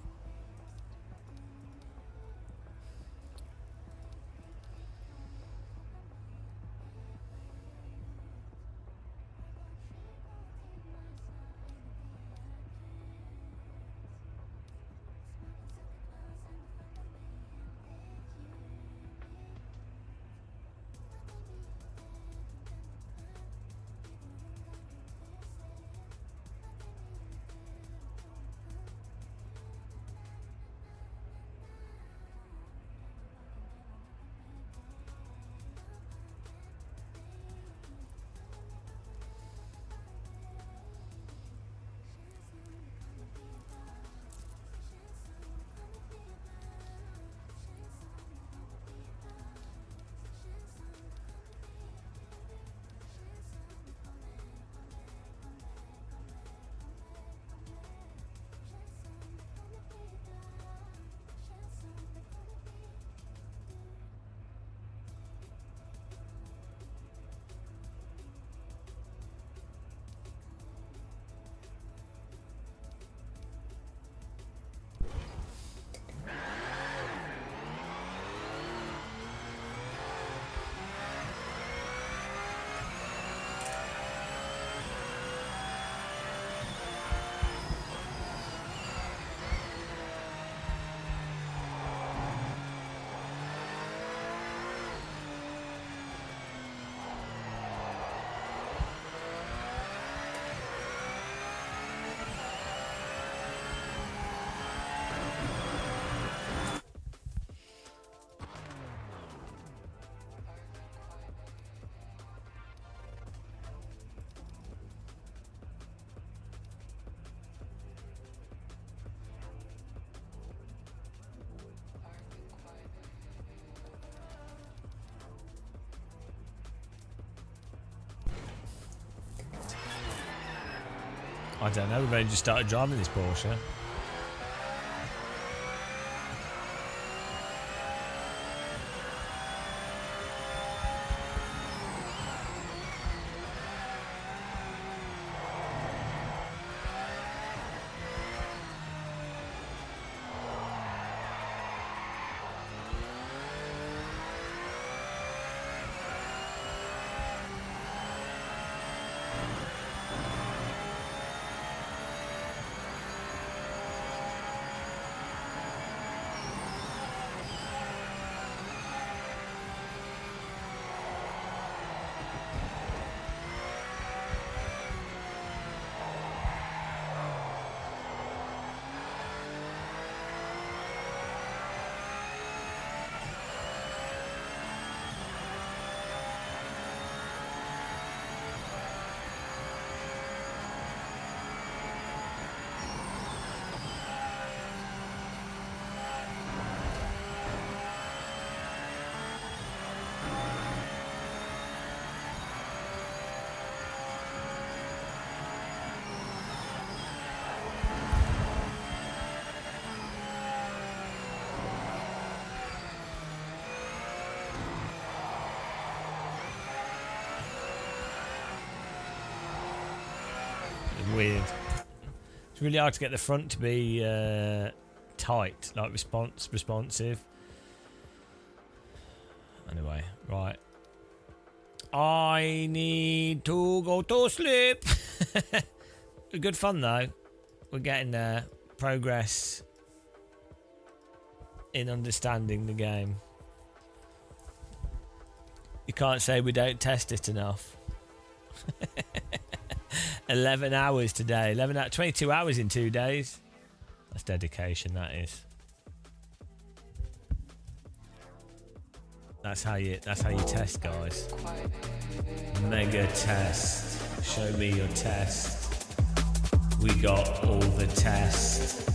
I don't know, we've only just started driving this Porsche. Weird. It's really hard to get the front to be tight, like responsive. Anyway, right. I need to go to sleep. Good fun though. We're getting there. Progress in understanding the game. You can't say we don't test it enough. 11 hours today. 22 hours in 2 days. That's dedication, that is. That's how you test, guys. Mega test. Show me your test. We got all the test.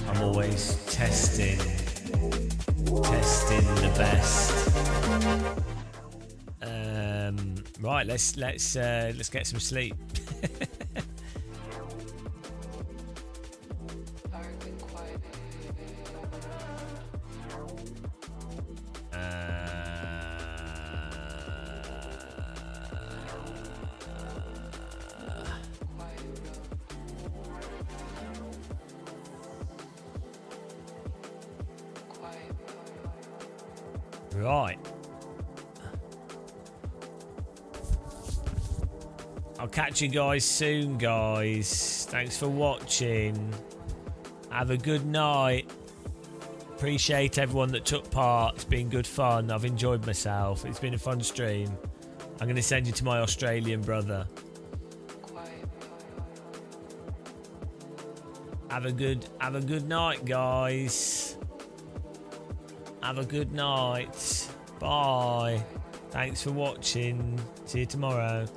I'm always testing. Testing the best. Right, let's get some sleep. Right. I'll catch you guys soon, guys. Thanks for watching. Have a good night. Appreciate everyone that took part. It's been good fun. I've enjoyed myself. It's been a fun stream. I'm going to send you to my Australian brother. Have a good night, guys. Have a good night. Bye. Thanks for watching. See you tomorrow.